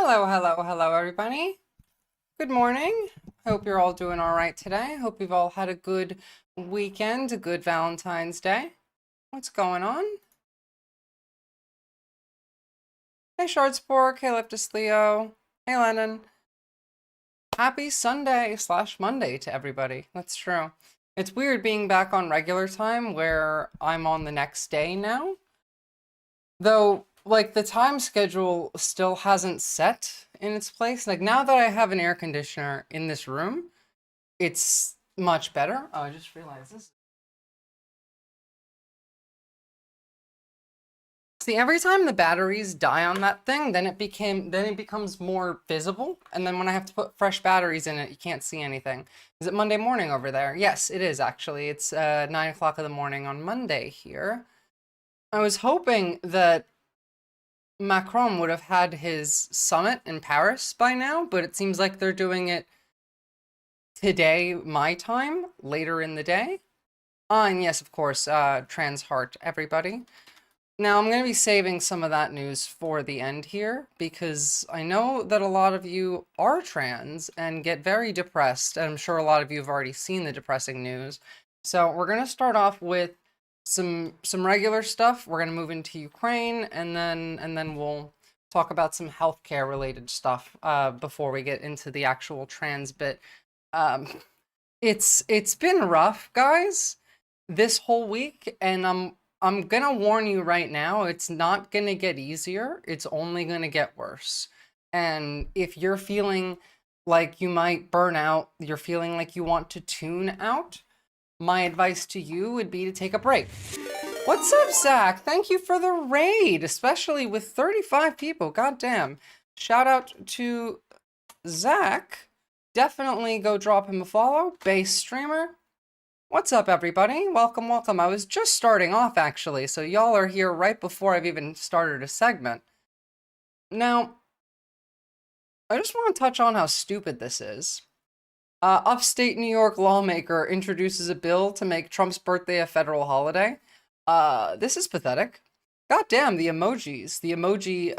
Hello, hello, hello, everybody. Good morning. Hope you're all doing all right today. Hope you've all had a good weekend, a good Valentine's Day. What's going on? Hey, Shardspore. Hey, Leftist Leo. Hey, Lennon. Happy Sunday / Monday to everybody. That's true. It's weird being back on regular time where I'm on the next day now. Though, like, the time schedule still hasn't set in its place. Like, now that I have an air conditioner in this room, it's much better. Oh, I just realized this. See, every time the batteries die on that thing, then it becomes more visible. And then when I have to put fresh batteries in it, you can't see anything. Is it Monday morning over there? Yes, it is actually. It's 9 o'clock in the morning on Monday here. I was hoping that Macron would have had his summit in Paris by now, but it seems like they're doing it today, my time, later in the day. And yes, of course, trans heart, everybody. Now, I'm going to be saving some of that news for the end here, because I know that a lot of you are trans and get very depressed, and I'm sure a lot of you have already seen the depressing news. So we're going to start off with some regular stuff. We're going to move into Ukraine, and then we'll talk about some healthcare related stuff before we get into the actual trans bit. It's been rough, guys, this whole week, and I'm gonna warn you right now, it's not gonna get easier, it's only gonna get worse. And if you're feeling like you might burn out, you're feeling like you want to tune out, my advice to you would be to take a break. What's up, Zach? Thank you for the raid, especially with 35 people, goddamn. Shout out to Zach. Definitely go drop him a follow, base streamer. What's up, everybody? Welcome, welcome. I was just starting off, actually, so y'all are here right before I've even started a segment. Now, I just want to touch on how stupid this is. Upstate New York lawmaker introduces a bill to make Trump's birthday a federal holiday. This is pathetic. God damn, the emojis. The emoji,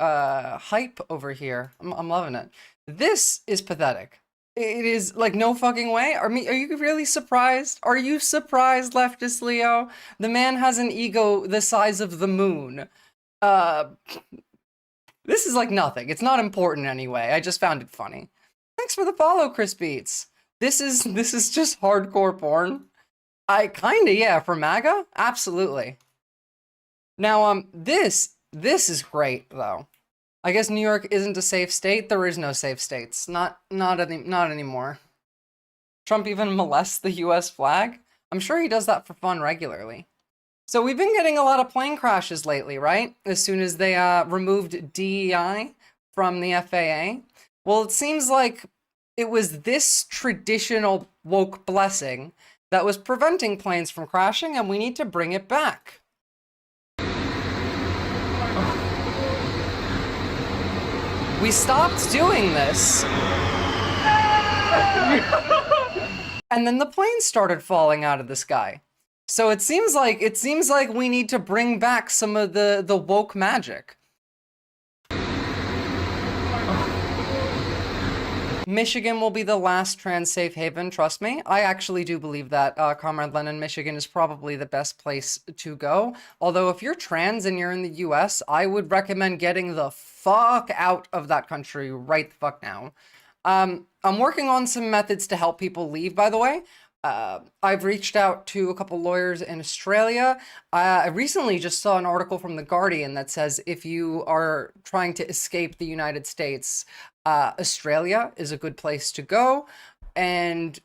hype over here. I'm loving it. This is pathetic. It is like no fucking way. Are you really surprised? Are you surprised, leftist Leo? The man has an ego the size of the moon. This is like nothing. It's not important anyway. I just found it funny. Thanks for the follow, Chris Beats. This is just hardcore porn. Yeah, for MAGA? Absolutely. Now, this is great though. I guess New York isn't a safe state. There is no safe states. Not anymore. Trump even molests the US flag? I'm sure he does that for fun regularly. So we've been getting a lot of plane crashes lately, right? As soon as they removed DEI from the FAA. Well, it seems like it was this traditional woke blessing that was preventing planes from crashing, and we need to bring it back. We stopped doing this. And then the planes started falling out of the sky. So it seems like we need to bring back some of the woke magic. Michigan will be the last trans safe haven, trust me. I actually do believe that, Comrade Lennon, Michigan is probably the best place to go. Although if you're trans and you're in the US, I would recommend getting the fuck out of that country right the fuck now. I'm working on some methods to help people leave, by the way. I've reached out to a couple lawyers in Australia. I recently just saw an article from The Guardian that says if you are trying to escape the United States, Australia is a good place to go. And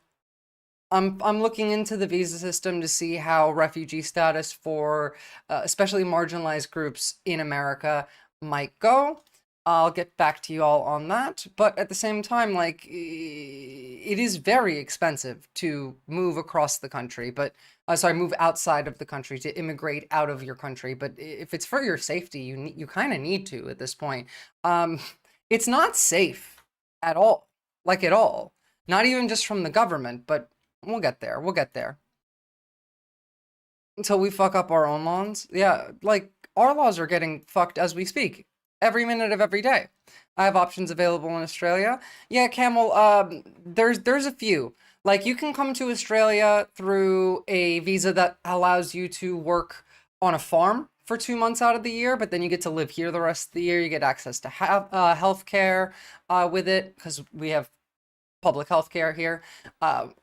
I'm looking into the visa system to see how refugee status for especially marginalized groups in America might go. I'll get back to you all on that, but at the same time, like, it is very expensive to move across the country, but, move outside of the country, to immigrate out of your country, but if it's for your safety, you kind of need to at this point. It's not safe at all, like at all. Not even just from the government, but we'll get there, Until we fuck up our own laws. Yeah, like, our laws are getting fucked as we speak. every minute of every day. I have options available in Australia. Yeah, Camel, there's a few. Like, you can come to Australia through a visa that allows you to work on a farm for 2 months out of the year, but then you get to live here the rest of the year. You get access to health care with it, because we have public health care here.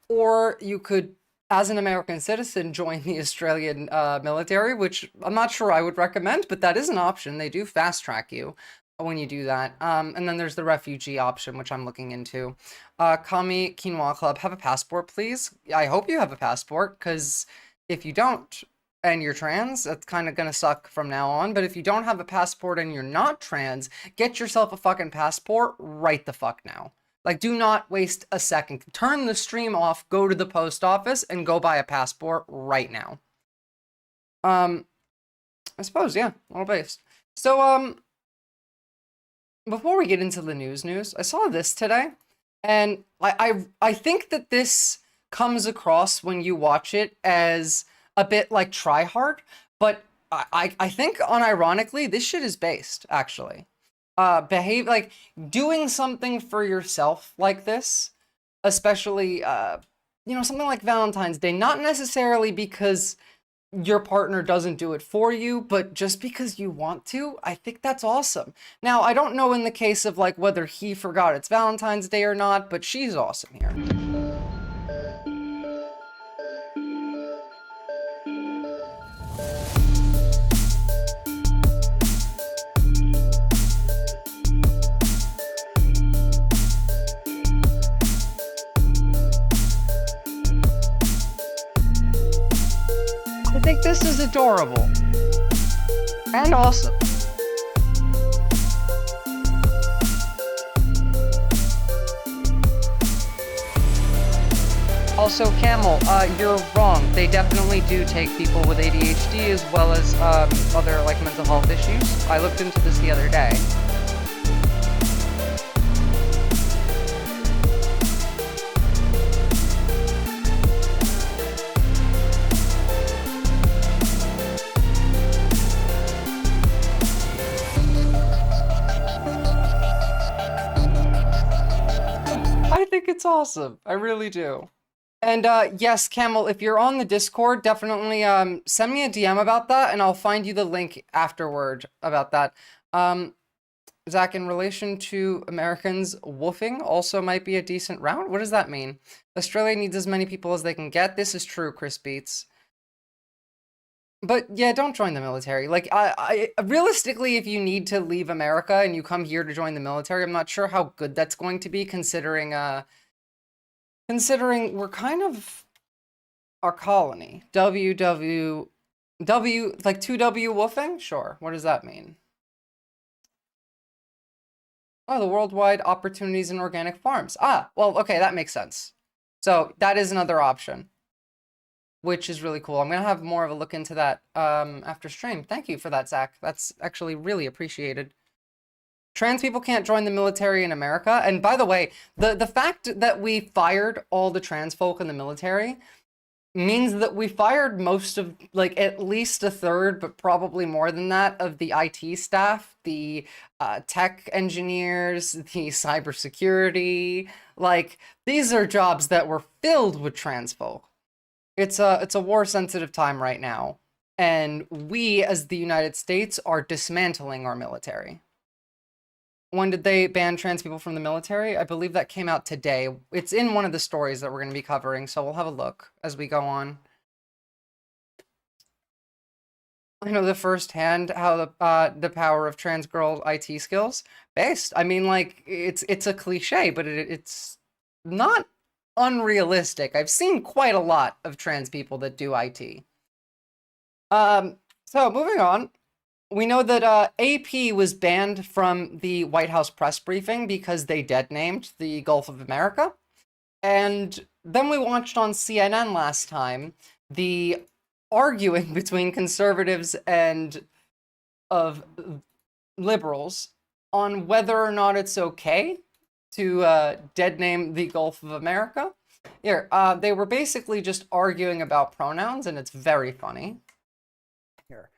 Or you could, as an American citizen, join the Australian military, which I'm not sure I would recommend, but that is an option. They do fast track you when you do that. And then there's the refugee option, which I'm looking into. Kami Quinoa Club, have a passport, please. I hope you have a passport, because if you don't, and you're trans, that's kind of gonna suck from now on. But if you don't have a passport and you're not trans, get yourself a fucking passport right the fuck now. Like, do not waste a second. Turn the stream off, go to the post office, and go buy a passport right now. I suppose, yeah, all based. So, before we get into the news, I saw this today, and I think that this comes across when you watch it as a bit like try hard, but I think unironically, this shit is based, actually. Behave like doing something for yourself like this, especially something like Valentine's Day, not necessarily because your partner doesn't do it for you, but just because you want to. I think that's awesome. Now, I don't know in the case of like whether he forgot it's Valentine's Day or not, but she's awesome here. I think this is adorable and awesome. Also, Camel, you're wrong. They definitely do take people with ADHD as well as other like mental health issues. I looked into this the other day. I think it's awesome. I really do. And yes, Camel, if you're on the Discord, definitely send me a DM about that, and I'll find you the link afterward about that. Zach, in relation to Americans, woofing also might be a decent route. What does that mean? Australia needs as many people as they can get. This is true, Chris Beats. But yeah, don't join the military. Like, I realistically, if you need to leave America and you come here to join the military, I'm not sure how good that's going to be, considering we're kind of our colony. WWW, like 2W woofing? Sure. What does that mean? Oh, the worldwide opportunities in organic farms. Ah, well, okay, that makes sense. So that is another option, which is really cool. I'm going to have more of a look into that after stream. Thank you for that, Zach. That's actually really appreciated. Trans people can't join the military in America. And by the way, the fact that we fired all the trans folk in the military means that we fired most of, like, at least a third, but probably more than that, of the IT staff, the tech engineers, the cybersecurity. Like, these are jobs that were filled with trans folk. It's a war-sensitive time right now, and we, as the United States, are dismantling our military. When did they ban trans people from the military? I believe that came out today. It's in one of the stories that we're going to be covering, so we'll have a look as we go on. I know the firsthand how the power of trans girl IT skills based. I mean, like, it's a cliche, but it's not unrealistic. I've seen quite a lot of trans people that do IT. So moving on. We know that AP was banned from the White House press briefing because they dead-named the Gulf of America. And then we watched on CNN last time the arguing between conservatives and of liberals on whether or not it's okay to dead-name the Gulf of America. Here, they were basically just arguing about pronouns, and it's very funny. Here.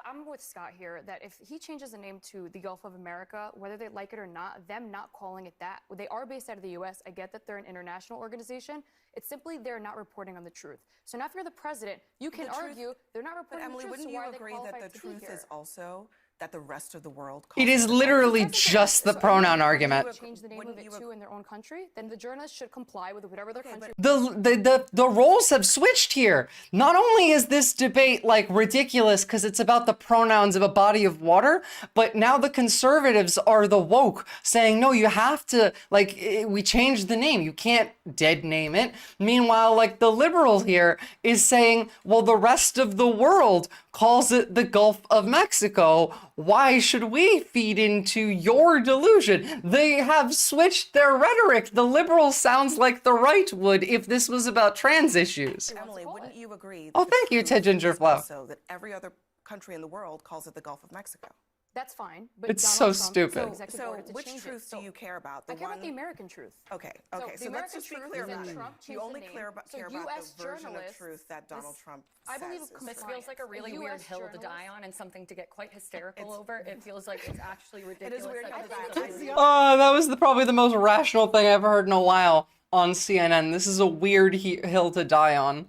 I'm with Scott here that if he changes the name to the Gulf of America, whether they like it or not, them not calling it that, they are based out of the US. I get that they're an international organization. It's simply they're not reporting on the truth. So now if you're the president, you can argue they're not reporting on the truth. Emily, wouldn't you agree that the truth is also that the rest of the world calls it is literally just the pronoun argument. Change the name of it too in their own country, then the journalists should comply with whatever their country. The roles have switched here. Not only is this debate like ridiculous because it's about the pronouns of a body of water, but now the conservatives are the woke saying, no, you have to, like, we changed the name. You can't dead name it. Meanwhile, like the liberal here is saying, well, the rest of the world calls it the Gulf of Mexico. Why should we feed into your delusion? They have switched their rhetoric. The liberal sounds like the right would if this was about trans issues. Emily, wouldn't you agree? Oh, thank you, Ted Gingerflow. So that every other country in the world calls it the Gulf of Mexico. That's fine, but it's Donald so Trump stupid. So which truth do you care about? I care about the American truth. Okay. So let's just be clear about that. You only care about the version of truth that Donald Trump says. I believe this feels like a really weird hill to die on and something to get quite hysterical over. It feels like it's actually ridiculous. It is weird. Oh, that was probably the most rational thing I've ever heard in a while on CNN. This is a weird hill to die on.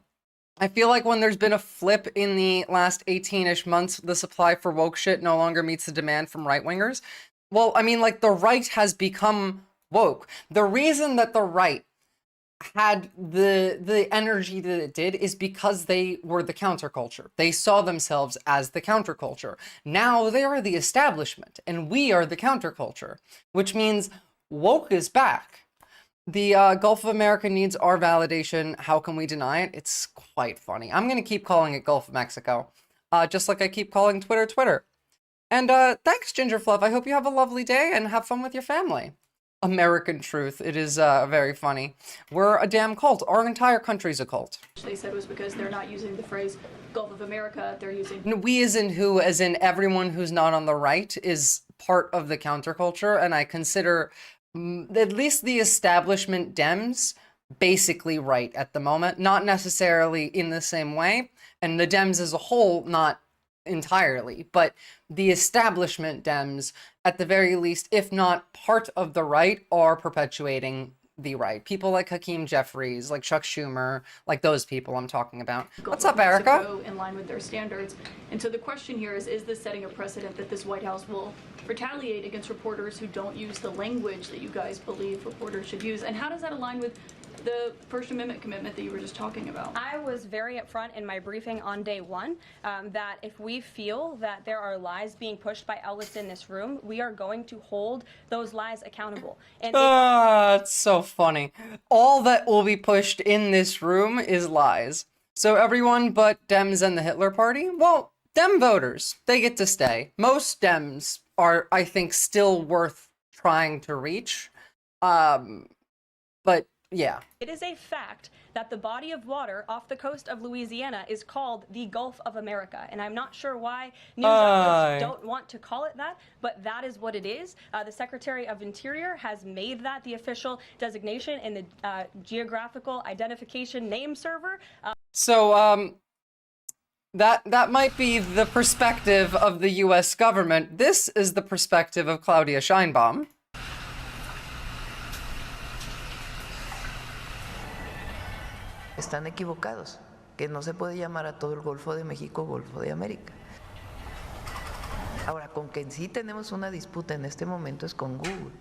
I feel like when there's been a flip in the last 18-ish months, the supply for woke shit no longer meets the demand from right-wingers. Well, I mean, like, the right has become woke. The reason that the right had the energy that it did is because they were the counterculture. They saw themselves as the counterculture. Now they are the establishment, and we are the counterculture, which means woke is back. The Gulf of America needs our validation. How can we deny it? It's quite funny. I'm going to keep calling it Gulf of Mexico, just like I keep calling Twitter, Twitter. And thanks, Gingerfluff. I hope you have a lovely day and have fun with your family. American truth. It is very funny. We're a damn cult. Our entire country's a cult. They said was because they're not using the phrase Gulf of America. They're using... We as in who? As in everyone who's not on the right is part of the counterculture, and I consider... at least the establishment Dems basically right at the moment, not necessarily in the same way, and the Dems as a whole not entirely, but the establishment Dems at the very least, if not part of the right, are perpetuating the right. People like Hakeem Jeffries, like Chuck Schumer, like those people I'm talking about. What's up, Erica? In line with their standards. And so the question here is this setting a precedent that this White House will retaliate against reporters who don't use the language that you guys believe reporters should use? And how does that align with the First Amendment commitment that you were just talking about? I was very upfront in my briefing on day one that if we feel that there are lies being pushed by outlets in this room, we are going to hold those lies accountable. And it's so funny. All that will be pushed in this room is lies. So everyone but Dems and the Hitler Party, well, Dem voters, they get to stay. Most Dems are, I think, still worth trying to reach. But yeah. It is a fact that the body of water off the coast of Louisiana is called the Gulf of America. And I'm not sure why news outlets don't want to call it that, but that is what it is. The Secretary of Interior has made that the official designation in the Geographical Identification Name Server. That might be the perspective of the U.S. government. This is the perspective of Claudia Scheinbaum. Están equivocados, que no se puede llamar a todo el Golfo de México Golfo de América. Ahora, con quien sí tenemos una disputa en este momento es con Google.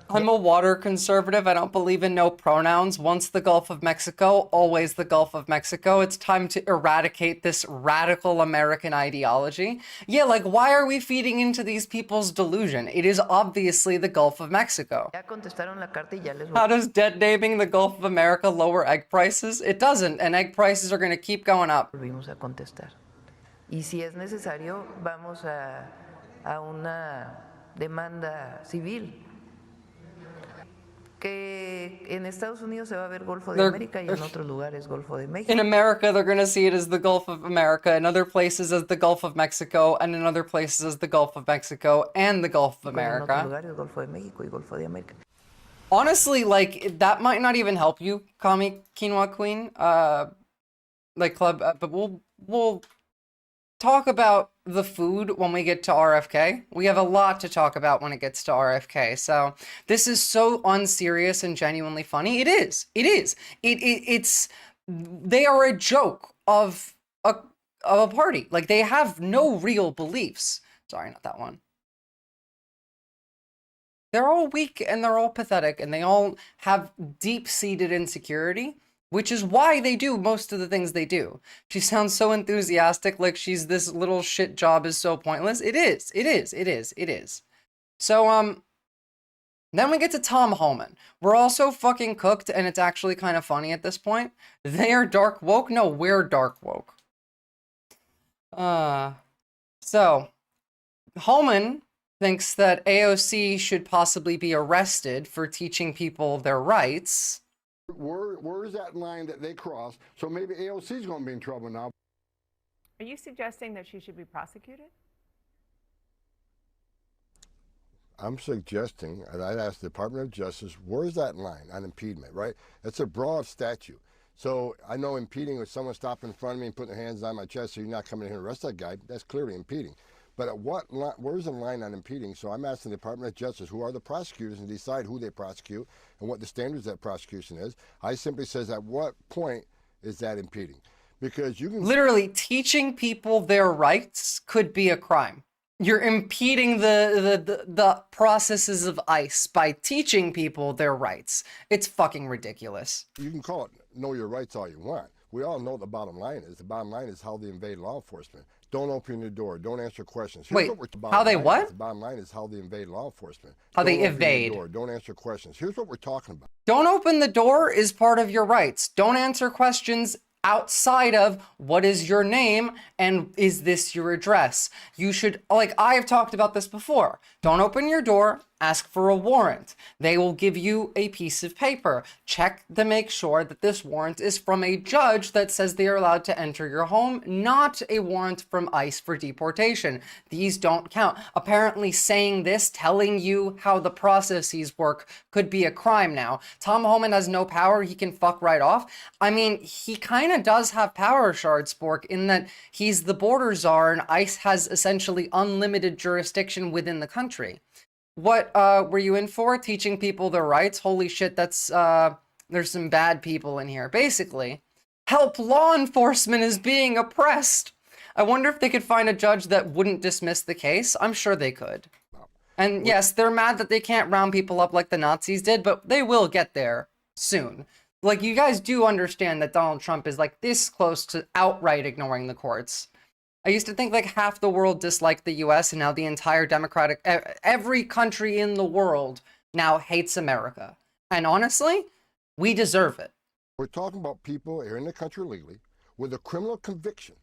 I'm a water conservative. I don't believe in no pronouns. Once the Gulf of Mexico, always the Gulf of Mexico. It's time to eradicate this radical American ideology. Yeah, like, why are we feeding into these people's delusion? It is obviously the Gulf of Mexico. Ya contestaron la carta y ya les voy. How does dead naming the Gulf of America lower egg prices? It doesn't, and egg prices are going to keep going up. Volvimos a contestar. Y si es necesario, vamos a una demanda civil. Que en Estados Unidos se va a ver Golfo de América y en otros lugares Golfo de México. In America, they're going to see it as the Gulf of America, in other places as the Gulf of Mexico, and in other places as the Gulf of Mexico and the Gulf of America. En otros lugares Golfo de México y Golfo de América. Honestly, like, that might not even help you, Kami Quinoa Queen, like, club, but we'll talk about the food when we get to RFK. We have a lot to talk about when it gets to RFK. So this is so unserious and genuinely funny. It is. It is. It's they are a joke of a party. Like, they have no real beliefs. Sorry, not that one. They're all weak and they're all pathetic and they all have deep-seated insecurity, which is why they do most of the things they do. She sounds so enthusiastic, like she's this little shit job is so pointless. It is. It is. It is. It is. So, then we get to Tom Homan. We're all so fucking cooked, and it's actually kind of funny at this point. They are dark woke? No, we're dark woke. So, Homan thinks that AOC should possibly be arrested for teaching people their rights. Where is that line that they cross? So maybe AOC is going to be in trouble now. Are you suggesting that she should be prosecuted? I'm suggesting, and I'd ask the Department of Justice, where's that line on impediment, right? It's a broad statute. So I know impeding is someone stopping in front of me and putting their hands on my chest so you're not coming in here and arrest that guy. That's clearly impeding. But at what line, where's the line on impeding? So I'm asking the Department of Justice, who are the prosecutors, and decide who they prosecute and what the standards of that prosecution is. I simply says, at what point is that impeding? Because you can... Literally, teaching people their rights could be a crime. You're impeding the processes of ICE by teaching people their rights. It's fucking ridiculous. You can call it know your rights all you want. We all know what the bottom line is. The bottom line is how they invade law enforcement. Don't open your door. Don't answer questions. Wait, how they what? The bottom line is how they invade law enforcement. How they evade. Don't answer questions. Here's what we're talking about. Don't open the door is part of your rights. Don't answer questions outside of what is your name and is this your address. You should, like, I have talked about this before. Don't open your door, ask for a warrant. They will give you a piece of paper. Check to make sure that this warrant is from a judge that says they are allowed to enter your home, not a warrant from ICE for deportation. These don't count. Apparently saying this, telling you how the processes work, could be a crime now. Tom Homan has no power. He can fuck right off. I mean, he kind of does have power, Shardspork, in that he's the border czar and ICE has essentially unlimited jurisdiction within the country. What were you in for? Teaching people their rights? Holy shit, that's there's some bad people in here. Basically, help law enforcement is being oppressed. I wonder if they could find a judge that wouldn't dismiss the case. I'm sure they could. And yes, they're mad that they can't round people up like the Nazis did, but they will get there soon. Like, you guys do understand that Donald Trump is like this close to outright ignoring the courts. I used to think like half the world disliked the US, and now the entire every country in the world now hates America. And honestly, we deserve it. We're talking about people here in the country legally with a criminal conviction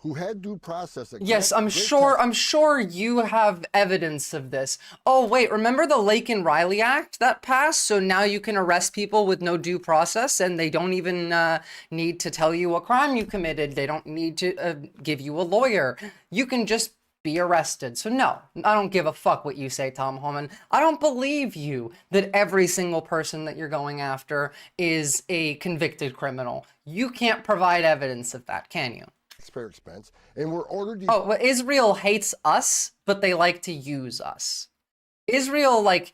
who had due process. Yes, I'm sure you have evidence of this. Oh, wait, remember the Lake and Riley Act that passed? So now you can arrest people with no due process, and they don't even need to tell you what crime you committed. They don't need to give you a lawyer. You can just be arrested. So no, I don't give a fuck what you say, Tom Homan. I don't believe you that every single person that you're going after is a convicted criminal. You can't provide evidence of that, can you? Taxpayer expense, and we're ordered to... Oh, well, Israel hates us, but they like to use us. Israel, like,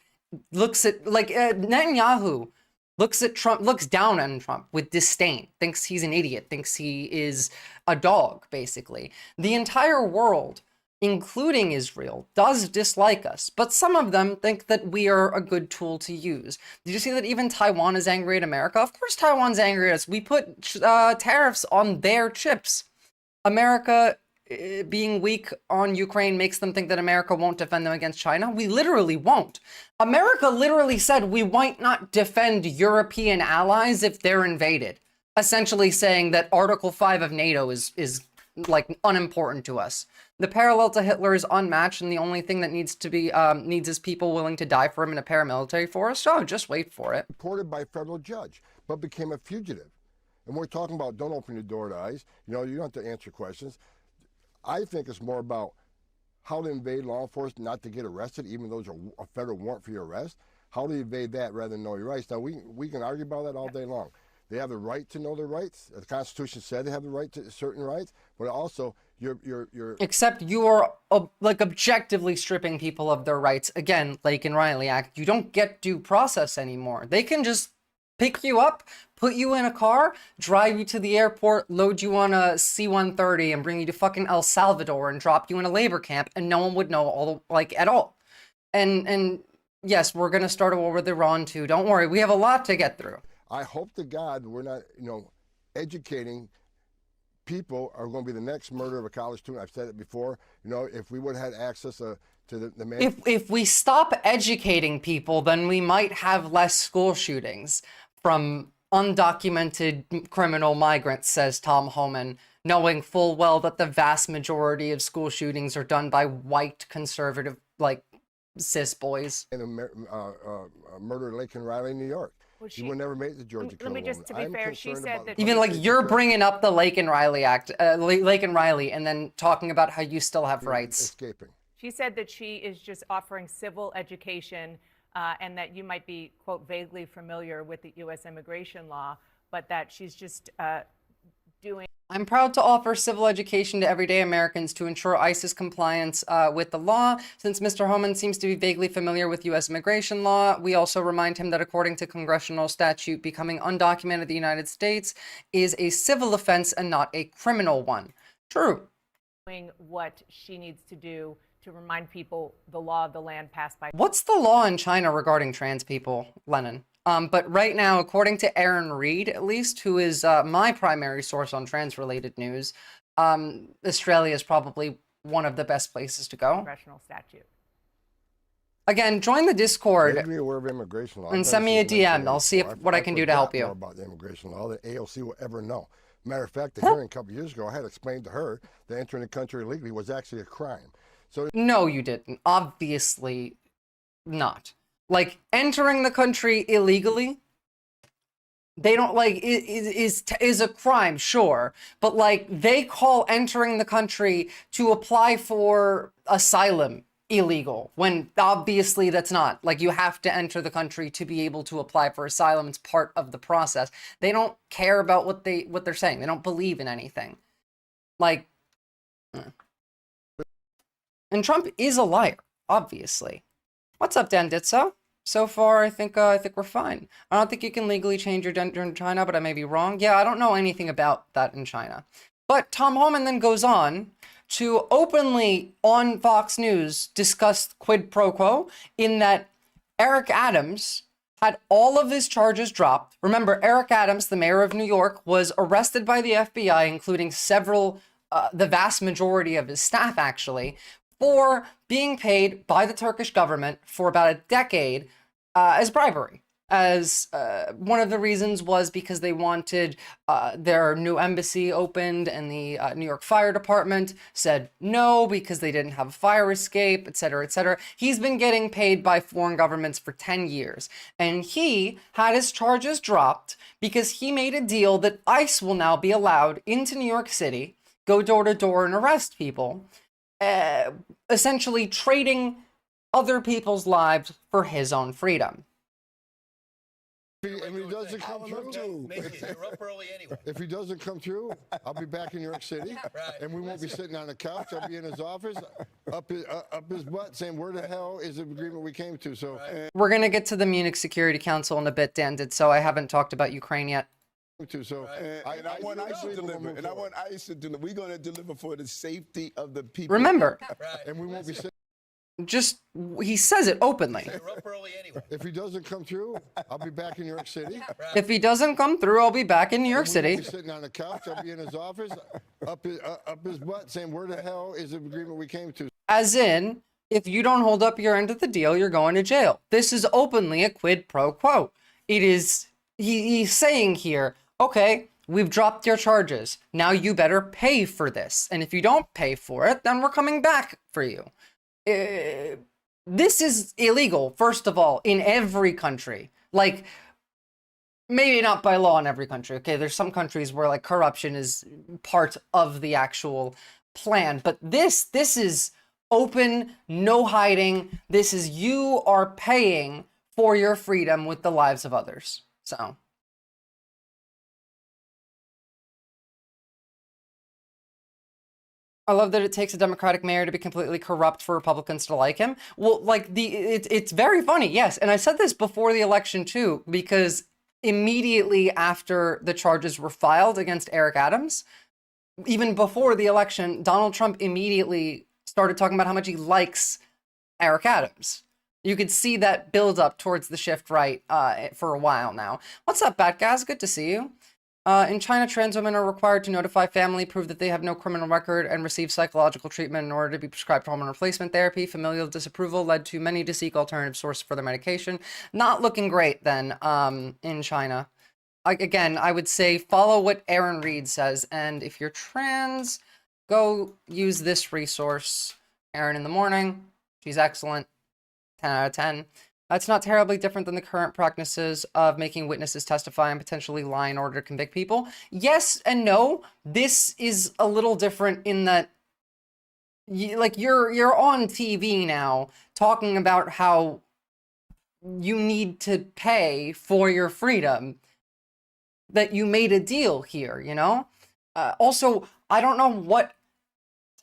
looks at, like, Netanyahu looks at Trump, looks down on Trump with disdain, thinks he's an idiot, thinks he is a dog, basically. The entire world, including Israel, does dislike us, but some of them think that we are a good tool to use. Did you see that even Taiwan is angry at America? Of course Taiwan's angry at us. We put tariffs on their chips. America being weak on Ukraine makes them think that America won't defend them against China. We literally won't. America literally said we might not defend European allies if they're invaded, essentially saying that Article 5 of NATO is like unimportant to us. The parallel to Hitler is unmatched, and the only thing that needs is people willing to die for him in a paramilitary force. So just wait for it. Reported by a federal judge, but became a fugitive. And we're talking about don't open your door to ICE. You know, you don't have to answer questions. I think it's more about how to invade law enforcement, not to get arrested, even though there's a federal warrant for your arrest. How to evade that rather than know your rights. Now, we can argue about that all day long. They have the right to know their rights. The Constitution said they have the right to certain rights, but also you're Except you are like objectively stripping people of their rights. Again, Lake and Riley Act, you don't get due process anymore. They can just pick you up, put you in a car, drive you to the airport, load you on a C-130 and bring you to fucking El Salvador and drop you in a labor camp, and no one would know at all. And yes, we're gonna start a war with Iran too. Don't worry, we have a lot to get through. I hope to God we're not, educating people are going to be the next murder of a college student. I've said it before. If we would have had access to the man. If we stop educating people, then we might have less school shootings from undocumented criminal migrants, says Tom Homan, knowing full well that the vast majority of school shootings are done by white conservative, cis boys. And murder Lake and Riley, New York. Well, You would never make the Georgia let me just, to be fair, she said that... Even you're bringing up the Lake and Riley Act, Lake and Riley, and then talking about how you still have rights. Escaping. She said that she is just offering civil education and that you might be, quote, vaguely familiar with the U.S. immigration law, but that she's just doing... I'm proud to offer civil education to everyday Americans to ensure ICE's compliance with the law. Since Mr. Homan seems to be vaguely familiar with U.S. immigration law, we also remind him that according to congressional statute, becoming undocumented in the United States is a civil offense and not a criminal one. True. Doing what she needs to do to remind people the law of the land passed by... What's the law in China regarding trans people, Lennon? But right now, according to Aaron Reed, at least, who is my primary source on trans-related news, Australia is probably one of the best places to go. Congressional statute. Again, join the Discord. Make me aware of immigration law. And send me a DM. I'll see what I can do to help you. More about the immigration law than AOC will ever know. Matter of fact, the hearing a couple years ago, I had explained to her that entering the country illegally was actually a crime. So no, you didn't. Obviously not. Entering the country illegally, they don't is a crime, sure, but they call entering the country to apply for asylum illegal, when obviously that's not. You have to enter the country to be able to apply for asylum. It's part of the process. They don't care about what they're saying. They don't believe in anything. And Trump is a liar, obviously. What's up, Dan Ditso? So far, I think we're fine. I don't think you can legally change your gender in China, but I may be wrong. Yeah, I don't know anything about that in China. But Tom Homan then goes on to openly, on Fox News, discuss quid pro quo, in that Eric Adams had all of his charges dropped. Remember, Eric Adams, the mayor of New York, was arrested by the FBI, including the vast majority of his staff, actually, for being paid by the Turkish government for about a decade as bribery. As one of the reasons was because they wanted their new embassy opened, and the New York Fire Department said no because they didn't have a fire escape, etc., etc. He's been getting paid by foreign governments for 10 years, and he had his charges dropped because he made a deal that ICE will now be allowed into New York City, go door to door and arrest people, essentially trading other people's lives for his own freedom. If he doesn't come through, if he doesn't come through, I'll be back in New York City, and we won't be sitting on the couch. I'll be in his office, up his butt, saying, "Where the hell is the agreement we came to?" So we're gonna get to the Munich Security Council in a bit, Dan did. So I haven't talked about Ukraine yet. So and I want ICE to deliver. And I want ICE to deliver. We're going to deliver for the safety of the people. Remember, and we won't be sitting. He says it openly. If he doesn't come through, I'll be back in New York City. If he doesn't come through, I'll be back in New York City. We'll be sitting on the couch. I'll be in his office, up his butt, saying, "Where the hell is the agreement we came to?" As in, if you don't hold up your end of the deal, you're going to jail. This is openly a quid pro quo. It is. He's saying here, okay, we've dropped your charges. Now you better pay for this. And if you don't pay for it, then we're coming back for you. This is illegal, first of all, in every country. Maybe not by law in every country. Okay, there's some countries where corruption is part of the actual plan. But this is open, no hiding. This is you are paying for your freedom with the lives of others. So I love that it takes a Democratic mayor to be completely corrupt for Republicans to like him. Well, like it's very funny, yes. And I said this before the election too, because immediately after the charges were filed against Eric Adams, even before the election, Donald Trump immediately started talking about how much he likes Eric Adams. You could see that build up towards the shift right for a while now. What's up, Batgaz? Good to see you. In China, trans women are required to notify family, prove that they have no criminal record, and receive psychological treatment in order to be prescribed hormone replacement therapy. Familial disapproval led to many to seek alternative sources for their medication. Not looking great then in China. Again, I would say follow what Aaron Reed says, and if you're trans, go use this resource. Aaron in the morning. She's excellent. 10 out of 10. It's not terribly different than the current practices of making witnesses testify and potentially lie in order to convict people. Yes and no. This is a little different in that, you're on TV now talking about how you need to pay for your freedom, that you made a deal here, you know? Also, I don't know what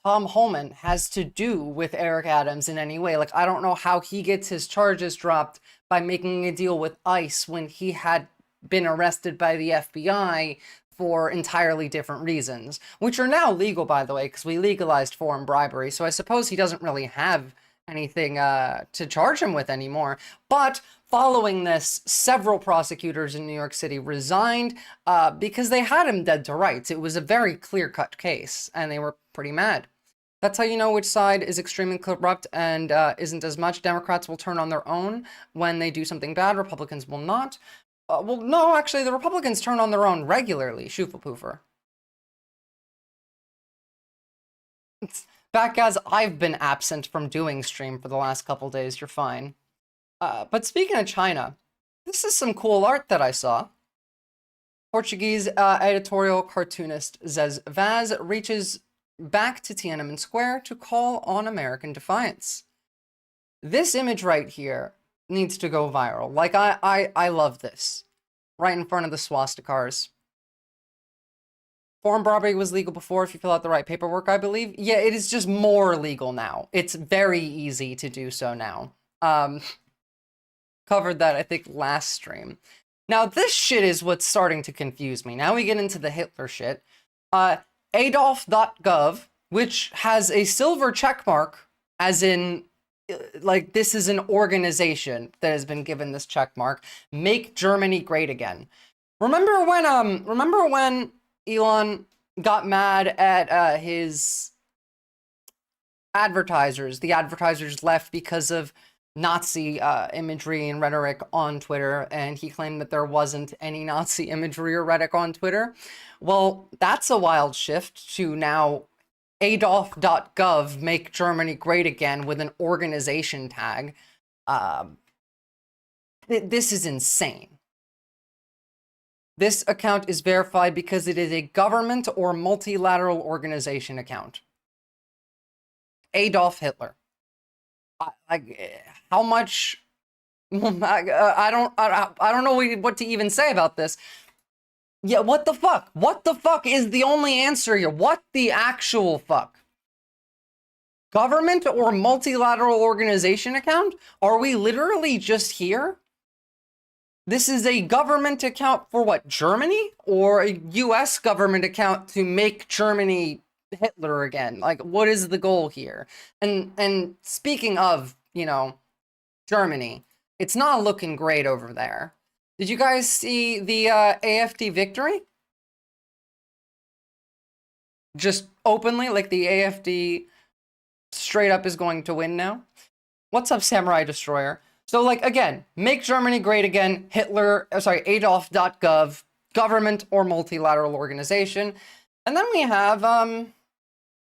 Tom Holman has to do with Eric Adams in any way. Like, I don't know how he gets his charges dropped by making a deal with ICE when he had been arrested by the FBI for entirely different reasons, which are now legal, by the way, because we legalized foreign bribery. So I suppose he doesn't really have anything to charge him with anymore. But following this, several prosecutors in New York City resigned because they had him dead to rights. It was a very clear-cut case, and they were pretty mad. That's how you know which side is extremely corrupt and isn't as much. Democrats will turn on their own when they do something bad. Republicans will not. Well, no, actually, the Republicans turn on their own regularly. Shoofa-poofer. Back as I've been absent from doing stream for the last couple days. You're fine. But speaking of China, this is some cool art that I saw. Portuguese editorial cartoonist Zez Vaz reaches back to Tiananmen Square to call on American defiance. This image right here needs to go viral. Like, I love this. Right in front of the swastikas. Foreign bribery was legal before if you fill out the right paperwork, I believe. Yeah, it is just more legal now. It's very easy to do so now. Covered that, I think, last stream. Now, this shit is what's starting to confuse me. Now we get into the Hitler shit. Adolf.gov, which has a silver check mark, as in, like, this is an organization that has been given this check mark. Make Germany great again. Remember when Elon got mad at his advertisers? The advertisers left because of Nazi imagery and rhetoric on Twitter, and he claimed that there wasn't any Nazi imagery or rhetoric on Twitter. Well, that's a wild shift to now Adolf.gov, make Germany great again, with an organization tag. This is insane. This account is verified because it is a government or multilateral organization account. Adolf Hitler. How much? I don't know what to even say about this. Yeah, what the fuck? What the fuck is the only answer here? What the actual fuck? Government or multilateral organization account? Are we literally just here? This is a government account for what, Germany? Or a US government account to make Germany Hitler again? Like, what is the goal here? And speaking of, you know, Germany, it's not looking great over there. Did you guys see the AfD victory? Just openly, like the AfD straight up is going to win now. What's up, Samurai Destroyer? So, like, again, make Germany great again, Adolf.gov, government or multilateral organization. And then we have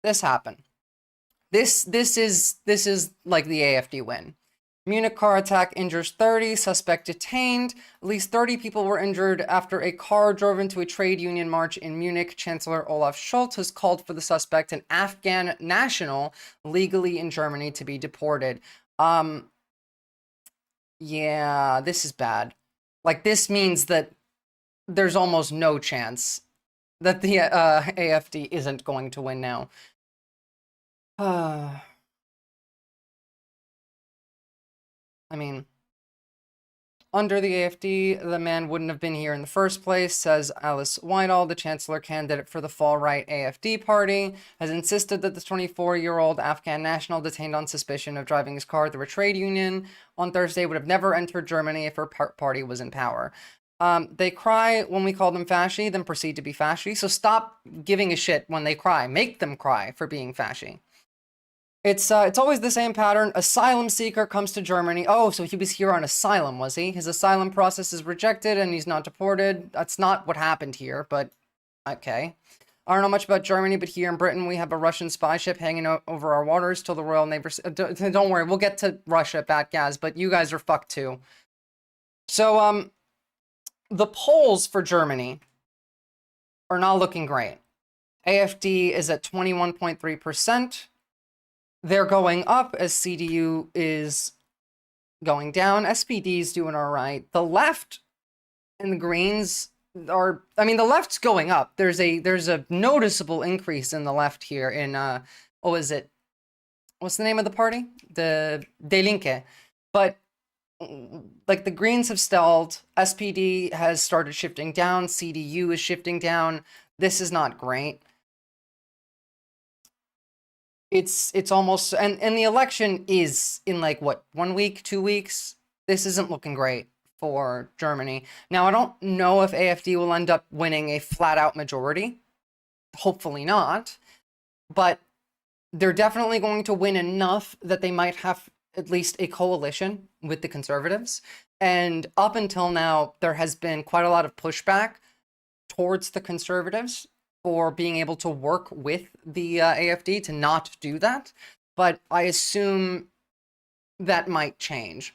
this happen. This is like the AfD win. Munich car attack injures 30, suspect detained. At least 30 people were injured after a car drove into a trade union march in Munich. Chancellor Olaf Scholz has called for the suspect, an Afghan national, legally in Germany to be deported. Yeah, this is bad. Like, this means that there's almost no chance that the AfD isn't going to win now. I mean, under the AFD, the man wouldn't have been here in the first place, says Alice Whitehall, the chancellor candidate for the far-right AFD party, has insisted that the 24-year-old Afghan national detained on suspicion of driving his car through a trade union on Thursday would have never entered Germany if her party was in power. They cry when we call them fasci, then proceed to be fasci, so stop giving a shit when they cry. Make them cry for being fasci. It's always the same pattern. Asylum seeker comes to Germany. Oh, so he was here on asylum, was he? His asylum process is rejected and he's not deported. That's not what happened here, but okay. I don't know much about Germany, but here in Britain, we have a Russian spy ship hanging over our waters till the Royal Navy... Don't worry, we'll get to Russia, Batgaz, but you guys are fucked too. So, the polls for Germany are not looking great. AFD is at 21.3%. They're going up as CDU is going down. SPD is doing all right. The left and the Greens are, I mean, the left's going up. There's a noticeable increase in the left here in, what is it? What's the name of the party? The Die Linke. But, like, the Greens have stalled. SPD has started shifting down. CDU is shifting down. This is not great. It's almost, and the election is in like, what, 1 week, 2 weeks? This isn't looking great for Germany. Now, I don't know if AFD will end up winning a flat-out majority. Hopefully not. But they're definitely going to win enough that they might have at least a coalition with the Conservatives. And up until now, there has been quite a lot of pushback towards the Conservatives for being able to work with the AFD to not do that. But I assume that might change.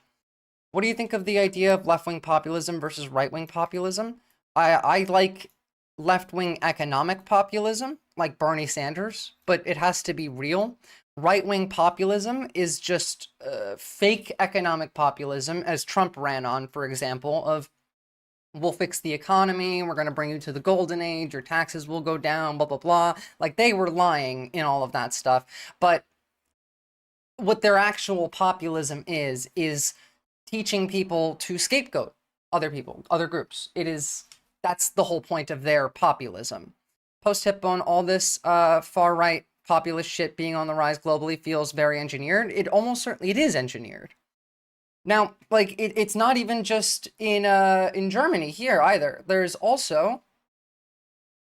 What do you think of the idea of left-wing populism versus right-wing populism? I like left-wing economic populism, like Bernie Sanders, but it has to be real. Right-wing populism is just fake economic populism, as Trump ran on, for example, of we'll fix the economy, we're going to bring you to the golden age, your taxes will go down, blah, blah, blah. Like, they were lying in all of that stuff. But what their actual populism is teaching people to scapegoat other people, other groups. That's the whole point of their populism. Post-Hipbone, all this far-right populist shit being on the rise globally feels very engineered. It almost certainly, it is engineered. Now, like, it's not even just in Germany here either. There's also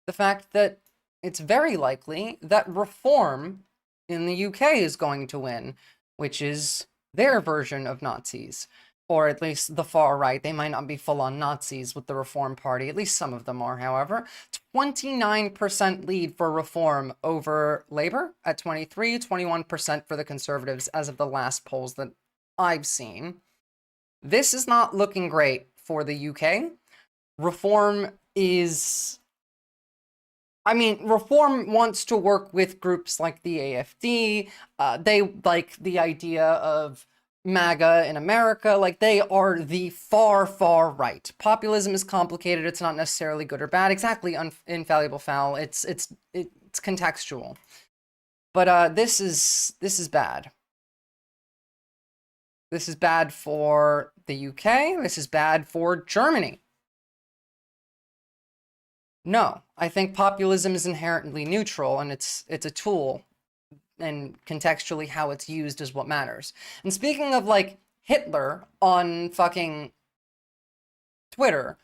the fact that it's very likely that Reform in the UK is going to win, which is their version of Nazis, or at least the far right. They might not be full-on Nazis with the Reform Party. At least some of them are, however. 29% lead for Reform over Labour at 23, 21% for the Conservatives as of the last polls that I've seen. This is not looking great for the UK. Reform wants to work with groups like the AFD. They like the idea of MAGA in America. Like, they are the far, far right. Populism is complicated. It's not necessarily good or bad. Exactly, infallible foul. It's contextual. But this is bad. This is bad for the UK. This is bad for Germany. No, I think populism is inherently neutral, and it's a tool, and contextually how it's used is what matters. And speaking of, like, Hitler on fucking Twitter,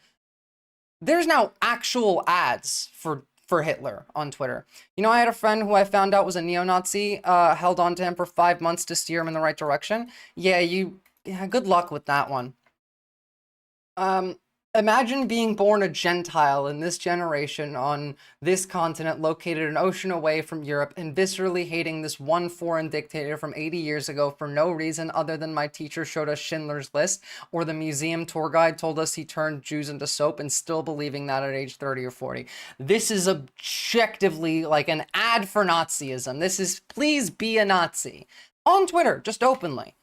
there's now actual ads for Hitler on Twitter. You know, I had a friend who I found out was a neo-Nazi, held on to him for 5 months to steer him in the right direction. Yeah, good luck with that one. Imagine being born a Gentile in this generation on this continent located an ocean away from Europe and viscerally hating this one foreign dictator from 80 years ago for no reason other than my teacher showed us Schindler's List or the museum tour guide told us he turned Jews into soap, and still believing that at age 30 or 40. This is objectively like an ad for Nazism. This is please be a Nazi. On Twitter, just openly.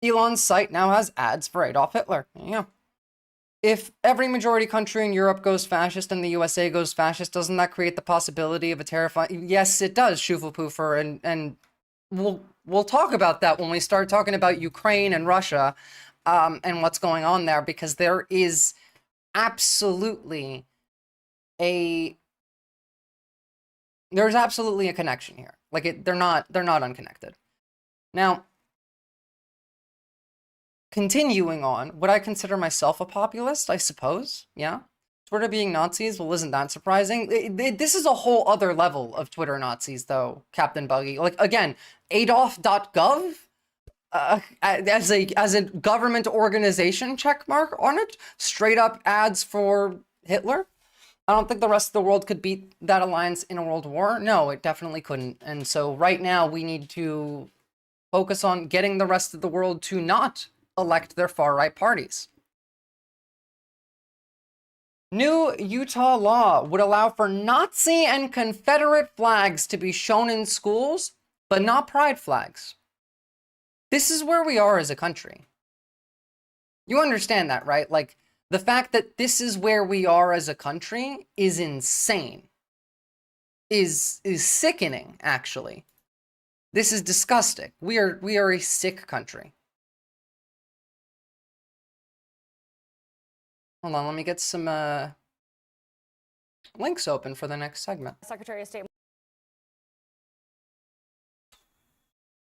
Elon's site now has ads for Adolf Hitler. There you go. if every majority country in Europe goes fascist and the USA goes fascist, doesn't that create the possibility of a terrifying... Yes, it does, Schuffelpuffer, and we'll talk about that when we start talking about Ukraine and Russia and what's going on there, because there is absolutely there's absolutely a connection here. Like they're not unconnected. Now, continuing on, would I consider myself a populist? I suppose, yeah. Twitter being Nazis, well, isn't that surprising? This is a whole other level of Twitter Nazis, though, Captain Buggy. Like, again, Adolf.gov as a government organization check mark on it, straight up ads for Hitler. I don't think the rest of the world could beat that alliance in a world war. No, it definitely couldn't. And so right now we need to focus on getting the rest of the world to not elect their far-right parties. New Utah law would allow for Nazi and Confederate flags to be shown in schools, but not pride flags. This is where we are as a country. You understand that, right? Like, the fact that this is where we are as a country is insane. Is sickening, actually. This is disgusting. We are a sick country. Hold on, let me get some links open for the next segment. Secretary of State.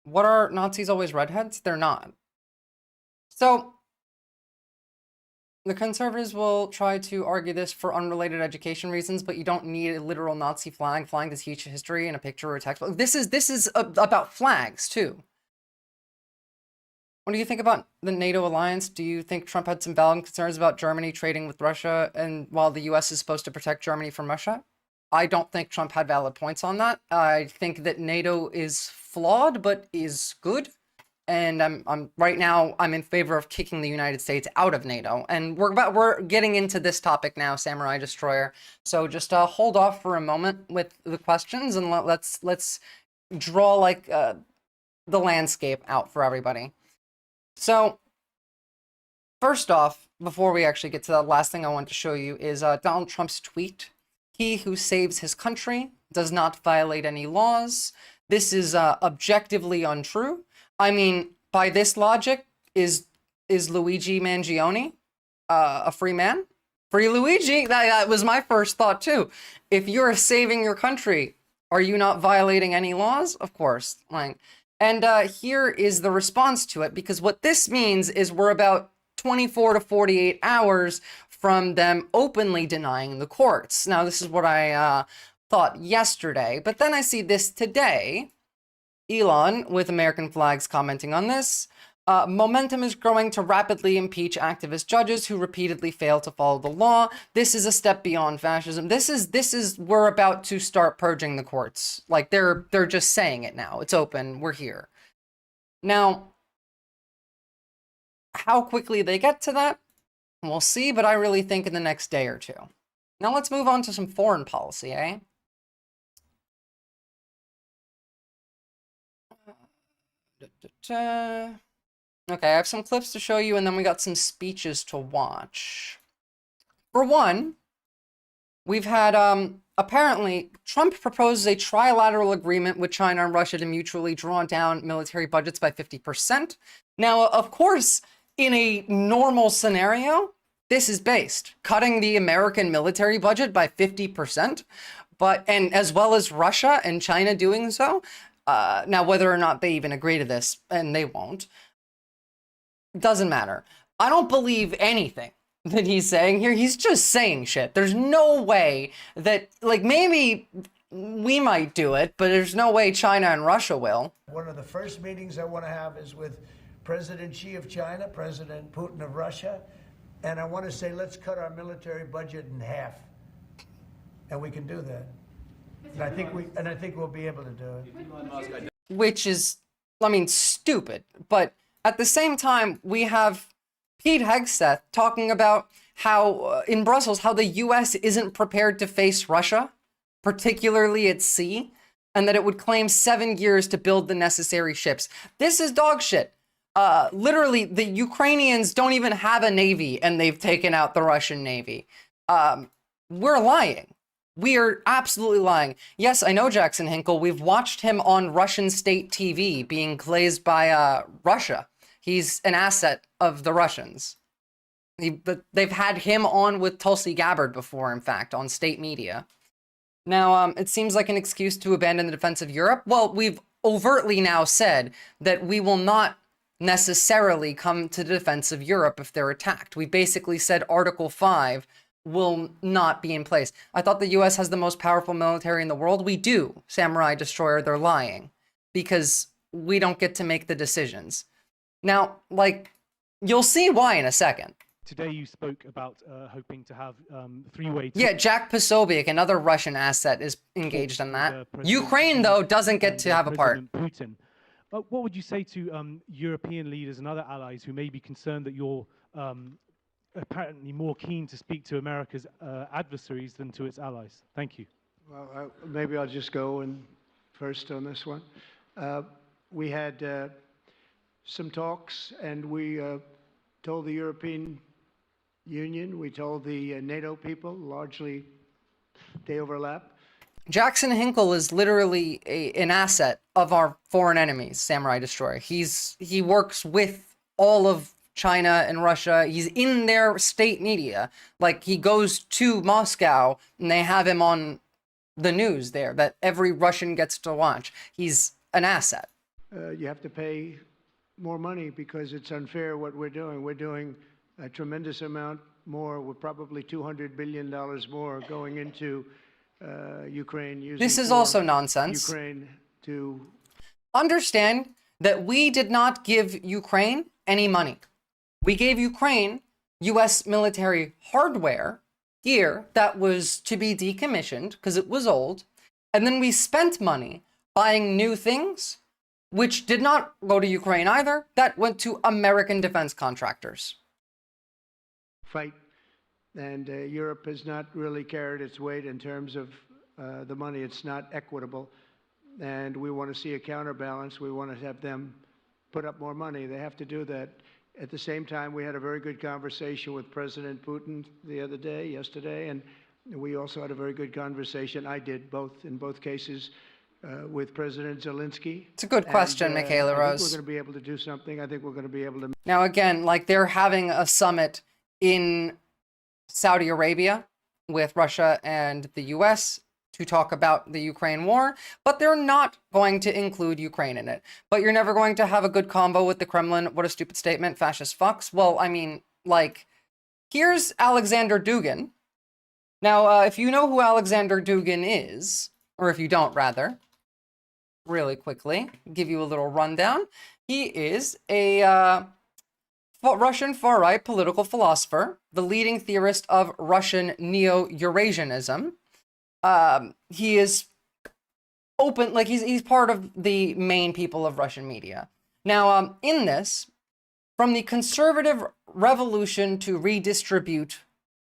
What are Nazis always redheads? They're not. So, the conservatives will try to argue this for unrelated education reasons, but you don't need a literal Nazi flag flying to teach history in a picture or a textbook. This is about flags, too. What do you think about the NATO alliance? Do you think Trump had some valid concerns about Germany trading with Russia, and while the US is supposed to protect Germany from Russia? I don't think Trump had valid points on that. I think that NATO is flawed, but is good. And I'm right now I'm in favor of kicking the United States out of NATO. And we're getting into this topic now, Samurai Destroyer. So just hold off for a moment with the questions, and let's draw like the landscape out for everybody. So first off, before we actually get to the last thing I want to show you is Donald Trump's tweet. He who saves his country does not violate any laws. This is objectively untrue. I mean, by this logic, is Luigi Mangione a free man? Free Luigi? That was my first thought too. If you're saving your country, are you not violating any laws? Of course. Like, and here is the response to it, because what this means is we're about 24 to 48 hours from them openly denying the courts. Now, this is what I thought yesterday, but then I see this today. Elon, with American flags, commenting on this. Momentum is growing to rapidly impeach activist judges who repeatedly fail to follow the law. This is a step beyond fascism. This is we're about to start purging the courts. Like they're just saying it now. It's open. We're here. Now, how quickly they get to that, we'll see, but I really think in the next day or two. Now let's move on to some foreign policy, eh? Okay, I have some clips to show you, and then we got some speeches to watch. For one, we've had, apparently, Trump proposes a trilateral agreement with China and Russia to mutually draw down military budgets by 50%. Now, of course, in a normal scenario, this is based. Cutting the American military budget by 50%, and as well as Russia and China doing so. Now, whether or not they even agree to this, and they won't, doesn't matter. I don't believe anything that he's saying here. He's just saying shit. There's no way that, like, maybe we might do it, but there's no way China and Russia will. One of the first meetings I want to have is with President Xi of China, President Putin of Russia, and I want to say, let's cut our military budget in half. And we can do that. And I think we'll be able to do it. Which is, I mean, stupid. But at the same time, we have Pete Hegseth talking about how, in Brussels, how the US isn't prepared to face Russia, particularly at sea, and that it would claim 7 years to build the necessary ships. This is dog shit. Literally, the Ukrainians don't even have a navy, and they've taken out the Russian navy. We're lying. We are absolutely lying. Yes, I know Jackson Hinkle. We've watched him on Russian state TV being glazed by Russia. He's an asset of the Russians. They've had him on with Tulsi Gabbard before, in fact, on state media. Now, it seems like an excuse to abandon the defense of Europe. Well, we've overtly now said that we will not necessarily come to the defense of Europe if they're attacked. We basically said Article 5 will not be in place. I thought the US has the most powerful military in the world. We do, Samurai Destroyer. They're lying because we don't get to make the decisions. Now, like, you'll see why in a second. Today you spoke about hoping to have three-way... Yeah, Jack Posobiec, another Russian asset, is engaged in that. Ukraine, though, doesn't get to have a part. Putin. What would you say to European leaders and other allies who may be concerned that you're apparently more keen to speak to America's adversaries than to its allies? Thank you. Well, maybe I'll just go in first on this one. We had some talks, and we told the European Union, we told the NATO people, largely they overlap. Jackson Hinkle is literally an asset of our foreign enemies, Samurai Destroyer. He works with all of China and Russia. He's in their state media. Like, he goes to Moscow and they have him on the news there that every Russian gets to watch. He's an asset. You have to pay more money because it's unfair what we're doing. We're doing a tremendous amount more. We're probably $200 billion more going into Ukraine. This is also nonsense. Ukraine to understand that we did not give Ukraine any money. We gave Ukraine US military hardware, gear that was to be decommissioned because it was old. And then we spent money buying new things, which did not go to Ukraine either. That went to American defense contractors. Fight. And Europe has not really carried its weight in terms of the money. It's not equitable. And we want to see a counterbalance. We want to have them put up more money. They have to do that. At the same time, we had a very good conversation with President Putin yesterday, and we also had a very good conversation. I did in both cases, with President Zelensky. It's a good question, Michaela Rose. I think we're going to be able to do something. I think we're going to be able to... Now, again, like, they're having a summit in Saudi Arabia with Russia and the US to talk about the Ukraine war, but they're not going to include Ukraine in it. But you're never going to have a good combo with the Kremlin. What a stupid statement, fascist fucks. Well, I mean, like, here's Alexander Dugin. Now, if you know who Alexander Dugin is, or if you don't, rather, really quickly, give you a little rundown. He is a Russian far-right political philosopher, the leading theorist of Russian neo-Eurasianism. He is open, like, he's part of the main people of Russian media. Now, in this, from the conservative revolution to redistribute,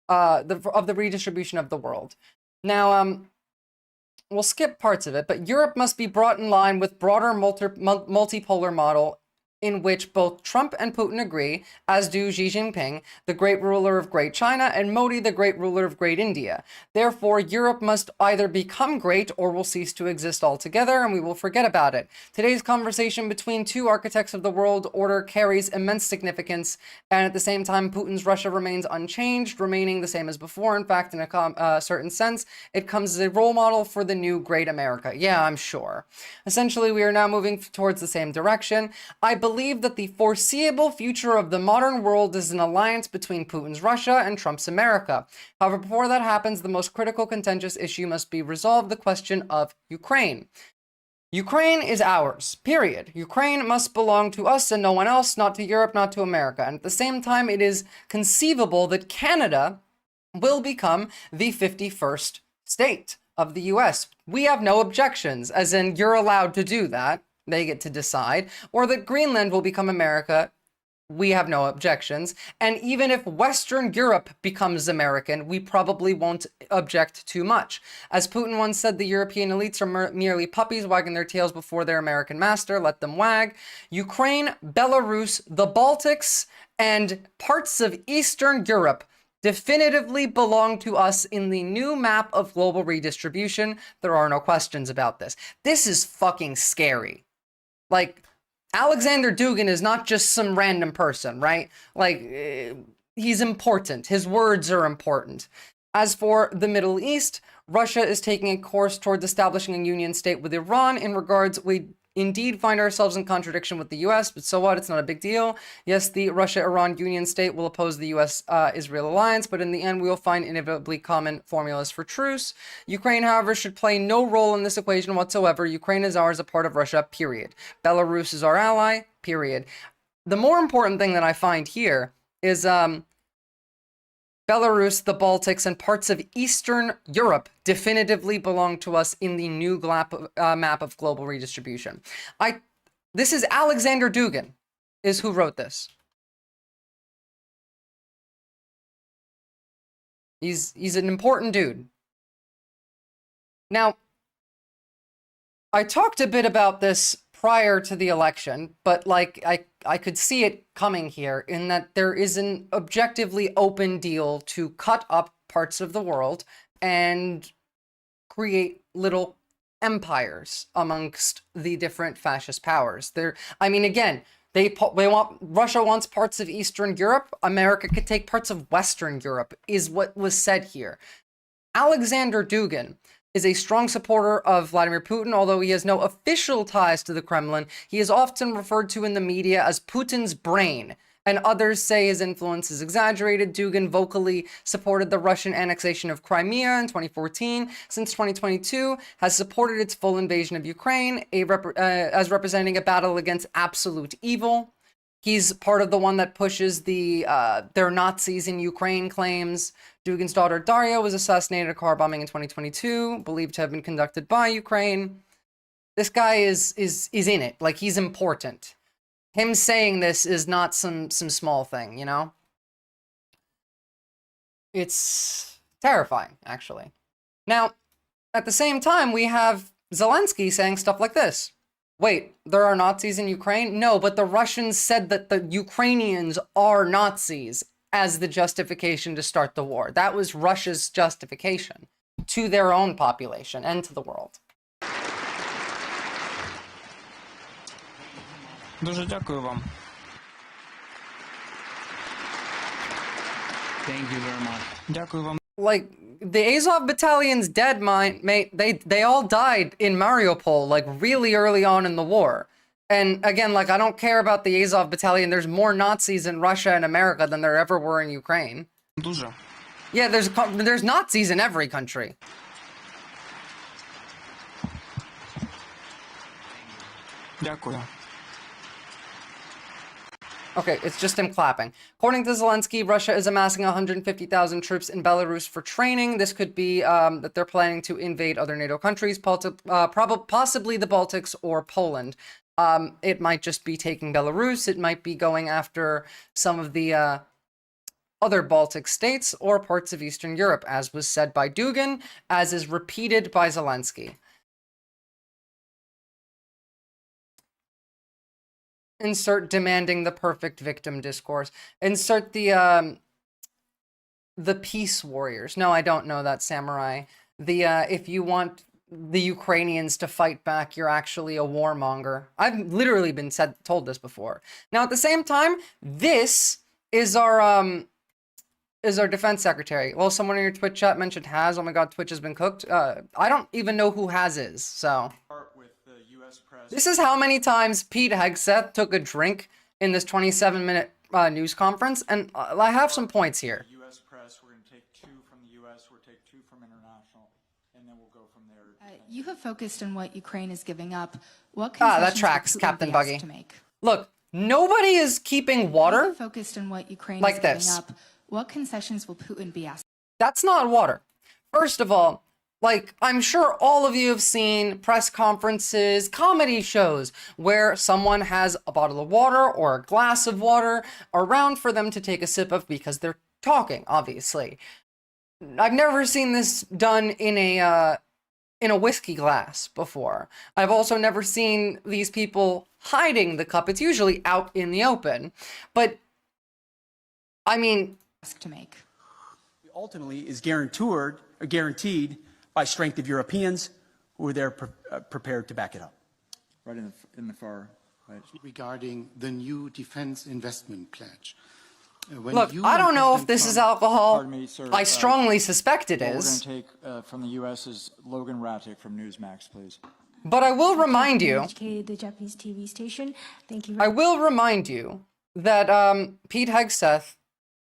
the redistribution of the world. Now, we'll skip parts of it, but Europe must be brought in line with broader multipolar model in which both Trump and Putin agree, as do Xi Jinping, the great ruler of Great China, and Modi, the great ruler of Great India. Therefore, Europe must either become great or will cease to exist altogether, and we will forget about it. Today's conversation between two architects of the world order carries immense significance, and at the same time, Putin's Russia remains unchanged, remaining the same as before. In fact, in a certain sense, it comes as a role model for the new great America. Yeah, I'm sure. Essentially, we are now moving towards the same direction. I believe that the foreseeable future of the modern world is an alliance between Putin's Russia and Trump's America. However, before that happens, the most critical contentious issue must be resolved, the question of Ukraine. Ukraine is ours, period. Ukraine must belong to us and no one else, not to Europe, not to America. And at the same time, it is conceivable that Canada will become the 51st state of the US. We have no objections, as in you're allowed to do that. They get to decide, or that Greenland will become America we have no objections. And even if Western Europe becomes American, we probably won't object too much. As Putin once said, the European elites are merely puppies wagging their tails before their American master. Let them wag. Ukraine, Belarus, the Baltics, and parts of Eastern Europe definitively belong to us in the new map of global redistribution. There are no questions about this. This is fucking scary. Like, Alexander Dugin is not just some random person, right? Like, he's important. His words are important. As for the Middle East, Russia is taking a course towards establishing a union state with Iran. In regards, we indeed find ourselves in contradiction with the US, but so what? It's not a big deal. Yes, the Russia-Iran union state will oppose the US-Israel alliance, but in the end, we will find inevitably common formulas for truce. Ukraine, however, should play no role in this equation whatsoever. Ukraine is ours, a part of Russia, period. Belarus is our ally, period. The more important thing that I find here is Belarus, the Baltics, and parts of Eastern Europe definitively belong to us in the new map of global redistribution. This is Alexander Dugin, is who wrote this. He's an important dude. Now, I talked a bit about this prior to the election, but like I could see it coming here in that there is an objectively open deal to cut up parts of the world and create little empires amongst the different fascist powers. I mean, again, Russia wants parts of Eastern Europe. America could take parts of Western Europe, is what was said here. Alexander Dugin is a strong supporter of Vladimir Putin, although he has no official ties to the Kremlin. He is often referred to in the media as Putin's brain, and others say his influence is exaggerated. Dugin vocally supported the Russian annexation of Crimea in 2014. Since 2022, has supported its full invasion of Ukraine, as representing a battle against absolute evil. He's part of the one that pushes the they're Nazis in Ukraine claims. Dugin's daughter Daria was assassinated in a car bombing in 2022, believed to have been conducted by Ukraine. This guy is in it. Like, he's important. Him saying this is not some small thing, you know? It's terrifying, actually. Now, at the same time, we have Zelensky saying stuff like this. Wait, there are Nazis in Ukraine? No, but the Russians said that the Ukrainians are Nazis as the justification to start the war. That was Russia's justification to their own population and to the world. Дуже дякую вам. Thank you very much. Дякую вам. Like, the Azov battalion's dead, mate. They all died in Mariupol, like, really early on in the war. And again, like, I don't care about the Azov battalion. There's more Nazis in Russia and America than there ever were in Ukraine. Дуже. Yeah, there's Nazis in every country. Дякую. Okay, it's just him clapping. According to Zelensky, Russia is amassing 150,000 troops in Belarus for training. This could be that they're planning to invade other NATO countries, possibly the Baltics or Poland. It might just be taking Belarus. It might be going after some of the other Baltic states or parts of Eastern Europe, as was said by Dugin, as is repeated by Zelensky. Insert demanding the perfect victim discourse. Insert the peace warriors. No, I don't know that, Samurai. If you want the Ukrainians to fight back, you're actually a warmonger. I've literally been told this before. Now, at the same time, this is our defense secretary. Well, someone in your Twitch chat mentioned Haz. Oh my god, Twitch has been cooked. I don't even know who Haz is, so. This is how many times Pete Hegseth took a drink in this 27-minute news conference, and I have some points here. U.S. press, we're going to take 2 from the U.S., we'll take 2 from international, and then we'll go from there. You have focused on what Ukraine is giving up. What that tracks, Captain Buggy. To make? Look, nobody is keeping water. You have focused on what Ukraine like is giving this. up. What concessions will Putin be asked? That's not water. First of all, Like, I'm sure all of you have seen press conferences, comedy shows, where someone has a bottle of water or a glass of water around for them to take a sip of because they're talking, obviously. I've never seen this done in a whiskey glass before. I've also never seen these people hiding the cup. It's usually out in the open. But, I mean... to make. Ultimately is guaranteed by strength of Europeans who are there prepared to back it up. Right in the far right. Regarding the new defense investment pledge. Look, I don't know if this is alcohol. Pardon me, sir. I strongly suspect it What is. we're going to take from the U.S. is Logan Rattick from Newsmax, please. But I will remind you... The Japanese TV station. Thank you. I will remind you that Pete Hegseth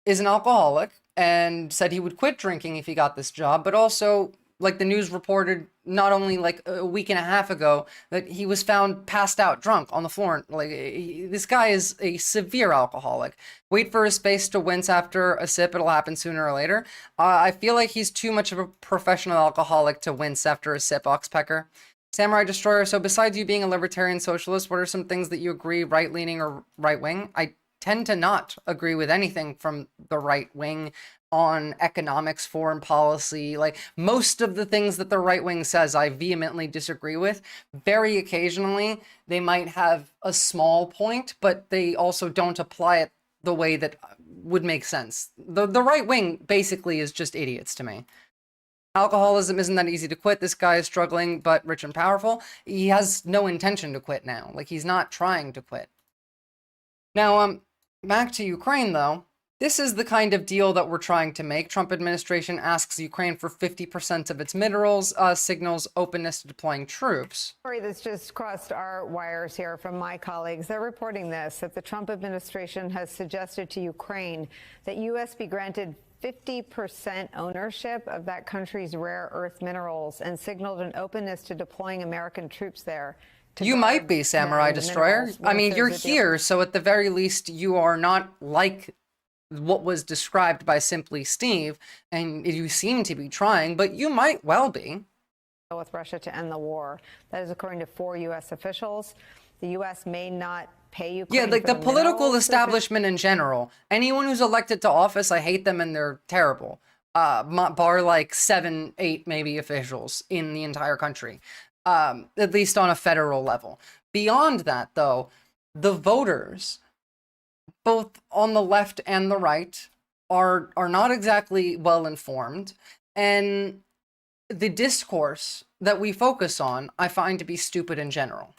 is an alcoholic and said he would quit drinking if he got this job, but also, like the news reported not only like a week and a half ago, that he was found passed out drunk on the floor. Like, this guy is a severe alcoholic. Wait for his face to wince after a sip. It'll happen sooner or later. I feel like he's too much of a professional alcoholic to wince after a sip, Oxpecker. Samurai Destroyer, so besides you being a libertarian socialist, what are some things that you agree right-leaning or right-wing? I tend to not agree with anything from the right wing on economics, foreign policy. Like, most of the things that the right wing says, I vehemently disagree with. Very occasionally, they might have a small point, but they also don't apply it the way that would make sense. The right wing basically is just idiots to me. Alcoholism isn't that easy to quit. This guy is struggling, but rich and powerful. He has no intention to quit now. Like, he's not trying to quit. Now, back to Ukraine, though. This is the kind of deal that we're trying to make. Trump administration asks Ukraine for 50% of its minerals, signals openness to deploying troops. Story that's just crossed our wires here from my colleagues. They're reporting this, that the Trump administration has suggested to Ukraine that U.S. be granted 50% ownership of that country's rare earth minerals and signaled an openness to deploying American troops there. You might be, Samurai Destroyer. I mean, you're here, so at the very least, you are not like what was described by Simply Steve, and you seem to be trying, but you might well be. With Russia to end the war. That is according to 4 U.S. officials. The U.S. may not pay Ukraine. Yeah, like the political establishment in general. Anyone who's elected to office, I hate them and they're terrible. Bar like 7, 8 maybe officials in the entire country. At least on a federal level. Beyond that, though, the voters, both on the left and the right, are not exactly well informed, and the discourse that we focus on, I find to be stupid in general.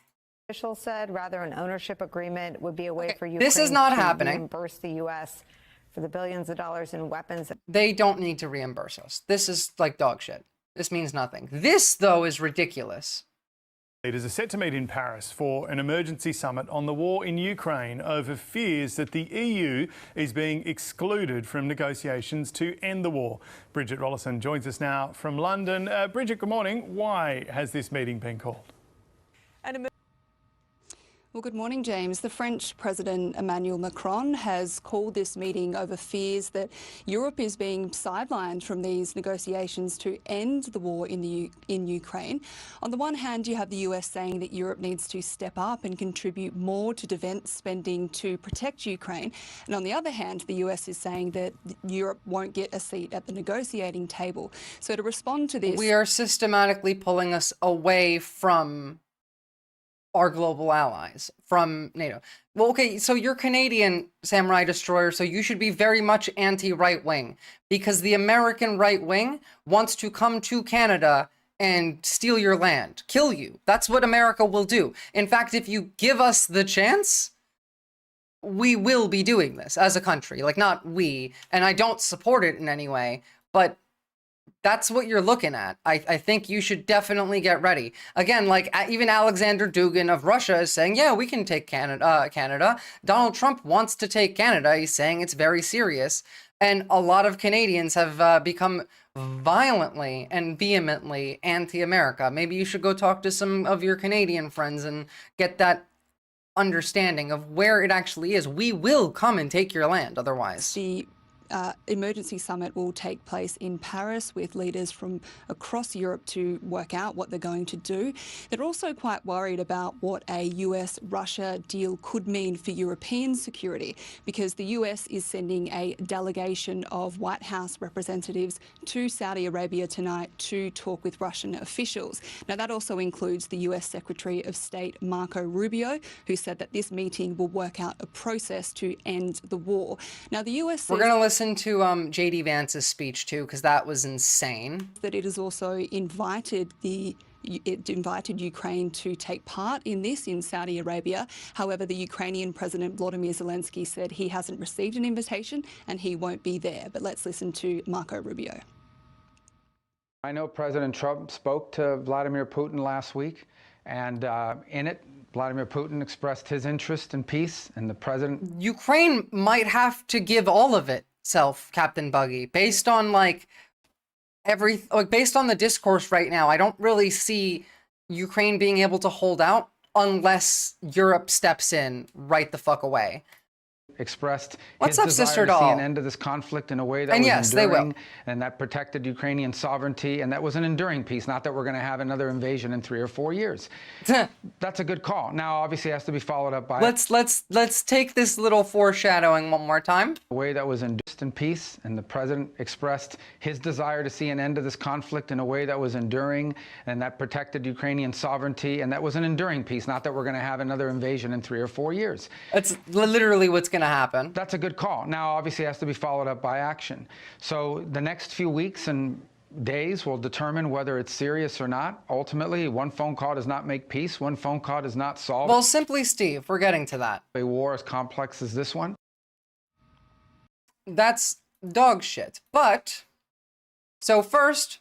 Officials said rather an ownership agreement would be a way for Ukraine this is not to happening. reimburse the U.S. for the billions of dollars in weapons. They don't need to reimburse us. This is like dog shit. This means nothing. This, though, is ridiculous. Leaders are set to meet in Paris for an emergency summit on the war in Ukraine over fears that the EU is being excluded from negotiations to end the war. Bridget Rollison joins us now from London. Bridget, good morning. Why has this meeting been called? Well, good morning, James. The French President Emmanuel Macron has called this meeting over fears that Europe is being sidelined from these negotiations to end the war in Ukraine. On the one hand, you have the US saying that Europe needs to step up and contribute more to defence spending to protect Ukraine. And on the other hand, the US is saying that Europe won't get a seat at the negotiating table. So to respond to this... We are systematically pulling us away from our global allies, from NATO. Well, okay, so you're Canadian, Samurai Destroyer, so you should be very much anti-right wing, because the American right wing wants to come to Canada and steal your land, kill you. That's what America will do. In fact, if you give us the chance, we will be doing this as a country. Like, not we, and I don't support it in any way, but that's what you're looking at. I think you should definitely get ready. Again, like even Alexander Dugin of Russia is saying, yeah, we can take Canada. Donald Trump wants to take Canada. He's saying it's very serious. And a lot of Canadians have become violently and vehemently anti-America. Maybe you should go talk to some of your Canadian friends and get that understanding of where it actually is. We will come and take your land otherwise. The emergency summit will take place in Paris with leaders from across Europe to work out what they're going to do. They're also quite worried about what a US-Russia deal could mean for European security, because the US is sending a delegation of White House representatives to Saudi Arabia tonight to talk with Russian officials. Now, that also includes the US Secretary of State Marco Rubio, who said that this meeting will work out a process to end the war. Now, the US says... We're going to listen to J.D. Vance's speech, too, because that was insane. ...that it has also invited Ukraine to take part in this in Saudi Arabia. However, the Ukrainian President Volodymyr Zelensky said he hasn't received an invitation and he won't be there. But let's listen to Marco Rubio. I know President Trump spoke to Vladimir Putin last week, and in it, Vladimir Putin expressed his interest in peace, and the president... Ukraine might have to give all of itself, Captain Buggy, based on, like, based on the discourse right now. I don't really see Ukraine being able to hold out unless Europe steps in right the fuck away. Expressed What's his up, desire sister to see doll? an end to this conflict in a way that And was yes, they enduring will. and that protected Ukrainian sovereignty, and that was an enduring peace, not that we're going to have another invasion in 3 or 4 years. That's a good call. Now, obviously, it has to be followed up by let's take this little foreshadowing one more time. A way that was induced in peace, and the president expressed his desire to see an end to this conflict in a way that was enduring and that protected Ukrainian sovereignty, and that was an enduring peace, not that we're going to have another invasion in 3 or 4 years. That's literally what's going to happen. That's a good call. Now, obviously, it has to be followed up by action. So the next few weeks and days will determine whether it's serious or not. Ultimately, one phone call does not make peace. One phone call does not solve... Well, simply, Steve, we're getting to that. A war as complex as this one. That's dog shit. But, so first,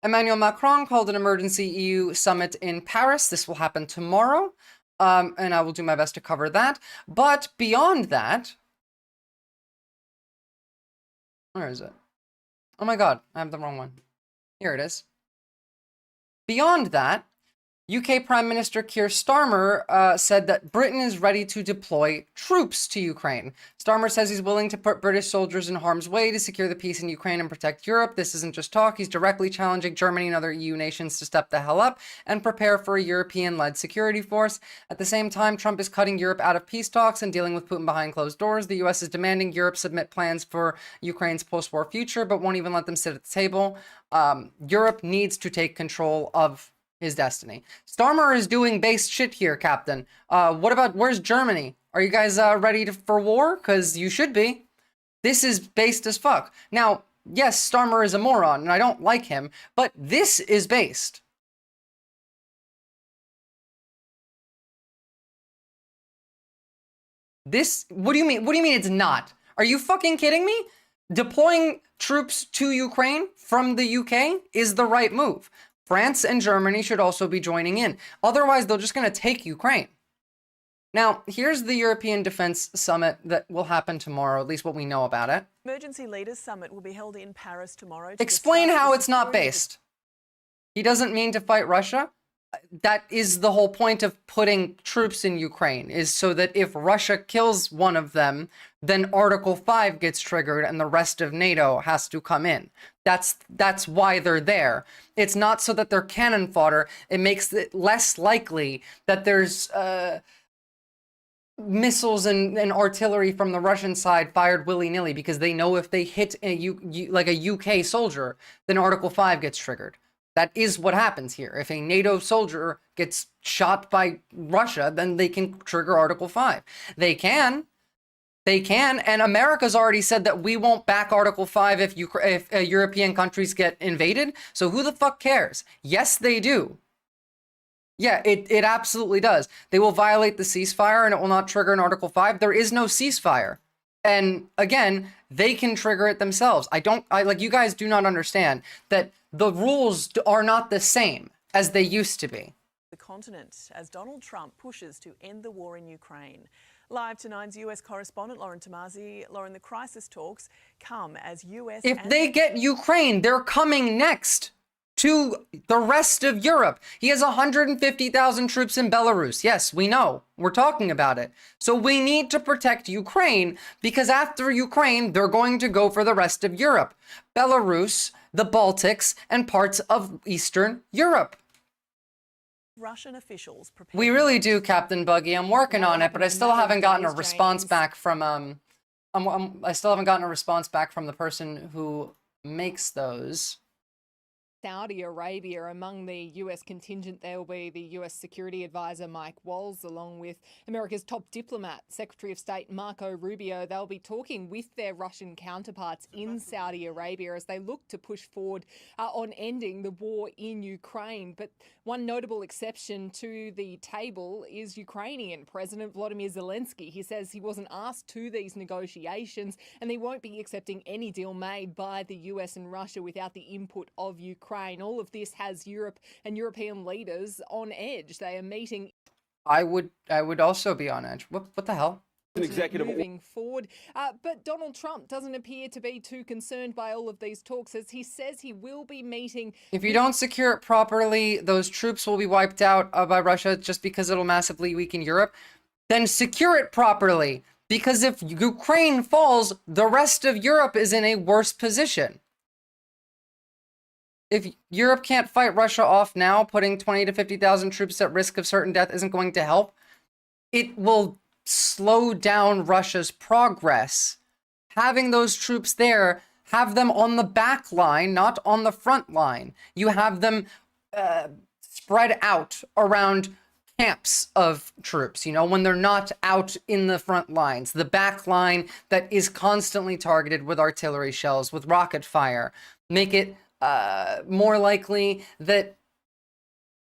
Emmanuel Macron called an emergency EU summit in Paris. This will happen tomorrow, and I will do my best to cover that. But beyond that... Where is it? Oh my god, I have the wrong one. Here it is. Beyond that, UK Prime Minister Keir Starmer said that Britain is ready to deploy troops to Ukraine. Starmer says he's willing to put British soldiers in harm's way to secure the peace in Ukraine and protect Europe. This isn't just talk. He's directly challenging Germany and other EU nations to step the hell up and prepare for a European-led security force. At the same time, Trump is cutting Europe out of peace talks and dealing with Putin behind closed doors. The US is demanding Europe submit plans for Ukraine's post-war future, but won't even let them sit at the table. Europe needs to take control of his destiny. Starmer is doing base shit here, Captain. What about, where's Germany? Are you guys ready for war? Because you should be. This is based as fuck. Now, yes, Starmer is a moron, and I don't like him, but this is based. This, what do you mean? What do you mean it's not? Are you fucking kidding me? Deploying troops to Ukraine from the UK is the right move. France and Germany should also be joining in. Otherwise, they're just going to take Ukraine. Now, here's the European Defense Summit that will happen tomorrow, at least what we know about it. Emergency Leaders Summit will be held in Paris tomorrow. Explain how it's not based. He doesn't mean to fight Russia. That is the whole point of putting troops in Ukraine, is so that if Russia kills one of them, then Article 5 gets triggered and the rest of NATO has to come in. That's why they're there. It's not so that they're cannon fodder. It makes it less likely that there's missiles and artillery from the Russian side fired willy-nilly, because they know if they hit like a UK soldier, then Article 5 gets triggered. That is what happens here. If a NATO soldier gets shot by Russia, then they can trigger Article 5. They can, and America's already said that we won't back Article 5 if European countries get invaded, so who the fuck cares? Yes, they do. Yeah, it absolutely does. They will violate the ceasefire and it will not trigger an Article 5. There is no ceasefire. And again, they can trigger it themselves. Like, you guys do not understand that the rules are not the same as they used to be. The continent as Donald Trump pushes to end the war in Ukraine. Live to Nine's US correspondent Lauren Tomazi. Lauren, the crisis talks come as US... If they get Ukraine, they're coming next to the rest of Europe. He has 150,000 troops in Belarus. Yes, we know. We're talking about it. So we need to protect Ukraine because after Ukraine, they're going to go for the rest of Europe. Belarus, the Baltics, and parts of Eastern Europe. Russian officials We really do, Captain Buggy. I'm working on it, but I still haven't gotten a response back from I still haven't gotten a response back from the person who makes those. Saudi Arabia. Among the US contingent, there will be the US Security Advisor Mike Waltz, along with America's top diplomat, Secretary of State Marco Rubio. They'll be talking with their Russian counterparts in Saudi Arabia as they look to push forward on ending the war in Ukraine. But one notable exception to the table is Ukrainian President Volodymyr Zelensky. He says he wasn't asked to these negotiations and he won't be accepting any deal made by the US and Russia without the input of Ukraine. All of this has Europe and European leaders on edge. They are meeting. I would also be on edge. What the hell? Moving forward. But Donald Trump doesn't appear to be too concerned by all of these talks, as he says he will be meeting. If you don't secure it properly, those troops will be wiped out by Russia just because it'll massively weaken Europe. Then secure it properly, because if Ukraine falls, the rest of Europe is in a worse position. If Europe can't fight Russia off now, putting 20 to 50,000 troops at risk of certain death isn't going to help. It will slow down Russia's progress. Having those troops there, have them on the back line, not on the front line. You have them spread out around camps of troops, you know, when they're not out in the front lines. The back line that is constantly targeted with artillery shells, with rocket fire. Make it more likely that,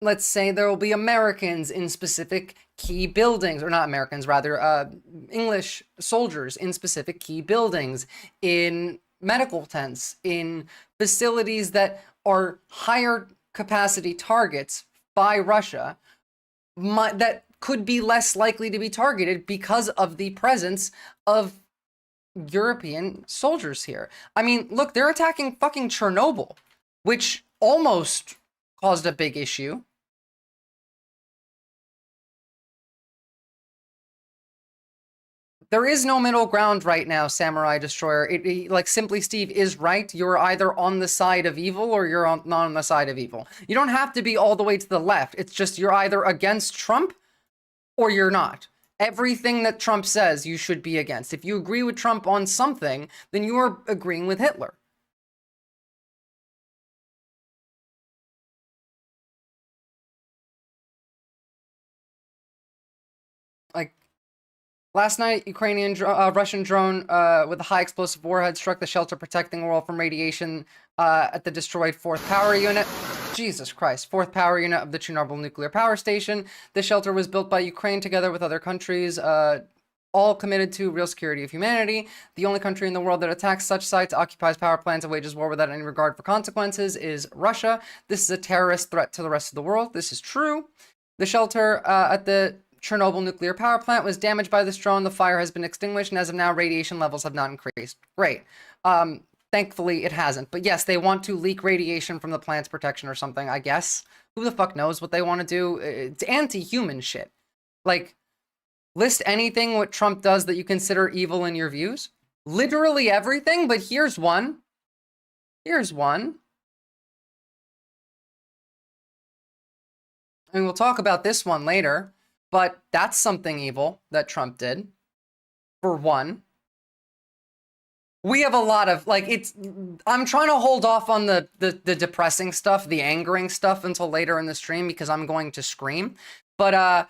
let's say, there will be Americans in specific key buildings, or not Americans, rather, English soldiers in specific key buildings, in medical tents, in facilities that are higher capacity targets by Russia, that could be less likely to be targeted because of the presence of European soldiers here. I mean, look, they're attacking fucking Chernobyl, which almost caused a big issue. There is no middle ground right now, Samurai Destroyer. Like Simply Steve is right. You're either on the side of evil or you're not on the side of evil. You don't have to be all the way to the left. It's just you're either against Trump or you're not. Everything that Trump says you should be against. If you agree with Trump on something, then you are agreeing with Hitler. Like, last night, Russian drone with a high explosive warhead struck the shelter protecting the world from radiation at the destroyed 4th power unit. Jesus Christ, 4th power unit of the Chernobyl nuclear power station. The shelter was built by Ukraine together with other countries, all committed to real security of humanity. The only country in the world that attacks such sites, occupies power plants, and wages war without any regard for consequences is Russia. This is a terrorist threat to the rest of the world. This is true. The shelter at the Chernobyl nuclear power plant was damaged by this drone. The fire has been extinguished, and as of now, radiation levels have not increased. Great. Thankfully, it hasn't. But yes, they want to leak radiation from the plant's protection or something, I guess. Who the fuck knows what they want to do? It's anti-human shit. Like, list anything what Trump does that you consider evil in your views. Literally everything, but here's one. Here's one. And we'll talk about this one later. But that's something evil that Trump did, for one. We have a lot of, like, I'm trying to hold off on the depressing stuff, the angering stuff until later in the stream because I'm going to scream. But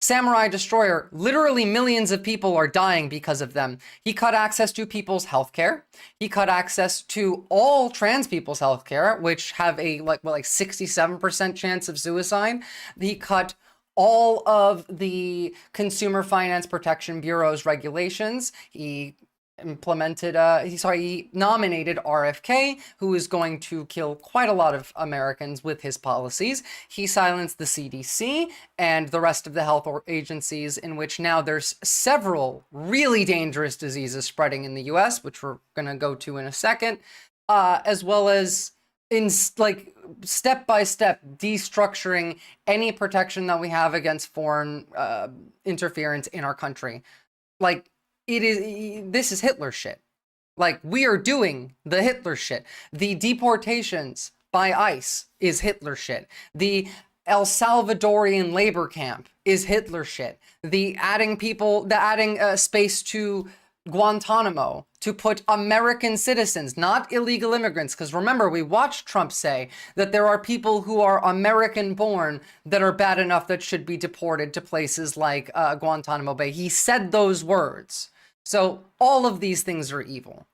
Samurai Destroyer, literally millions of people are dying because of them. He cut access to people's healthcare. He cut access to all trans people's healthcare, which have a, like 67% chance of suicide. He cut all of the Consumer Finance Protection Bureau's regulations. He implemented, he nominated RFK, who is going to kill quite a lot of Americans with his policies. He silenced the CDC and the rest of the health agencies, in which now there's several really dangerous diseases spreading in the US, which we're going to go to in a second, as well as like step by step destructuring any protection that we have against foreign interference in our country. Like this is Hitler shit. Like we are doing the Hitler shit. The deportations by ICE is Hitler shit. The El Salvadorian labor camp is Hitler shit. The adding space to Guantanamo to put American citizens, not illegal immigrants, because remember, we watched Trump say that there are people who are American born that are bad enough that should be deported to places like Guantanamo Bay. He said those words. So all of these things are evil.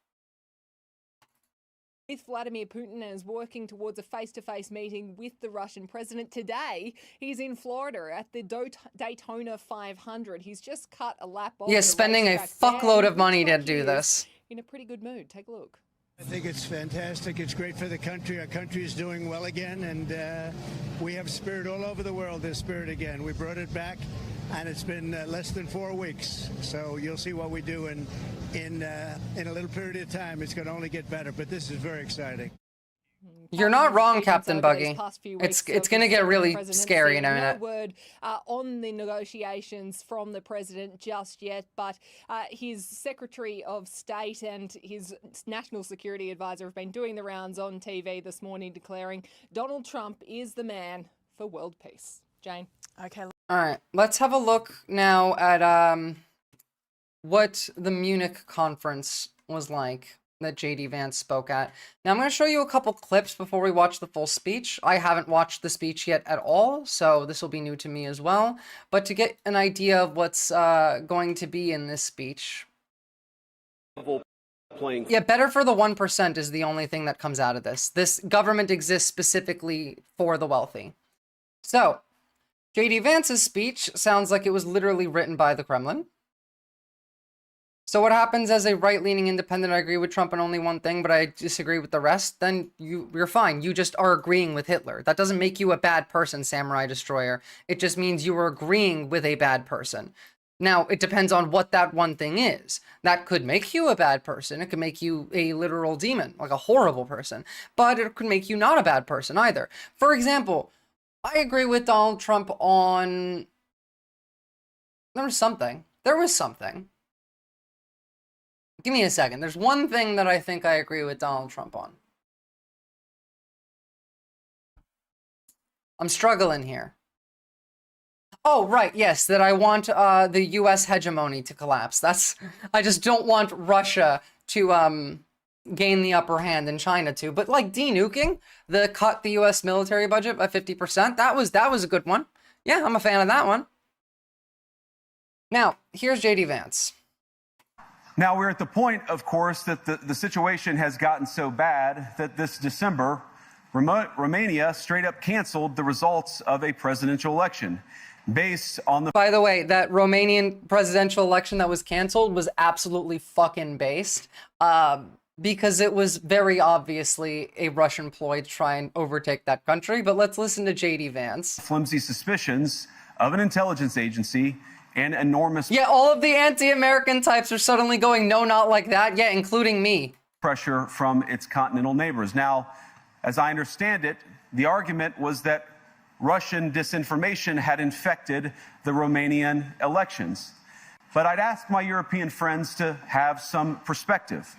With Vladimir Putin and is working towards a face-to-face meeting with the Russian president today. He's in Florida at the Daytona 500. He's just cut a lap off. Yeah, spending a fuckload of money to do this. In a pretty good mood. Take a look. I think it's fantastic. It's great for the country. Our country is doing well again, and we have spirit all over the world. There's spirit again. We brought it back, and it's been less than 4 weeks. So you'll see what we do in a little period of time. It's going to only get better, but this is very exciting. You're not wrong, Captain Buggy. It's going to get really scary in a minute. No word on the negotiations from the president just yet, but his Secretary of State and his National Security Advisor have been doing the rounds on TV this morning, declaring Donald Trump is the man for world peace. Jane? Okay. All right, let's have a look now at what the Munich conference was like that JD Vance spoke at. Now I'm going to show you a couple clips before we watch the full speech. I haven't watched the speech yet at all, so this will be new to me as well. But to get an idea of what's going to be in this speech. Yeah, better for the 1% is the only thing that comes out of this. This government exists specifically for the wealthy. So, JD Vance's speech sounds like it was literally written by the Kremlin. So what happens as a right-leaning independent? I agree with Trump on only one thing, but I disagree with the rest. Then you're fine. You just are agreeing with Hitler. That doesn't make you a bad person, Samurai Destroyer. It just means you are agreeing with a bad person. Now, it depends on what that one thing is. That could make you a bad person. It could make you a literal demon, like a horrible person. But it could make you not a bad person either. For example, I agree with Donald Trump on... There was something. Give me a second. There's one thing that I think I agree with Donald Trump on. I'm struggling here. Oh, right. Yes, that I want the U.S. hegemony to collapse. I just don't want Russia to gain the upper hand and China too. But like denuking, cut the U.S. military budget by 50%, that was a good one. Yeah, I'm a fan of that one. Now, here's JD Vance. Now, we're at the point, of course, that the situation has gotten so bad that this December, Romania straight up canceled the results of a presidential election based on the... By the way, that Romanian presidential election that was canceled was absolutely fucking based, because it was very obviously a Russian ploy to try and overtake that country. But let's listen to JD Vance. Flimsy suspicions of an intelligence agency and enormous... Yeah, all of the anti-American types are suddenly going, no, not like that. Yeah, including me. ...pressure from its continental neighbors. Now, as I understand it, the argument was that Russian disinformation had infected the Romanian elections. But I'd ask my European friends to have some perspective.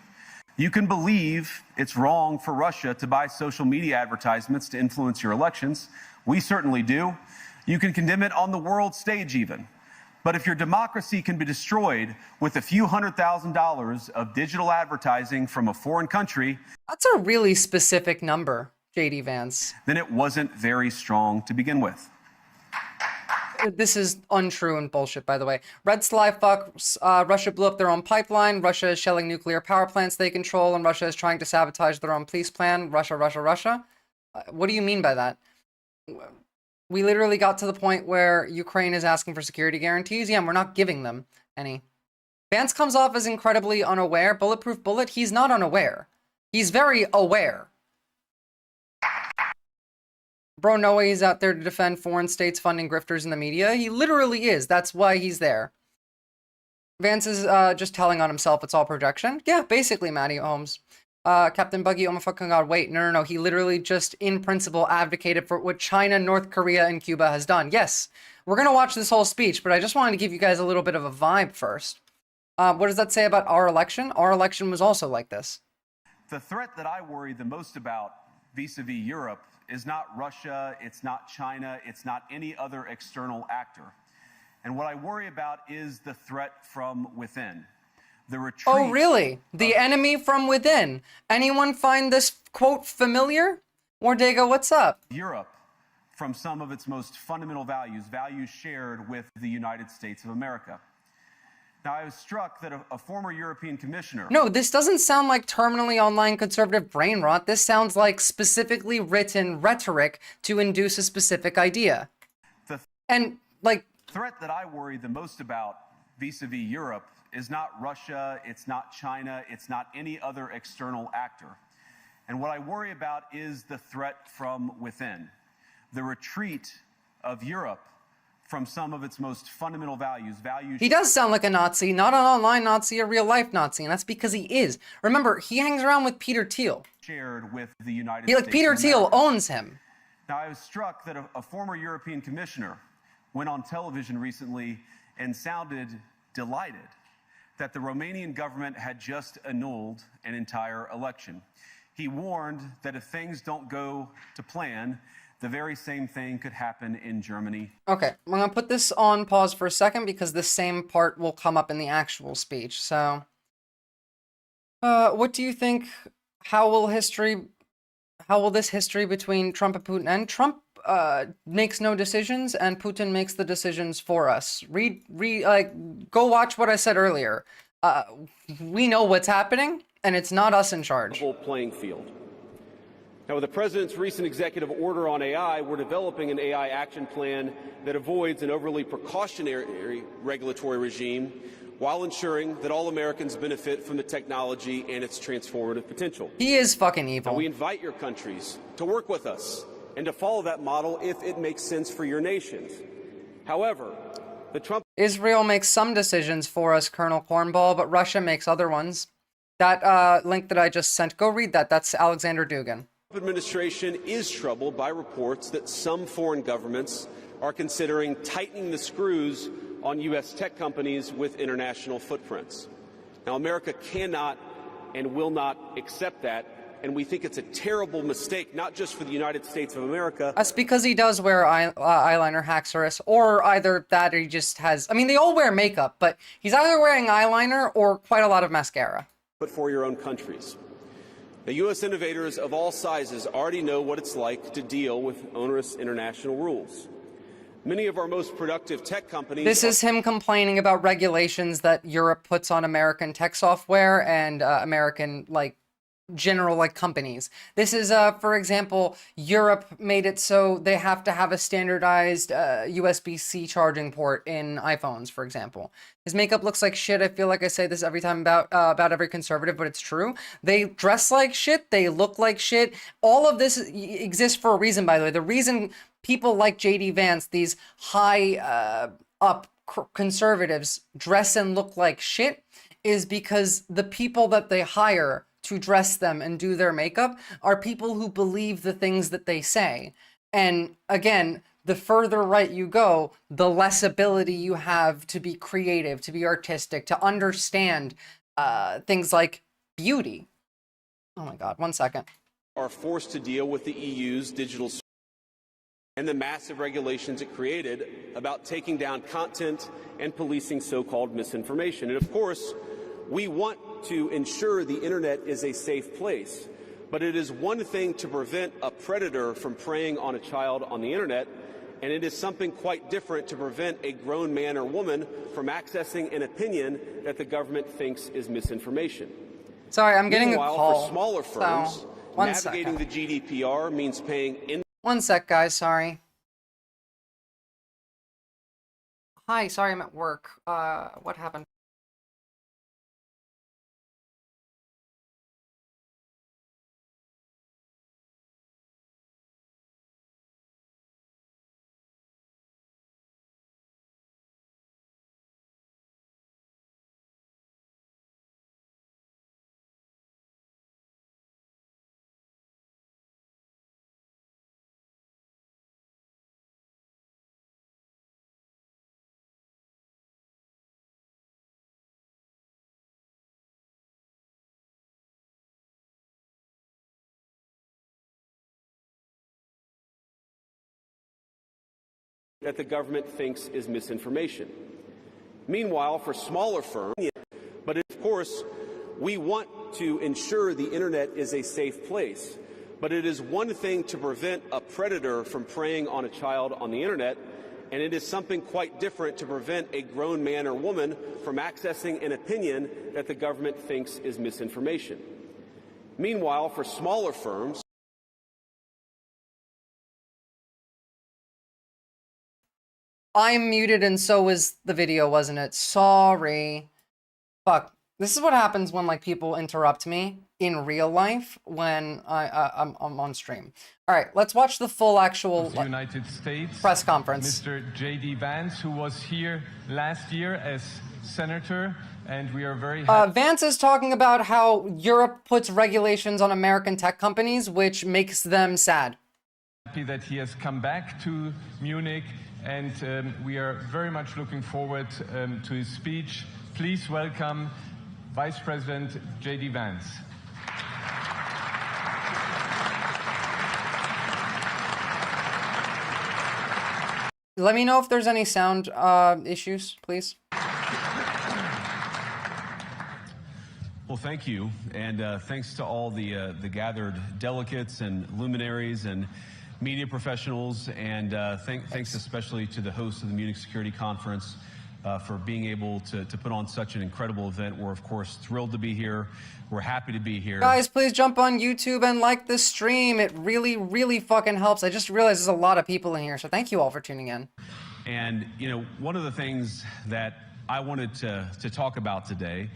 You can believe it's wrong for Russia to buy social media advertisements to influence your elections. We certainly do. You can condemn it on the world stage even. But if your democracy can be destroyed with a few $100,000 of digital advertising from a foreign country... That's a really specific number, JD Vance. ...then it wasn't very strong to begin with. This is untrue and bullshit, by the way. Red Sly fucks, Russia blew up their own pipeline, Russia is shelling nuclear power plants they control, and Russia is trying to sabotage their own peace plan. Russia. What do you mean by that? We literally got to the point where Ukraine is asking for security guarantees. Yeah, and we're not giving them any. Vance comes off as incredibly unaware. Bulletproof Bullet, he's not unaware. He's very aware. Bro Noah, he's out there to defend foreign states funding grifters in the media. He literally is. That's why he's there. Vance is just telling on himself it's all projection. Yeah, basically, Matty Holmes. Captain Buggy, oh my fucking god, wait, no. He literally just, in principle, advocated for what China, North Korea, and Cuba has done. Yes, we're gonna watch this whole speech, but I just wanted to give you guys a little bit of a vibe first. What does that say about our election? Our election was also like this. The threat that I worry the most about vis-a-vis Europe is not Russia, it's not China, it's not any other external actor. And what I worry about is the threat from within. The retreat. Oh, really? The enemy from within. Anyone find this quote familiar? Wardega, what's up? Europe from some of its most fundamental values, values shared with the United States of America. Now, I was struck that a former European commissioner... No, this doesn't sound like terminally online conservative brain rot. This sounds like specifically written rhetoric to induce a specific idea. And, like... The threat that I worry the most about vis-a-vis Europe is not Russia, it's not China, it's not any other external actor. And what I worry about is the threat from within. The retreat of Europe from some of its most fundamental values. He does sound like a Nazi, not an online Nazi, a real-life Nazi, and that's because he is. Remember, he hangs around with Peter Thiel. Shared with the United States. Peter Thiel owns him. Now, I was struck that a former European commissioner went on television recently and sounded delighted that the Romanian government had just annulled an entire election. He warned that if things don't go to plan, the very same thing could happen in Germany. Okay, I'm gonna put this on pause for a second because this same part will come up in the actual speech. So, what do you think? How will this history between Trump and Putin end? Trump makes no decisions, and Putin makes the decisions for us. Go watch what I said earlier. We know what's happening, and it's not us in charge. Level playing field. Now, with the president's recent executive order on AI, we're developing an AI action plan that avoids an overly precautionary regulatory regime while ensuring that all Americans benefit from the technology and its transformative potential. He is fucking evil. Now, we invite your countries to work with us and to follow that model if it makes sense for your nations. However, Israel makes some decisions for us, Colonel Cornball, but Russia makes other ones. That link that I just sent, go read that. That's Alexander Dugin. The administration is troubled by reports that some foreign governments are considering tightening the screws on U.S. tech companies with international footprints. Now, America cannot and will not accept that, and we think it's a terrible mistake, not just for the United States of America. That's because he does wear eyeliner, Haxorus, or either that or he just has... I mean, they all wear makeup, but he's either wearing eyeliner or quite a lot of mascara. But for your own countries. The U.S. innovators of all sizes already know what it's like to deal with onerous international rules. Many of our most productive tech companies... This is him complaining about regulations that Europe puts on American tech software and American, general, companies. This is, for example, Europe made it so they have to have a standardized USB-C charging port in iPhones, for example. His makeup looks like shit. I feel like I say this every time about every conservative, but it's true. They dress like shit. They look like shit. All of this exists for a reason, by the way. The reason people like J.D. Vance, these high-up conservatives, dress and look like shit is because the people that they hire to dress them and do their makeup are people who believe the things that they say. And again, the further right you go, the less ability you have to be creative, to be artistic, to understand things like beauty. Oh my God, 1 second. Are forced to deal with the EU's digital and the massive regulations it created about taking down content and policing so-called misinformation. And of course, we want to ensure the internet is a safe place, but it is one thing to prevent a predator from preying on a child on the internet, and it is something quite different to prevent a grown man or woman from accessing an opinion that the government thinks is misinformation. Sorry, I'm getting a Meanwhile, call. for smaller firms, So, navigating the GDPR means paying... 1 sec, guys, sorry. Hi, sorry, I'm at work. What happened? that the government thinks is misinformation. Meanwhile, for smaller firms, but of course, we want to ensure the internet is a safe place. But it is one thing to prevent a predator from preying on a child on the internet, and it is something quite different to prevent a grown man or woman from accessing an opinion that the government thinks is misinformation. Meanwhile, for smaller firms, I'm muted and so is the video, wasn't it? Sorry. Fuck. This is what happens when like people interrupt me in real life when I'm on stream. All right, let's watch the full actual United States press conference. Mr. J.D. Vance, who was here last year as senator, and we are very happy. Vance is talking about how Europe puts regulations on American tech companies, which makes them sad. Happy that he has come back to Munich, and we are very much looking forward to his speech. Please welcome Vice President J.D. Vance. Let me know if there's any sound issues, please. Well, thank you, and thanks to all the gathered delegates and luminaries and media professionals, and thanks especially to the host of the Munich Security Conference for being able to put on such an incredible event. We're, of course, thrilled to be here. We're happy to be here. Guys, please jump on YouTube and like the stream. It really, really fucking helps. I just realized there's a lot of people in here, so thank you all for tuning in. And, you know, one of the things that I wanted to talk about today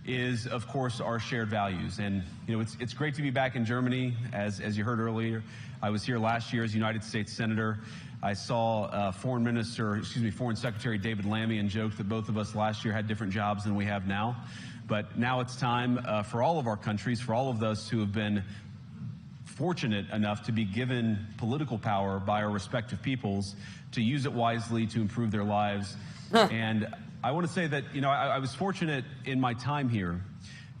is, of course, our shared values. And, you know, it's great to be back in Germany. As you heard earlier, I was here last year as United States Senator. I saw Foreign Secretary David Lammy and joked that both of us last year had different jobs than we have now. But now it's time for all of our countries, for all of those who have been fortunate enough to be given political power by our respective peoples, to use it wisely to improve their lives. And I want to say that, you know, I was fortunate in my time here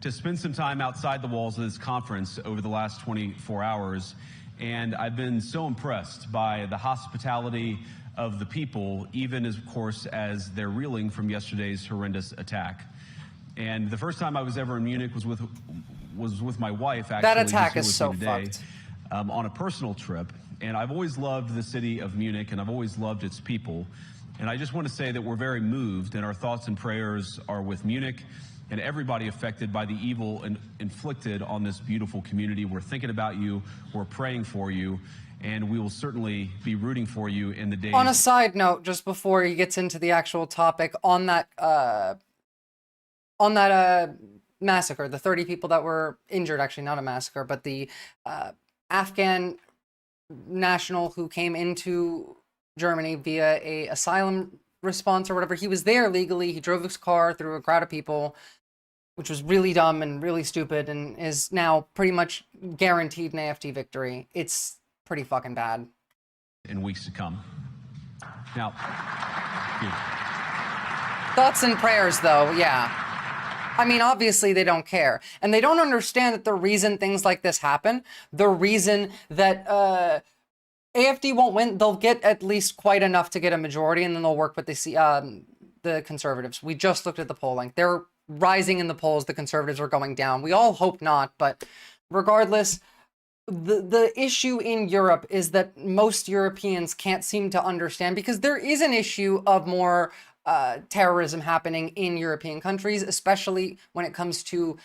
to spend some time outside the walls of this conference over the last 24 hours. And I've been so impressed by the hospitality of the people, even as, of course, as they're reeling from yesterday's horrendous attack. And the first time I was ever in Munich was with my wife, actually. That attack is who's so here today, fucked. On a personal trip. And I've always loved the city of Munich, and I've always loved its people. And I just want to say that we're very moved, and our thoughts and prayers are with Munich and everybody affected by the evil inflicted on this beautiful community. We're thinking about you, we're praying for you, and we will certainly be rooting for you in the days. On a side note, just before he gets into the actual topic, on that massacre, the 30 people that were injured, actually not a massacre, but the Afghan national who came into Germany via a asylum response or whatever. He was there legally. He drove his car through a crowd of people, which was really dumb and really stupid, and is now pretty much guaranteed an AfD victory. It's pretty fucking bad. In weeks to come. Now, thoughts and prayers, though, yeah. I mean, obviously they don't care. And they don't understand that the reason things like this happen, the reason that AfD won't win, they'll get at least quite enough to get a majority, and then they'll work with the conservatives. We just looked at the polling. They're rising in the polls. The conservatives are going down. We all hope not, but regardless, the issue in Europe is that most Europeans can't seem to understand, because there is an issue of more terrorism happening in European countries, especially when it comes to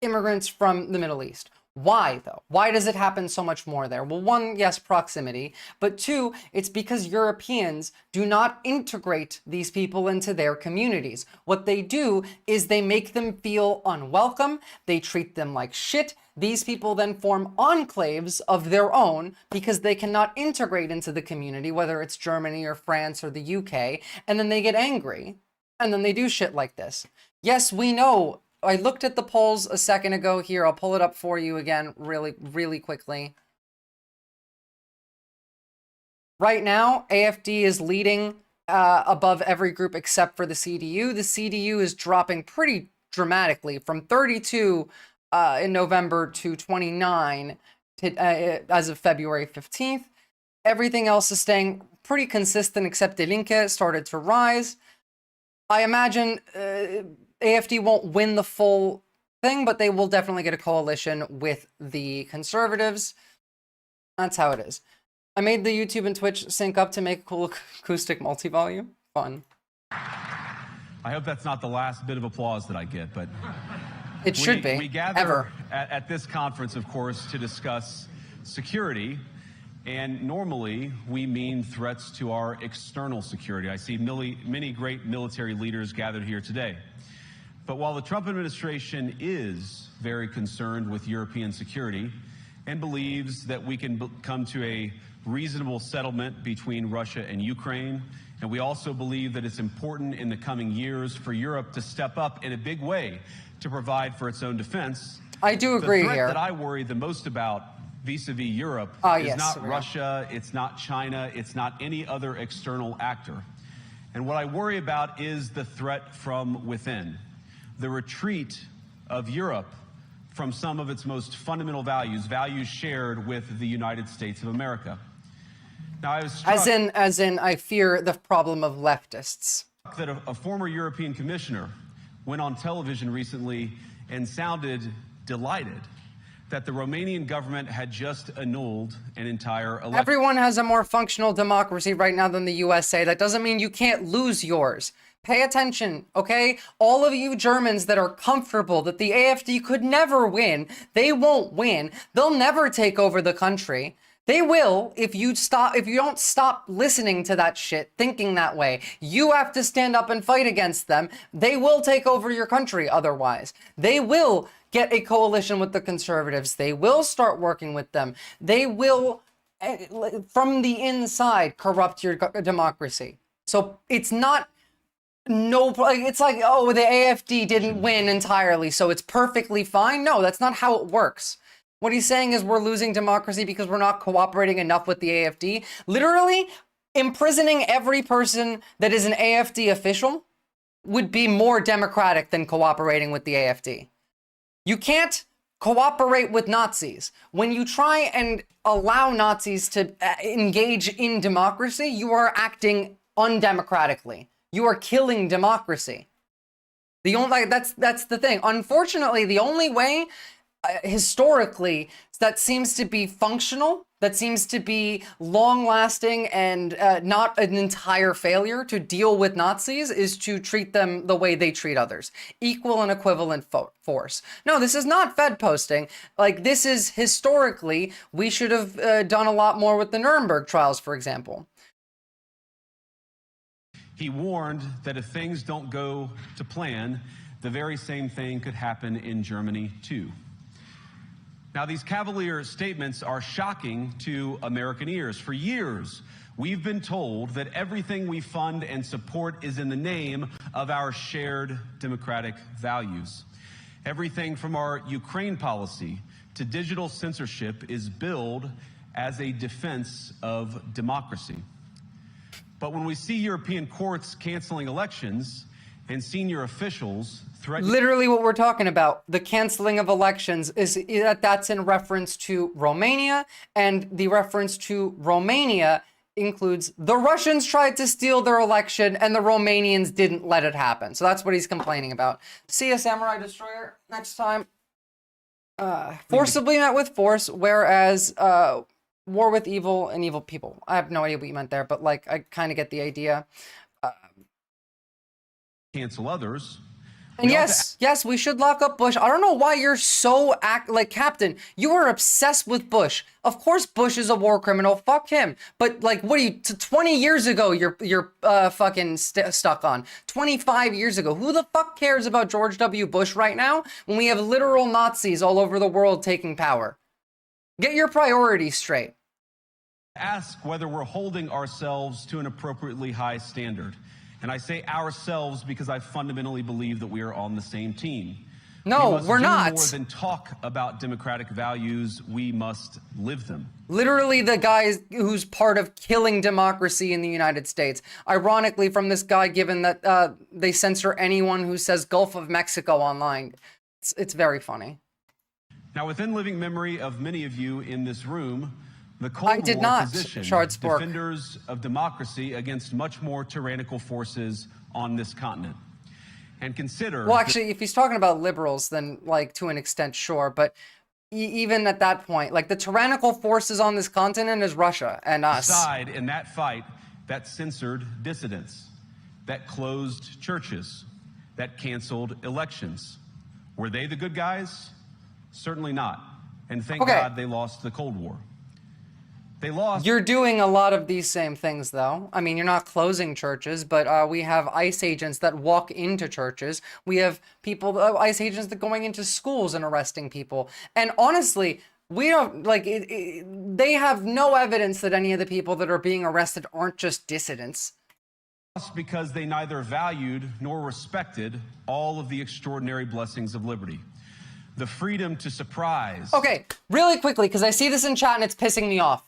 immigrants from the Middle East. Why, though? Why does it happen so much more there? Well, one, yes, proximity, but two, it's because Europeans do not integrate these people into their communities. What they do is they make them feel unwelcome, they treat them like shit. These people then form enclaves of their own because they cannot integrate into the community, whether it's Germany or France or the UK, and then they get angry, and then they do shit like this. Yes, we know. I looked at the polls a second ago here. I'll pull it up for you again really quickly. Right now, AfD is leading above every group except for the CDU. The CDU is dropping pretty dramatically from 32 in November to 29 as of February 15th. Everything else is staying pretty consistent, except Delinque started to rise. I imagine AFD won't win the full thing, but they will definitely get a coalition with the conservatives. That's how it is. I made the YouTube and Twitch sync up to make a cool acoustic multi-volume. Fun. I hope that's not the last bit of applause that I get, but it should be. We gather ever. At this conference, of course, to discuss security. And normally, we mean threats to our external security. I see many great military leaders gathered here today. But while the Trump administration is very concerned with European security and believes that we can come to a reasonable settlement between Russia and Ukraine, and we also believe that it's important in the coming years for Europe to step up in a big way to provide for its own defense. I do agree the threat here. that I worry the most about vis-a-vis Europe is not Russia, it's not China, it's not any other external actor. And what I worry about is the threat from within, the retreat of Europe from some of its most fundamental values, values shared with the United States of America. Now, I was struck as in, I fear the problem of leftists. That a former European commissioner went on television recently and sounded delighted that the Romanian government had just annulled an entire election. Everyone has a more functional democracy right now than the USA. That doesn't mean you can't lose yours. Pay attention, okay? All of you Germans that are comfortable that the AfD could never win, they won't win. They'll never take over the country. They will if you don't stop listening to that shit, thinking that way. You have to stand up and fight against them. They will take over your country otherwise. They will get a coalition with the conservatives. They will start working with them. They will, from the inside, corrupt your democracy. So it's not it's like, oh, the AfD didn't win entirely, so it's perfectly fine. No, that's not how it works. What he's saying is we're losing democracy because we're not cooperating enough with the AfD. Literally, imprisoning every person that is an AfD official would be more democratic than cooperating with the AfD. You can't cooperate with Nazis. When you try and allow Nazis to engage in democracy, you are acting undemocratically. You are killing democracy. That's the thing. Unfortunately, the only way historically that seems to be functional, that seems to be long-lasting and not an entire failure to deal with Nazis is to treat them the way they treat others. Equal and equivalent force. No, this is not Fed posting. Like, this is historically, we should have done a lot more with the Nuremberg trials, for example. He warned that if things don't go to plan, the very same thing could happen in Germany too. Now, these cavalier statements are shocking to American ears. For years, we've been told that everything we fund and support is in the name of our shared democratic values. Everything from our Ukraine policy to digital censorship is billed as a defense of democracy. But when we see European courts canceling elections and senior officials threatening... Literally what we're talking about, the canceling of elections, is that's in reference to Romania, and the reference to Romania includes the Russians tried to steal their election and the Romanians didn't let it happen. So that's what he's complaining about. See a Samurai Destroyer next time. Forcibly met with force, whereas... war with evil and evil people. I have no idea what you meant there, but like, I kind of get the idea. Cancel others. And yes, we should lock up Bush. I don't know why you're so like, Captain, you are obsessed with Bush. Of course Bush is a war criminal. Fuck him. But like, what are you, 20 years ago you're fucking stuck on. 25 years ago. Who the fuck cares about George W. Bush right now when we have literal Nazis all over the world taking power? Get your priorities straight. Ask whether we're holding ourselves to an appropriately high standard. And I say ourselves because I fundamentally believe that we are on the same team. No, we're not. More than talk about democratic values, we must live them. Literally the guy who's part of killing democracy in the United States. Ironically, from this guy, given that they censor anyone who says Gulf of Mexico online. It's very funny. Now, within living memory of many of you in this room, the Cold did War not, position Schwarzborg. defenders of democracy against much more tyrannical forces on this continent. And consider... Well, actually, if he's talking about liberals, then, like, to an extent, sure. But even at that point, like, the tyrannical forces on this continent is Russia and us. Side in that fight that censored dissidents, that closed churches, that canceled elections. Were they the good guys? Certainly not. And thank God they lost the Cold War. They lost. You're doing a lot of these same things, though. I mean, you're not closing churches, but we have ICE agents that walk into churches. We have people, ICE agents that going into schools and arresting people. And honestly, we don't, like, they have no evidence that any of the people that are being arrested aren't just dissidents. Because they neither valued nor respected all of the extraordinary blessings of liberty. The freedom to surprise. Okay, really quickly, because I see this in chat and it's pissing me off.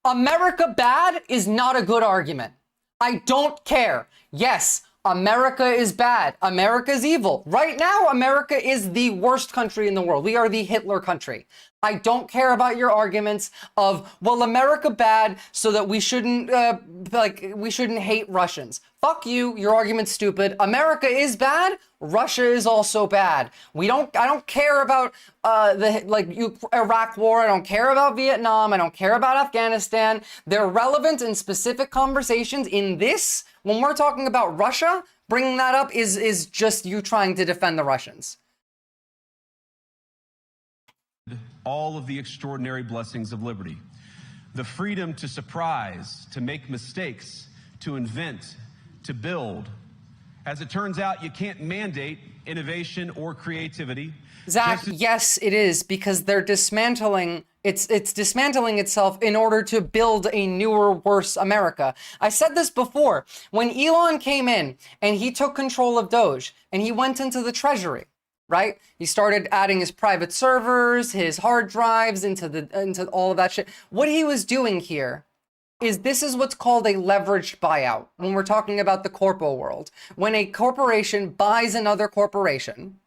America bad is not a good argument. I don't care. Yes, America is bad. America is evil. Right now, America is the worst country in the world. We are the Hitler country. I don't care about your arguments of, well, America bad so that we shouldn't, we shouldn't hate Russians. Fuck you, your argument's stupid. America is bad, Russia is also bad. I don't care about Iraq war, I don't care about Vietnam, I don't care about Afghanistan. They're relevant in specific conversations. In this, when we're talking about Russia, bringing that up is just you trying to defend the Russians. All of the extraordinary blessings of liberty. The freedom to surprise, to make mistakes, to invent, to build. As it turns out, you can't mandate innovation or creativity. Zach, yes, it is, because they're dismantling, it's dismantling itself in order to build a newer, worse America. I said this before. When Elon came in and he took control of Doge and he went into the treasury, right? He started adding his private servers, his hard drives into all of that shit. What he was doing here is this is what's called a leveraged buyout when we're talking about the corpo world. When a corporation buys another corporation,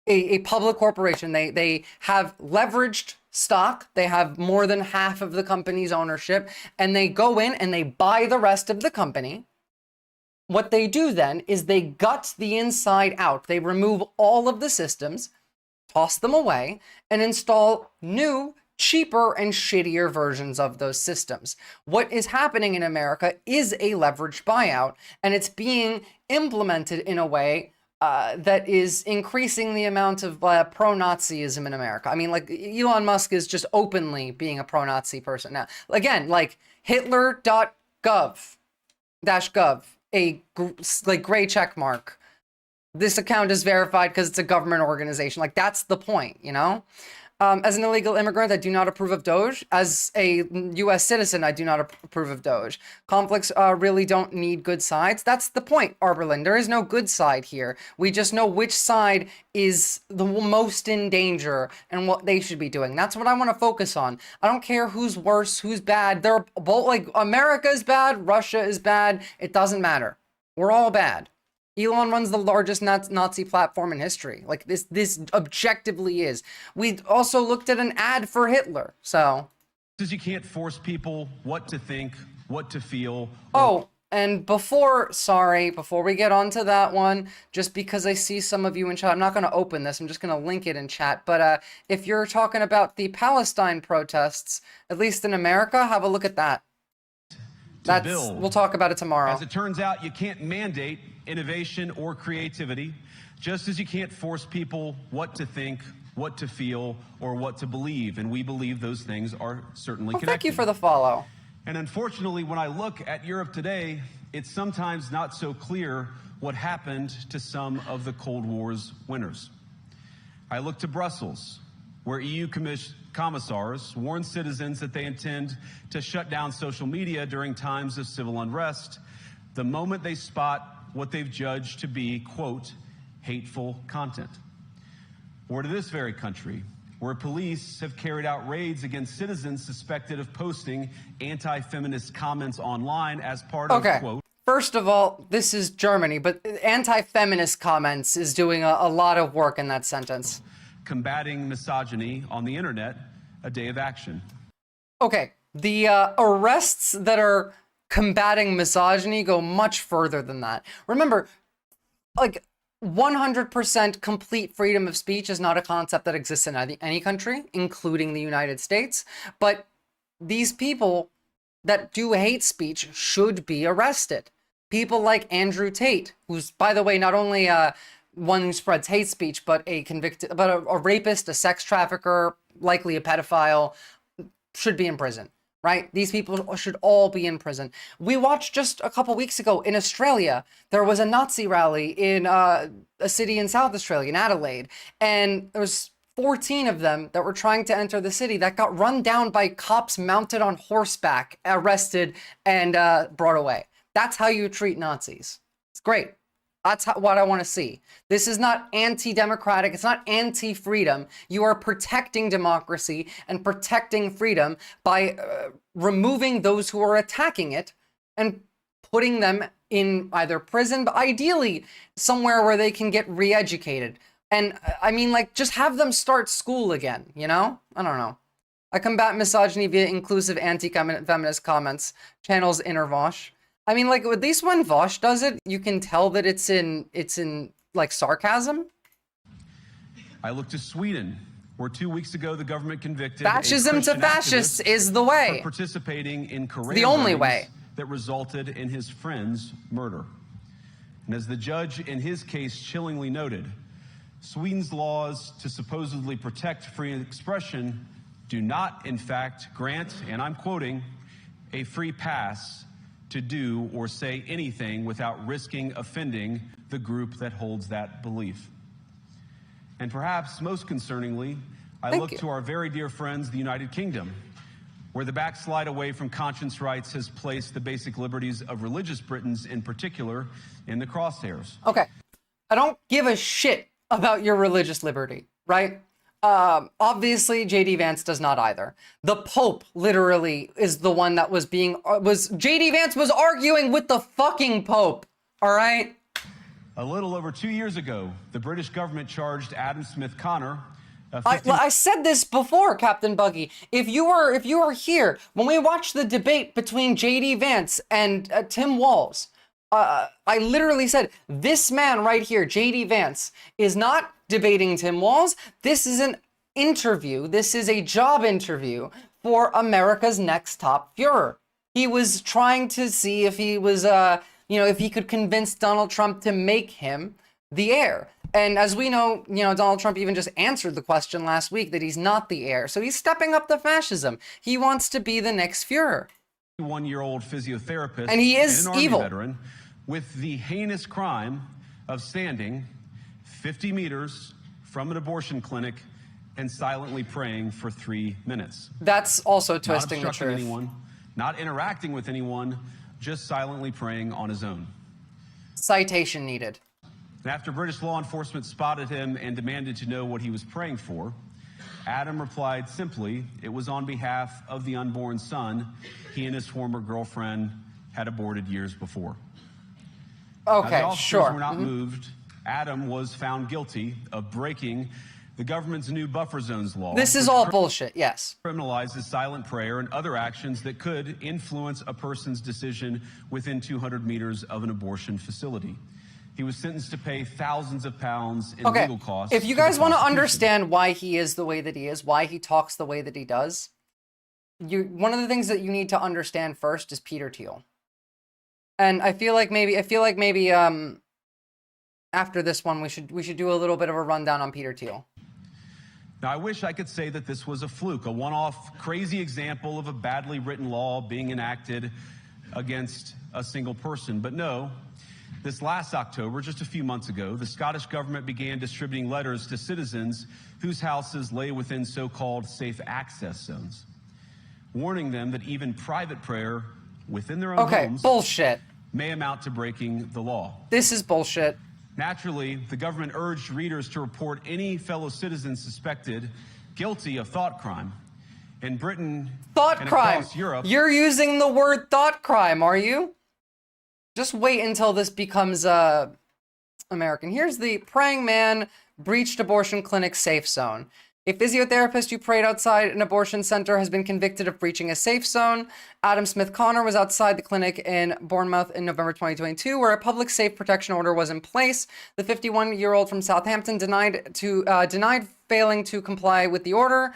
a public corporation, they have leveraged stock, they have more than half of the company's ownership, and they go in and they buy the rest of the company. What they do then is they gut the inside out. They remove all of the systems, toss them away, and install new, cheaper, and shittier versions of those systems. What is happening in America is a leveraged buyout, and it's being implemented in a way that is increasing the amount of pro-Nazism in America. I mean, like, Elon Musk is just openly being a pro-Nazi person now. Again, like, Hitler.gov, a gray check mark. This account is verified because it's a government organization. Like, that's the point, you know? As an illegal immigrant, I do not approve of Doge. As a U.S. citizen, I do not approve of Doge. Conflicts really don't need good sides. That's the point, Arberlin. There is no good side here. We just know which side is the most in danger and what they should be doing. That's what I want to focus on. I don't care who's worse, who's bad. They're both, like, America is bad, Russia is bad. It doesn't matter. We're all bad. Elon runs the largest Nazi platform in history. Like, this objectively is. We also looked at an ad for Hitler, so. Because you can't force people what to think, what to feel. Oh, and before we get on to that one, just because I see some of you in chat, I'm not going to open this, I'm just going to link it in chat. But if you're talking about the Palestine protests, at least in America, have a look at that. We'll talk about it tomorrow. As it turns out, you can't mandate innovation or creativity, just as you can't force people what to think, what to feel, or what to believe. And we believe those things are certainly connected. Thank you for the follow. And unfortunately, when I look at Europe today, it's sometimes not so clear what happened to some of the Cold War's winners. I look to Brussels, where EU commissars warn citizens that they intend to shut down social media during times of civil unrest the moment they spot what they've judged to be, quote, hateful content. Or to this very country, where police have carried out raids against citizens suspected of posting anti-feminist comments online as part of, quote. First of all, this is Germany, but anti-feminist comments is doing a lot of work in that sentence. Combating misogyny on the internet, a day of action. Okay, The arrests that are combating misogyny go much further than that. Remember, like 100% complete freedom of speech is not a concept that exists in any country, including the United States. But these people that do hate speech should be arrested. People like Andrew Tate, who's, by the way, not only one who spreads hate speech, but a rapist, a sex trafficker, likely a pedophile, should be in prison. Right? These people should all be in prison. We watched just a couple weeks ago in Australia, there was a Nazi rally in a city in South Australia, in Adelaide, and there was 14 of them that were trying to enter the city that got run down by cops mounted on horseback, arrested, and brought away. That's how you treat Nazis. It's great. That's what I want to see. This is not anti-democratic. It's not anti-freedom. You are protecting democracy and protecting freedom by removing those who are attacking it and putting them in either prison, but ideally somewhere where they can get re-educated. And I mean, like, just have them start school again, you know? I don't know. I combat misogyny via inclusive anti-feminist comments, channels Inner Vosh. I mean, like, at least when Vosh does it, you can tell that it's in like sarcasm. I look to Sweden, where 2 weeks ago the government convicted fascism to fascists is the way. For participating in Korean the only way that resulted in his friend's murder. And as the judge in his case chillingly noted, Sweden's laws to supposedly protect free expression do not, in fact, grant, and I'm quoting, a free pass to do or say anything without risking offending the group that holds that belief. And perhaps most concerningly, I look to our very dear friends, the United Kingdom, where the backslide away from conscience rights has placed the basic liberties of religious Britons in particular in the crosshairs. Okay, I don't give a shit about your religious liberty, right? Obviously, J.D. Vance does not either. The Pope literally is the one that was J.D. Vance was arguing with the fucking Pope, all right? A little over 2 years ago, the British government charged Adam Smith Connor. I said this before, Captain Buggy. If you were here when we watched the debate between J.D. Vance and Tim Walz, I literally said, this man right here, J.D. Vance, is not debating Tim Walz. This is an interview. This is a job interview for America's next top Fuhrer. He was trying to see if he was, if he could convince Donald Trump to make him the heir. And as we know, Donald Trump even just answered the question last week that he's not the heir. So he's stepping up the fascism. He wants to be the next Fuhrer. 1-year-old physiotherapist and he is and an Army evil. Veteran with the heinous crime of standing 50 meters from an abortion clinic and silently praying for 3 minutes. That's also twisting not the truth. Anyone, not interacting with anyone, just silently praying on his own. Citation needed. And after British law enforcement spotted him and demanded to know what he was praying for, Adam replied simply, it was on behalf of the unborn son he and his former girlfriend had aborted years before. Okay, now, the officers sure. were not moved. Adam was found guilty of breaking the government's new buffer zones law. This is all bullshit, yes. Criminalizes silent prayer and other actions that could influence a person's decision within 200 meters of an abortion facility. He was sentenced to pay thousands of pounds in legal costs. If you guys want to understand why he is the way that he is, why he talks the way that he does, one of the things that you need to understand first is Peter Thiel. And I feel like maybe after this one we should do a little bit of a rundown on Peter Thiel. Now, I wish I could say that this was a fluke, a one-off crazy example of a badly written law being enacted against a single person, but no. This last October, just a few months ago, the Scottish government began distributing letters to citizens whose houses lay within so-called safe access zones, warning them that even private prayer within their own homes bullshit. May amount to breaking the law. This is bullshit. Naturally, the government urged readers to report any fellow citizen suspected guilty of thought crime. In Britain and crime. Across Europe, you're using the word thought crime, are you? Just wait until this becomes American. Here's the praying man breached abortion clinic safe zone. A physiotherapist who prayed outside an abortion center has been convicted of breaching a safe zone. Adam Smith Connor was outside the clinic in Bournemouth in November 2022, where a public safe protection order was in place. The 51-year-old from Southampton denied failing to comply with the order.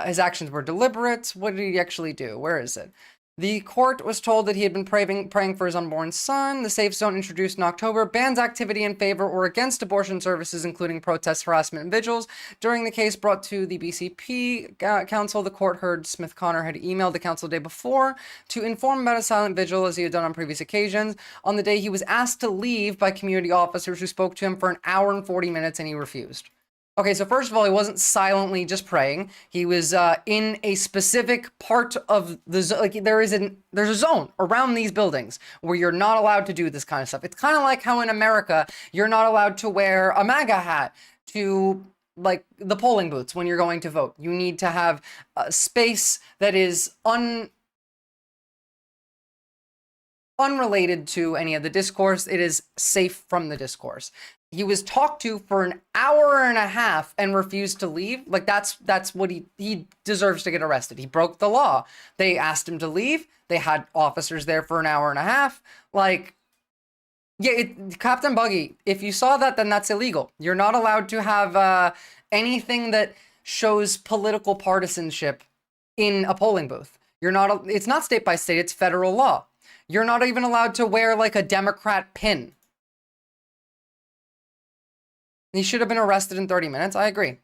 His actions were deliberate. What did he actually do? Where is it? The court was told that he had been praying for his unborn son. The safe zone, introduced in October, bans activity in favor or against abortion services, including protests, harassment, and vigils. During the case brought to the BCP Council, the court heard Smith Connor had emailed the council the day before to inform about a silent vigil, as he had done on previous occasions. On the day, he was asked to leave by community officers who spoke to him for an hour and 40 minutes, and he refused. Okay, so first of all, he wasn't silently just praying. He was in a specific part of the zone. Like there's a zone around these buildings where you're not allowed to do this kind of stuff. It's kind of like how in America you're not allowed to wear a MAGA hat to like the polling booths when you're going to vote. You need to have a space that is unrelated to any of the discourse. It is safe from the discourse. He was talked to for an hour and a half and refused to leave. Like that's what he deserves to get arrested. He broke the law. They asked him to leave. They had officers there for an hour and a half. Like, yeah, Captain Buggy, if you saw that, then that's illegal. You're not allowed to have anything that shows political partisanship in a polling booth. It's not state by state, it's federal law. You're not even allowed to wear like a Democrat pin. He should have been arrested in 30 minutes. I agree.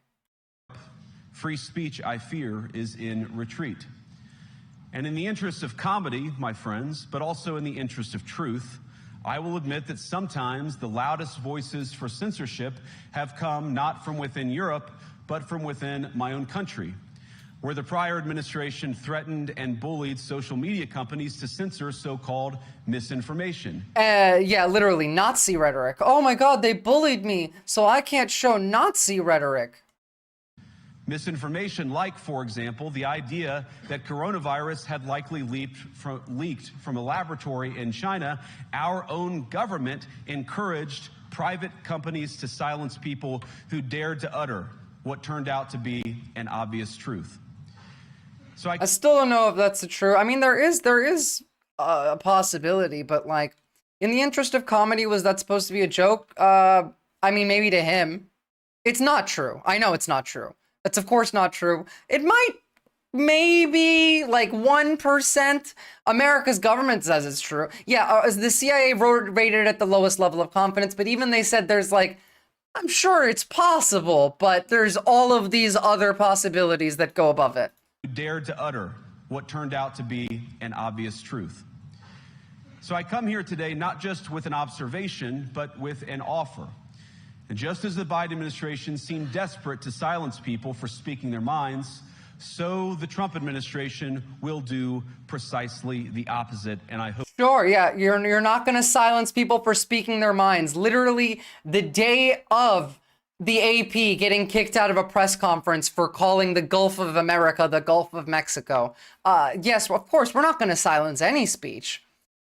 Free speech, I fear, is in retreat. And in the interest of comedy, my friends, but also in the interest of truth, I will admit that sometimes the loudest voices for censorship have come not from within Europe, but from within my own country, where the prior administration threatened and bullied social media companies to censor so-called misinformation. Yeah, literally Nazi rhetoric. Oh my God, they bullied me, so I can't show Nazi rhetoric. Misinformation like, for example, the idea that coronavirus had likely leaked from a laboratory in China. Our own government encouraged private companies to silence people who dared to utter what turned out to be an obvious truth. So I still don't know if that's the true. I mean, there is a possibility, but like, in the interest of comedy, was that supposed to be a joke? I mean, maybe to him. It's not true. I know it's not true. That's of course not true. It might, maybe like 1%. America's government says it's true. Yeah, the CIA rated it at the lowest level of confidence, but even they said there's like, I'm sure it's possible, but there's all of these other possibilities that go above it. Dared to utter what turned out to be an obvious truth. So I come here today not just with an observation, but with an offer. And just as the Biden administration seemed desperate to silence people for speaking their minds, so the Trump administration will do precisely the opposite. And I hope. Sure, yeah, you're not going to silence people for speaking their minds. Literally, the day of the AP getting kicked out of a press conference for calling the Gulf of America the Gulf of Mexico. Yes, of course, we're not going to silence any speech.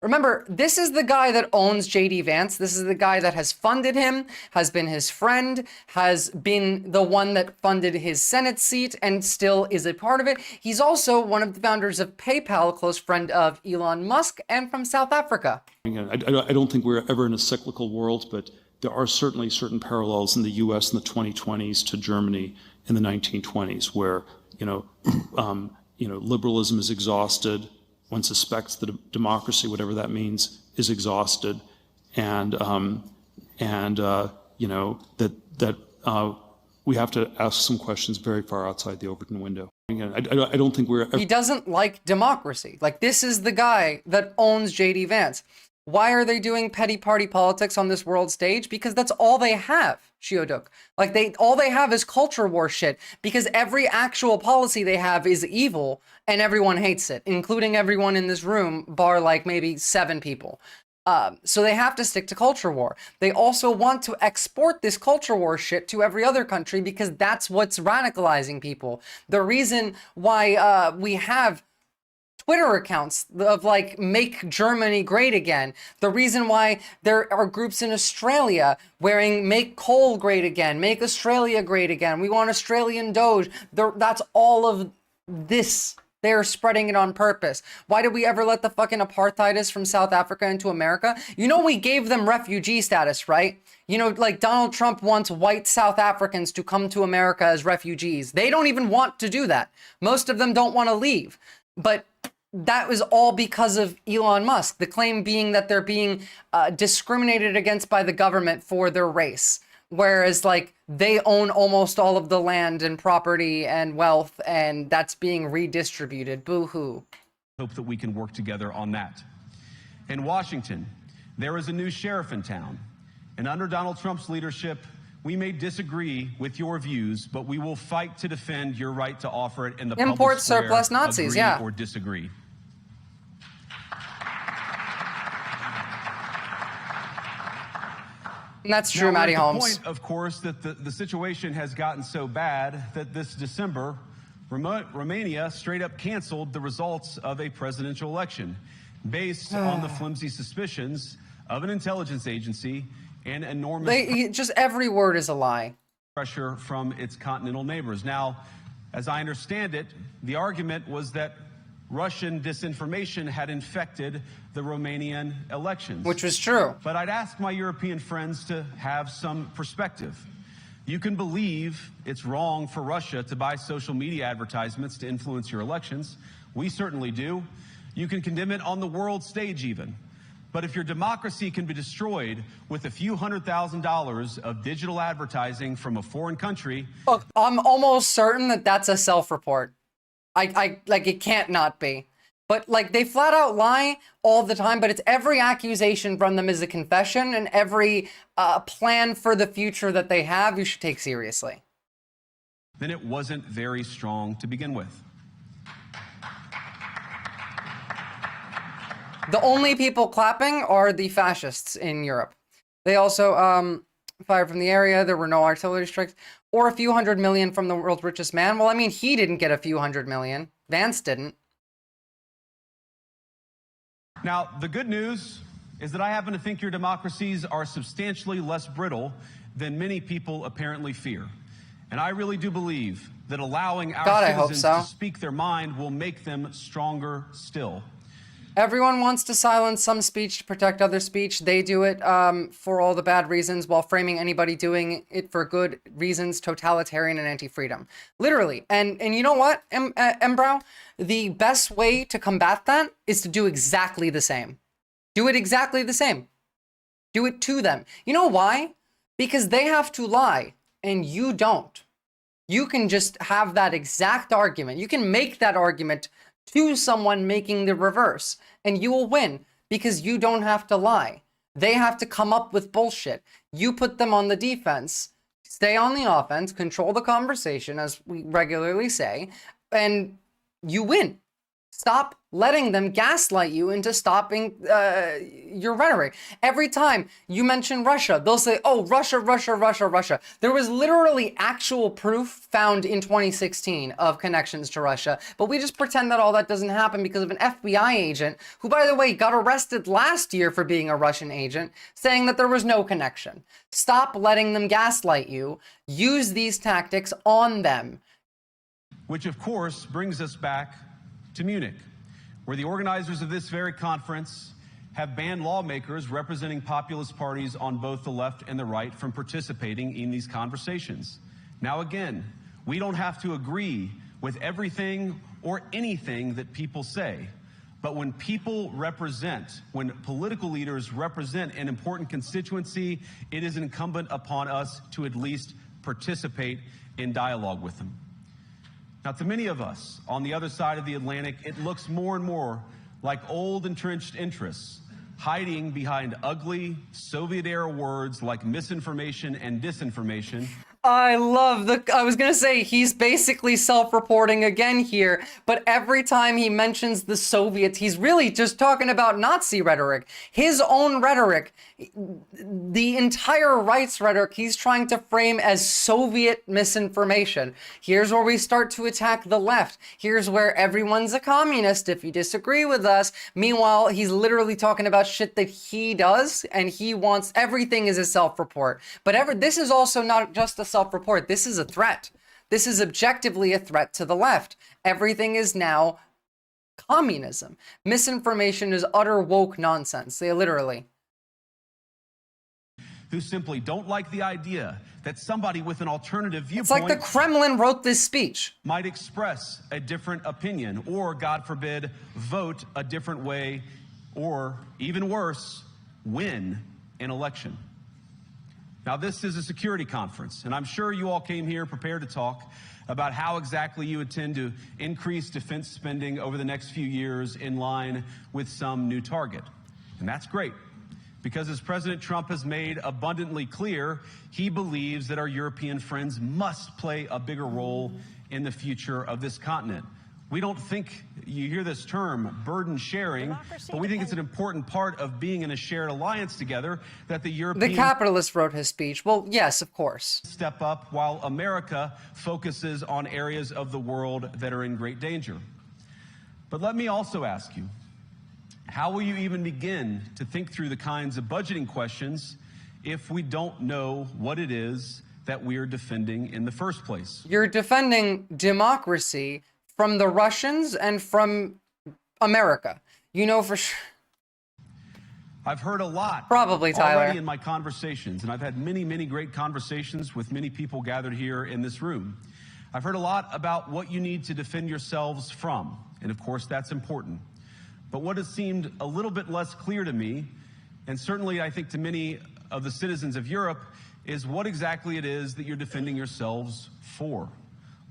Remember, this is the guy that owns J.D. Vance. This is the guy that has funded him, has been his friend, has been the one that funded his Senate seat, and still is a part of it. He's also one of the founders of PayPal, a close friend of Elon Musk, and from South Africa. I don't think we're ever in a cyclical world, but there are certainly certain parallels in the U.S. in the 2020s to Germany in the 1920s, where liberalism is exhausted. One suspects that democracy, whatever that means, is exhausted, and we have to ask some questions very far outside the Overton window. Again, I don't think we're ever. He doesn't like democracy. Like, this is the guy that owns J.D. Vance. Why are they doing petty party politics on this world stage? Because that's all they have, Shioduk. Like, all they have is culture war shit, because every actual policy they have is evil, and everyone hates it, including everyone in this room, bar like maybe 7 people. So they have to stick to culture war. They also want to export this culture war shit to every other country, because that's what's radicalizing people. The reason why we have Twitter accounts of like make Germany great again. The reason why there are groups in Australia wearing make coal great again, make Australia great again. We want Australian Doge. That's all of this. They're spreading it on purpose. Why did we ever let the fucking apartheidists from South Africa into America? You know, we gave them refugee status, right? You know, like Donald Trump wants white South Africans to come to America as refugees. They don't even want to do that. Most of them don't want to leave. But that was all because of Elon Musk. The claim being that they're being discriminated against by the government for their race. Whereas, like, they own almost all of the land and property and wealth, and that's being redistributed. Boo-hoo. Hope that we can work together on that. In Washington, there is a new sheriff in town, and under Donald Trump's leadership, we may disagree with your views, but we will fight to defend your right to offer it in the import public square, surplus Nazis, agree yeah, or disagree. And that's true, now, Matty we're at the Holmes. point, of course, that the situation has gotten so bad that this December, Romania straight up canceled the results of a presidential election based on the flimsy suspicions of an intelligence agency and enormous just every word is a lie. Pressure from its continental neighbors. Now, as I understand it, the argument was that Russian disinformation had infected the Romanian elections. Which was true. But I'd ask my European friends to have some perspective. You can believe it's wrong for Russia to buy social media advertisements to influence your elections. We certainly do. You can condemn it on the world stage even. But if your democracy can be destroyed with a few $100,000 of digital advertising from a foreign country... Look, I'm almost certain that that's a self-report. I like, it can't not be. But like, they flat out lie all the time, but it's every accusation from them is a confession, and every plan for the future that they have, you should take seriously. Then it wasn't very strong to begin with. The only people clapping are the fascists in Europe. They also fired from the area. There were no artillery strikes. Or a few $100 million from the world's richest man. Well, I mean, he didn't get a few $100 million. Vance didn't. Now, the good news is that I happen to think your democracies are substantially less brittle than many people apparently fear. And I really do believe that allowing our citizens to speak their mind will make them stronger still. Everyone wants to silence some speech to protect other speech. They do it for all the bad reasons while framing anybody doing it for good reasons, totalitarian and anti-freedom. Literally. And you know what, Embrow? The best way to combat that is to do exactly the same. Do it exactly the same. Do it to them. You know why? Because they have to lie and you don't. You can just have that exact argument. You can make that argument to someone making the reverse, and you will win because you don't have to lie. They have to come up with bullshit. You put them on the defense, stay on the offense, control the conversation, as we regularly say, and you win. Stop letting them gaslight you into stopping your rhetoric. Every time you mention Russia, they'll say, oh, Russia, Russia, Russia, Russia. There was literally actual proof found in 2016 of connections to Russia, but we just pretend that all that doesn't happen because of an FBI agent, who, by the way, got arrested last year for being a Russian agent, saying that there was no connection. Stop letting them gaslight you. Use these tactics on them. Which, of course, brings us back to Munich, where the organizers of this very conference have banned lawmakers representing populist parties on both the left and the right from participating in these conversations. Now, again, we don't have to agree with everything or anything that people say, but when people represent, when political leaders represent an important constituency, it is incumbent upon us to at least participate in dialogue with them. Now, to many of us on the other side of the Atlantic, it looks more and more like old entrenched interests hiding behind ugly Soviet-era words like misinformation and disinformation. I love I was gonna say, he's basically self-reporting again here, but every time he mentions the Soviets, he's really just talking about Nazi rhetoric. His own rhetoric, the entire rights rhetoric, he's trying to frame as Soviet misinformation. Here's where we start to attack the left. Here's where everyone's a communist if you disagree with us. Meanwhile, he's literally talking about shit that he does, and he wants everything is a self-report. But this is also not just a self-report. This is a threat. This is objectively a threat to the left. Everything is now communism. Misinformation is utter woke nonsense. They literally. Who simply don't like the idea that somebody with an alternative viewpoint. It's like the Kremlin wrote this speech. Might express a different opinion or, God forbid, vote a different way or, even worse, win an election. Now, this is a security conference, and I'm sure you all came here prepared to talk about how exactly you intend to increase defense spending over the next few years in line with some new target. And that's great, because as President Trump has made abundantly clear, he believes that our European friends must play a bigger role in the future of this continent. We don't think, you hear this term, burden sharing, but we think it's an important part of being in a shared alliance together that the European... The capitalist wrote his speech. Well, yes, of course. ...step up while America focuses on areas of the world that are in great danger. But let me also ask you, how will you even begin to think through the kinds of budgeting questions if we don't know what it is that we're defending in the first place? You're defending democracy from the Russians and from America. You know for sure. I've heard a lot. Probably, Tyler. Already in my conversations, and I've had many, many great conversations with many people gathered here in this room. I've heard a lot about what you need to defend yourselves from, and of course that's important. But what has seemed a little bit less clear to me, and certainly I think to many of the citizens of Europe, is what exactly it is that you're defending yourselves for.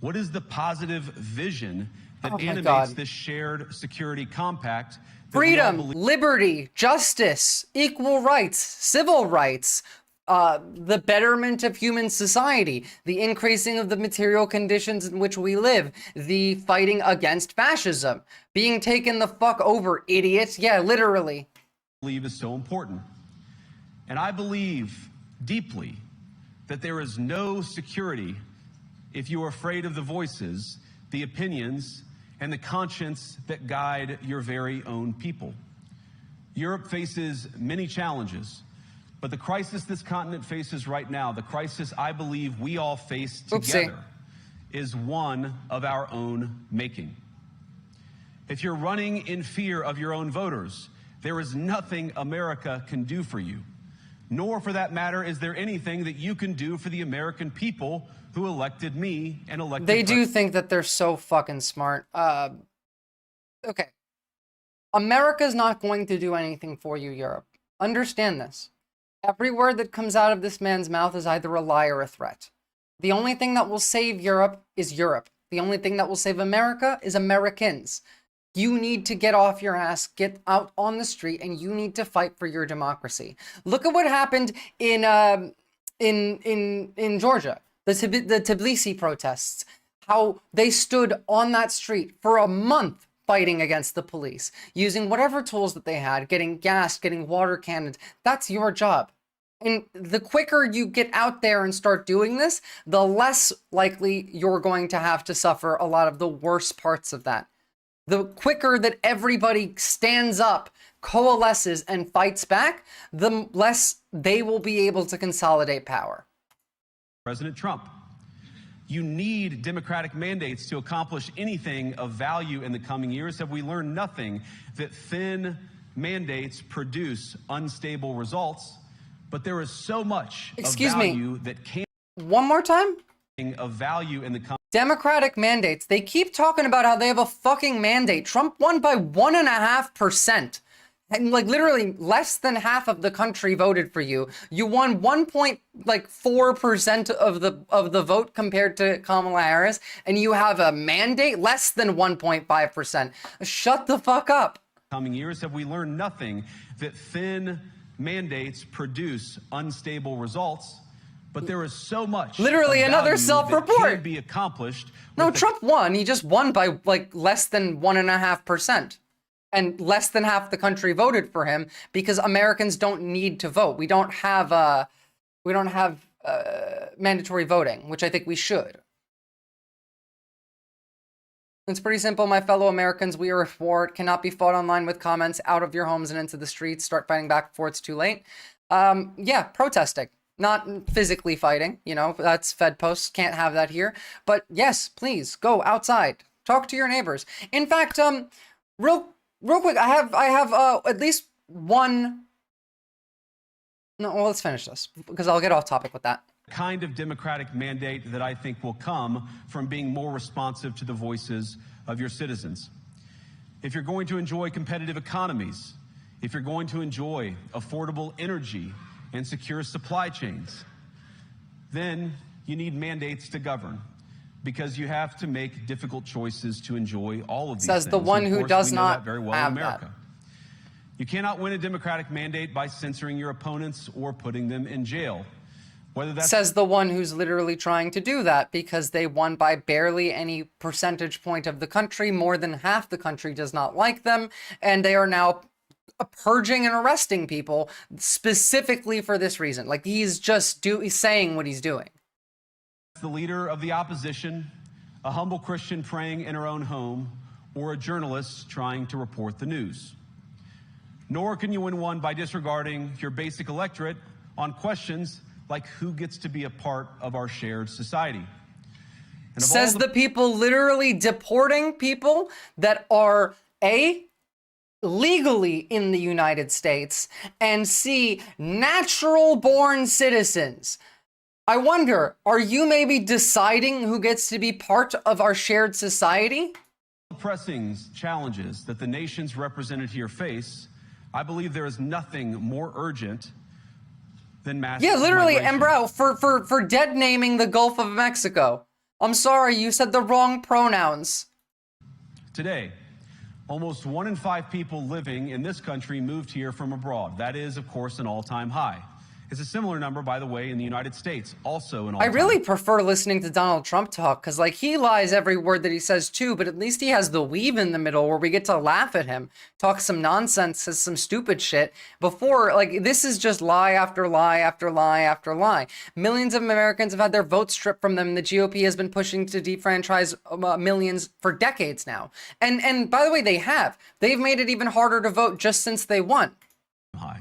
What is the positive vision that animates this shared security compact? Freedom, liberty, justice, equal rights, civil rights, the betterment of human society, the increasing of the material conditions in which we live, the fighting against fascism, being taken the fuck over, idiots. Yeah, literally. I believe is so important. And I believe deeply that there is no security if you are afraid of the voices, the opinions, and the conscience that guide your very own people. Europe faces many challenges, but the crisis this continent faces right now, the crisis I believe we all face together, is one of our own making. If you're running in fear of your own voters, there is nothing America can do for you. Nor, for that matter, is there anything that you can do for the American people who elected me and elected... They do think that they're so fucking smart. Okay. America's not going to do anything for you, Europe. Understand this. Every word that comes out of this man's mouth is either a lie or a threat. The only thing that will save Europe is Europe. The only thing that will save America is Americans. You need to get off your ass, get out on the street, and you need to fight for your democracy. Look at what happened in Georgia, the Tbilisi protests. How they stood on that street for a month fighting against the police, using whatever tools that they had, getting gas, getting water cannons. That's your job. And the quicker you get out there and start doing this, the less likely you're going to have to suffer a lot of the worst parts of that. The quicker that everybody stands up, coalesces, and fights back, the less they will be able to consolidate power. President Trump, you need democratic mandates to accomplish anything of value in the coming years. Have we learned nothing that thin mandates produce unstable results? But there is so much of value that can... One more time? ...of value in the coming... Democratic mandates. They keep talking about how they have a fucking mandate. Trump won by 1.5%. And like literally less than half of the country voted for you. You won 1.4% of the vote compared to Kamala Harris, and you have a mandate less than 1.5%. Shut the fuck up. Coming years, have we learned nothing that thin mandates produce unstable results? But there is so much. Literally another self-report. Can be accomplished. No, Trump won. He just won by like less than 1.5%. And less than half the country voted for him because Americans don't need to vote. We don't have mandatory voting, which I think we should. It's pretty simple, my fellow Americans. We are at war. It cannot be fought online with comments. Out of your homes and into the streets. Start fighting back before it's too late. Yeah, protesting. Not physically fighting. You know, that's Fed posts. Can't have that here. But yes, please, go outside. Talk to your neighbors. In fact, real quick, I have at least one... No, well, let's finish this, because I'll get off topic with that. Kind of democratic mandate that I think will come from being more responsive to the voices of your citizens. If you're going to enjoy competitive economies, if you're going to enjoy affordable energy and secure supply chains, then you need mandates to govern, because you have to make difficult choices to enjoy all of these things. Says the one who does not very well have in America. that. You cannot win a democratic mandate by censoring your opponents or putting them in jail. Whether that's Says the one who's literally trying to do that because they won by barely any percentage point of the country. More than half the country does not like them, and they are now purging and arresting people specifically for this reason. Like, he's just he's saying what he's doing. the leader of the opposition, a humble Christian praying in her own home, or a journalist trying to report the news. Nor can you win one by disregarding your basic electorate on questions like who gets to be a part of our shared society. Says the people literally deporting people that are A, legally in the United States, and C, natural born citizens. I wonder, are you maybe deciding who gets to be part of our shared society? Pressing challenges that the nations represented here face, I believe there is nothing more urgent than mass literally, migration. and bro, for dead naming the Gulf of Mexico. I'm sorry, you said the wrong pronouns. Today, almost 1 in 5 people living in this country moved here from abroad. That is, of course, an all-time high. It's a similar number, by the way, in the United States, also an all-time I really prefer listening to Donald Trump talk, because, like, he lies every word that he says, too, but at least he has the weave in the middle where we get to laugh at him, talk some nonsense, says some stupid shit. Before, like, this is just lie after lie after lie after lie. Millions of Americans have had their votes stripped from them. The GOP has been pushing to defranchise millions for decades now. And by the way, they've made it even harder to vote just since they won. high.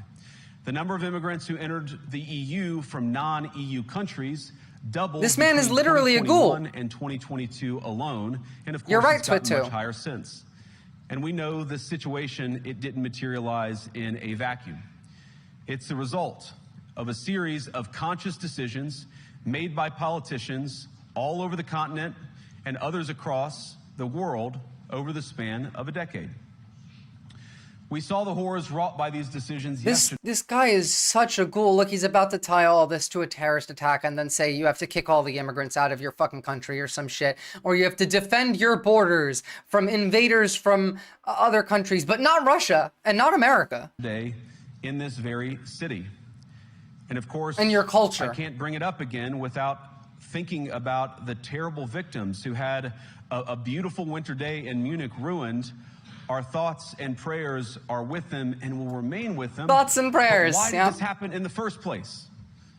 The number of immigrants who entered the EU from non-EU countries doubled. This man is literally a ghoul. 2021 and 2022 alone, and of course, You're right, it's gotten Twittu. much higher since. And we know this situation, it didn't materialize in a vacuum. It's the result of a series of conscious decisions made by politicians all over the continent and others across the world over the span of a decade. We saw the horrors wrought by these decisions yesterday. This guy is such a ghoul. Look, he's about to tie all this to a terrorist attack and then say you have to kick all the immigrants out of your fucking country or some shit. Or you have to defend your borders from invaders from other countries, but not Russia and not America. Today in this very city. And of course, and your culture. I can't bring it up again without thinking about the terrible victims who had a beautiful winter day in Munich ruined. Our thoughts and prayers are with them and will remain with them. Thoughts and prayers. But why did this happen in the first place?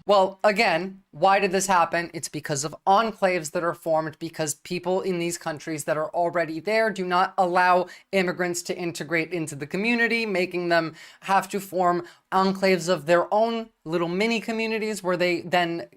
Well, again, why did this happen? It's because of enclaves that are formed because people in these countries that are already there do not allow immigrants to integrate into the community, making them have to form enclaves of their own little mini communities where they then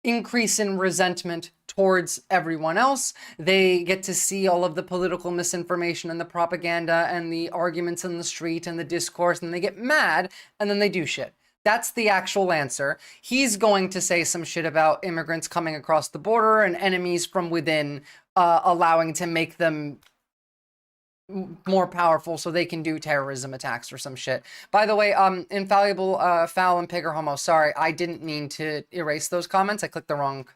increase in resentment towards everyone else. They get to see all of the political misinformation and the propaganda and the arguments in the street and the discourse, and they get mad, and then they do shit. That's the actual answer. He's going to say some shit about immigrants coming across the border and enemies from within, allowing to make them more powerful so they can do terrorism attacks or some shit. By the way, infallible, foul, and pig or homo. Sorry, I didn't mean to erase those comments. I clicked the wrong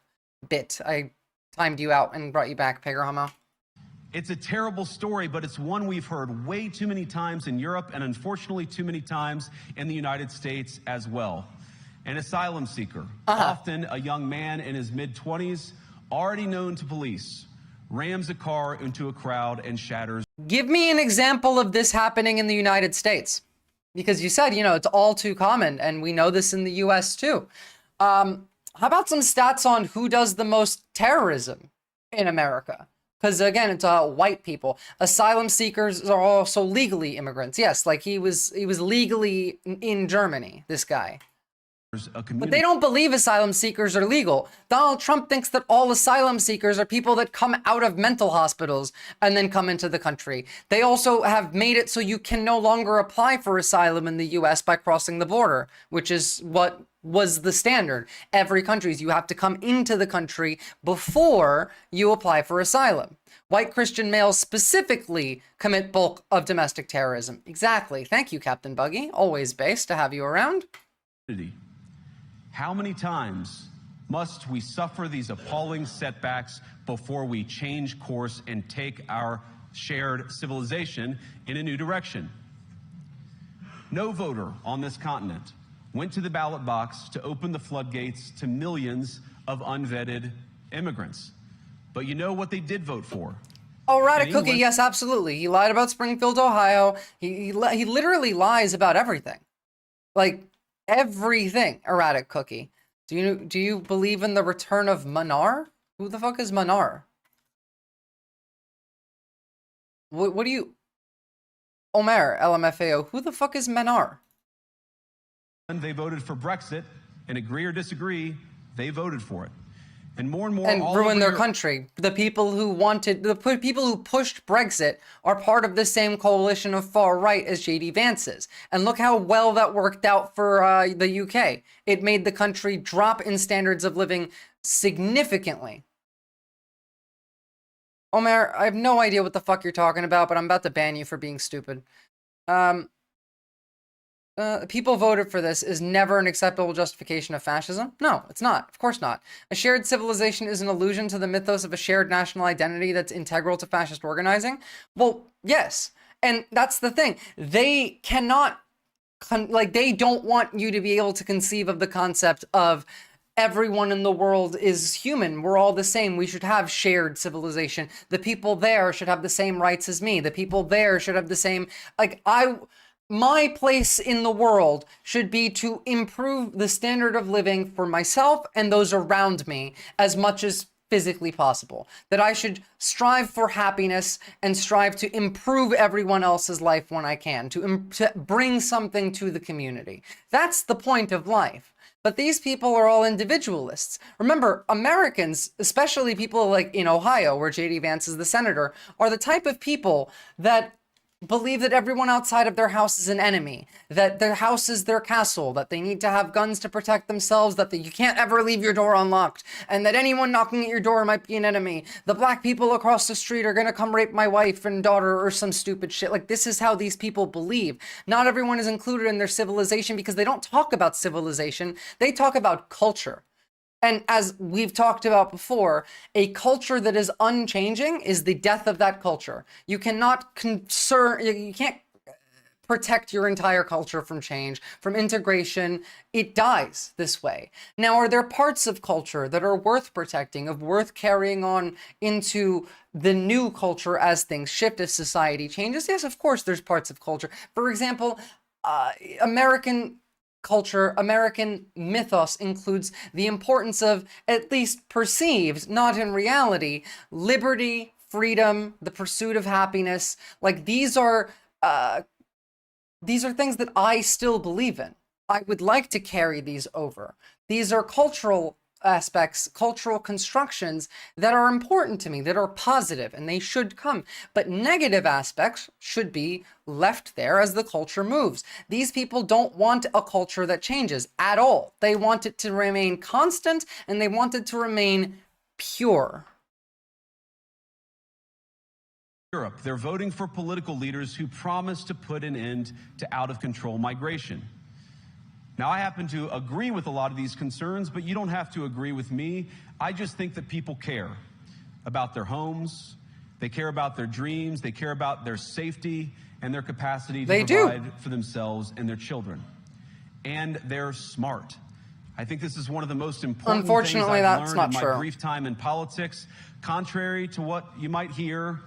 bit. I timed you out and brought you back, pig or homo. It's a terrible story, but it's one we've heard way too many times in Europe and unfortunately too many times in the United States as well. an asylum seeker, often a young man in his mid-20s, already known to police, rams a car into a crowd and shatters. Give me an example of this happening in the United States. Because you said, you know, it's all too common, and we know this in the US too. How about some stats on who does the most terrorism in America? Because again, it's white people. Asylum seekers are also legally immigrants. Yes, like he was legally in Germany, this guy. But they don't believe asylum seekers are legal. Donald Trump thinks that all asylum seekers are people that come out of mental hospitals and then come into the country. They also have made it so you can no longer apply for asylum in the US by crossing the border, which is what was the standard. Every country, you have to come into the country before you apply for asylum. White Christian males specifically commit bulk of domestic terrorism. Exactly. Thank you, Captain Buggy. Always based to have you around. How many times must we suffer these appalling setbacks before we change course and take our shared civilization in a new direction? No voter on this continent went to the ballot box to open the floodgates to millions of unvetted immigrants. But you know what they did vote for? Oh, Radic Cookie, yes, absolutely. He lied about Springfield, Ohio. He literally lies about everything. Like, everything, Erratic Cookie. Do you believe in the return of Manar? Who the fuck is Manar? What do you... Omer, LMFAO, who the fuck is Manar? They voted for Brexit, and agree or disagree, they voted for it. And more and more... And ruin their country. The people who people who pushed Brexit are part of the same coalition of far right as JD Vance is. And look how well that worked out for the UK. It made the country drop in standards of living significantly. Omer, I have no idea what the fuck you're talking about, but I'm about to ban you for being stupid. People voted for this is never an acceptable justification of fascism? No, it's not. Of course not. A shared civilization is an allusion to the mythos of a shared national identity that's integral to fascist organizing? Well, yes. And that's the thing. They cannot, they don't want you to be able to conceive of the concept of everyone in the world is human. We're all the same. We should have shared civilization. The people there should have the same rights as me. The people there should have the same, my place in the world should be to improve the standard of living for myself and those around me as much as physically possible. That I should strive for happiness and strive to improve everyone else's life when I can, to bring something to the community. That's the point of life. But these people are all individualists. Remember, Americans, especially people like in Ohio, where JD Vance is the senator, are the type of people that believe that everyone outside of their house is an enemy, that their house is their castle, that they need to have guns to protect themselves, that you can't ever leave your door unlocked, and that anyone knocking at your door might be an enemy. The black people across the street are gonna come rape my wife and daughter or some stupid shit. Like, this is how these people believe. Not everyone is included in their civilization because they don't talk about civilization, they talk about culture. And as we've talked about before, a culture that is unchanging is the death of that culture. You cannot you can't protect your entire culture from change, from integration. It dies this way. Now, are there parts of culture that are worth protecting, of worth carrying on into the new culture as things shift, as society changes? Yes, of course, there's parts of culture. For example, American culture, American mythos includes the importance of, at least perceived, not in reality, liberty, freedom, the pursuit of happiness. Like, these are things that I still believe in. I would like to carry these over. These are cultural aspects, cultural constructions that are important to me, that are positive, and they should come. But negative aspects should be left there as the culture moves. These people don't want a culture that changes at all. They want it to remain constant, and they want it to remain pure. Europe, they're voting for political leaders who promise to put an end to out-of-control migration. Now, I happen to agree with a lot of these concerns, but you don't have to agree with me. I just think that people care about their homes, they care about their dreams, they care about their safety and their capacity to provide for themselves and their children. And they're smart. I think this is one of the most important Unfortunately, things I've that's learned not in my true. brief time in politics. Contrary to what you might hear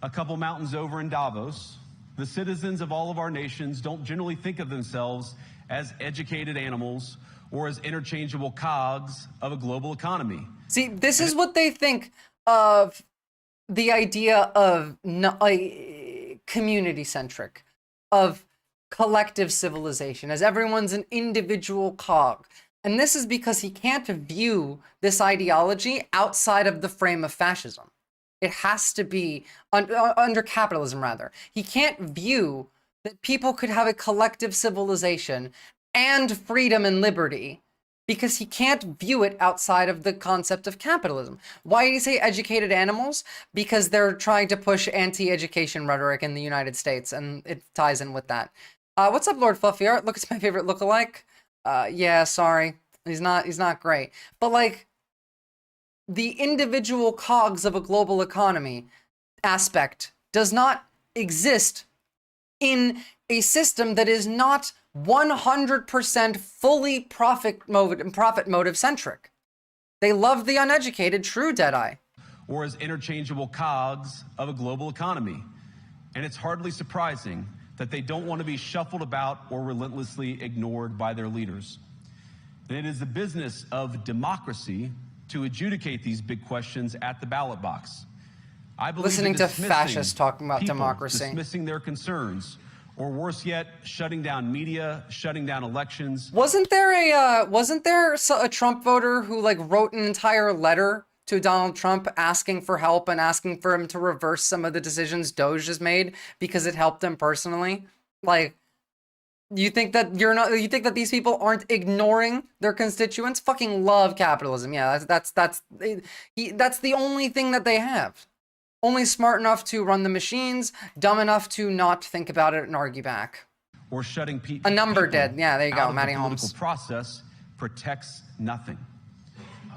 a couple mountains over in Davos, the citizens of all of our nations don't generally think of themselves as educated animals or as interchangeable cogs of a global economy. See, this is what they think of the idea of community-centric, of collective civilization, as everyone's an individual cog. And this is because he can't view this ideology outside of the frame of fascism. It has to be under capitalism, rather. He can't view that people could have a collective civilization and freedom and liberty because he can't view it outside of the concept of capitalism. Why do you say educated animals? Because they're trying to push anti-education rhetoric in the United States, and it ties in with that. What's up, Lord Fluffy Art? Look, it's my favorite lookalike. Yeah, sorry. He's not great. But like, the individual cogs of a global economy aspect does not exist in a system that is not 100% fully profit motive centric. They love the uneducated, true Deadeye. Or as interchangeable cogs of a global economy. And it's hardly surprising that they don't want to be shuffled about or relentlessly ignored by their leaders. And it is the business of democracy to adjudicate these big questions at the ballot box. I believe Listening to fascists talking about people, democracy. dismissing their concerns, or worse yet, shutting down media, shutting down elections. Wasn't there a Trump voter who like wrote an entire letter to Donald Trump asking for help and asking for him to reverse some of the decisions Doge has made because it helped him personally? Like, you think that these people aren't ignoring their constituents? Fucking love capitalism. Yeah, that's the only thing that they have. Only smart enough to run the machines, dumb enough to not think about it and argue back. Or shutting a number dead. Yeah, there you go, Matty Holmes. Holmes. The political process protects nothing.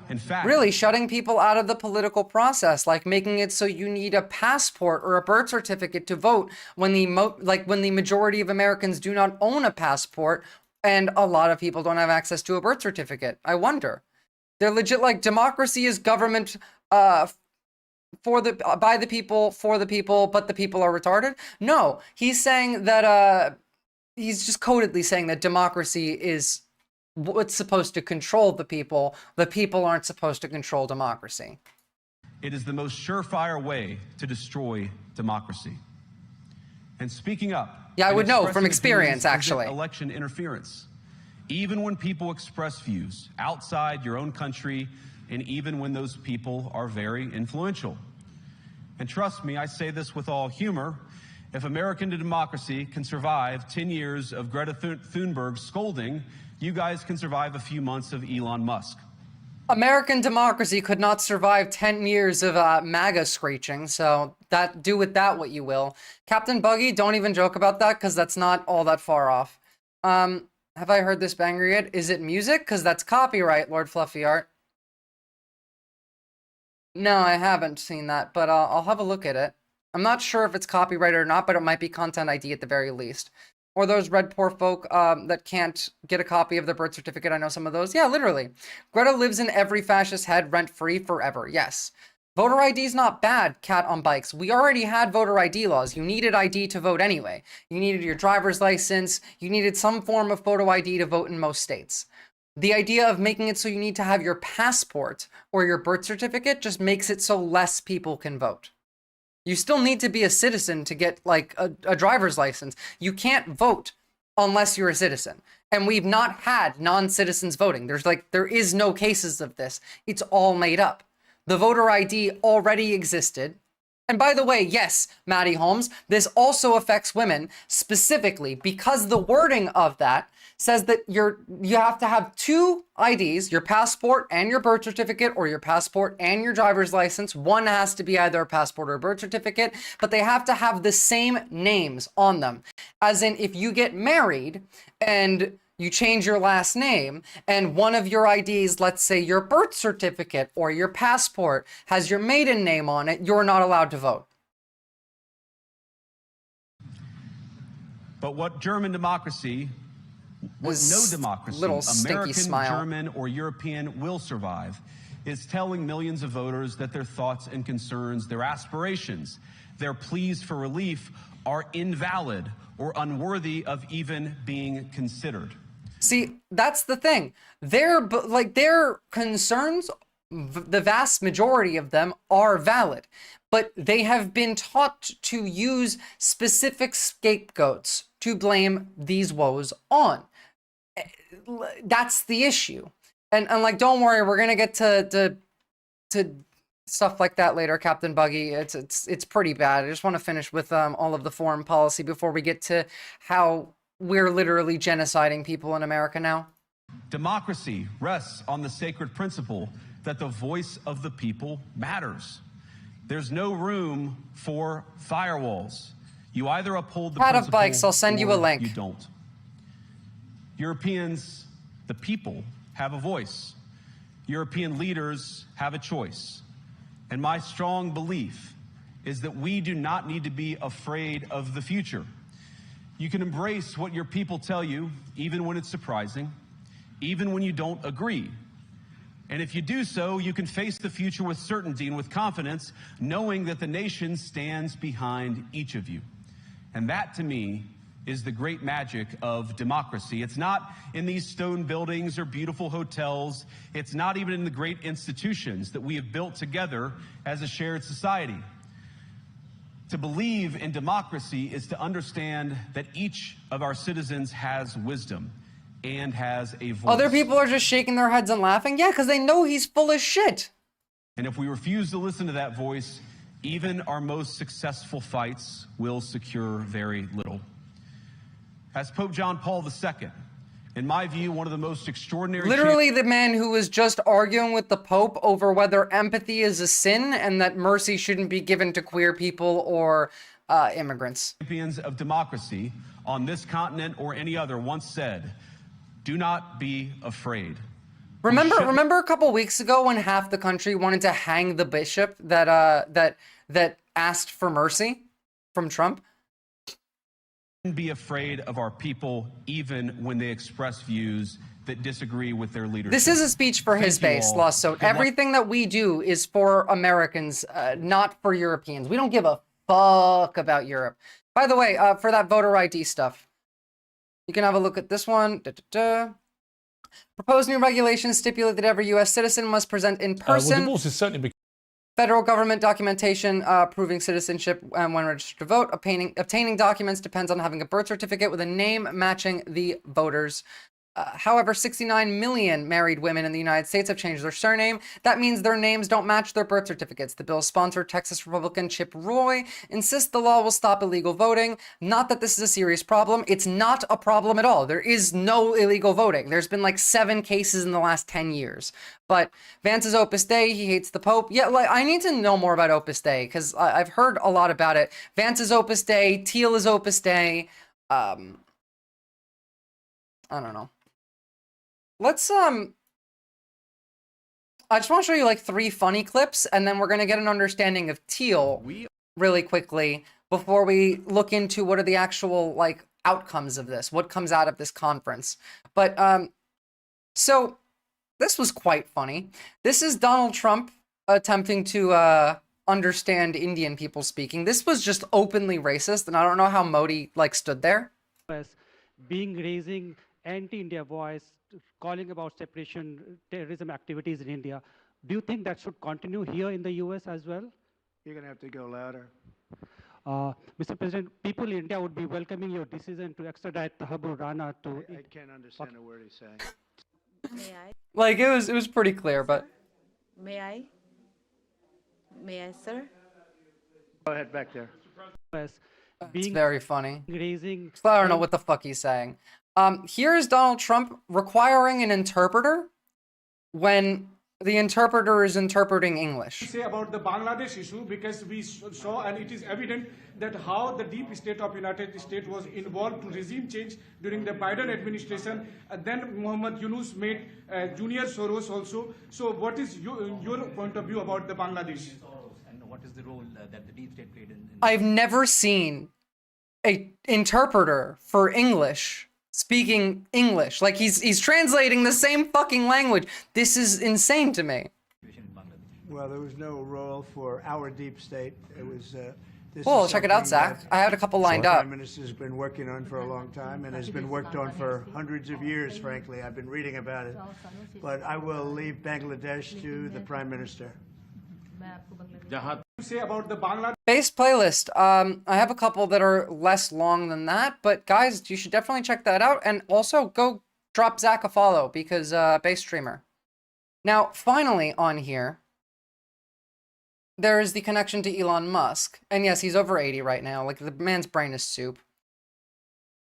In fact, really shutting people out of the political process, like making it so you need a passport or a birth certificate to vote when the majority of Americans do not own a passport and a lot of people don't have access to a birth certificate. I wonder. They're legit like democracy is government by the people, for the people, but the people are retarded. No, he's saying that he's just codedly saying that democracy is what's supposed to control the people. The people aren't supposed to control democracy. It is the most surefire way to destroy democracy. And speaking up. Yeah, I would know from experience, actually. Election interference. Even when people express views outside your own country, and even when those people are very influential. And trust me, I say this with all humor. If American democracy can survive 10 years of Greta Thunberg scolding, you guys can survive a few months of Elon Musk. American democracy could not survive 10 years of MAGA screeching, so do with that what you will. Captain Buggy, don't even joke about that, because that's not all that far off. Have I heard this banger yet? Is it music? Because that's copyright, Lord Fluffy Art. No, I haven't seen that, but I'll have a look at it. I'm not sure if it's copyrighted or not, but it might be Content ID at the very least. Or those red poor folk that can't get a copy of their birth certificate. I know some of those. Yeah, literally. Greta lives in every fascist head rent-free forever. Yes. Voter ID is not bad, Cat on Bikes. We already had voter ID laws. You needed ID to vote anyway. You needed your driver's license. You needed some form of photo ID to vote in most states. The idea of making it so you need to have your passport or your birth certificate just makes it so less people can vote. You still need to be a citizen to get like a driver's license. You can't vote unless you're a citizen. And we've not had non-citizens voting. There is no cases of this. It's all made up. The voter ID already existed. And by the way, yes, Matty Holmes, this also affects women specifically because the wording of that says that you have to have two IDs, your passport and your birth certificate, or your passport and your driver's license. One has to be either a passport or a birth certificate, but they have to have the same names on them. As in, if you get married and you change your last name and one of your IDs, let's say your birth certificate or your passport, has your maiden name on it, you're not allowed to vote. But what German democracy What no democracy, little stinky American, smile. German, or European, will survive is telling millions of voters that their thoughts and concerns, their aspirations, their pleas for relief are invalid or unworthy of even being considered. See, that's the thing. Their concerns, the vast majority of them are valid, but they have been taught to use specific scapegoats to blame these woes on. That's the issue. And like, don't worry, we're gonna get to stuff like that later, Captain Buggy. It's pretty bad. I just want to finish with all of the foreign policy before we get to how we're literally genociding people in America now. Democracy rests on the sacred principle that the voice of the people matters. There's no room for firewalls. You either uphold the Pat principle of Bikes, I'll send you a or link. you don't. Europeans, the people, have a voice. European leaders have a choice. And my strong belief is that we do not need to be afraid of the future. You can embrace what your people tell you, even when it's surprising, even when you don't agree. And if you do so, you can face the future with certainty and with confidence, knowing that the nation stands behind each of you. And that, to me, is the great magic of democracy. It's not in these stone buildings or beautiful hotels. It's not even in the great institutions that we have built together as a shared society. To believe in democracy is to understand that each of our citizens has wisdom and has a voice. Other people are just shaking their heads and laughing. Yeah, because they know he's full of shit. And if we refuse to listen to that voice, even our most successful fights will secure very little. As Pope John Paul II, in my view, one of the most extraordinary... Literally the man who was just arguing with the Pope over whether empathy is a sin and that mercy shouldn't be given to queer people or immigrants. Champions of democracy on this continent or any other once said, do not be afraid. Remember a couple weeks ago when half the country wanted to hang the bishop that asked for mercy from Trump? Be afraid of our people even when they express views that disagree with their leadership. This is a speech for his base, Lost Soul. Everything that we do is for Americans, not for Europeans. We don't give a fuck about Europe. By the way, for that voter ID stuff, you can have a look at this one. Proposed new regulations stipulate that every U.S. citizen must present in person divorce is certainly federal government documentation proving citizenship and when registered to vote. Obtaining documents depends on having a birth certificate with a name matching the voter's. However, 69 million married women in the United States have changed their surname. That means their names don't match their birth certificates. The bill's sponsor, Texas Republican Chip Roy, insists the law will stop illegal voting. Not that this is a serious problem. It's not a problem at all. There is no illegal voting. There's been like 7 cases in the last 10 years. But Vance's Opus Dei, he hates the Pope. Yeah, like, I need to know more about Opus Dei because I've heard a lot about it. Vance's Opus Dei, Teal is Opus Dei. I don't know. Let's, I just want to show you like 3 funny clips, and then we're going to get an understanding of Teal really quickly before we look into what are the actual, like, outcomes of this, what comes out of this conference. But, so, this was quite funny. This is Donald Trump attempting to, understand Indian people speaking. This was just openly racist, and I don't know how Modi, like, stood there. Raising anti-India voice, calling about separation, terrorism activities in India. Do you think that should continue here in the US as well? You're going to have to go louder. Mr. President, people in India would be welcoming your decision to extradite Tahabur Rana to... I can't understand a word he's saying. May I? Like, it was pretty clear, but... May I? May I, sir? Go ahead, back there. It's very funny. Raising... I don't know what the fuck he's saying. Here's Donald Trump requiring an interpreter when the interpreter is interpreting English. Say about the Bangladesh issue, because we saw and it is evident that how the deep state of United States was involved to regime change during the Biden administration. And then Muhammad Yunus made Junior Soros also. So what is your point of view about the Bangladesh? And what is the role that the deep state played in I've never seen an interpreter for English speaking English. Like he's translating the same fucking language. This is insane to me. Well, there was no role for our deep state. It was. This Cool, is check it out, something Zach. I had a couple lined the up. Prime Minister's been working on for a long time and has been worked on for hundreds of years, frankly. I've been reading about it. But I will leave Bangladesh to the Prime Minister. Say about the Bangladesh Base playlist. I have a couple that are less long than that, but guys, you should definitely check that out. And also go drop Zach a follow because base streamer. Now, finally on here, there is the connection to Elon Musk. And yes, he's over 80 right now. Like, the man's brain is soup.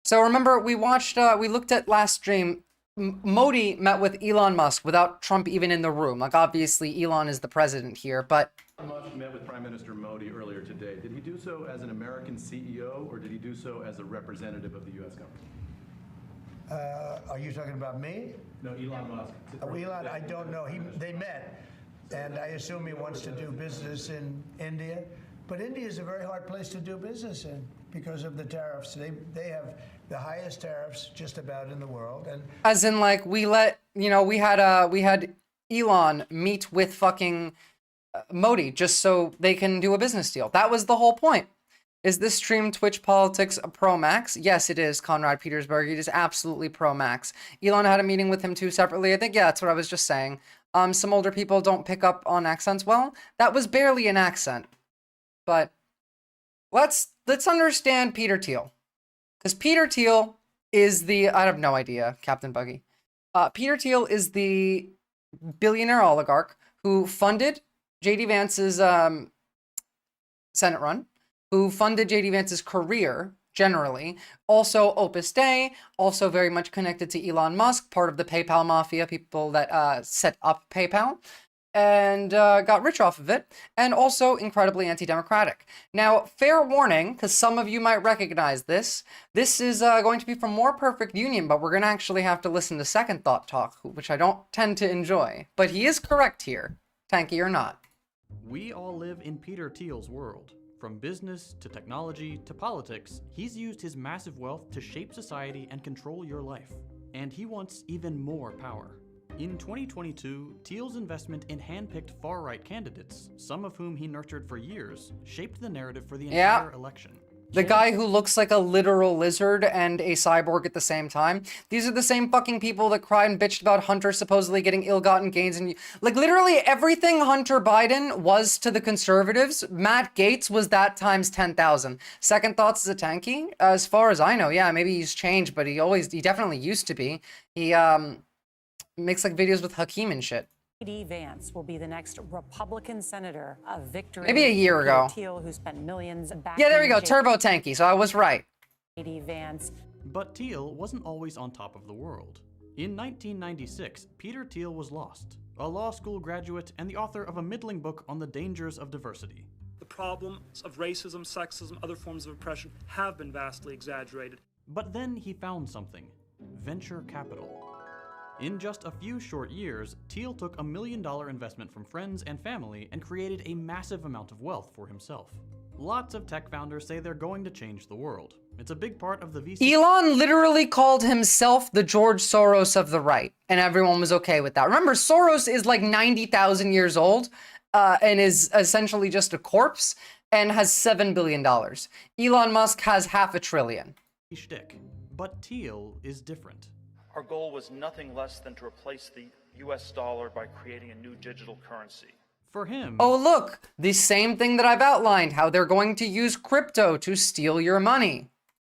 So remember, we looked at last stream, Modi met with Elon Musk without Trump even in the room. Like, obviously, Elon is the president here, but... Musk met with Prime Minister Modi earlier today. Did he do so as an American CEO, or did he do so as a representative of the U.S. government? Are you talking about me? No, Elon Musk. Elon, I don't know. They met, and I assume he wants to do business in India. But India is a very hard place to do business in because of the tariffs. They have the highest tariffs just about in the world. And as in, like, we had Elon meet with fucking Modi just so they can do a business deal. That was the whole point. Is this stream Twitch Politics a Pro Max? Yes, it is, Conrad Petersburg. It is absolutely Pro Max. Elon had a meeting with him too separately. I think, yeah, that's what I was just saying. Some older people don't pick up on accents well. That was barely an accent. But let's understand Peter Thiel. Because Peter Thiel is I have no idea, Captain Buggy. Peter Thiel is the billionaire oligarch who funded J.D. Vance's Senate run, who funded J.D. Vance's career, generally, also Opus Dei, also very much connected to Elon Musk, part of the PayPal mafia, people that set up PayPal, and got rich off of it, and also incredibly anti-democratic. Now, fair warning, because some of you might recognize this is going to be from More Perfect Union, but we're going to actually have to listen to Second Thought talk, which I don't tend to enjoy. But he is correct here, tanky or not. We all live in Peter Thiel's world. From business to technology to politics, he's used his massive wealth to shape society and control your life. And he wants even more power. In 2022, Thiel's investment in hand-picked far-right candidates, some of whom he nurtured for years, shaped the narrative for the entire election. The guy who looks like a literal lizard and a cyborg at the same time. These are the same fucking people that cried and bitched about Hunter supposedly getting ill-gotten gains. And like, literally everything Hunter Biden was to the conservatives, Matt Gaetz was that times 10,000. Second Thoughts is a tanky? As far as I know, yeah, maybe he's changed, but he definitely used to be. He makes like videos with Hakeem and shit. J.D. Vance will be the next Republican senator of victory. Maybe a year ago. Thiel, who spent millions back. Yeah, there we go. Turbo tanky. So I was right. J.D. Vance. But Thiel wasn't always on top of the world. In 1996, Peter Thiel was lost, a law school graduate and the author of a middling book on the dangers of diversity. The problems of racism, sexism, other forms of oppression have been vastly exaggerated. But then he found something: venture capital. In just a few short years, Thiel took $1 million investment from friends and family and created a massive amount of wealth for himself. Lots of tech founders say they're going to change the world. It's a big part of the VC. Elon literally called himself the George Soros of the right, and everyone was okay with that. Remember, Soros is like 90,000 years old and is essentially just a corpse and has $7 billion. Elon Musk has $500 billion. Shtick. But Thiel is different. Our goal was nothing less than to replace the US dollar by creating a new digital currency. For him... Oh, look, the same thing that I've outlined, how they're going to use crypto to steal your money.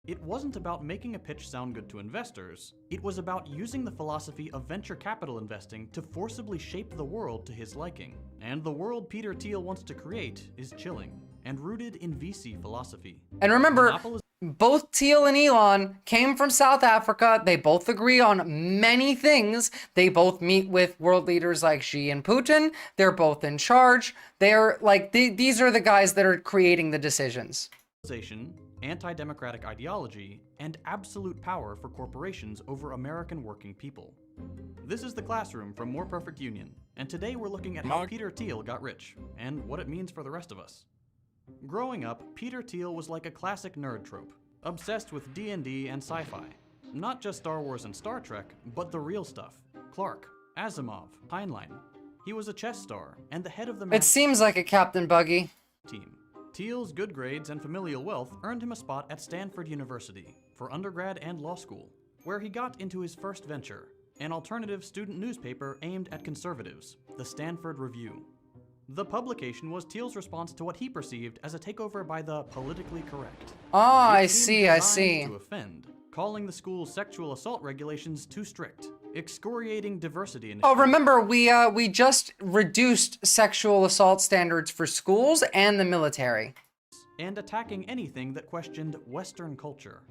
It wasn't about making a pitch sound good to investors. It was about using the philosophy of venture capital investing to forcibly shape the world to his liking. And the world Peter Thiel wants to create is chilling and rooted in VC philosophy. And remember, both Thiel and Elon came from South Africa. They both agree on many things. They both meet with world leaders like Xi and Putin. They're both in charge. They're like, these are the guys that are creating the decisions. Anti-democratic ideology, and absolute power for corporations over American working people. This is The Classroom from More Perfect Union, and today we're looking at how Peter Thiel got rich, and what it means for the rest of us. Growing up, Peter Thiel was like a classic nerd trope, obsessed with D&D and sci-fi. Not just Star Wars and Star Trek, but the real stuff. Clark, Asimov, Heinlein. He was a chess star and the head of the It seems like a Captain Buggy team. Teal's good grades and familial wealth earned him a spot at Stanford University for undergrad and law school, where he got into his first venture, an alternative student newspaper aimed at conservatives, the Stanford Review. The publication was Teal's response to what he perceived as a takeover by the politically correct. Ah, I It seemed see, I designed see. To offend, calling the school's sexual assault regulations too strict, excoriating diversity Oh, initiatives. remember, we just reduced sexual assault standards for schools and the military. And attacking anything that questioned Western culture.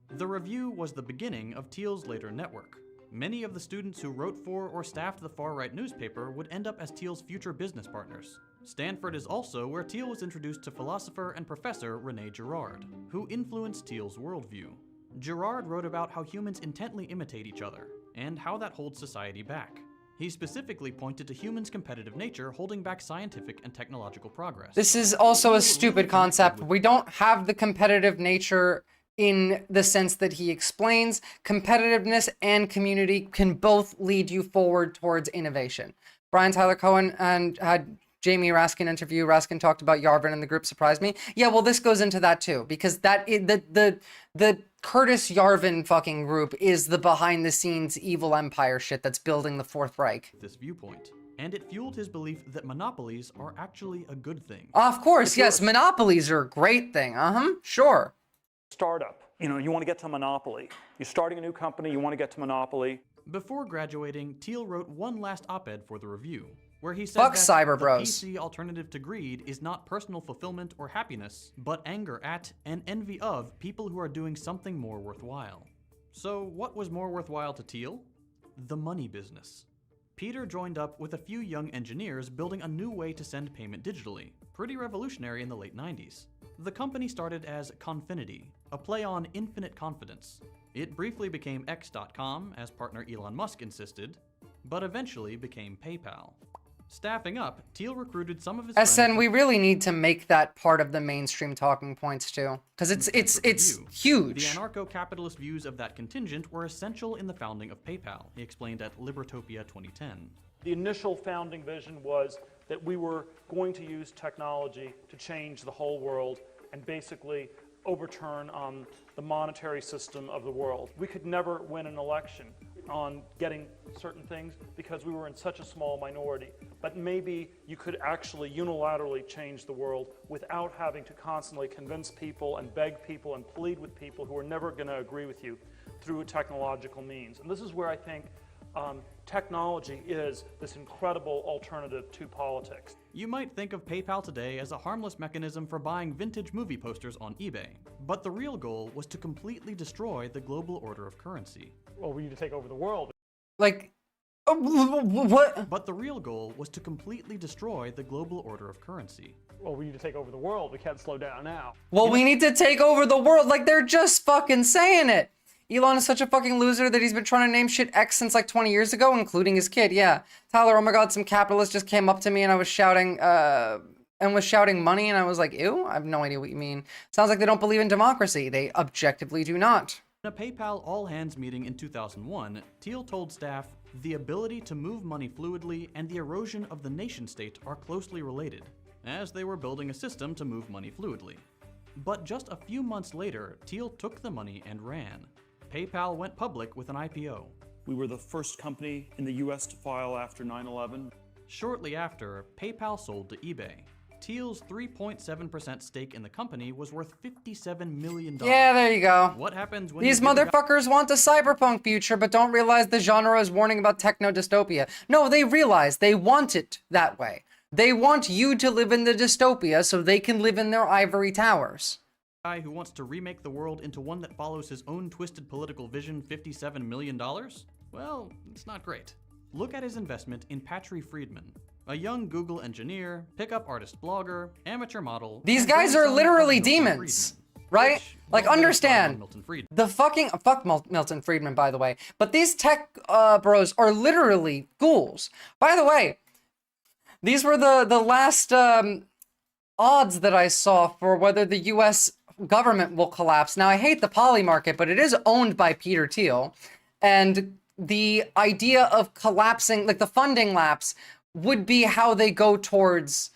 The Review was the beginning of Teal's later network. Many of the students who wrote for or staffed the far-right newspaper would end up as Teal's future business partners. Stanford is also where Teal was introduced to philosopher and professor René Girard, who influenced Teal's worldview. Girard wrote about how humans intently imitate each other, and how that holds society back. He specifically pointed to humans' competitive nature holding back scientific and technological progress. This is also a stupid concept. We don't have the competitive nature in the sense that he explains. Competitiveness and community can both lead you forward towards innovation. Brian Tyler Cohen and had Jamie Raskin interview. Raskin talked about Yarvin and the group surprised me. Yeah, well, this goes into that too, because the Curtis Yarvin fucking group is the behind the scenes evil empire shit that's building the Fourth Reich. This viewpoint, and it fueled his belief that monopolies are actually a good thing. Of course, yes, monopolies are a great thing. Sure. Startup, you want to get to monopoly. You're starting a new company, you want to get to monopoly. Before graduating, Teal wrote one last op-ed for the Review, where he said Fuck that cyber the bros. PC alternative to greed is not personal fulfillment or happiness, but anger at and envy of people who are doing something more worthwhile. So what was more worthwhile to Teal? The money business. Peter joined up with a few young engineers building a new way to send payment digitally, pretty revolutionary in the late 90s. The company started as Confinity, a play on infinite confidence. It briefly became X.com, as partner Elon Musk insisted, but eventually became PayPal. Staffing up, Teal recruited some of his SN, we really need to make that part of the mainstream talking points too, because it's huge. The anarcho-capitalist views of that contingent were essential in the founding of PayPal, he explained at Libertopia 2010. The initial founding vision was that we were going to use technology to change the whole world and basically overturn the monetary system of the world. We could never win an election on getting certain things because we were in such a small minority. But maybe you could actually unilaterally change the world without having to constantly convince people and beg people and plead with people who are never going to agree with you through a technological means. And this is where I think technology is this incredible alternative to politics. You might think of PayPal today as a harmless mechanism for buying vintage movie posters on eBay, but the real goal was to completely destroy the global order of currency. Well, we need to take over the world. Like, what? But the real goal was to completely destroy the global order of currency. Well, we need to take over the world. We can't slow down now. Well, we need to take over the world. Like, they're just fucking saying it. Elon is such a fucking loser that he's been trying to name shit X since like 20 years ago, including his kid. Yeah. Tyler, oh my God, some capitalist just came up to me and I was shouting, money, and I was like, ew, I have no idea what you mean. Sounds like they don't believe in democracy. They objectively do not. In a PayPal all-hands meeting in 2001, Teal told staff, the ability to move money fluidly and the erosion of the nation-state are closely related, as they were building a system to move money fluidly. But just a few months later, Teal took the money and ran. PayPal went public with an IPO. We were the first company in the US to file after 9/11. Shortly after, PayPal sold to eBay. Teal's 3.7% stake in the company was worth $57 million. Yeah, there you go. What happens when these motherfuckers want a cyberpunk future but don't realize the genre is warning about techno-dystopia? No, they realize they want it that way. They want you to live in the dystopia so they can live in their ivory towers. Guy who wants to remake the world into one that follows his own twisted political vision, $57 million? Well, it's not great. Look at his investment in Patry Friedman, a young Google engineer, pickup artist blogger, amateur model. These guys are literally demons, right? Like, understand, the fucking, fuck Milton Friedman, by the way, but these tech bros are literally ghouls. By the way, these were the last odds that I saw for whether the US government will collapse. Now, I hate the poly market, but it is owned by Peter Thiel. And the idea of collapsing, like the funding lapse, would be how they go towards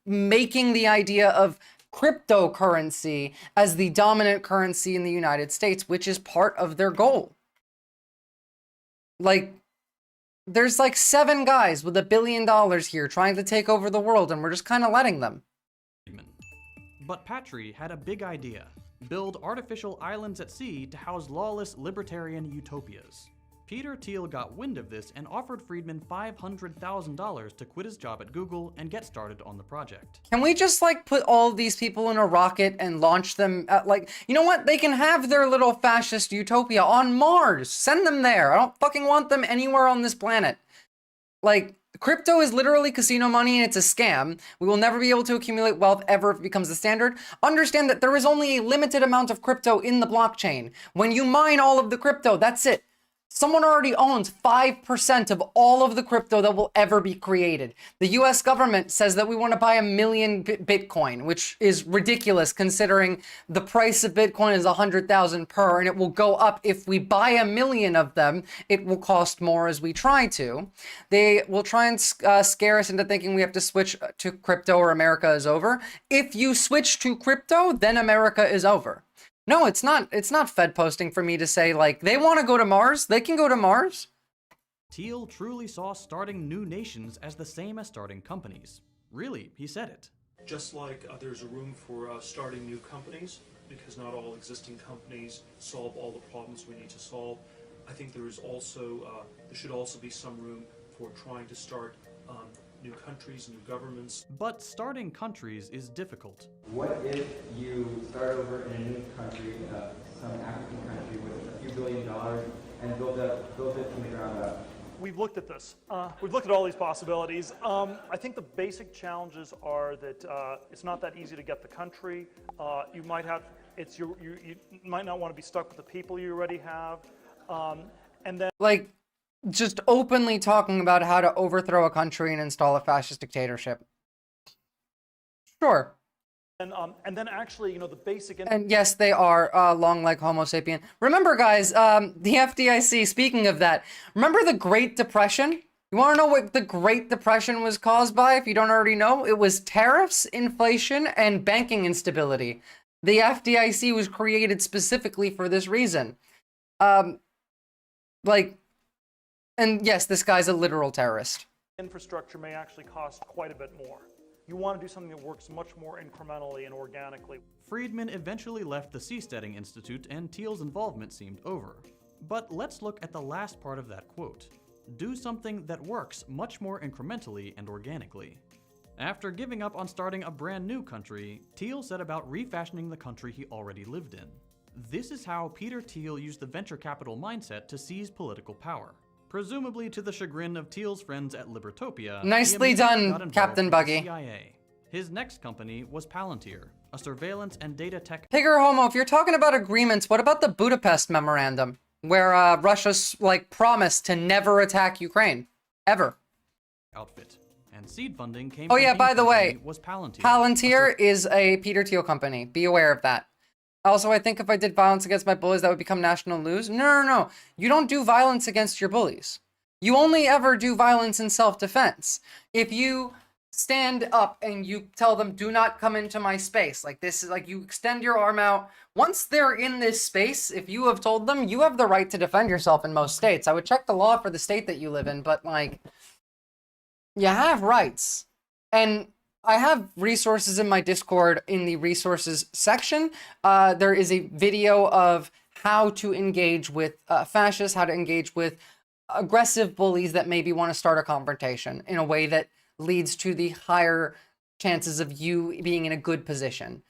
making the idea of cryptocurrency as the dominant currency in the United States, which is part of their goal. Like, there's like 7 guys with $1 billion here trying to take over the world, and we're just kind of letting them. But Patry had a big idea: build artificial islands at sea to house lawless libertarian utopias. Peter Thiel got wind of this and offered Friedman $500,000 to quit his job at Google and get started on the project. Can we just like put all of these people in a rocket and launch them at, like, you know what? They can have their little fascist utopia on Mars. Send them there. I don't fucking want them anywhere on this planet. Like, crypto is literally casino money and it's a scam. We will never be able to accumulate wealth ever if it becomes the standard. Understand that there is only a limited amount of crypto in the blockchain. When you mine all of the crypto, that's it. Someone already owns 5% of all of the crypto that will ever be created. The US government says that we want to buy 1 million Bitcoin, which is ridiculous considering the price of Bitcoin is 100,000 per, and it will go up. If we buy 1 million of them, it will cost more as we try to. They will try and scare us into thinking we have to switch to crypto or America is over. If you switch to crypto, then America is over. No, it's not Fed posting for me to say, like, they want to go to Mars. They can go to Mars. Thiel truly saw starting new nations as the same as starting companies. Really, he said it. Just like there's a room for starting new companies, because not all existing companies solve all the problems we need to solve, I think there should also be some room for trying to start new countries, new governments. But starting countries is difficult. What if you start over in a new country, some African country with a few $billion and build it from the ground up? We've looked at this. We've looked at all these possibilities. I think the basic challenges are that it's not that easy to get the country. You might not want to be stuck with the people you already have. And then, like, just openly talking about how to overthrow a country and install a fascist dictatorship. Sure. And then actually, you know, the basic... And yes, they are long like Homo sapien. Remember, guys, the FDIC, speaking of that, remember the Great Depression? You want to know what the Great Depression was caused by, if you don't already know? It was tariffs, inflation, and banking instability. The FDIC was created specifically for this reason. And yes, this guy's a literal terrorist. Infrastructure may actually cost quite a bit more. You want to do something that works much more incrementally and organically. Friedman eventually left the Seasteading Institute and Thiel's involvement seemed over. But let's look at the last part of that quote. Do something that works much more incrementally and organically. After giving up on starting a brand new country, Thiel set about refashioning the country he already lived in. This is how Peter Thiel used the venture capital mindset to seize political power. Presumably to the chagrin of Thiel's friends at Libertopia. Nicely done, Captain Buggy. CIA. His next company was Palantir, a surveillance and data tech... Pigger Homo, if you're talking about agreements, what about the Budapest Memorandum, where Russia's, like, promised to never attack Ukraine? Ever. Outfit. And seed funding came Oh yeah, by the way, was Palantir. Palantir is a Peter Thiel company. Be aware of that. Also, I think if I did violence against my bullies, that would become national news. No. You don't do violence against your bullies. You only ever do violence in self-defense. If you stand up and you tell them, do not come into my space, like this is like you extend your arm out. Once they're in this space, if you have told them, you have the right to defend yourself in most states. I would check the law for the state that you live in, but like, you have rights. And I have resources in my Discord in the resources section. There is a video of how to engage with fascists, how to engage with aggressive bullies that maybe want to start a confrontation in a way that leads to the higher chances of you being in a good position.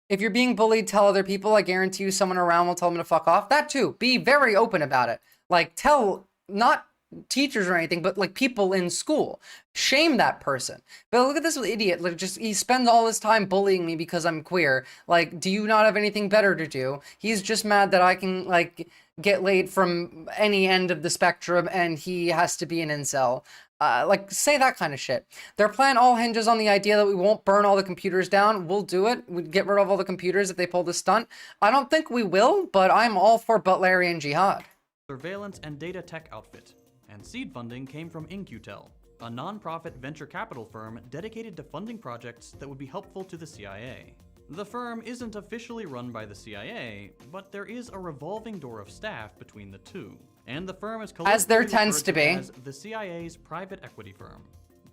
If you're being bullied, tell other people. I guarantee you someone around will tell them to fuck off. That too. Be very open about it. Like, tell, not teachers or anything, but like people in school. Shame that person. But look at this idiot. Like, just, he spends all his time bullying me because I'm queer. Like, do you not have anything better to do? He's just mad that I can, like, get laid from any end of the spectrum and he has to be an incel. Like, say that kind of shit. Their plan all hinges on the idea that we won't burn all the computers down. We'll do it. We'd get rid of all the computers if they pull this stunt. I don't think we will, but I'm all for Butlerian jihad. Surveillance and data tech outfit. And seed funding came from In-Q-Tel, a non-profit venture capital firm dedicated to funding projects that would be helpful to the CIA. The firm isn't officially run by the CIA, but there is a revolving door of staff between the two. And the firm is as there collectively tends to referred be as the CIA's private equity firm.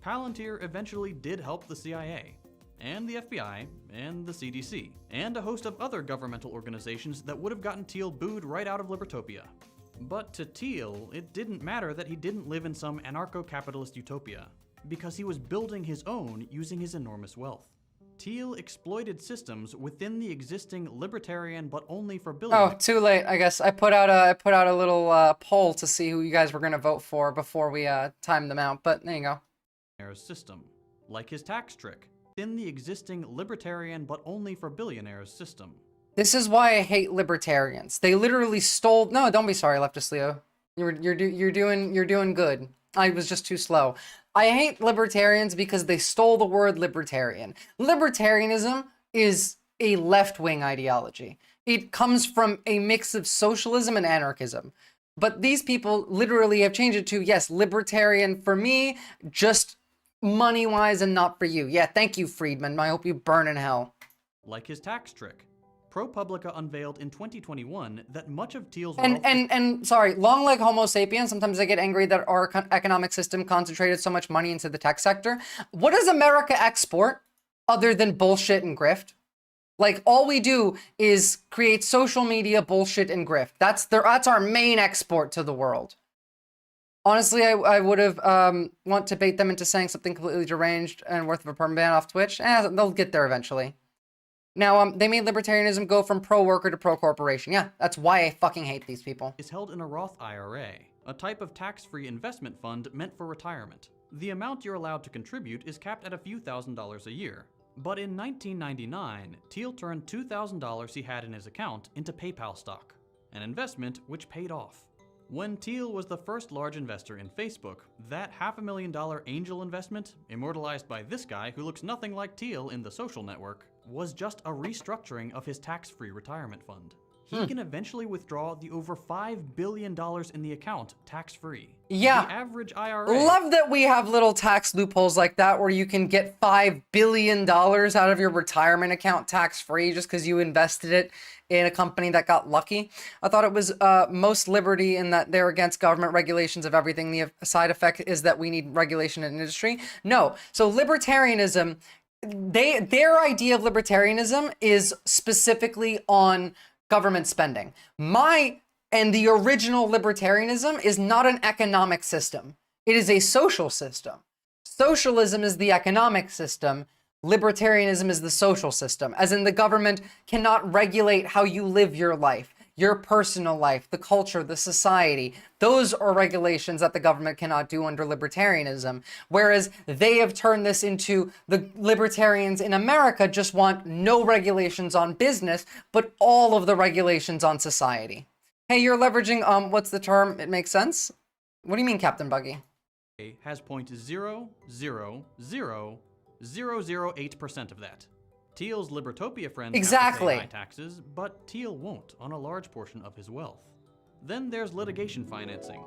Palantir eventually did help the CIA, and the FBI, and the CDC, and a host of other governmental organizations that would have gotten Thiel booed right out of Libertopia. But to Thiel, it didn't matter that he didn't live in some anarcho-capitalist utopia, because he was building his own using his enormous wealth. Thiel exploited systems within the existing libertarian but only for billionaires. Oh, too late, I guess. I put out a little poll to see who you guys were gonna vote for before we timed them out, but there you go. System, like his tax trick, within the existing libertarian but only for billionaires system. This is why I hate libertarians. They literally stole. No, don't be sorry, Leftist Leo. You're doing good. I was just too slow. I hate libertarians because they stole the word libertarian. Libertarianism is a left-wing ideology. It comes from a mix of socialism and anarchism. But these people literally have changed it to, yes, libertarian for me, just money-wise and not for you. Yeah, thank you, Friedman. I hope you burn in hell. Like his tax trick. ProPublica unveiled in 2021 that much of Thiel's and sorry, long leg Homo sapiens, sometimes I get angry that our economic system concentrated so much money into the tech sector. What does America export other than bullshit and grift? Like, all we do is create social media bullshit and grift. That's our main export to the world. Honestly, I would have want to bait them into saying something completely deranged and worth of a permaban off Twitch. They'll get there eventually. Now, they made libertarianism go from pro-worker to pro-corporation. Yeah, that's why I fucking hate these people. Is held in a Roth IRA, a type of tax-free investment fund meant for retirement. The amount you're allowed to contribute is capped at a few $1,000s a year. But in 1999, Thiel turned $2,000 he had in his account into PayPal stock, an investment which paid off. When Thiel was the first large investor in Facebook, that $500,000 angel investment, immortalized by this guy who looks nothing like Thiel in The Social Network, was just a restructuring of his tax-free retirement fund. He can eventually withdraw the over $5 billion in the account tax-free. Yeah. The average IRA... Love that we have little tax loopholes like that where you can get $5 billion out of your retirement account tax-free just because you invested it in a company that got lucky. I thought it was most liberty in that they're against government regulations of everything. The side effect is that we need regulation in industry. No. So libertarianism, their idea of libertarianism is specifically on government spending. And the original libertarianism is not an economic system. It is a social system. Socialism is the economic system. Libertarianism is the social system, as in the government cannot regulate how you live your life, your personal life, the culture, the society. Those are regulations that the government cannot do under libertarianism. Whereas they have turned this into the libertarians in America just want no regulations on business, but all of the regulations on society. Hey, you're leveraging, what's the term? It makes sense? What do you mean, Captain Buggy? Has 0.0000008% of that. Thiel's Libertopia friends exactly. have to pay high taxes, but Thiel won't on a large portion of his wealth. Then there's litigation financing.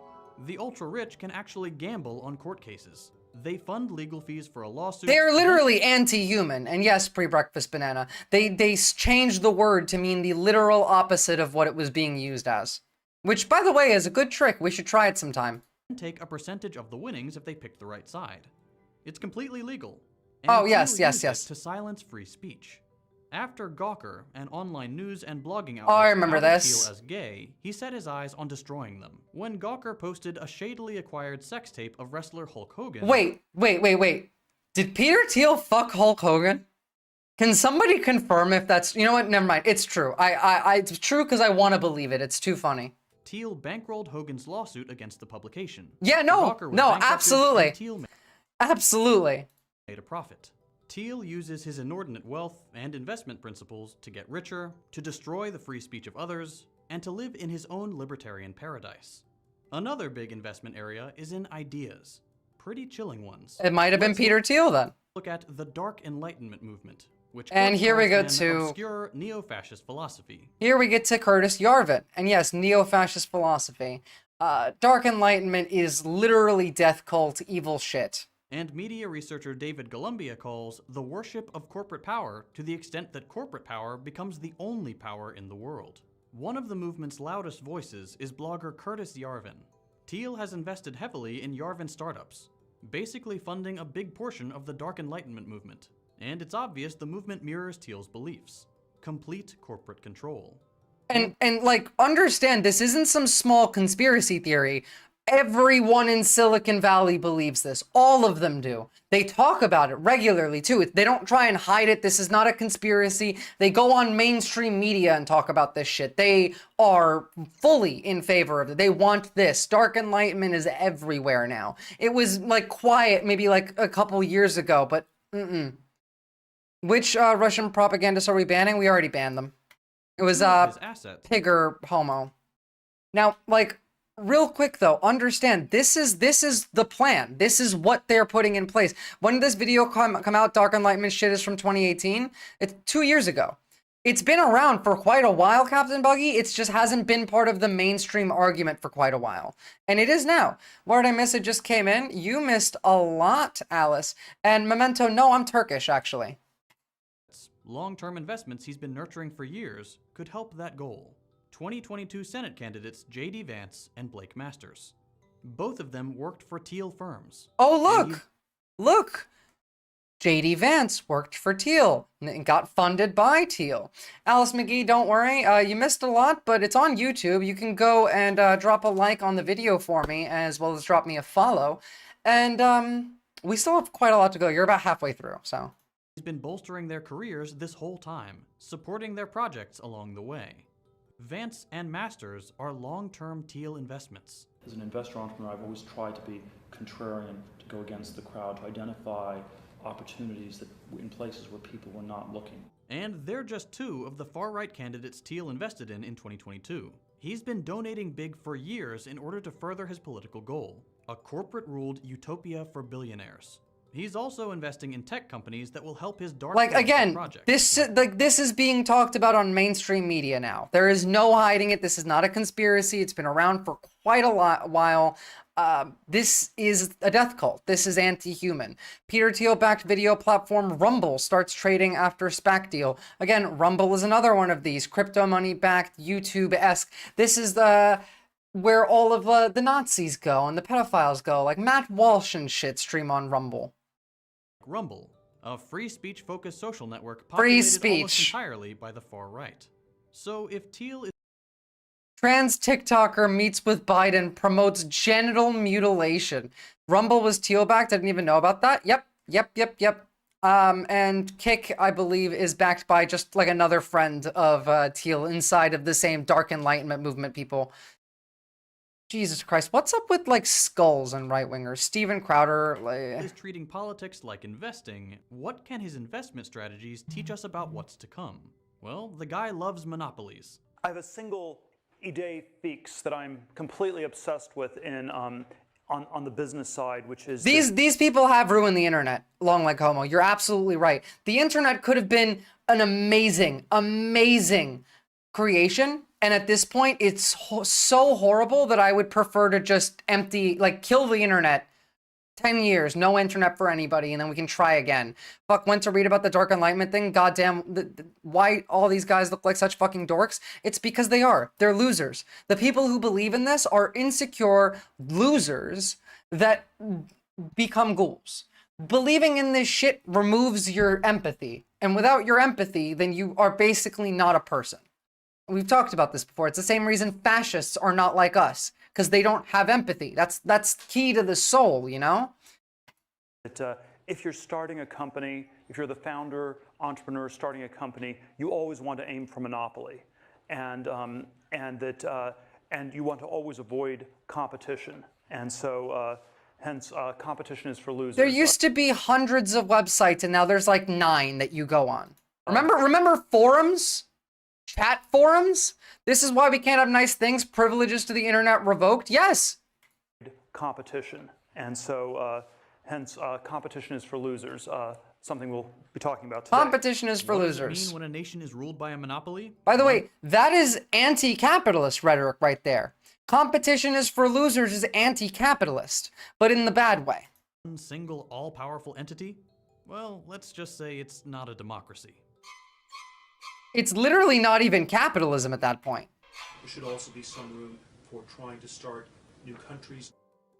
The ultra-rich can actually gamble on court cases. They fund legal fees for a lawsuit. They're literally anti-human. And yes, pre-breakfast banana. They changed the word to mean the literal opposite of what it was being used as. Which, by the way, is a good trick. We should try it sometime. Take a percentage of the winnings if they pick the right side. It's completely legal. Oh, yes. To silence free speech. After Gawker, an online news and blogging outlet, I remember this. Thiel as gay, he set his eyes on destroying them. When Gawker posted a shadily acquired sex tape of wrestler Hulk Hogan... Wait. Did Peter Thiel fuck Hulk Hogan? Can somebody confirm if that's... You know what? Never mind. It's true. It's true because I want to believe it. It's too funny. Thiel bankrolled Hogan's lawsuit against the publication. Yeah, no, absolutely. Absolutely. Made a profit. Thiel uses his inordinate wealth and investment principles to get richer, to destroy the free speech of others, and to live in his own libertarian paradise. Another big investment area is in ideas. pretty chilling ones. It might have been Peter Thiel then. Look at the Dark Enlightenment movement, which And here we go an to obscure neo-fascist philosophy. Here we get to Curtis Yarvin. And yes, neo-fascist philosophy. Dark Enlightenment is literally death cult evil shit. And media researcher David Columbia calls the worship of corporate power to the extent that corporate power becomes the only power in the world. One of the movement's loudest voices is blogger Curtis Yarvin. Thiel has invested heavily in Yarvin startups, basically funding a big portion of the Dark Enlightenment movement. And it's obvious the movement mirrors Thiel's beliefs. Complete corporate control. And like, understand, this isn't some small conspiracy theory. Everyone in Silicon Valley believes this. All of them do. They talk about it regularly, too. They don't try and hide it. This is not a conspiracy. They go on mainstream media and talk about this shit. They are fully in favor of it. They want this. Dark Enlightenment is everywhere now. It was, like, quiet maybe, like, a couple years ago, but Which Russian propagandists are we banning? We already banned them. It was, Pigger Homo. Now, like, real quick though, understand, this is the plan. This is what they're putting in place. When did this video come out? Dark Enlightenment shit is from 2018. It's 2 years ago. It's been around for quite a while, Captain Buggy. It just hasn't been part of the mainstream argument for quite a while. And it is now. What did I miss? It just came in. You missed a lot, Alice. And Memento, no, I'm Turkish, actually. Long-term investments he's been nurturing for years could help that goal. 2022 Senate candidates J.D. Vance and Blake Masters. Both of them worked for Thiel firms. Oh, look! Look! J.D. Vance worked for Thiel and got funded by Thiel. Alice McGee, don't worry. You missed a lot, but it's on YouTube. You can go and drop a like on the video for me, as well as drop me a follow. And we still have quite a lot to go. You're about halfway through, so. He's been bolstering their careers this whole time, supporting their projects along the way. Vance and Masters are long-term Thiel investments. As an investor entrepreneur, I've always tried to be contrarian, to go against the crowd, to identify opportunities that in places where people were not looking. And they're just two of the far-right candidates Thiel invested in 2022. He's been donating big for years in order to further his political goal, a corporate-ruled utopia for billionaires. He's also investing in tech companies that will help his dark project. This is being talked about on mainstream media now. There is no hiding it. This is not a conspiracy. It's been around for quite a while. This is a death cult. This is anti-human. Peter Thiel-backed video platform Rumble starts trading after SPAC deal. Again, Rumble is another one of these crypto money-backed YouTube-esque. This is where all of the Nazis go and the pedophiles go. Like Matt Walsh and shit stream on Rumble. Rumble, a free speech-focused social network populated almost entirely by the far right. So if Thiel is trans TikToker meets with Biden, promotes genital mutilation. Rumble was Thiel-backed. I didn't even know about that. Yep. And Kick, I believe, is backed by just like another friend of Thiel inside of the same Dark Enlightenment movement people. Jesus Christ, what's up with, like, skulls and right-wingers? Steven Crowder, is treating politics like investing, what can his investment strategies teach us about what's to come? Well, the guy loves monopolies. I have a single idée fixe that I'm completely obsessed with in on the business side, which is these people have ruined the internet. Long like homo. You're absolutely right. The internet could have been an amazing creation. And at this point, it's so horrible that I would prefer to just kill the internet. 10 years, no internet for anybody, and then we can try again. Fuck, went to read about the Dark Enlightenment thing. Goddamn, why all these guys look like such fucking dorks? It's because they are. They're losers. The people who believe in this are insecure losers that become ghouls. Believing in this shit removes your empathy. And without your empathy, then you are basically not a person. We've talked about this before. It's the same reason fascists are not like us, because they don't have empathy. That's key to the soul, you know? If you're starting a company, if you're the founder, entrepreneur starting a company, you always want to aim for monopoly, and you want to always avoid competition. And so, hence, competition is for losers. There used to be hundreds of websites, and now there's like 9 that you go on. Remember forums? Chat forums? This is why we can't have nice things. Privileges to the internet revoked? Yes. Competition. And so Hence, competition is for losers, something we'll be talking about today. Competition is for What does it losers. mean when a nation is ruled by a monopoly? By the way, that is anti-capitalist rhetoric right there. Competition is for losers is anti-capitalist, but in the bad way. One single all-powerful entity? Well, let's just say it's not a democracy. It's literally not even capitalism at that point. There should also be some room for trying to start new countries.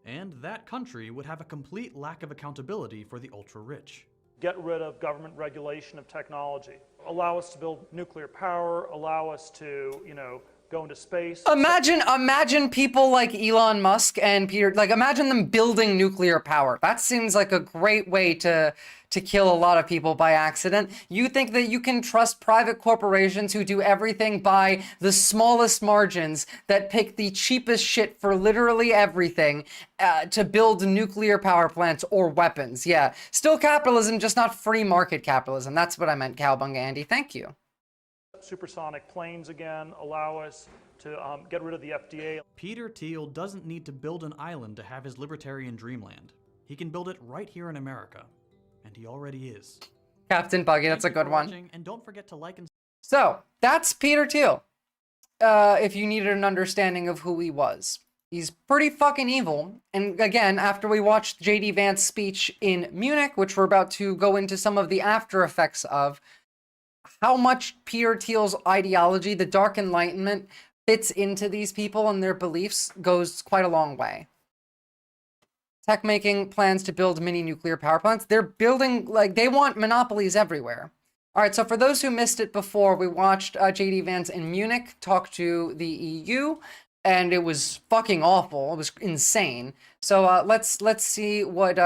And that country would have a complete lack of accountability for the ultra-rich. Get rid of government regulation of technology. Allow us to build nuclear power, allow us to, go into space. Imagine people like Elon Musk and Peter, like imagine them building nuclear power. That seems like a great way to kill a lot of people by accident. You think that you can trust private corporations who do everything by the smallest margins, that pick the cheapest shit for literally everything to build nuclear power plants or weapons. Yeah, still capitalism, just not free market capitalism. That's what I meant, Cowbunga Andy. Thank you. Supersonic planes again, allow us to get rid of the FDA. Peter Thiel doesn't need to build an island to have his libertarian dreamland. He can build it right here in America. And he already is. Captain Buggy, that's a good one. And don't forget to like and... So, that's Peter Thiel. If you needed an understanding of who he was. He's pretty fucking evil. And again, after we watched J.D. Vance's speech in Munich, which we're about to go into some of the after effects of, how much Peter Thiel's ideology, the Dark Enlightenment, fits into these people and their beliefs goes quite a long way. Tech making plans to build mini nuclear power plants. They're building, like, they want monopolies everywhere. All right, so for those who missed it before, we watched J.D. Vance in Munich talk to the EU, and it was fucking awful. It was insane. So let's see what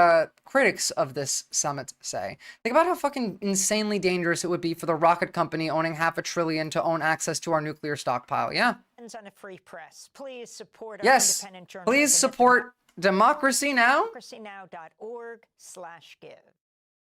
critics of this summit say. Think about how fucking insanely dangerous it would be for the rocket company owning $500 billion to own access to our nuclear stockpile. Yeah. On a free press. Please support our Yes. independent journalism. Please support Democracy Now. democracynow.org/give.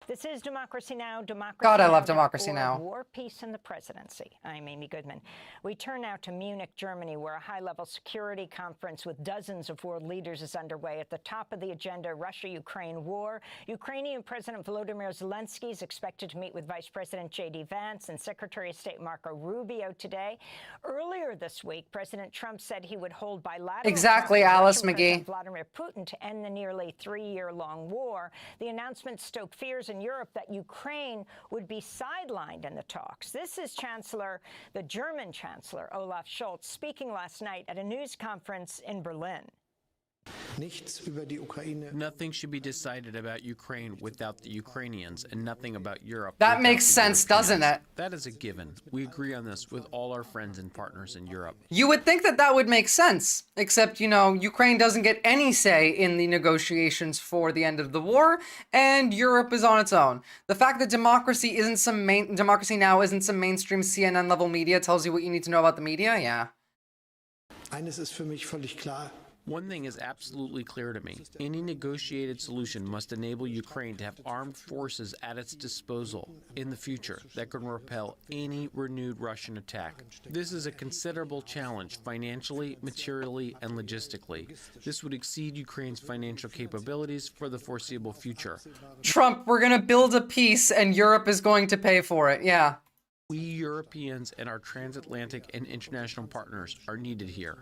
This is Democracy Now! Democracy God, I love Now. Democracy Now. War, Peace, and the Presidency. I'm Amy Goodman. We turn now to Munich, Germany, where a high-level security conference with dozens of world leaders is underway. At the top of the agenda, Russia-Ukraine war. Ukrainian President Volodymyr Zelensky is expected to meet with Vice President J.D. Vance and Secretary of State Marco Rubio today. Earlier this week, President Trump said he would hold bilateral Exactly, talks with Alice Russian McGee. President Vladimir Putin to end the nearly 3-year-long war. The announcement stoked fears in Europe that Ukraine would be sidelined in the talks. This is the German Chancellor Olaf Scholz speaking last night at a news conference in Berlin. Nothing should be decided about Ukraine without the Ukrainians, and nothing about Europe. That makes sense, doesn't it? That is a given. We agree on this with all our friends and partners in Europe. You would think that that would make sense, except, Ukraine doesn't get any say in the negotiations for the end of the war, and Europe is on its own. The fact that Democracy Now! Isn't some mainstream CNN level media tells you what you need to know about the media, yeah. Eines ist für mich völlig klar. One thing is absolutely clear to me. Any negotiated solution must enable Ukraine to have armed forces at its disposal in the future that can repel any renewed Russian attack. This is a considerable challenge financially, materially, and logistically. This would exceed Ukraine's financial capabilities for the foreseeable future. Trump, we're gonna build a peace and Europe is going to pay for it, yeah. We Europeans and our transatlantic and international partners are needed here.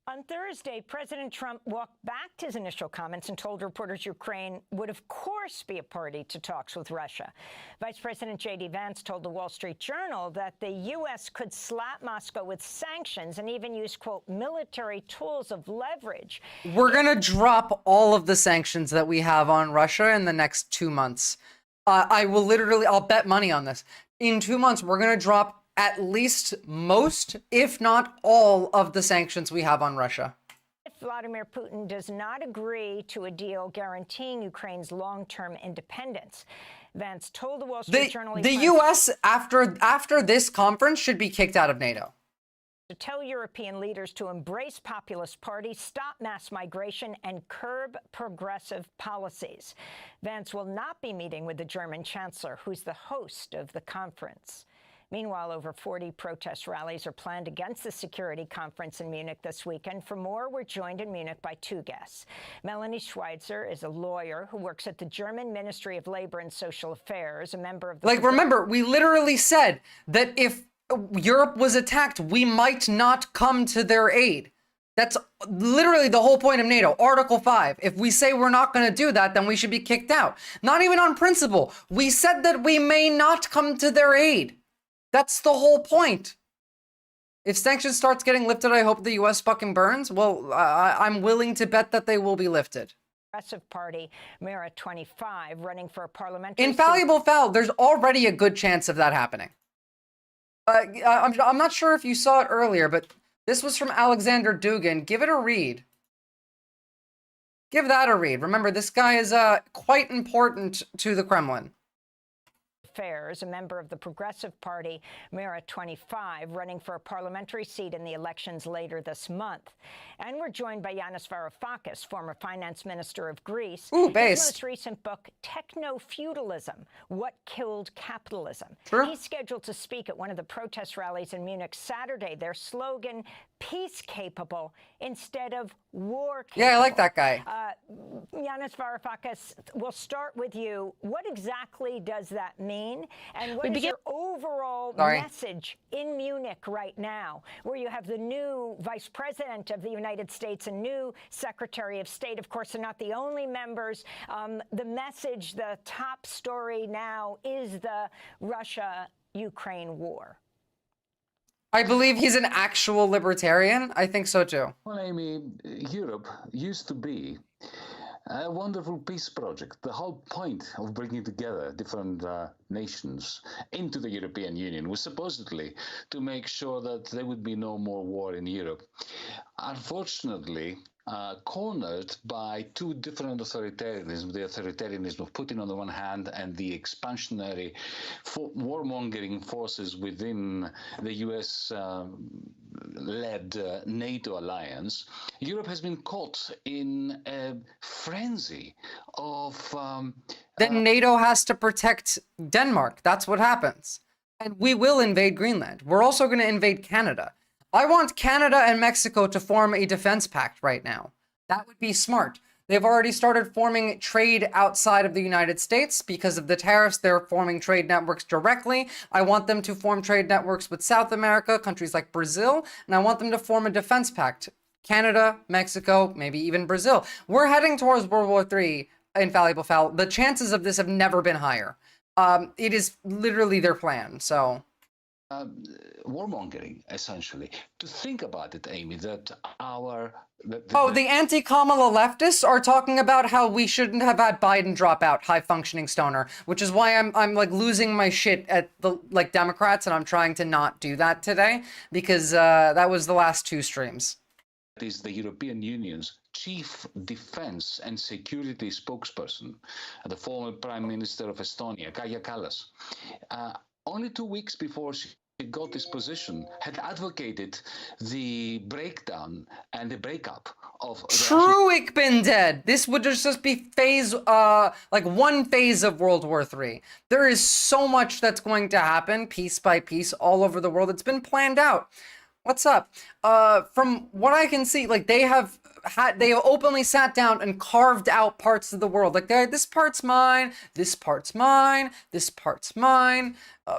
On Thursday, President Trump walked back his initial comments and told reporters Ukraine would, of course, be a party to talks with Russia. Vice President J.D. Vance told the Wall Street Journal that the U.S. could slap Moscow with sanctions and even use, quote, military tools of leverage. We're gonna drop all of the sanctions that we have on Russia in the next 2 months. I'll bet money on this. In 2 months, we're gonna drop at least most, if not all, of the sanctions we have on Russia. If Vladimir Putin does not agree to a deal guaranteeing Ukraine's long-term independence, Vance told the Wall Street Journal the U.S. after this conference should be kicked out of NATO. To tell European leaders to embrace populist parties, stop mass migration, and curb progressive policies. Vance will not be meeting with the German Chancellor, who's the host of the conference. Meanwhile, over 40 protest rallies are planned against the security conference in Munich this weekend. For more, we're joined in Munich by two guests. Melanie Schweitzer is a lawyer who works at the German Ministry of Labor and Social Affairs, a member of the... Like, remember, we literally said that if Europe was attacked, we might not come to their aid. That's literally the whole point of NATO. Article 5. If we say we're not going to do that, then we should be kicked out. Not even on principle. We said that we may not come to their aid. That's the whole point. If sanctions starts getting lifted, I hope the US fucking burns. Well, I'm willing to bet that they will be lifted. Progressive Party, Mira 25, running for a parliamentary Infallible foul. There's already a good chance of that happening. I'm not sure if you saw it earlier, but this was from Alexander Dugin. Give it a read. Give that a read. Remember, this guy is quite important to the Kremlin. Affairs, a member of the Progressive Party, Mira 25, running for a parliamentary seat in the elections later this month. And we're joined by Yanis Varoufakis, former finance minister of Greece. Ooh, His base. most recent book, Techno-Feudalism, What Killed Capitalism. Sure. He's scheduled to speak at one of the protest rallies in Munich Saturday. Their slogan, peace capable instead of war capable. Yeah, I like that guy. Yanis Varoufakis, we'll start with you. What exactly does that mean? And what is your overall message in Munich right now, where you have the new vice president of the United States and new secretary of state? Of course, they're not the only members. The message, the top story now is the Russia-Ukraine war. I believe he's an actual libertarian. I think so too. Well, Amy, Europe used to be a wonderful peace project. The whole point of bringing together different nations into the European Union was supposedly to make sure that there would be no more war in Europe. Unfortunately, cornered by two different authoritarianisms, the authoritarianism of Putin on the one hand and the expansionary warmongering forces within the US-led NATO alliance, Europe has been caught in a frenzy of... Then NATO has to protect Denmark. That's what happens. And we will invade Greenland. We're also going to invade Canada. I want Canada and Mexico to form a defense pact right now. That would be smart. They've already started forming trade outside of the United States because of the tariffs. They're forming trade networks directly. I want them to form trade networks with South America, countries like Brazil, and I want them to form a defense pact. Canada, Mexico, maybe even Brazil. We're heading towards World War III, infallible foul. The chances of this have never been higher. It is literally their plan, so... warmongering, essentially. To think about it, Amy, that the anti-Kamala leftists are talking about how we shouldn't have had Biden drop out, high-functioning stoner, which is why I'm like losing my shit at the Democrats, and I'm trying to not do that today because that was the last two streams. That is the European Union's chief defense and security spokesperson, the former Prime Minister of Estonia, Kaja Kallas. Only 2 weeks before she got this position, had advocated the breakdown and the breakup of... True, ich bin dead. This would just be phase, like one phase of World War III. There is so much that's going to happen piece by piece all over the world. It's been planned out. What's up? From what I can see, like they have openly sat down and carved out parts of the world. Like this part's mine, this part's mine, this part's mine.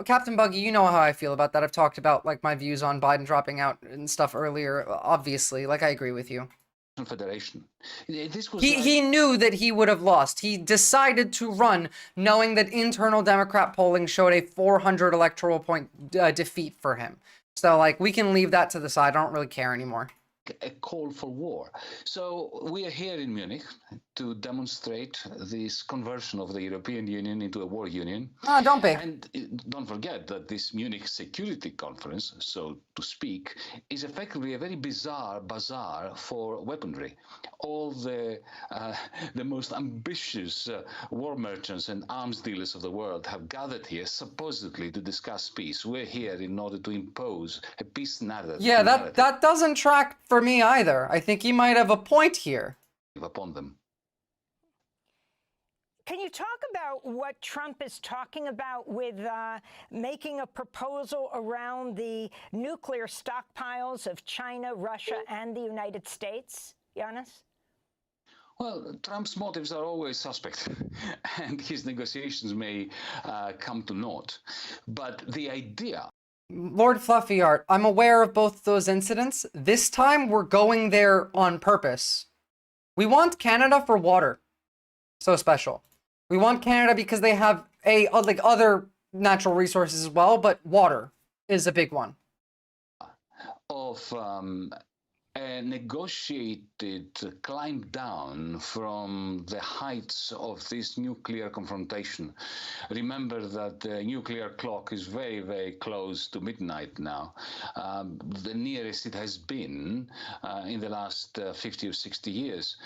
Captain Buggy, you know how I feel about that. I've talked about like my views on Biden dropping out and stuff earlier. Obviously, like I agree with you. Federation. This was he knew that he would have lost. He decided to run knowing that internal Democrat polling showed a 400 electoral point defeat for him. So, like, we can leave that to the side. I don't really care anymore. A call for war. So we are here in Munich to demonstrate this conversion of the European Union into a war union. No, don't be. And don't forget that this Munich Security Conference, so to speak, is effectively a very bizarre bazaar for weaponry. All the most ambitious war merchants and arms dealers of the world have gathered here supposedly to discuss peace. We're here in order to impose a peace narrative. Yeah, that doesn't track for me either. I think he might have a point here. Upon them. Can you talk about what Trump is talking about with making a proposal around the nuclear stockpiles of China, Russia, and the United States, Yanis? Well, Trump's motives are always suspect, and his negotiations may come to naught. But the idea... Lord Fluffy Art, I'm aware of both those incidents. This time, we're going there on purpose. We want Canada for water. So special. We want Canada because they have like other natural resources as well, but water is a big one. Of a negotiated climb down from the heights of this nuclear confrontation. Remember that the nuclear clock is very, very close to midnight now. The nearest it has been in the last 50 or 60 years.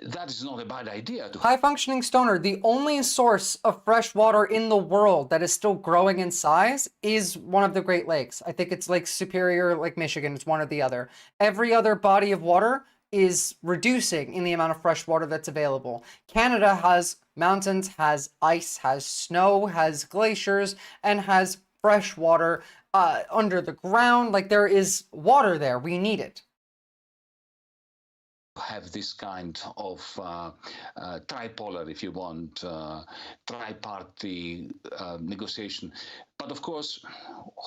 That is not a bad idea. High functioning stoner, the only source of fresh water in the world that is still growing in size is one of the Great Lakes. I think it's Lake Superior, Lake Michigan, it's one or the other. Every other body of water is reducing in the amount of fresh water that's available. Canada has mountains, has ice, has snow, has glaciers, and has fresh water under the ground. Like, there is water there. We need it. Have this kind of tripolar, if you want, tri-party negotiation. But of course,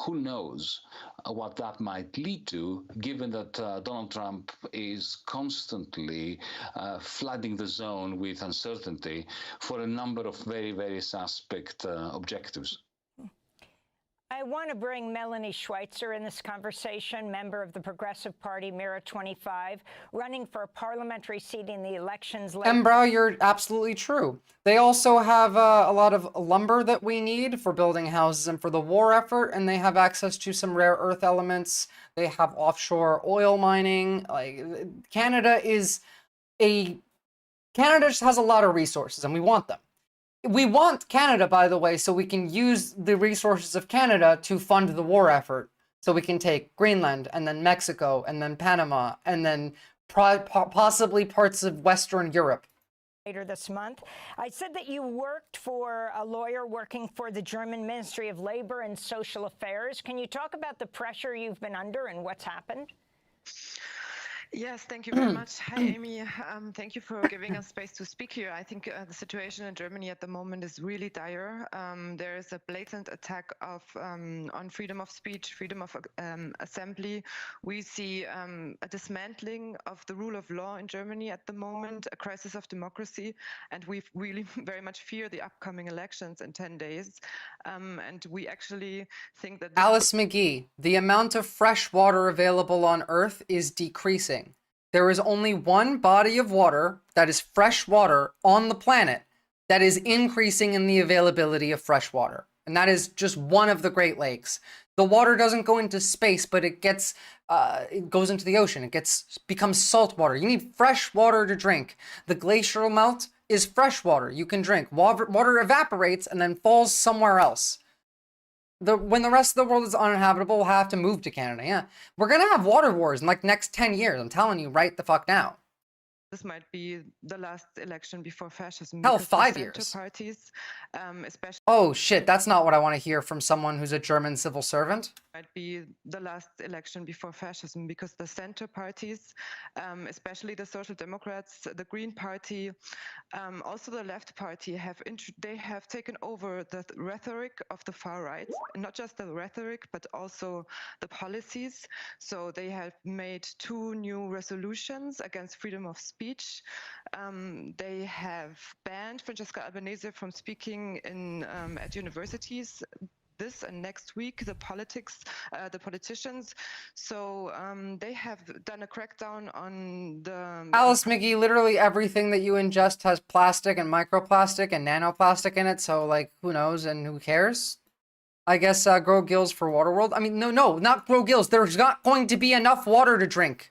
who knows what that might lead to, given that Donald Trump is constantly flooding the zone with uncertainty for a number of very, very suspect objectives. I want to bring Melanie Schweitzer in this conversation, member of the Progressive Party, Mira 25, running for a parliamentary seat in the elections. Embrow, you're absolutely true. They also have a lot of lumber that we need for building houses and for the war effort, and they have access to some rare earth elements. They have offshore oil mining. Like, Canada just has a lot of resources, and we want them. We want Canada, by the way, so we can use the resources of Canada to fund the war effort. So we can take Greenland, and then Mexico, and then Panama, and then possibly parts of Western Europe. Later this month. I said that you worked for a lawyer working for the German Ministry of Labor and Social Affairs. Can you talk about the pressure you've been under and what's happened? Yes, thank you very much. Hi, Amy. Thank you for giving us space to speak here. I think the situation in Germany at the moment is really dire. There is a blatant attack on freedom of speech, freedom of assembly. We see a dismantling of the rule of law in Germany at the moment, a crisis of democracy, and we really very much fear the upcoming elections in 10 days. And we actually think that... Alice McGee, the amount of fresh water available on Earth is decreasing. There is only one body of water that is fresh water on the planet that is increasing in the availability of fresh water. And that is just one of the Great Lakes. The water doesn't go into space, but it goes into the ocean. It becomes salt water. You need fresh water to drink. The glacial melt is fresh water you can drink. Water evaporates and then falls somewhere else. When the rest of the world is uninhabitable, we'll have to move to Canada. Yeah, we're gonna have water wars in like next 10 years. I'm telling you right the fuck now. This might be the last election before fascism. Hell, 5 years. Parties, especially. Oh shit, that's not what I want to hear from someone who's a German civil servant. Might be the last election before fascism because the center parties, especially the Social Democrats, the Green Party, also the Left Party, they have taken over the rhetoric of the far right, and not just the rhetoric, but also the policies. So they have made 2 new resolutions against freedom of speech. They have banned Francesca Albanese from speaking at universities this and next week, the politicians. So they have done a crackdown on the... Alice McGee, literally everything that you ingest has plastic and microplastic and nanoplastic in it. So like, who knows and who cares? I guess grow gills for Waterworld. I mean, no, not grow gills. There's not going to be enough water to drink.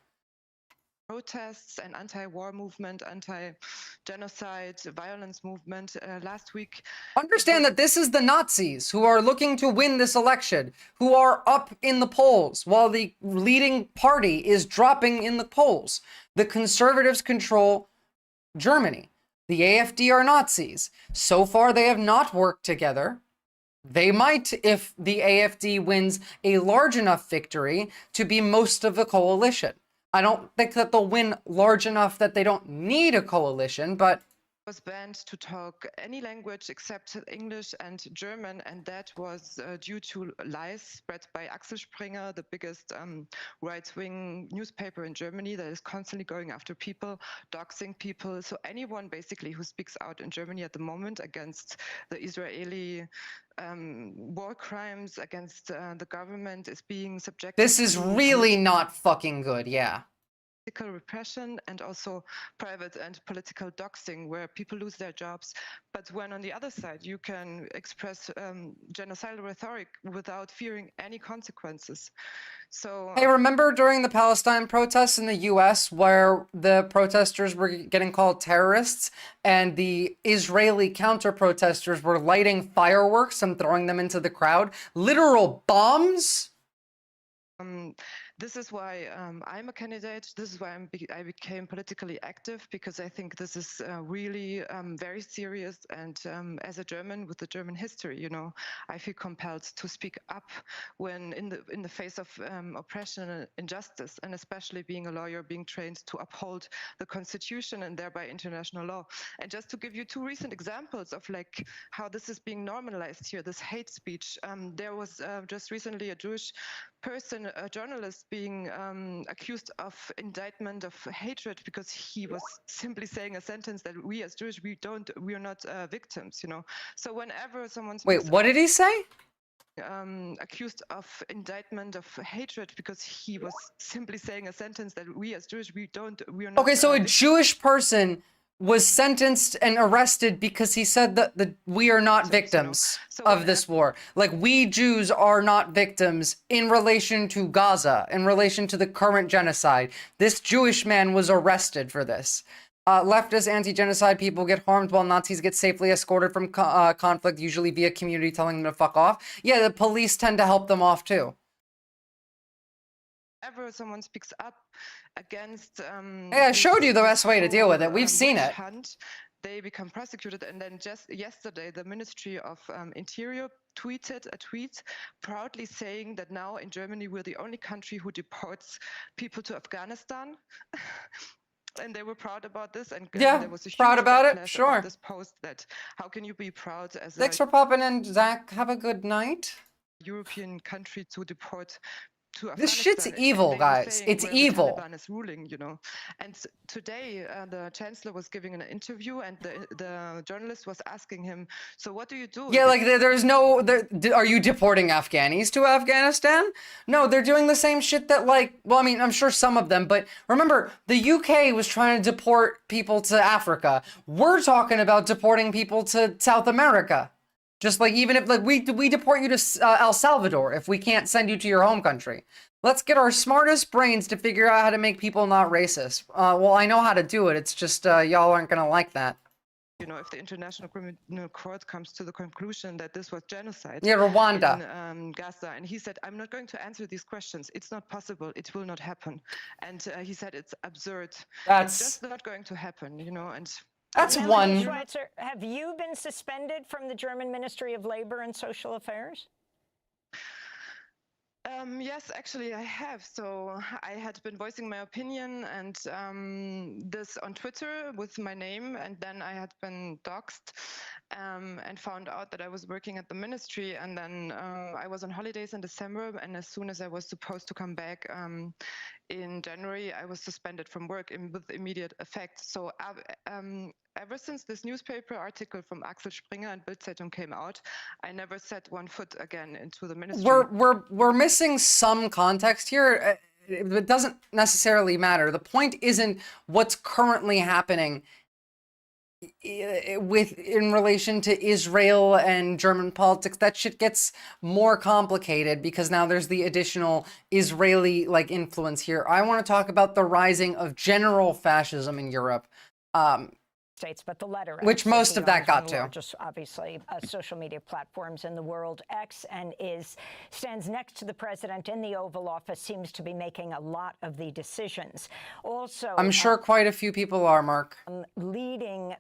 Protests and anti-war movement, anti-genocide, violence movement last week. Understand that this is the Nazis who are looking to win this election, who are up in the polls while the leading party is dropping in the polls. The conservatives control Germany. The AfD are Nazis. So far, they have not worked together. They might, if the AfD wins a large enough victory, to be most of the coalition. I don't think that they'll win large enough that they don't need a coalition, but was banned to talk any language except English and German, and that was due to lies spread by Axel Springer, the biggest right-wing newspaper in Germany that is constantly going after people, doxing people. So anyone basically who speaks out in Germany at the moment against the Israeli war crimes against the government is being subjected this is to really not fucking good, yeah. political repression and also private and political doxing where people lose their jobs. But when on the other side you can express genocidal rhetoric without fearing any consequences. So Hey, remember during the Palestine protests in the US where the protesters were getting called terrorists and the Israeli counter-protesters were lighting fireworks and throwing them into the crowd? Literal bombs? this is why I'm a candidate. This is why I became politically active, because I think this is really very serious. And as a German with the German history, you know, I feel compelled to speak up when in the face of oppression and injustice, and especially being a lawyer, being trained to uphold the constitution and thereby international law. And just to give you two recent examples of like how this is being normalized here, this hate speech. There was just recently a Jewish person, a journalist, being accused of indictment of hatred because he was simply saying a sentence that we as Jewish, we're not victims, you know. So whenever someone Wait, what did he say? Accused of indictment of hatred because he was simply saying a sentence that we as Jewish, we're not. Okay, so a Jewish person was sentenced and arrested because he said that we are not victims of this war. Like, we Jews are not victims in relation to Gaza, in relation to the current genocide. This Jewish man was arrested for this. Leftist anti-genocide people get harmed while Nazis get safely escorted from conflict, usually via community telling them to fuck off. Yeah, the police tend to help them off too. Whenever someone speaks up against hey, I showed you the best way to deal with it. We've seen it. Hunt, they become prosecuted. And then just yesterday, the Ministry of Interior tweeted a tweet proudly saying that now in Germany, we're the only country who deports people to Afghanistan. And they were proud about this, and yeah, there was a huge proud about it. backlash Sure. about this post that how can you be proud as Thanks for popping in, Zach. Have a good night. European country to deport to Afghanistan. This shit's evil, guys. It's evil. The Taliban is ruling, you know. And today, the chancellor was giving an interview, and the journalist was asking him, "So what do you do?" Yeah, like there's no. Are you deporting Afghanis to Afghanistan? No, they're doing the same shit that, like, well, I mean, I'm sure some of them, but remember, the UK was trying to deport people to Africa. We're talking about deporting people to South America. Just like, even if, like, we deport you to El Salvador if we can't send you to your home country. Let's get our smartest brains to figure out how to make people not racist. Well, I know how to do it. It's just y'all aren't gonna like that. You know, if the International Criminal Court comes to the conclusion that this was genocide. Yeah, Rwanda. In Gaza. And he said, I'm not going to answer these questions. It's not possible. It will not happen. And he said, it's absurd. It's just not going to happen, you know, and... That's one. Schweitzer, have you been suspended from the German Ministry of Labor and Social Affairs? Yes, actually I have. So I had been voicing my opinion and this on Twitter with my name, and then I had been doxxed and found out that I was working at the ministry, and then I was on holidays in December, and as soon as I was supposed to come back in January, I was suspended from work with immediate effect. So ever since this newspaper article from Axel Springer and Bild-Zeitung came out, I never set one foot again into the ministry. We're missing some context here. It doesn't necessarily matter. The point isn't what's currently happening in relation to Israel and German politics. That shit gets more complicated because now there's the additional Israeli like influence here. I want to talk about the rising of general fascism in Europe. States, but the letter X, Which most of that got one of the largest, obviously, social media platforms in the world. X and stands next to the president in the Oval Office, seems to be making a lot of the decisions. Also, I'm sure quite a few people are, Mark. Leading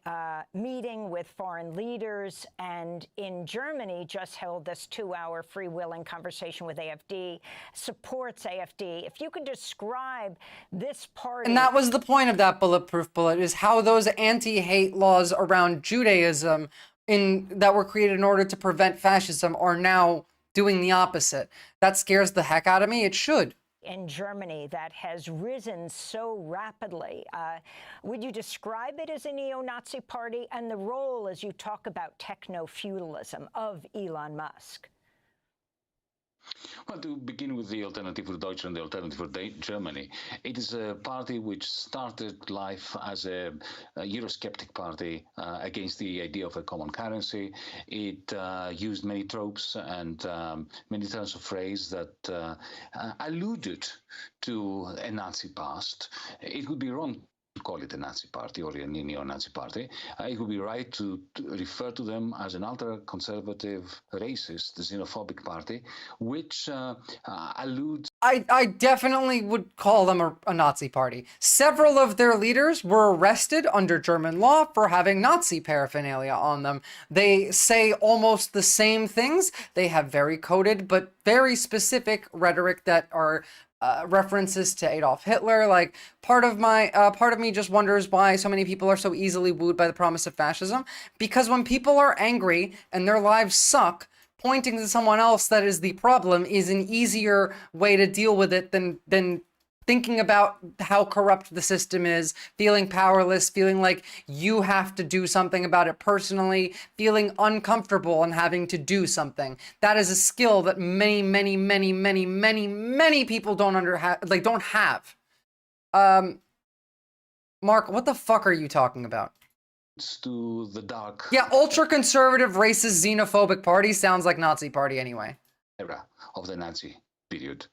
meeting with foreign leaders, and in Germany just held this 2-hour freewheeling conversation with AfD, supports AfD. If you could describe this party. And that was the point of that bulletproof bullet, is how those anti-hate laws around Judaism that were created in order to prevent fascism are now doing the opposite. That scares the heck out of me. It should. In Germany that has risen so rapidly. Would you describe it as a neo-Nazi party, and the role, as you talk about techno-feudalism, of Elon Musk? Well, to begin with the Alternative for Deutschland, the Alternative for Germany, it is a party which started life as a Eurosceptic party against the idea of a common currency. It used many tropes and many turns of phrase that alluded to a Nazi past. It would be wrong to call it a Nazi party or a neo-Nazi party. It would be right to refer to them as an ultra-conservative, racist, xenophobic party, which alludes... I definitely would call them a Nazi party. Several of their leaders were arrested under German law for having Nazi paraphernalia on them. They say almost the same things. They have very coded but very specific rhetoric that are references to Adolf Hitler. Like, part of me just wonders why so many people are so easily wooed by the promise of fascism. Because when people are angry and their lives suck, pointing to someone else that is the problem is an easier way to deal with it than thinking about how corrupt the system is, feeling powerless, feeling like you have to do something about it personally, feeling uncomfortable and having to do something. That is a skill that many people don't have. Mark, what the fuck are you talking about? To the dark. Yeah, ultra-conservative, racist, xenophobic party sounds like Nazi party anyway. Era of the Nazi period.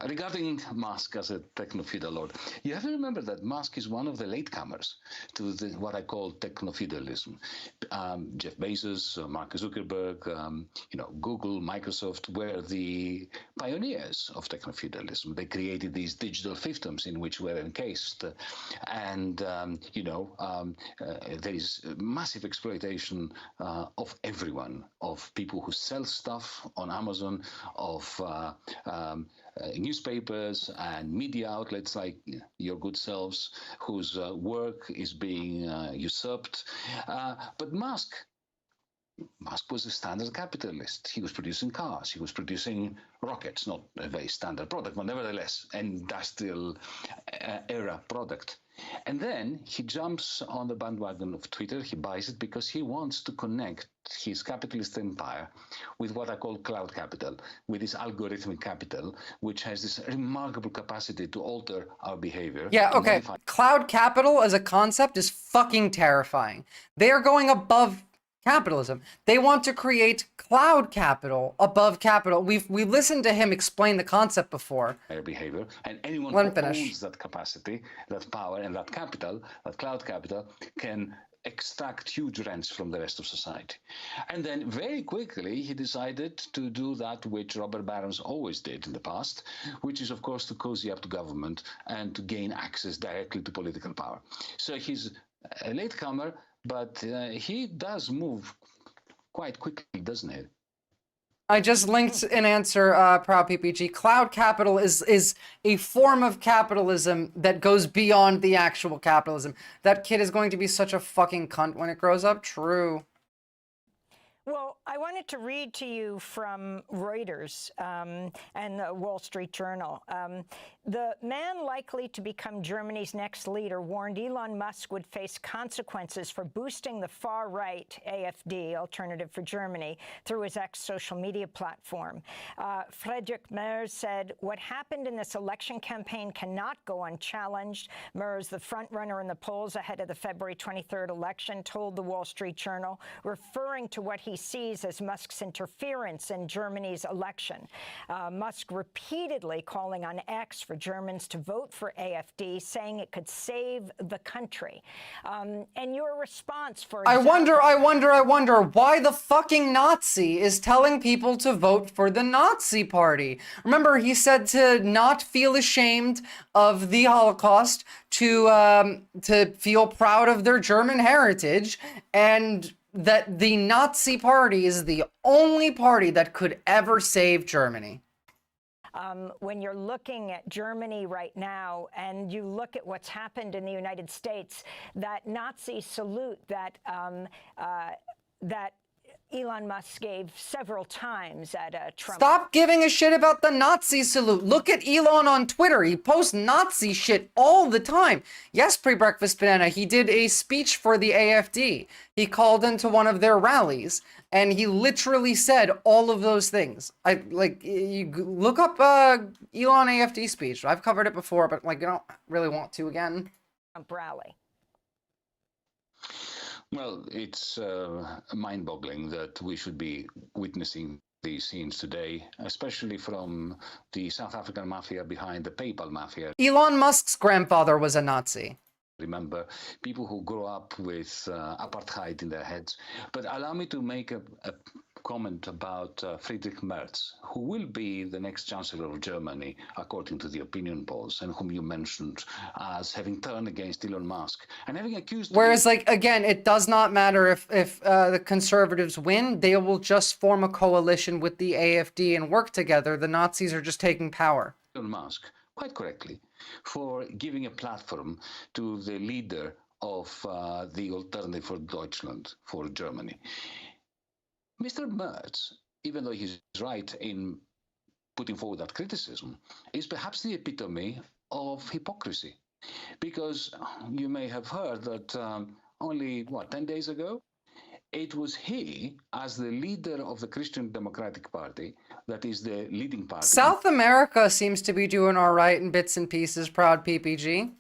Regarding Musk as a techno-feudal lord, you have to remember that Musk is one of the latecomers to what I call techno-feudalism. Jeff Bezos, Mark Zuckerberg, Google, Microsoft were the pioneers of techno-feudalism. They created these digital fiefdoms in which we're encased, and there is massive exploitation of everyone, of people who sell stuff on Amazon, of newspapers and media outlets like your good selves, whose work is being usurped. But Musk was a standard capitalist. He was producing cars. He was producing rockets, not a very standard product, but nevertheless, an industrial era product. And then he jumps on the bandwagon of Twitter. He buys it because he wants to connect his capitalist empire with what I call cloud capital, with this algorithmic capital, which has this remarkable capacity to alter our behavior. Yeah, okay. Cloud capital as a concept is fucking terrifying. They are going above capitalism. They want to create cloud capital above capital. We listened to him explain the concept before. Their behavior, and anyone Let who him finish. owns that capacity, that power, and that capital, that cloud capital, can extract huge rents from the rest of society. And then very quickly he decided to do that which robber barons always did in the past, which is of course to cozy up to government and to gain access directly to political power. So he's a latecomer, but he does move quite quickly, doesn't he? I just linked an answer, Proud PPG. Cloud capital is a form of capitalism that goes beyond the actual capitalism. That kid is going to be such a fucking cunt when it grows up. True. Well, I wanted to read to you from Reuters and the Wall Street Journal. The man likely to become Germany's next leader warned Elon Musk would face consequences for boosting the far-right AfD, Alternative for Germany, through his social media platform. Friedrich Merz said, "What happened in this election campaign cannot go unchallenged." Merz, the front-runner in the polls ahead of the February 23rd election, told the Wall Street Journal, referring to what he sees AFDs as Musk's interference in Germany's election. Musk repeatedly calling on X for Germans to vote for AFD, saying it could save the country. And your response, for example— I wonder why the fucking Nazi is telling people to vote for the Nazi party. Remember, he said to not feel ashamed of the Holocaust, to feel proud of their German heritage, and that the Nazi party is the only party that could ever save Germany. When you're looking at Germany right now and you look at what's happened in the United States, that Nazi salute that that Elon Musk gave several times at Trump. Stop giving a shit about the Nazi salute. Look at Elon on Twitter. He posts Nazi shit all the time. Yes, Pre-Breakfast Banana, he did a speech for the AFD. He called into one of their rallies, and he literally said all of those things. You look up Elon AFD speech. I've covered it before, but I don't really want to again. Trump rally. Well, it's mind-boggling that we should be witnessing these scenes today, especially from the South African mafia behind the PayPal mafia. Elon Musk's grandfather was a Nazi. Remember, people who grow up with apartheid in their heads. But allow me to make a comment about Friedrich Merz, who will be the next Chancellor of Germany, according to the opinion polls, and whom you mentioned as having turned against Elon Musk and having accused. Whereas, again, it does not matter if the conservatives win; they will just form a coalition with the AFD and work together. The Nazis are just taking power. Elon Musk, quite correctly, for giving a platform to the leader of the Alternative for Deutschland, for Germany. Mr. Merz, even though he's right in putting forward that criticism, is perhaps the epitome of hypocrisy. Because you may have heard that only, 10 days ago, it was he, as the leader of the Christian Democratic Party, that is the leading party. South America seems to be doing all right in bits and pieces, proud PPG.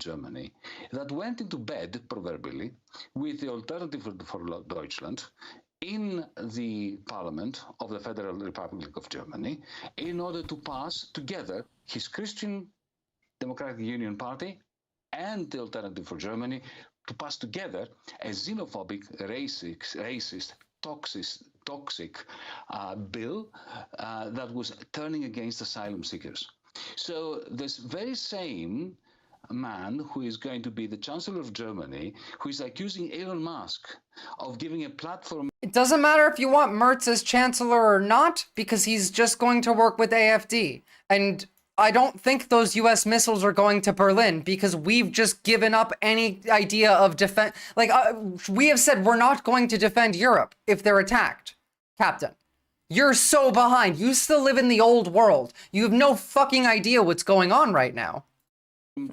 Germany, that went into bed, proverbially, with the Alternative for Deutschland in the parliament of the Federal Republic of Germany in order to pass together his Christian Democratic Union Party and the Alternative for Germany to pass together a xenophobic, racist, toxic bill that was turning against asylum seekers. So this very same man who is going to be the Chancellor of Germany, who is accusing Elon Musk of giving a platform. It doesn't matter if you want Merz as Chancellor or not, because he's just going to work with AFD. And I don't think those US missiles are going to Berlin, because we've just given up any idea of defense. We have said we're not going to defend Europe if they're attacked. Captain, you're so behind. You still live in the old world. You have no fucking idea what's going on right now.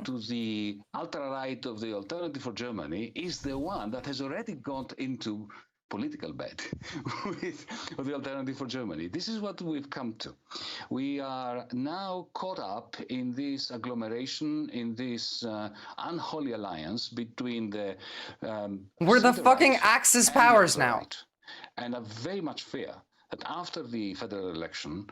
To the ultra-right of the Alternative for Germany is the one that has already gone into political bed with the Alternative for Germany. This is what we've come to. We are now caught up in this agglomeration, in this unholy alliance between the we're the fucking Axis powers now. And I very much fear that after the federal election,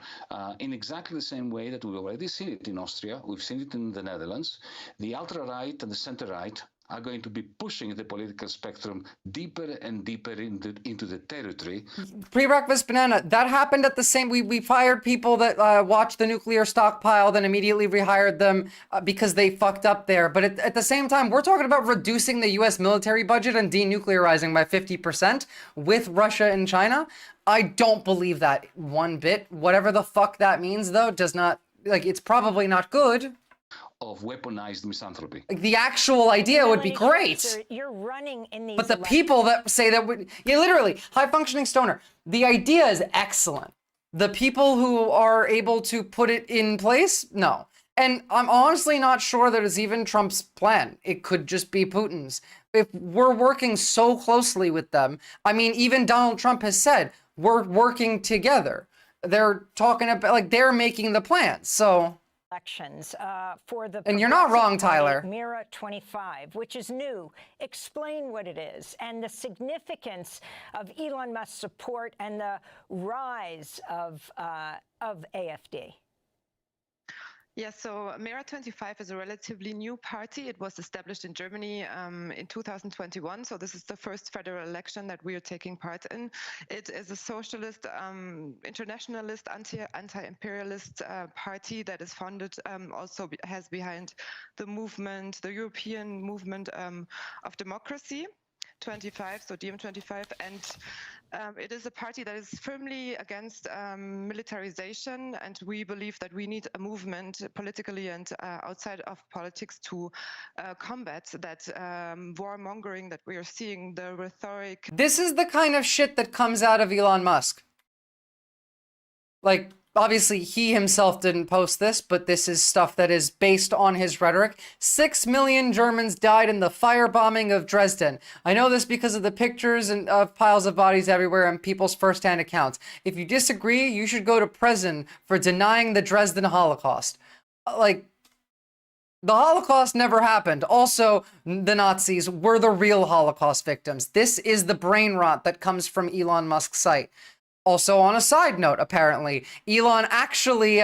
in exactly the same way that we've already seen it in Austria, we've seen it in the Netherlands, the ultra-right and the center-right are going to be pushing the political spectrum deeper and deeper into the territory. Pre-Breakfast Banana, that happened at the same... We fired people that watched the nuclear stockpile, then immediately rehired them because they fucked up there. But at the same time, we're talking about reducing the US military budget and denuclearizing by 50% with Russia and China. I don't believe that one bit. Whatever the fuck that means, though, does not... it's probably not good. Of weaponized misanthropy. The actual idea would be great. You're running in these. But the people that say that would, literally, high-functioning stoner. The idea is excellent. The people who are able to put it in place, no. And I'm honestly not sure that it's even Trump's plan. It could just be Putin's. If we're working so closely with them, I mean, even Donald Trump has said, we're working together. They're talking about, they're making the plans, so... elections for the And you're not wrong, Progressive Party, Tyler. Mira 25, which is new. Explain what it is and the significance of Elon Musk's support and the rise of AfD. Yes, so Mira 25 is a relatively new party. It was established in Germany in 2021. So this is the first federal election that we are taking part in. It is a socialist, internationalist, anti-imperialist party that is funded, also has behind the movement, the European movement of democracy. 25, so DiEM25, and it is a party that is firmly against militarization, and we believe that we need a movement politically and outside of politics to combat that warmongering that we are seeing, the rhetoric. This is the kind of shit that comes out of Elon Musk. Like, obviously, he himself didn't post this, but this is stuff that is based on his rhetoric. 6 million Germans died in the firebombing of Dresden. I know this because of the pictures and of piles of bodies everywhere and people's first-hand accounts. If you disagree, you should go to prison for denying the Dresden Holocaust. Like, the Holocaust never happened. Also, the Nazis were the real Holocaust victims. This is the brain rot that comes from Elon Musk's site. Also, on a side note, apparently, Elon actually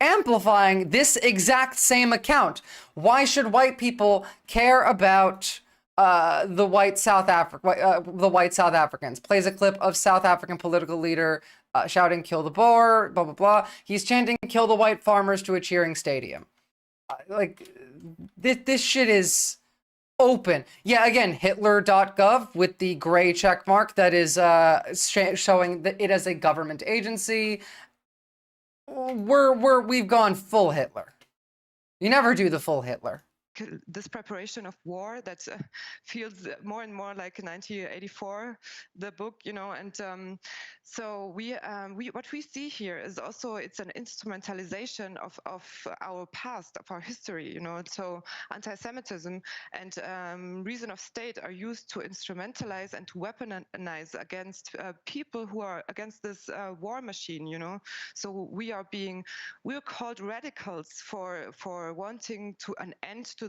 amplifying this exact same account. Why should white people care about the white South Africans? Plays a clip of South African political leader shouting, "Kill the Boer," blah, blah, blah. He's chanting, "Kill the white farmers" to a cheering stadium. Like, this shit is open. Yeah, again, Hitler.gov with the gray check mark that is showing that it as a government agency. We've gone full Hitler. You never do the full Hitler. This preparation of war that feels more and more like 1984, the book, you know, and so we what we see here is also it's an instrumentalization of our past, of our history, you know. So anti-Semitism and reason of state are used to instrumentalize and to weaponize against people who are against this war machine, you know. So we're called radicals for wanting to an end to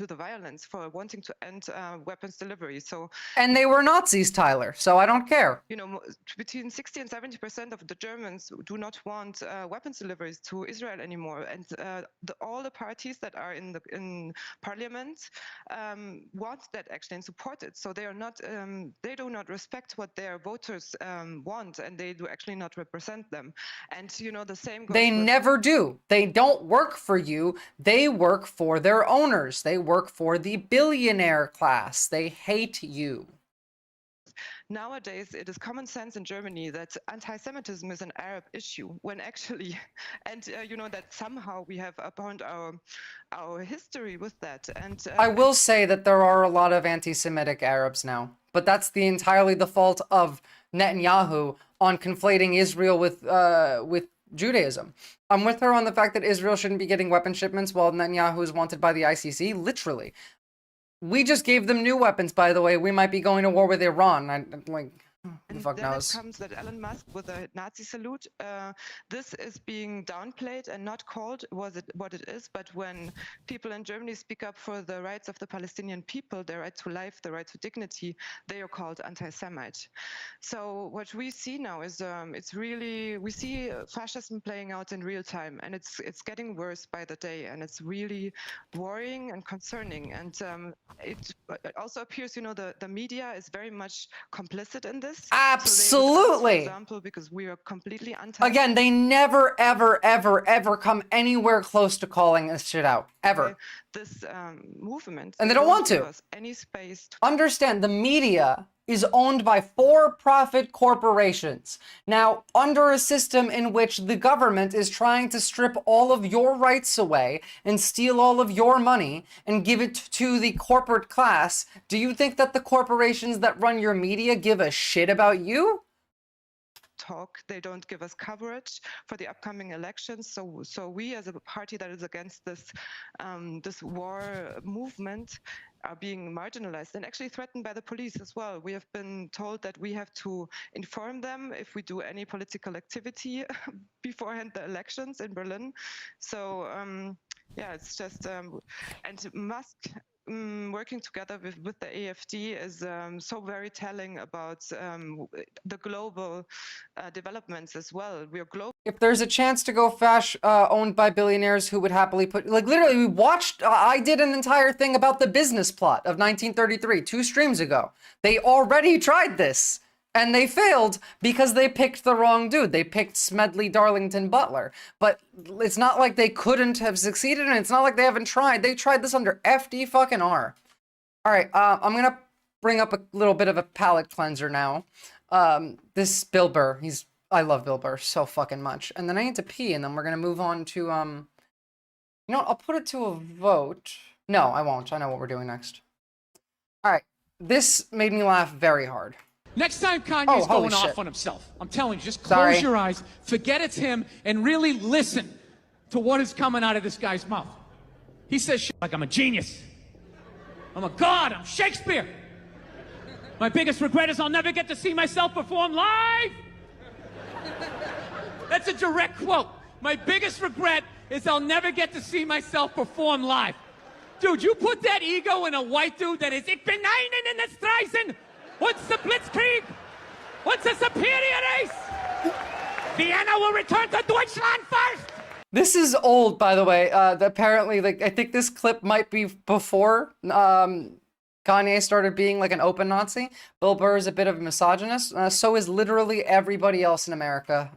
the violence, for wanting to end weapons delivery. So, and they were Nazis, Tyler, so I don't care. You know, between 60 and 70% of the Germans do not want weapons deliveries to Israel anymore, and all the parties that are in parliament want that actually and support it. So they are not, they do not respect what their voters want, and they do actually not represent them. And you know, the same goes. They never do. They don't work for you. They work for their owners. They work for the billionaire class. They hate you. Nowadays, it is common sense in Germany that anti-Semitism is an Arab issue, when actually, and you know, that somehow we have abhorred our history with that. And I will say that there are a lot of anti-Semitic Arabs now, but that's entirely the fault of Netanyahu on conflating Israel with Judaism. I'm with her on the fact that Israel shouldn't be getting weapon shipments while Netanyahu is wanted by the ICC, literally. We just gave them new weapons, by the way. We might be going to war with Iran. Who the fuck knows? Then it comes that Elon Musk with a Nazi salute. This is being downplayed and not called what it is. But when people in Germany speak up for the rights of the Palestinian people, their right to life, their right to dignity, they are called anti-Semite. So what we see now is we see fascism playing out in real time, and it's getting worse by the day, and it's really worrying and concerning. And it also appears, you know, the media is very much complicit in this. Absolutely. So for example, because we are completely anti. Again, they never, ever, ever, ever come anywhere close to calling this shit out. Ever. This movement. And they don't want to. Give us any space to understand the media is owned by for-profit corporations. Now, under a system in which the government is trying to strip all of your rights away and steal all of your money and give it to the corporate class, do you think that the corporations that run your media give a shit about you? Talk. They don't give us coverage for the upcoming elections. So we, as a party that is against this this war movement, are being marginalized and actually threatened by the police as well. We have been told that we have to inform them if we do any political activity beforehand the elections in Berlin. So yeah, it's just and Musk working together with the AfD is so very telling about the global developments as well. We are global. If there's a chance to go owned by billionaires who would happily put, like literally we watched, I did an entire thing about the business plot of 1933, 2 streams ago. They already tried this and they failed because they picked the wrong dude. They picked Smedley Darlington Butler, but it's not like they couldn't have succeeded and it's not like they haven't tried. They tried this under FD fucking R. All right, I'm gonna bring up a little bit of a palate cleanser now. This Bill Burr, I love Bill Burr so fucking much. And then I need to pee, and then we're gonna move on to, you know what, I'll put it to a vote. No, I won't. I know what we're doing next. All right, this made me laugh very hard. Next time Kanye's going off on himself, I'm telling you, just close your eyes, forget it's him, and really listen to what is coming out of this guy's mouth. He says shit like, I'm a genius. I'm a god. I'm Shakespeare. My biggest regret is I'll never get to see myself perform live. That's a direct quote. My biggest regret is I'll never get to see myself perform live. Dude, you put that ego in a white dude that is, ich bin einen in der Streisen. What's the Blitzkrieg? What's the superior race? Vienna will return to Deutschland first. This is old, by the way. Apparently, like, I think this clip might be before Kanye started being like an open Nazi. Bill Burr is a bit of a misogynist. So is literally everybody else in America.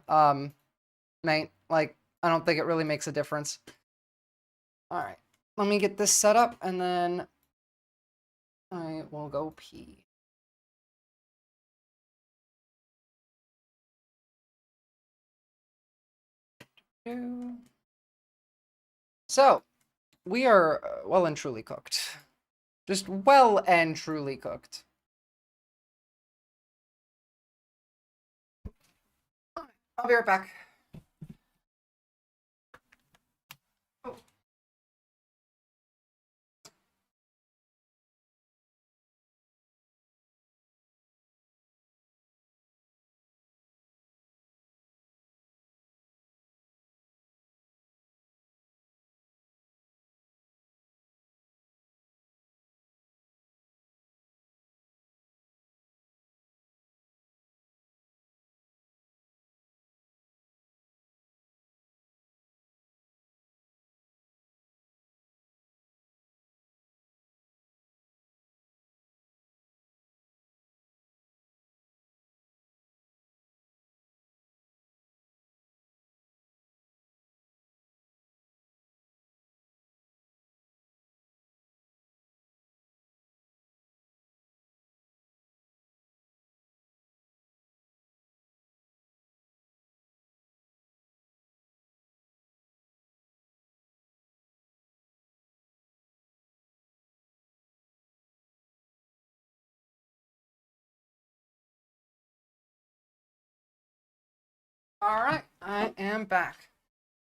Mate, like, I don't think it really makes a difference. All right, let me get this set up and then I will go pee. So, we are well and truly cooked. Just well and truly cooked. I'll be right back. Oh. Alright, I am back.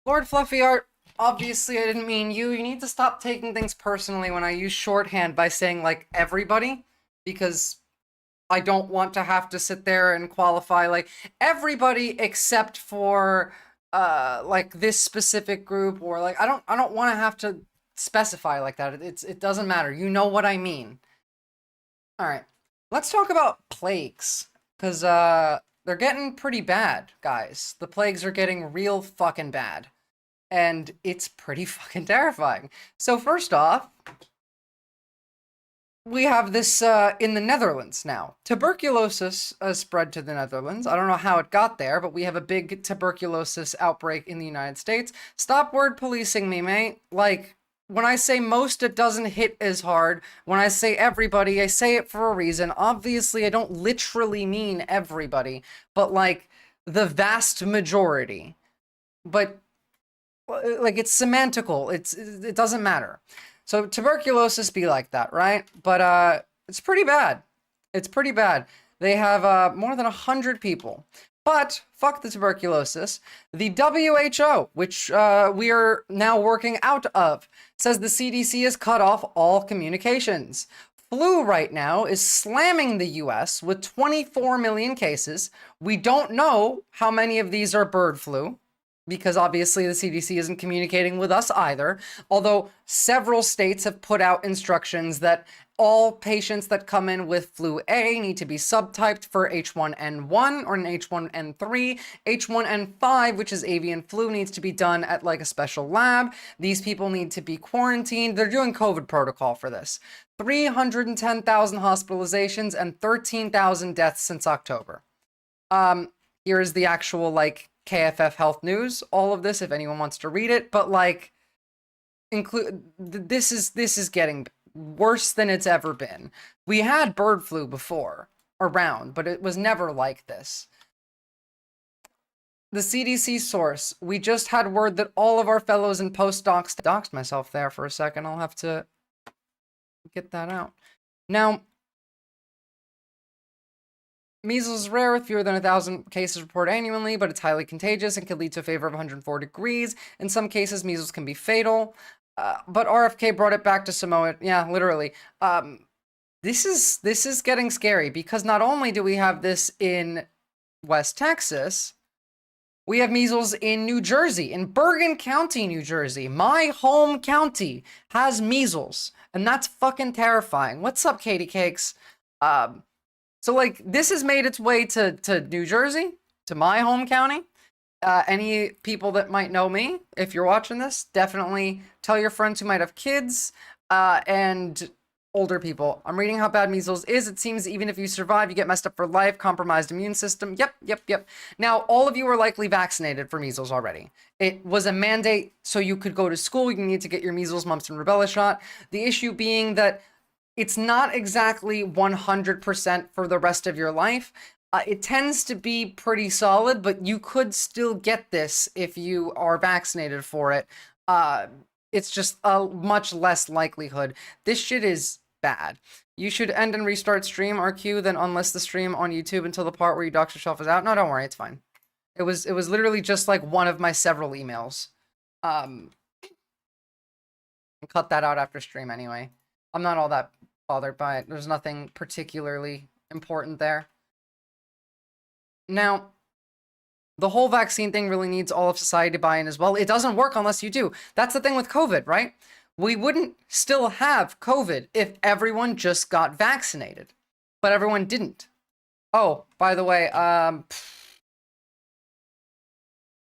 Lord Fluffy Art, obviously I didn't mean you. You need to stop taking things personally when I use shorthand by saying, like, everybody. Because I don't want to have to sit there and qualify, like, everybody except for, like, this specific group. Or, like, I don't want to have to specify like that. It doesn't matter. You know what I mean. Alright, let's talk about plagues. Because, they're getting pretty bad, guys. The plagues are getting real fucking bad. And it's pretty fucking terrifying. So first off, we have this in the Netherlands now. Tuberculosis spread to the Netherlands. I don't know how it got there, but we have a big tuberculosis outbreak in the United States. Stop word policing me, mate. Like, when I say most, it doesn't hit as hard. When I say everybody, I say it for a reason. Obviously, I don't literally mean everybody, but like the vast majority. But like it's semantical. It doesn't matter. So tuberculosis be like that, right? But it's pretty bad. It's pretty bad. They have more than 100 people. But fuck the tuberculosis. The WHO, which we are now working out of, says the CDC has cut off all communications. Flu right now is slamming the US with 24 million cases. We don't know how many of these are bird flu, because obviously the CDC isn't communicating with us either, although several states have put out instructions that all patients that come in with flu A need to be subtyped for H1N1 or an H1N3. H1N5, which is avian flu, needs to be done at like a special lab. These people need to be quarantined. They're doing COVID protocol for this. 310,000 hospitalizations and 13,000 deaths since October. Here is the actual like KFF Health News, all of this, if anyone wants to read it, but like, this is getting worse than it's ever been. We had bird flu before around, but it was never like this. The CDC source, we just had word that all of our fellows and postdocs, doxed myself there for a second, I'll have to get that out. Now, measles is rare with fewer than 1,000 cases reported annually, but it's highly contagious and can lead to a fever of 104 degrees. In some cases, measles can be fatal. But RFK brought it back to Samoa. Yeah, literally. This is getting scary because not only do we have this in West Texas, we have measles in New Jersey, in Bergen County, New Jersey. My home county has measles, and that's fucking terrifying. What's up, Katie Cakes? So like this has made its way to New Jersey, to my home county. Any people that might know me, if you're watching this, definitely tell your friends who might have kids and older people. I'm reading how bad measles is. It seems even if you survive, you get messed up for life, compromised immune system. Yep. Now, all of you are likely vaccinated for measles already. It was a mandate so you could go to school. You need to get your measles, mumps, and rubella shot. The issue being that it's not exactly 100% for the rest of your life. It tends to be pretty solid, but you could still get this if you are vaccinated for it. It's just a much less likelihood. This shit is bad. You should end and restart stream RQ, then unlist the stream on YouTube until the part where you dox yourself is out. No, don't worry, it's fine. It was literally just like one of my several emails. Cut that out after stream anyway. I'm not all that bothered by it. There's nothing particularly important there. Now, the whole vaccine thing really needs all of society to buy in as well. It doesn't work unless you do. That's the thing with COVID, right? We wouldn't still have COVID if everyone just got vaccinated, but everyone didn't. Oh, by the way,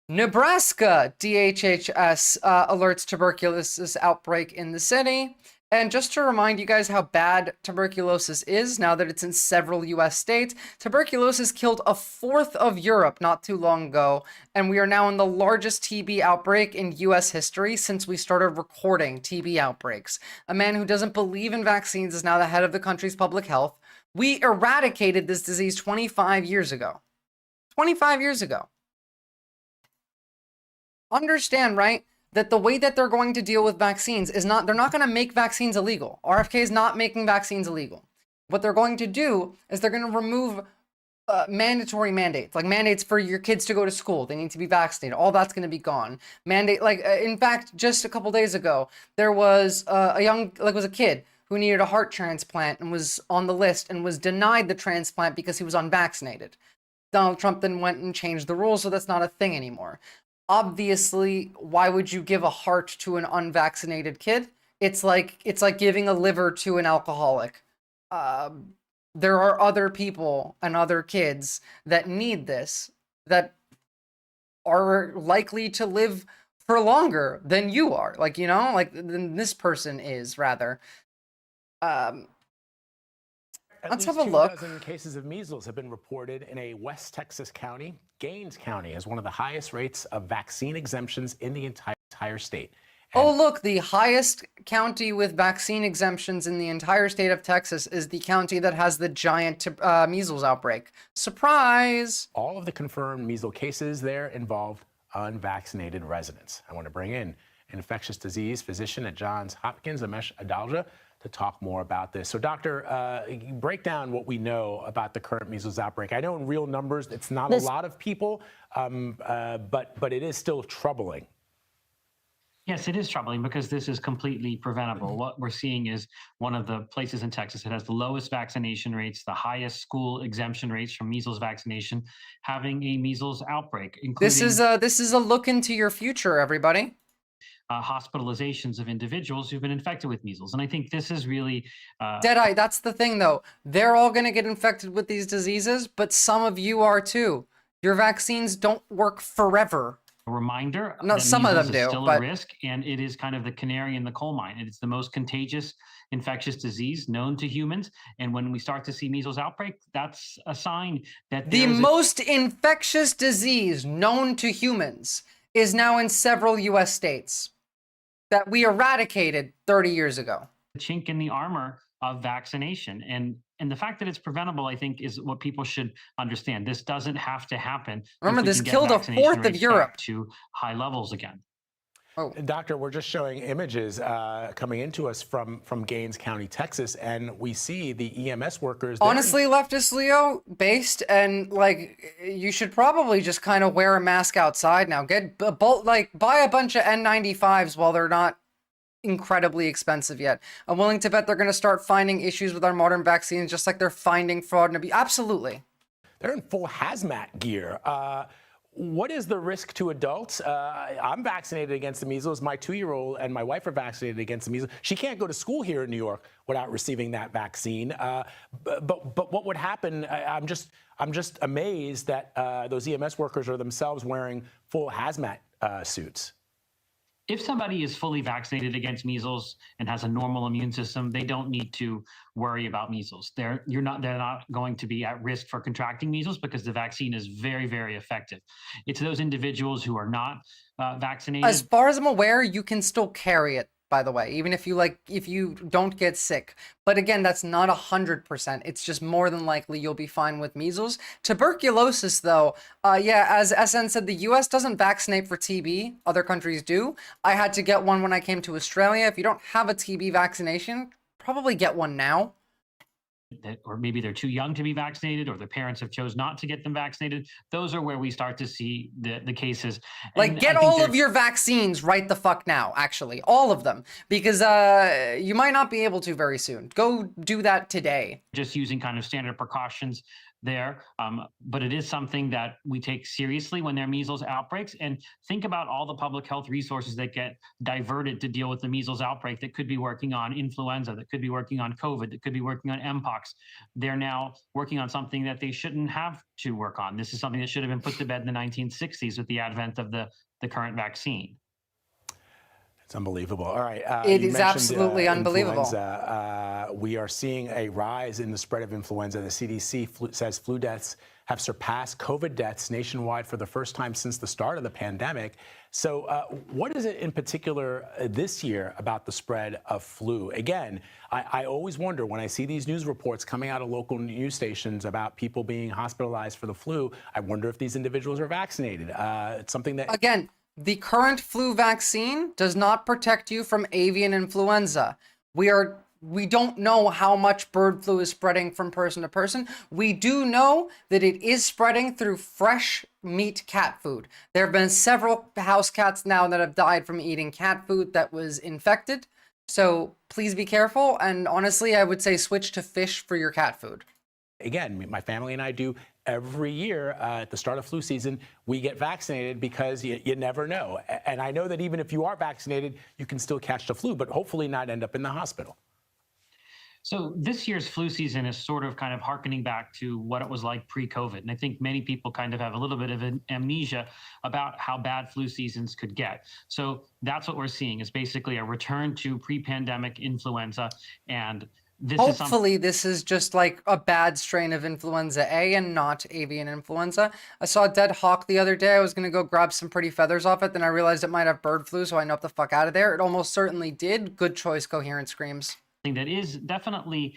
Nebraska DHHS alerts tuberculosis outbreak in the city. And just to remind you guys how bad tuberculosis is, now that it's in several US states, tuberculosis killed a fourth of Europe not too long ago, and we are now in the largest TB outbreak in US history since we started recording TB outbreaks. A man who doesn't believe in vaccines is now the head of the country's public health. We eradicated this disease 25 years ago. 25 years ago. Understand, right? That the way that they're going to deal with vaccines is they're not going to make vaccines illegal. RFK is not making vaccines illegal. What they're going to do is they're going to remove mandatory mandates, like mandates for your kids to go to school. They need to be vaccinated. All that's going to be gone. In fact, just a couple days ago, there was a kid who needed a heart transplant and was on the list and was denied the transplant because he was unvaccinated. Donald Trump then went and changed the rules, so that's not a thing anymore. Obviously, why would you give a heart to an unvaccinated kid? It's like giving a liver to an alcoholic. There are other people and other kids that need this, that are likely to live for longer than you are. Than this person is, rather. Let's have a look. 2 dozen cases of measles have been reported in a West Texas county. Gaines County has one of the highest rates of vaccine exemptions in the entire state. Oh, look, the highest county with vaccine exemptions in the entire state of Texas is the county that has the giant measles outbreak. Surprise! All of the confirmed measles cases there involved unvaccinated residents. I want to bring in infectious disease physician at Johns Hopkins, Amesh Adalja, to talk more about this. So, Doctor, break down what we know about the current measles outbreak. I know in real numbers it's not a lot of people, but it is still troubling. Yes, it is troubling because this is completely preventable. What we're seeing is one of the places in Texas that has the lowest vaccination rates, the highest school exemption rates from measles vaccination, having a measles outbreak, including This is a look into your future, everybody. Hospitalizations of individuals who've been infected with measles. And I think this is really... Deadeye, that's the thing, though. They're all going to get infected with these diseases, but some of you are too. Your vaccines don't work forever. A reminder No, that some of measles them is do, still but a risk, and it is kind of the canary in the coal mine. It's the most contagious infectious disease known to humans. And when we start to see measles outbreak, that's a sign that the most infectious disease known to humans is now in several U.S. states that we eradicated 30 years ago. a chink in the armor of vaccination. And the fact that it's preventable, I think, is what people should understand. This doesn't have to happen. Remember, this killed a fourth of Europe. To high levels again. Oh. Doctor, we're just showing images coming into us from Gaines County, Texas, and we see the EMS workers. Honestly, leftist Leo, based, and like, you should probably just kind of wear a mask outside now. Buy a bunch of N95s while they're not incredibly expensive yet. I'm willing to bet they're going to start finding issues with our modern vaccines, just like they're finding fraud and abuse. Absolutely. They're in full hazmat gear. What is the risk to adults? I'm vaccinated against the measles. My 2-year-old and my wife are vaccinated against the measles. She can't go to school here in New York without receiving that vaccine. But what would happen? I'm just amazed that those EMS workers are themselves wearing full hazmat suits. If somebody is fully vaccinated against measles and has a normal immune system, they don't need to worry about measles. They're not going to be at risk for contracting measles because the vaccine is very, very effective. It's those individuals who are not vaccinated. As far as I'm aware, you can still carry it, by the way, even if you don't get sick. But again, that's not 100%. It's just more than likely you'll be fine with measles. Tuberculosis, though, yeah, as SN said, the US doesn't vaccinate for TB. Other countries do. I had to get one when I came to Australia. If you don't have a TB vaccination, probably get one now. Or maybe they're too young to be vaccinated, or their parents have chose not to get them vaccinated. Those are where we start to see the cases. Like, get all of your vaccines right the fuck now, actually. All of them. Because you might not be able to very soon. Go do that today. Just using kind of standard precautions there. But it is something that we take seriously when there are measles outbreaks. And think about all the public health resources that get diverted to deal with the measles outbreak that could be working on influenza, that could be working on COVID, that could be working on Mpox. They're now working on something that they shouldn't have to work on. This is something that should have been put to bed in the 1960s with the advent of the current vaccine. It's unbelievable. All right. It is absolutely unbelievable. We are seeing a rise in the spread of influenza. The CDC says flu deaths have surpassed COVID deaths nationwide for the first time since the start of the pandemic. So what is it in particular this year about the spread of flu? Again, I always wonder when I see these news reports coming out of local news stations about people being hospitalized for the flu, I wonder if these individuals are vaccinated. It's something that... Again, the current flu vaccine does not protect you from avian influenza. We don't know how much bird flu is spreading from person to person. We do know that it is spreading through fresh meat cat food. There have been several house cats now that have died from eating cat food that was infected. So please be careful. And honestly, I would say switch to fish for your cat food. Again, my family and I do every year at the start of flu season, we get vaccinated because you never know. And I know that even if you are vaccinated, you can still catch the flu, but hopefully not end up in the hospital. So this year's flu season is sort of kind of hearkening back to what it was like pre-COVID. And I think many people kind of have a little bit of an amnesia about how bad flu seasons could get. So that's what we're seeing is basically a return to pre-pandemic influenza. And hopefully this is just like a bad strain of influenza A and not avian influenza. I saw a dead hawk the other day. I was going to go grab some pretty feathers off it. Then I realized it might have bird flu, so I napped the fuck out of there. It almost certainly did. Good choice, Coherent Screams. That is definitely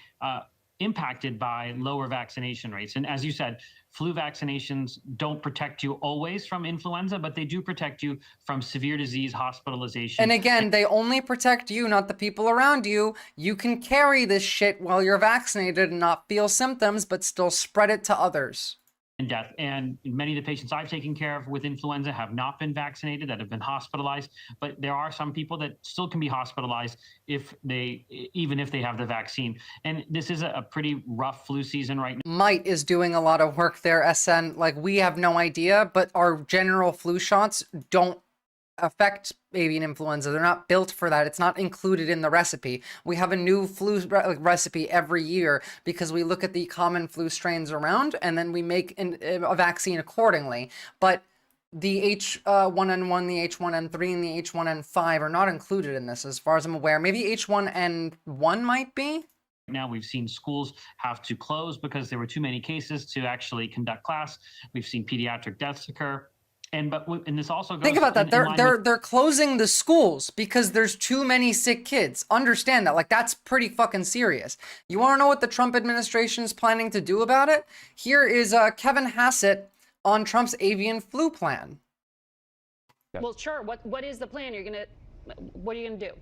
impacted by lower vaccination rates. And as you said, flu vaccinations don't protect you always from influenza, but they do protect you from severe disease, hospitalization. And again, they only protect you, not the people around you. You can carry this shit while you're vaccinated and not feel symptoms, but still spread it to others. And death. And many of the patients I've taken care of with influenza have not been vaccinated, that have been hospitalized. But there are some people that still can be hospitalized even if they have the vaccine. And this is a pretty rough flu season right now. Might is doing a lot of work there, SN. Like, we have no idea, but our general flu shots don't affect avian influenza. They're not built for that. It's not included in the recipe. We have a new flu recipe every year because we look at the common flu strains around and then we make a vaccine accordingly. But the H1N1, the H1N3, and the H1N5 are not included in this as far as I'm aware. Maybe H1N1 might be? Now we've seen schools have to close because there were too many cases to actually conduct class. We've seen pediatric deaths occur. And this also goes. Think about that. They're closing the schools because there's too many sick kids. Understand that. Like, that's pretty fucking serious. You want to know what the Trump administration is planning to do about it? Here is Kevin Hassett on Trump's avian flu plan. Well, sure. What is the plan? What are you gonna do?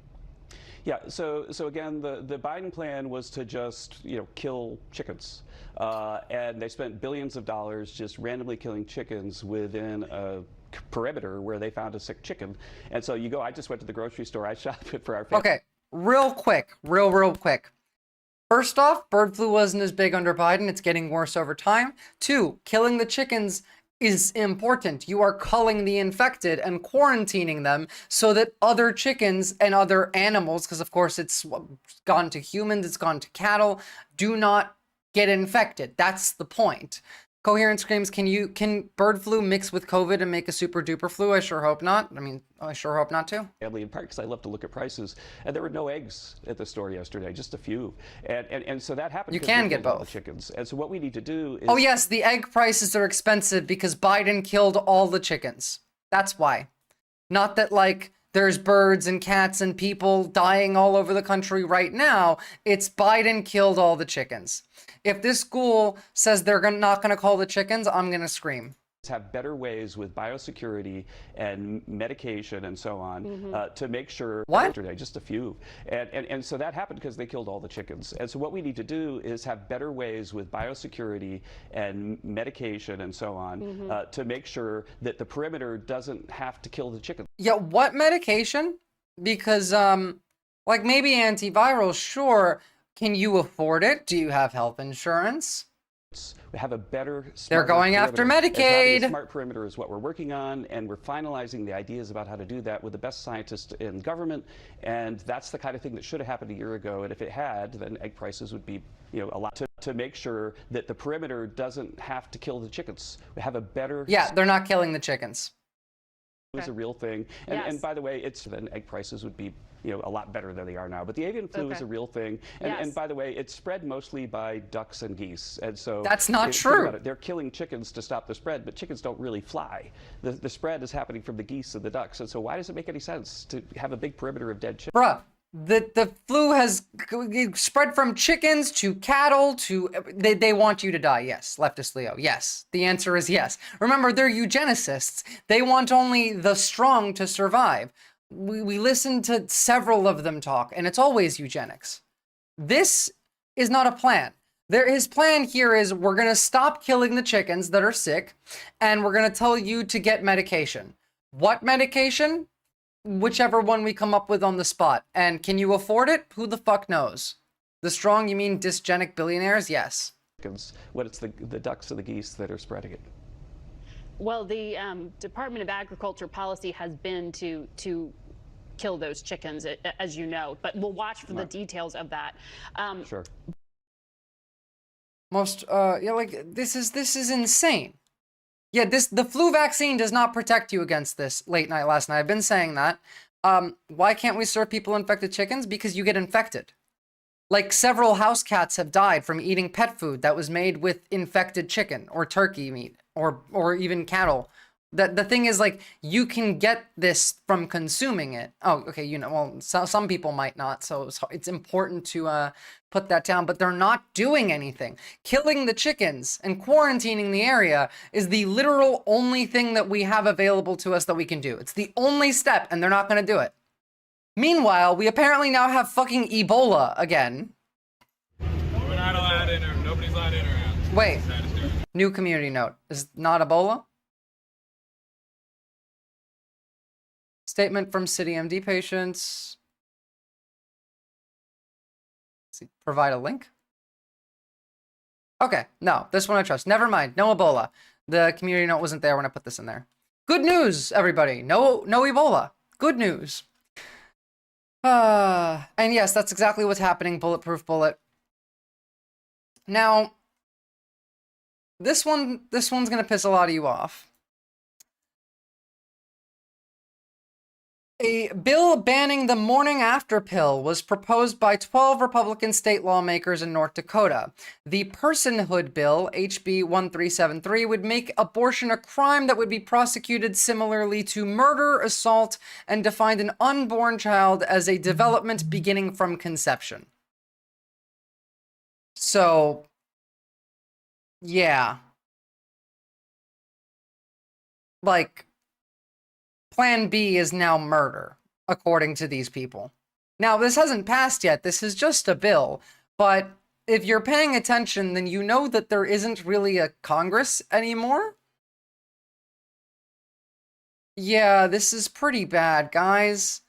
Yeah, so again, the Biden plan was to just, kill chickens. And they spent billions of dollars just randomly killing chickens within a perimeter where they found a sick chicken. And so I just went to the grocery store, I shopped it for our family. Okay, real quick. First off, bird flu wasn't as big under Biden. It's getting worse over time. 2, killing the chickens is important. You are culling the infected and quarantining them so that other chickens and other animals, because of course it's gone to humans, it's gone to cattle, do not get infected. That's the point. Coherent screams, can bird flu mix with COVID and make a super duper flu? I sure hope not. I sure hope not too. Family in part because I love to look at prices, and there were no eggs at the store yesterday, just a few, and so that happened. You can get both chickens, and so what we need to do is. Oh yes, the egg prices are expensive because Biden killed all the chickens. That's why. Not that there's birds and cats and people dying all over the country right now. It's Biden killed all the chickens. If this school says they're not going to call the chickens, I'm going to scream. Have better ways with biosecurity and medication and so on to make sure. Yesterday, just a few, and so that happened because they killed all the chickens. And so what we need to do is have better ways with biosecurity and medication and so on to make sure that the perimeter doesn't have to kill the chickens. Yeah, what medication? Because maybe antiviral, sure. Can you afford it? Do you have health insurance? We have a better. They're going after Medicaid. A smart perimeter is what we're working on, and we're finalizing the ideas about how to do that with the best scientists in government. And that's the kind of thing that should have happened a year ago. And if it had, then egg prices would be, a lot to make sure that the perimeter doesn't have to kill the chickens. We have a better. Yeah, they're not killing the chickens. Is a real thing, and by the way, then egg prices would be a lot better than they are now. But the avian flu is a real thing, and by the way, it's spread mostly by ducks and geese, and so that's not true. They're killing chickens to stop the spread, but chickens don't really fly. The spread is happening from the geese and the ducks, and so why does it make any sense to have a big perimeter of dead chickens? Bruh, the flu has spread from chickens to cattle to they want you to die. Yes, leftist Leo. Yes, the answer is yes. Remember, they're eugenicists. They want only the strong to survive. We listen to several of them talk, and it's always eugenics. This is not a plan. His plan here is we're going to stop killing the chickens that are sick, and we're going to tell you to get medication. What medication? Whichever one we come up with on the spot. And can you afford it? Who the fuck knows? The strong, you mean dysgenic billionaires? Yes. What it's the ducks and the geese that are spreading it. Well, the Department of Agriculture policy has been to kill those chickens, as you know, but we'll watch for the details of that. Sure. This is insane. Yeah, the flu vaccine does not protect you against this last night. I've been saying that. Why can't we serve people infected chickens? Because you get infected. Several house cats have died from eating pet food that was made with infected chicken or turkey meat or even cattle The thing is, like, you can get this from consuming it. Oh, okay, you know, well, some people might not, so it's important to put that down, but they're not doing anything. Killing the chickens and quarantining the area is the literal only thing that we have available to us that we can do. It's the only step, and they're not going to do it. Meanwhile, we apparently now have fucking Ebola again. We're not allowed in, or nobody's allowed in or out. Wait, new community note. Is not Ebola? Statement from City MD patients. Let's see, provide a link. Okay, no, this one I trust. Never mind, no Ebola. The community note wasn't there when I put this in there. Good news, everybody. No Ebola. Good news. And yes, that's exactly what's happening. Bulletproof bullet. Now, this one's gonna piss a lot of you off. A bill banning the morning after pill was proposed by 12 Republican state lawmakers in North Dakota. The Personhood Bill, HB 1373, would make abortion a crime that would be prosecuted similarly to murder, assault, and defined an unborn child as a development beginning from conception. So, yeah. Like, Plan B is now murder, according to these people. Now, this hasn't passed yet. This is just a bill. But if you're paying attention, then you know that there isn't really a Congress anymore. Yeah, this is pretty bad, guys.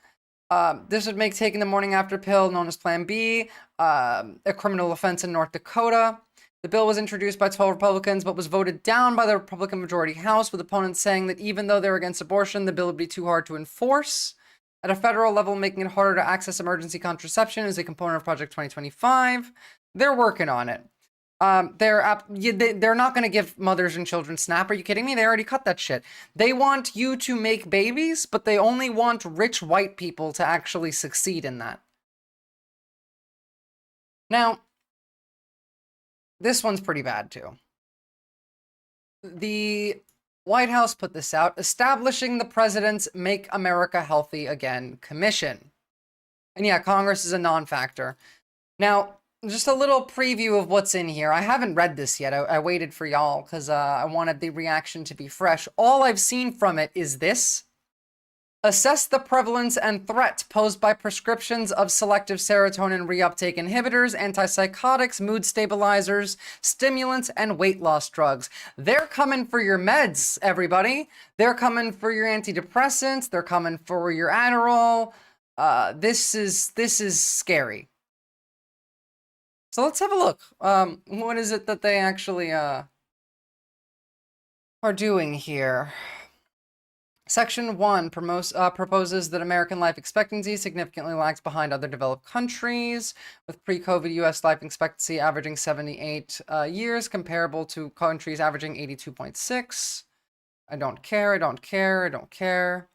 This would make taking the morning after pill, known as Plan B, a criminal offense in North Dakota. The bill was introduced by 12 Republicans, but was voted down by the Republican majority House, with opponents saying that even though they're against abortion, the bill would be too hard to enforce. At a federal level, making it harder to access emergency contraception is a component of Project 2025. They're working on it. They're not going to give mothers and children SNAP. Are you kidding me? They already cut that shit. They want you to make babies, but they only want rich white people to actually succeed in that. Now, this one's pretty bad, too. The White House put this out, establishing the president's Make America Healthy Again Commission. And yeah, Congress is a non-factor. Now, just a little preview of what's in here. I haven't read this yet. I waited for y'all because I wanted the reaction to be fresh. All I've seen from it is this. Assess the prevalence and threat posed by prescriptions of selective serotonin reuptake inhibitors, antipsychotics, mood stabilizers, stimulants, and weight loss drugs. They're coming for your meds, everybody. They're coming for your antidepressants. They're coming for your Adderall. This is scary. So let's have a look. What is it that they actually are doing here? Section 1 proposes that American life expectancy significantly lags behind other developed countries, with pre-COVID U.S. life expectancy averaging 78 years, comparable to countries averaging 82.6. I don't care, I don't care, I don't care.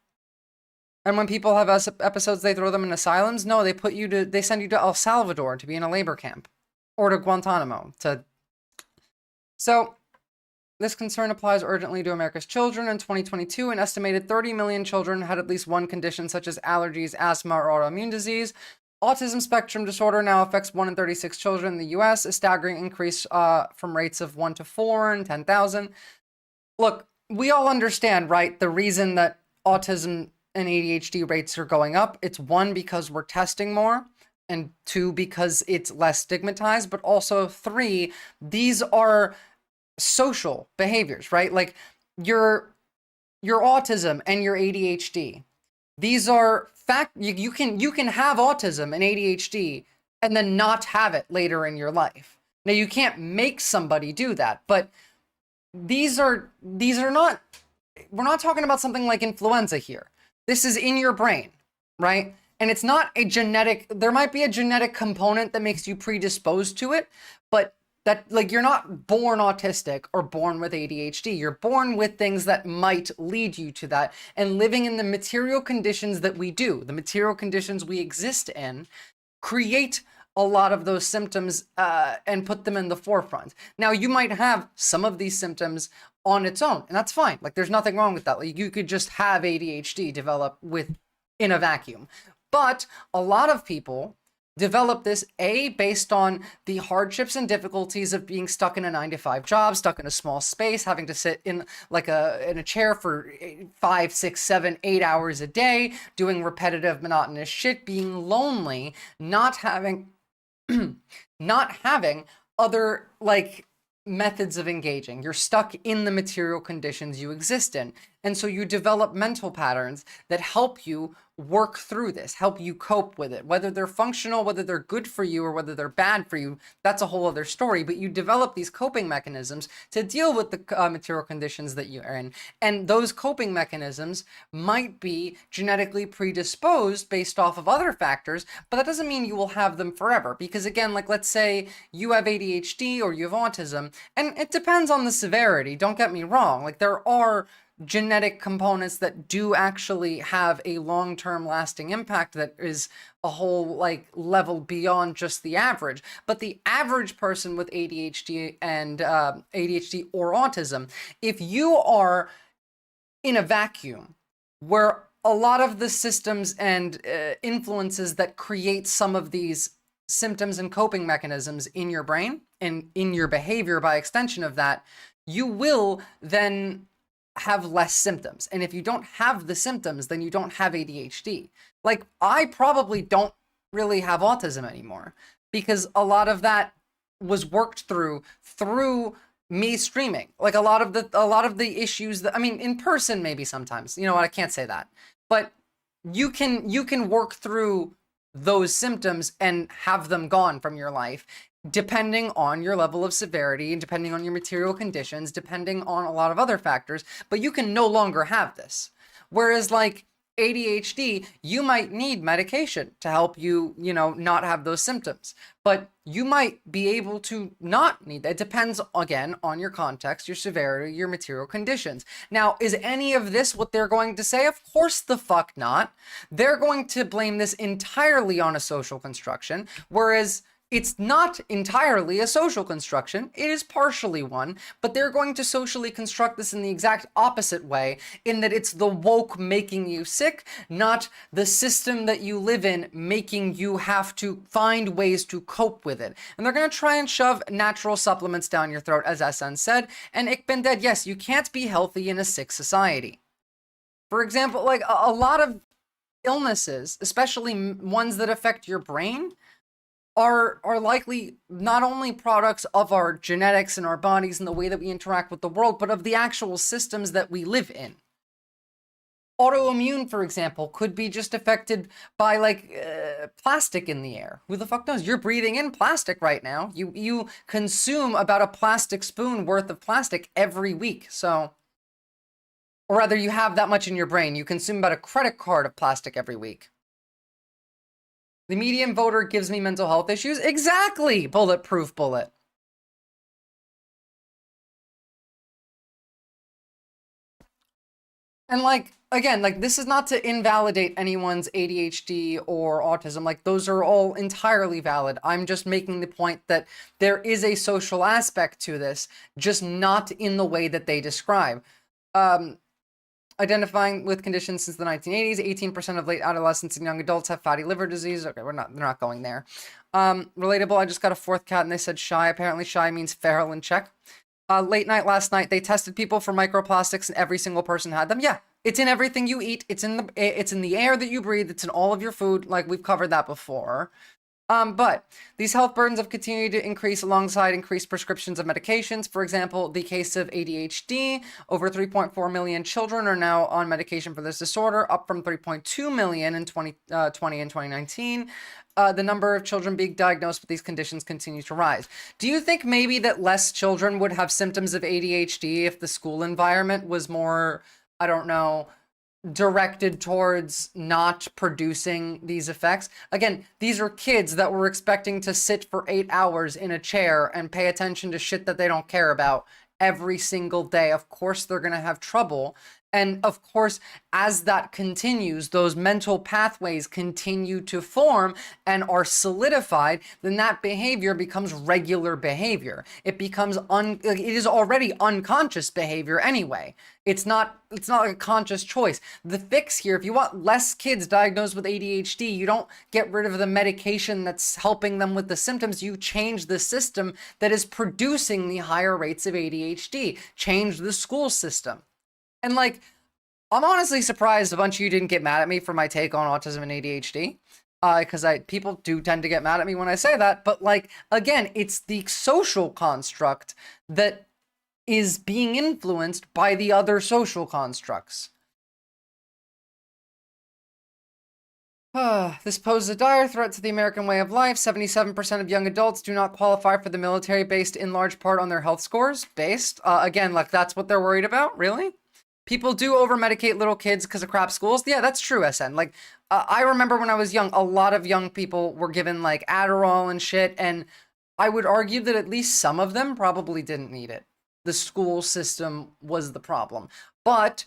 And when people have episodes, they throw them in asylums? No, they send you to El Salvador to be in a labor camp. Or to Guantanamo. So, this concern applies urgently to America's children. In 2022, an estimated 30 million children had at least one condition, such as allergies, asthma, or autoimmune disease. Autism spectrum disorder now affects 1 in 36 children in the US, a staggering increase from rates of 1 to 4 in 10,000. Look, we all understand, right, the reason that autism and ADHD rates are going up. It's 1, because we're testing more, and 2, because it's less stigmatized, but also 3, these are social behaviors, right? Like your autism and your ADHD. These are you can have autism and ADHD and then not have it later in your life. Now you can't make somebody do that, but these are not, we're not talking about something like influenza here. This is in your brain, right? And it's not a genetic, there might be a genetic component that makes you predisposed to it, but that, like, you're not born autistic or born with ADHD. You're born with things that might lead you to that. And living in the material conditions that we do, the material conditions we exist in, create a lot of those symptoms and put them in the forefront. Now, you might have some of these symptoms on its own, and that's fine. Like, there's nothing wrong with that. Like, you could just have ADHD develop in a vacuum. But a lot of people develop this, based on the hardships and difficulties of being stuck in a 9-to-5 job, stuck in a small space, having to sit in in a chair for 5, 6, 7, 8 hours a day, doing repetitive, monotonous shit, being lonely, not having other methods of engaging. You're stuck in the material conditions you exist in. And so you develop mental patterns that help you work through this, help you cope with it. Whether they're functional, whether they're good for you, or whether they're bad for you, that's a whole other story. But you develop these coping mechanisms to deal with the material conditions that you are in. And those coping mechanisms might be genetically predisposed based off of other factors, but that doesn't mean you will have them forever. Because again, let's say you have ADHD or you have autism, and it depends on the severity, don't get me wrong. There are genetic components that do actually have a long-term lasting impact that is a whole level beyond just the average. But the average person with ADHD and ADHD or autism, if you are in a vacuum where a lot of the systems and influences that create some of these symptoms and coping mechanisms in your brain and in your behavior by extension of that, you will then have less symptoms. And if you don't have the symptoms, then you don't have ADHD. I probably don't really have autism anymore because a lot of that was worked through me streaming. A lot of the issues that, in person maybe sometimes, you know what, I can't say that, but you can work through those symptoms and have them gone from your life, depending on your level of severity and depending on your material conditions, depending on a lot of other factors, but you can no longer have this. Whereas ADHD, you might need medication to help you, not have those symptoms, but you might be able to not need that. It depends, again, on your context, your severity, your material conditions. Now, is any of this what they're going to say? Of course the fuck not. They're going to blame this entirely on a social construction, whereas it's not entirely a social construction. It is partially one, but they're going to socially construct this in the exact opposite way, in that it's the woke making you sick, not the system that you live in making you have to find ways to cope with it. And they're going to try and shove natural supplements down your throat, as SN said. And Ik Ben Dead, yes, you can't be healthy in a sick society. For example, a lot of illnesses, especially ones that affect your brain, are likely not only products of our genetics and our bodies and the way that we interact with the world, but of the actual systems that we live in. Autoimmune, for example, could be just affected by plastic in the air. Who the fuck knows? You're breathing in plastic right now. You consume about a plastic spoon worth of plastic every week. So, or rather, you have that much in your brain. You consume about a credit card of plastic every week. The median voter gives me mental health issues. Exactly, bulletproof bullet. And again, this is not to invalidate anyone's ADHD or autism. Those are all entirely valid. I'm just making the point that there is a social aspect to this, just not in the way that they describe. Identifying with conditions since the 1980s, 18% of late adolescents and young adults have fatty liver disease. Okay, they're not going there. Relatable, I just got a fourth cat and they said shy. Apparently shy means feral in Czech. Late night last night, they tested people for microplastics and every single person had them. Yeah, it's in everything you eat. It's in the air that you breathe. It's in all of your food. We've covered that before. But these health burdens have continued to increase alongside increased prescriptions of medications. For example, the case of ADHD, over 3.4 million children are now on medication for this disorder, up from 3.2 million in 2020 and 2019. The number of children being diagnosed with these conditions continues to rise. Do you think maybe that less children would have symptoms of ADHD if the school environment was more, I don't know, directed towards not producing these effects? Again, these are kids that were expecting to sit for 8 hours in a chair and pay attention to shit that they don't care about every single day. Of course, they're going to have trouble And of course, as that continues, those mental pathways continue to form and are solidified, then that behavior becomes regular behavior. It becomes it is already unconscious behavior anyway. It's not like a conscious choice. The fix here, if you want less kids diagnosed with ADHD, you don't get rid of the medication that's helping them with the symptoms. You change the system that is producing the higher rates of ADHD. Change the school system. And like, I'm honestly surprised a bunch of you didn't get mad at me for my take on autism and ADHD. Because people do tend to get mad at me when I say that. But like, again, it's the social construct that is being influenced by the other social constructs. This poses a dire threat to the American way of life. 77% of young adults do not qualify for the military based in large part on their health scores. Again, like that's what they're worried about? Really? People do over-medicate little kids because of crap schools. Yeah, that's true, SN. Like, I remember when I was young, a lot of young people were given, like, Adderall and shit, and I would argue that at least some of them probably didn't need it. The school system was the problem. But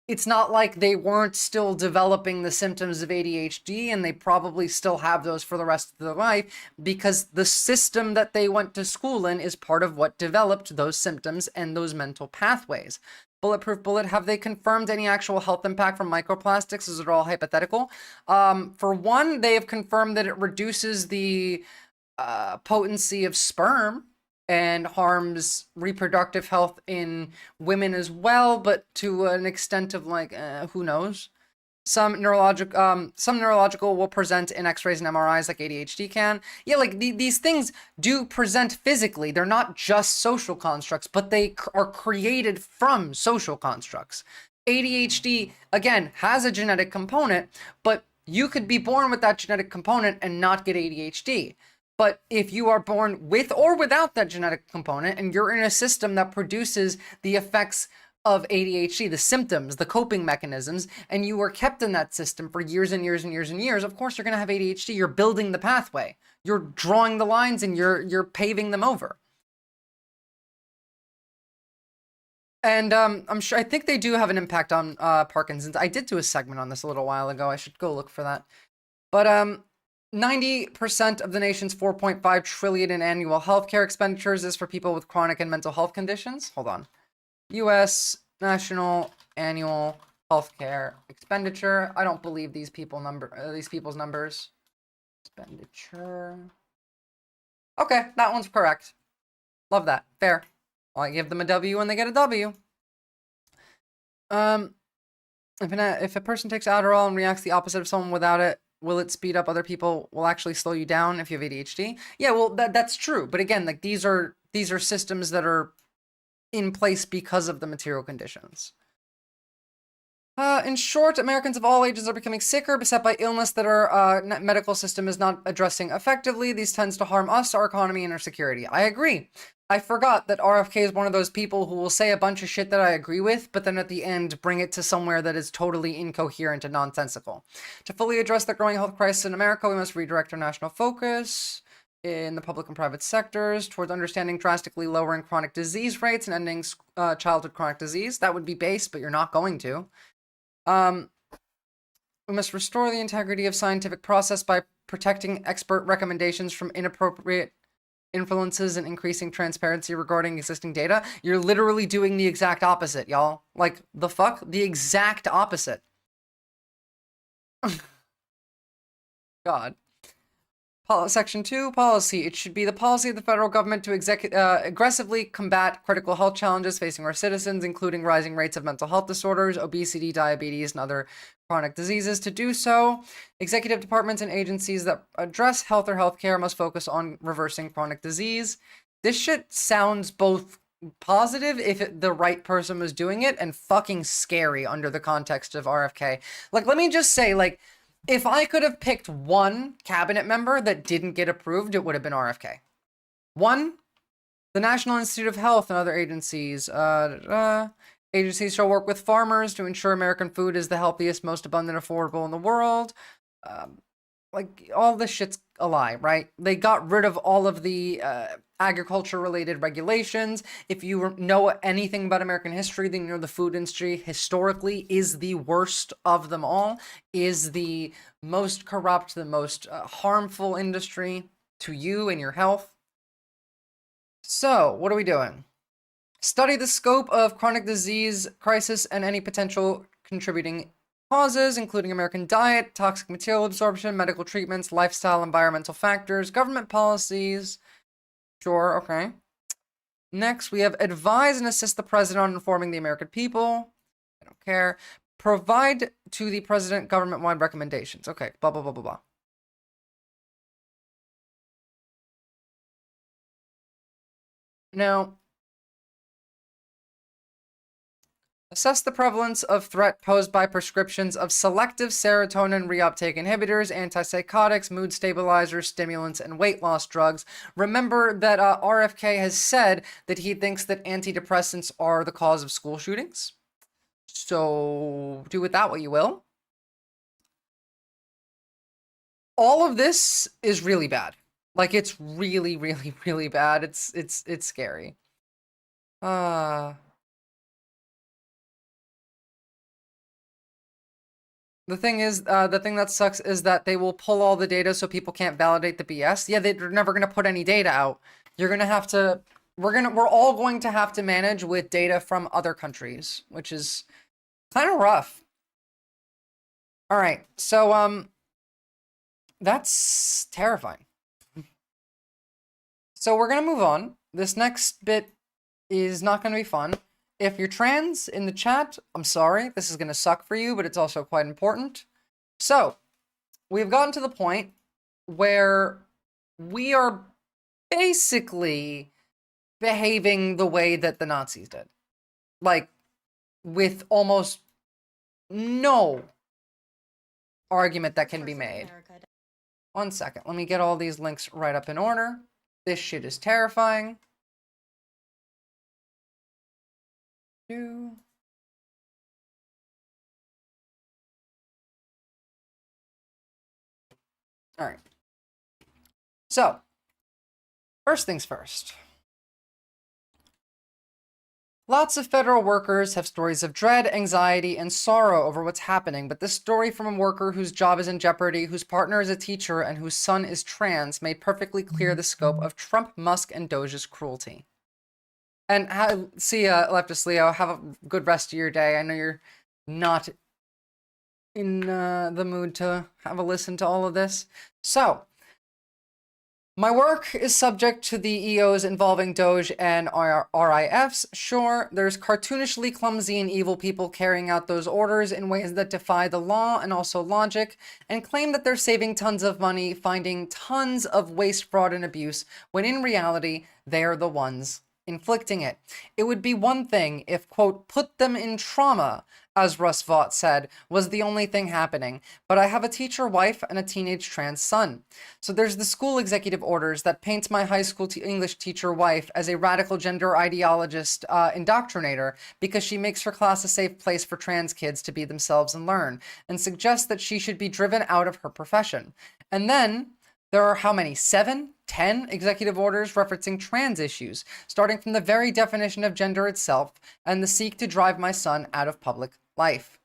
it's not like they weren't still developing the symptoms of ADHD, and they probably still have those for the rest of their life, because the system that they went to school in is part of what developed those symptoms and those mental pathways. Bulletproof Bullet, have they confirmed any actual health impact from microplastics? Is it all hypothetical? For one, they have confirmed that it reduces the potency of sperm and harms reproductive health in women as well, but to an extent of like, who knows? Some neurological will present in x-rays and MRIs like ADHD can. Yeah, like these things do present physically. They're not just social constructs, but they are created from social constructs. ADHD, again, has a genetic component, but you could be born with that genetic component and not get ADHD. But if you are born with or without that genetic component, and you're in a system that produces the effects of ADHD, the symptoms, the coping mechanisms, and you were kept in that system for years and years and years and years, of course you're going to have ADHD. You're building the pathway. You're drawing the lines and you're paving them over. And I think they do have an impact on Parkinson's. I did do a segment on this a little while ago. I should go look for that. But 90% of the nation's $4.5 trillion in annual healthcare expenditures is for people with chronic and mental health conditions. Hold on. U.S. national annual healthcare expenditure. I don't believe these people's numbers. Expenditure. Okay, that one's correct. Love that. Fair. I give them a W when they get a W. If a person takes Adderall and reacts the opposite of someone without it, will it speed up other people? Will actually slow you down if you have ADHD? Yeah, well, that's true. But again, like these are systems that are in place because of the material conditions. In short, Americans of all ages are becoming sicker, beset by illness that our medical system is not addressing effectively. These tends to harm us, our economy, and our security. I agree. I forgot that RFK is one of those people who will say a bunch of shit that I agree with, but then at the end bring it to somewhere that is totally incoherent and nonsensical. To fully address the growing health crisis in America, we must redirect our national focus in the public and private sectors towards understanding drastically lowering chronic disease rates and ending childhood chronic disease. That would be base, but you're not going to. We must restore the integrity of scientific process by protecting expert recommendations from inappropriate influences and increasing transparency regarding existing data. You're literally doing the exact opposite, y'all. Like, the fuck? The exact opposite. God. Section 2, policy. It should be the policy of the federal government to aggressively combat critical health challenges facing our citizens, including rising rates of mental health disorders, obesity, diabetes, and other chronic diseases. To do so, executive departments and agencies that address health or healthcare must focus on reversing chronic disease. This shit sounds both positive if the right person was doing it and fucking scary under the context of RFK. Like, let me just say, like, if I could have picked one cabinet member that didn't get approved, it would have been RFK. One, the National Institute of Health and other agencies. Agencies shall work with farmers to ensure American food is the healthiest, most abundant, affordable in the world. Like, all this shit's a lie, right? They got rid of all of the agriculture-related regulations. If you know anything about American history, then you know the food industry historically is the worst of them all, is the most corrupt, the most harmful industry to you and your health. So, what are we doing? Study the scope of chronic disease crisis and any potential contributing causes, including American diet, toxic material absorption, medical treatments, lifestyle, environmental factors, government policies. Sure, okay. Next, we have advise and assist the president on informing the American people. I don't care. Provide to the president government-wide recommendations. Okay, blah, blah, blah, blah, blah. Now, assess the prevalence of threat posed by prescriptions of selective serotonin reuptake inhibitors, antipsychotics, mood stabilizers, stimulants, and weight loss drugs. Remember that RFK has said that he thinks that antidepressants are the cause of school shootings. So do with that what you will. All of this is really bad. Like, it's really, really, really bad. It's scary. The thing is, the thing that sucks is that they will pull all the data so people can't validate the BS. Yeah, they're never going to put any data out. You're going to have to, we're all going to have to manage with data from other countries, which is kind of rough. All right, so, that's terrifying. So we're going to move on. This next bit is not going to be fun. If you're trans in the chat, I'm sorry. This is going to suck for you, but it's also quite important. So, we've gotten to the point where we are basically behaving the way that the Nazis did. Like, with almost no argument that can be made. One second. Let me get all these links right up in order. This shit is terrifying. All right. So, first things first. Lots of federal workers have stories of dread, anxiety, and sorrow over what's happening, but this story from a worker whose job is in jeopardy, whose partner is a teacher, and whose son is trans made perfectly clear the scope of Trump, Musk, and Doge's cruelty. And see ya, Leftist Leo. Have a good rest of your day. I know you're not in the mood to have a listen to all of this. So, my work is subject to the EOs involving Doge and RIFs. Sure, there's cartoonishly clumsy and evil people carrying out those orders in ways that defy the law and also logic, and claim that they're saving tons of money, finding tons of waste, fraud, and abuse, when in reality, they're the ones inflicting it. It would be one thing if, quote, put them in trauma, as Russ Vought said, was the only thing happening. But I have a teacher wife and a teenage trans son. So there's the school executive orders that paints my high school English teacher wife as a radical gender ideologist indoctrinator because she makes her class a safe place for trans kids to be themselves and learn, and suggests that she should be driven out of her profession. And then there are how many? 7, 10 executive orders referencing trans issues, starting from the very definition of gender itself and the seek to drive my son out of public life.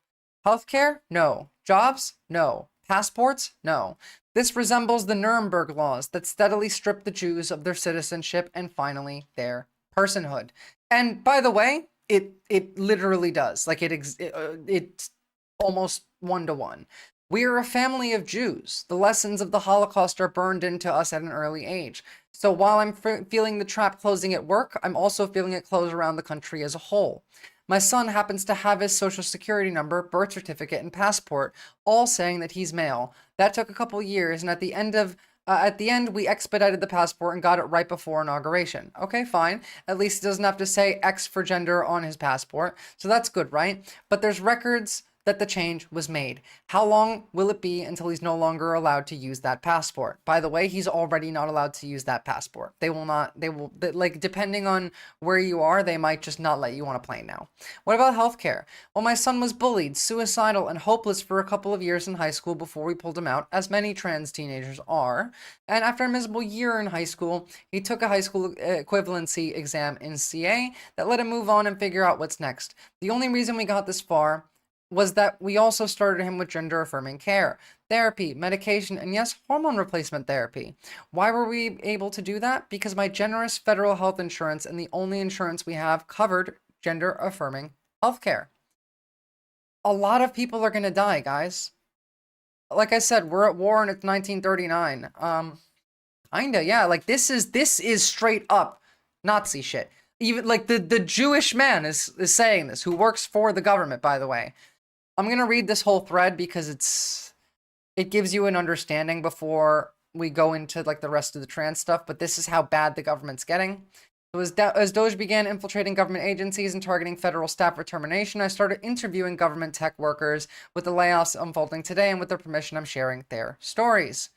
Healthcare? No. Jobs? No. Passports? No. This resembles the Nuremberg laws that steadily strip the Jews of their citizenship and finally their personhood. And by the way, it literally does. Like it's almost 1-to-1. We are a family of Jews. The lessons of the Holocaust are burned into us at an early age. So while I'm feeling the trap closing at work, I'm also feeling it close around the country as a whole. My son happens to have his social security number, birth certificate, and passport, all saying that he's male. That took a couple years, and at the end, we expedited the passport and got it right before inauguration. Okay, fine. At least he doesn't have to say X for gender on his passport. So that's good, right? But there's records that the change was made. How long will it be until he's no longer allowed to use that passport? By the way, he's already not allowed to use that passport. Like, depending on where you are, they might just not let you on a plane now. What about healthcare? Well, my son was bullied, suicidal, and hopeless for a couple of years in high school before we pulled him out, as many trans teenagers are. And after a miserable year in high school, he took a high school equivalency exam in CA that let him move on and figure out what's next. The only reason we got this far was that we also started him with gender-affirming care, therapy, medication, and yes, hormone replacement therapy. Why were we able to do that? Because my generous federal health insurance and the only insurance we have covered gender-affirming healthcare. A lot of people are going to die, guys. Like I said, we're at war and it's 1939. Kinda, yeah. Like, this is straight up Nazi shit. Even, like, the Jewish man is saying this, who works for the government, by the way. I'm going to read this whole thread because it gives you an understanding before we go into, like, the rest of the trans stuff, but this is how bad the government's getting. So as Doge began infiltrating government agencies and targeting federal staff for termination, I started interviewing government tech workers. With the layoffs unfolding today and with their permission, I'm sharing their stories.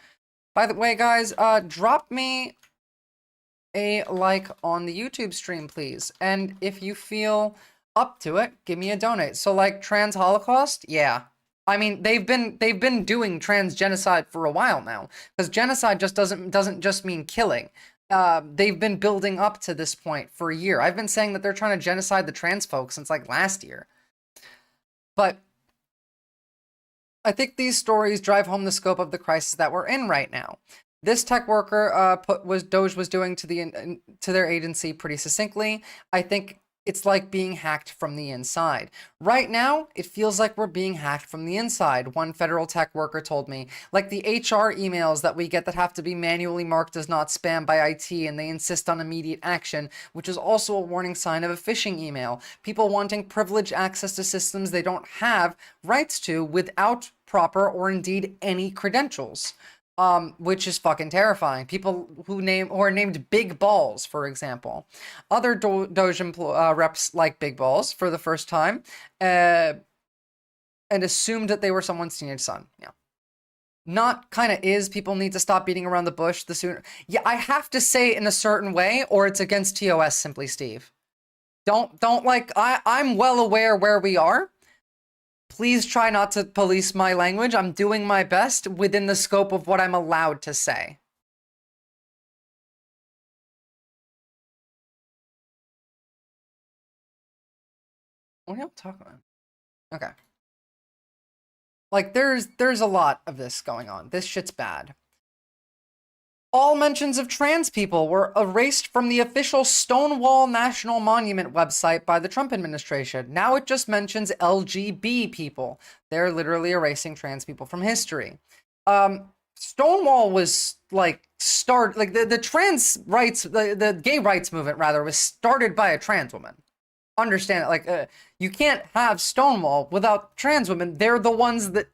By the way, guys, drop me a like on the YouTube stream, please. And if you feel up to it, give me a donate. So, like, trans Holocaust, yeah. I mean, they've been doing trans genocide for a while now, because genocide just doesn't just mean killing. They've been building up to this point for a year. I've been saying that they're trying to genocide the trans folks since, like, last year. But I think these stories drive home the scope of the crisis that we're in right now. This tech worker Doge was doing to their agency pretty succinctly. I think it's like being hacked from the inside. Right now, it feels like we're being hacked from the inside, one federal tech worker told me. Like the HR emails that we get that have to be manually marked as not spam by IT, and they insist on immediate action, which is also a warning sign of a phishing email. People wanting privileged access to systems they don't have rights to without proper or indeed any credentials. Which is fucking terrifying. People who are named Big Balls, for example. Other Doge reps like Big Balls for the first time, and assumed that they were someone's teenage son. Yeah. Not kind of is. People need to stop beating around the bush. The sooner. Yeah, I have to say it in a certain way, or it's against TOS, Simply Steve. Don't like. I'm well aware where we are. Please try not to police my language. I'm doing my best within the scope of what I'm allowed to say. What are you talking about? Okay. Like, there's a lot of this going on. This shit's bad. All mentions of trans people were erased from the official Stonewall National Monument website by the Trump administration. Now it just mentions LGB people. They're literally erasing trans people from history. Stonewall was like the trans rights, the gay rights movement rather, was started by a trans woman. Understand it? Like, you can't have Stonewall without trans women. They're the ones that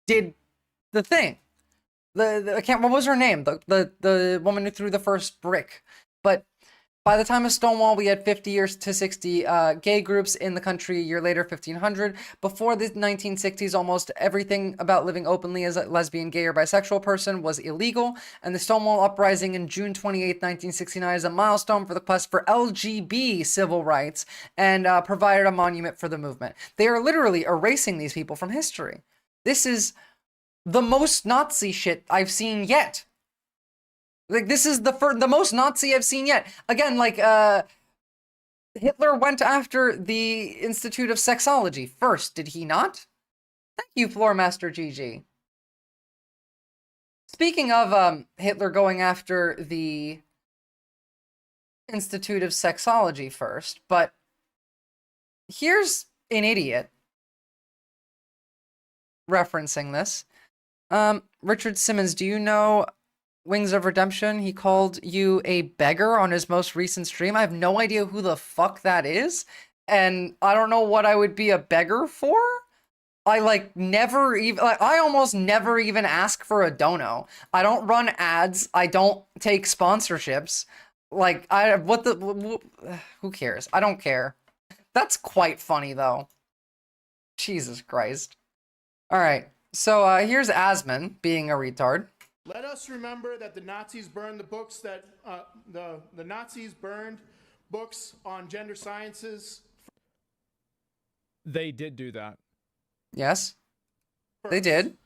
did the thing. What was her name? The woman who threw the first brick. But by the time of Stonewall, we had 50 years to 60 gay groups in the country. A year later, 1,500. Before the 1960s, almost everything about living openly as a lesbian, gay, or bisexual person was illegal. And the Stonewall Uprising in June 28, 1969 is a milestone for the quest for LGB civil rights and provided a monument for the movement. They are literally erasing these people from history. This is the most Nazi shit I've seen yet. Like, this is the most Nazi I've seen yet. Again, like, Hitler went after the Institute of Sexology first, did he not? Thank you, Floormaster GG. Speaking of Hitler going after the Institute of Sexology first, but here's an idiot referencing this. Richard Simmons, do you know Wings of Redemption? He called you a beggar on his most recent stream. I have no idea who the fuck that is, and I don't know what I would be a beggar for. I almost never even ask for a dono. I don't run ads. I don't take sponsorships. Like, who cares? I don't care. That's quite funny though. Jesus Christ. All right. So here's Asman being a retard. Let us remember that the Nazis burned the books that the Nazis burned books on gender sciences. They did do that. Yes, they did.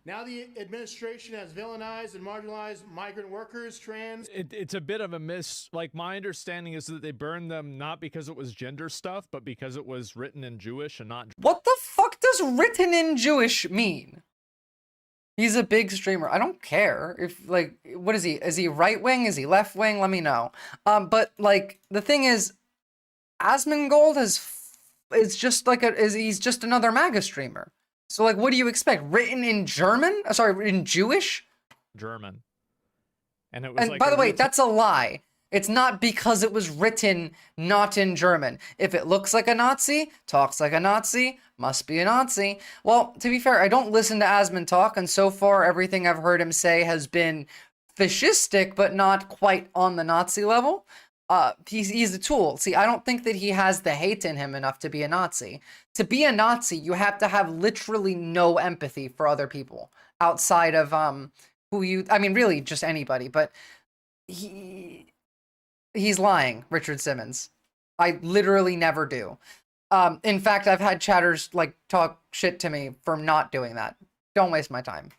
Now the administration has villainized and marginalized migrant workers, trans. It's a bit of a miss. Like, my understanding is that they burned them not because it was gender stuff, but because it was written in Jewish and not. What the fuck does written in Jewish mean? He's a big streamer. I don't care if, like, what is he? Is he right wing? Is he left wing? Let me know. But like the thing is, Asmongold is just like he's just another MAGA streamer. So like, what do you expect? Written in German? Sorry, in Jewish? German. And it was. And like by the way, that's a lie. It's not because it was written not in German. If it looks like a Nazi, talks like a Nazi, must be a Nazi. Well, to be fair, I don't listen to Asman talk, and so far everything I've heard him say has been fascistic, but not quite on the Nazi level. He's a tool. See, I don't think that he has the hate in him enough to be a Nazi. To be a Nazi, you have to have literally no empathy for other people outside of really just anybody, but he's lying, Richard Simmons. I literally never do. In fact, I've had chatters like talk shit to me for not doing that. Don't waste my time.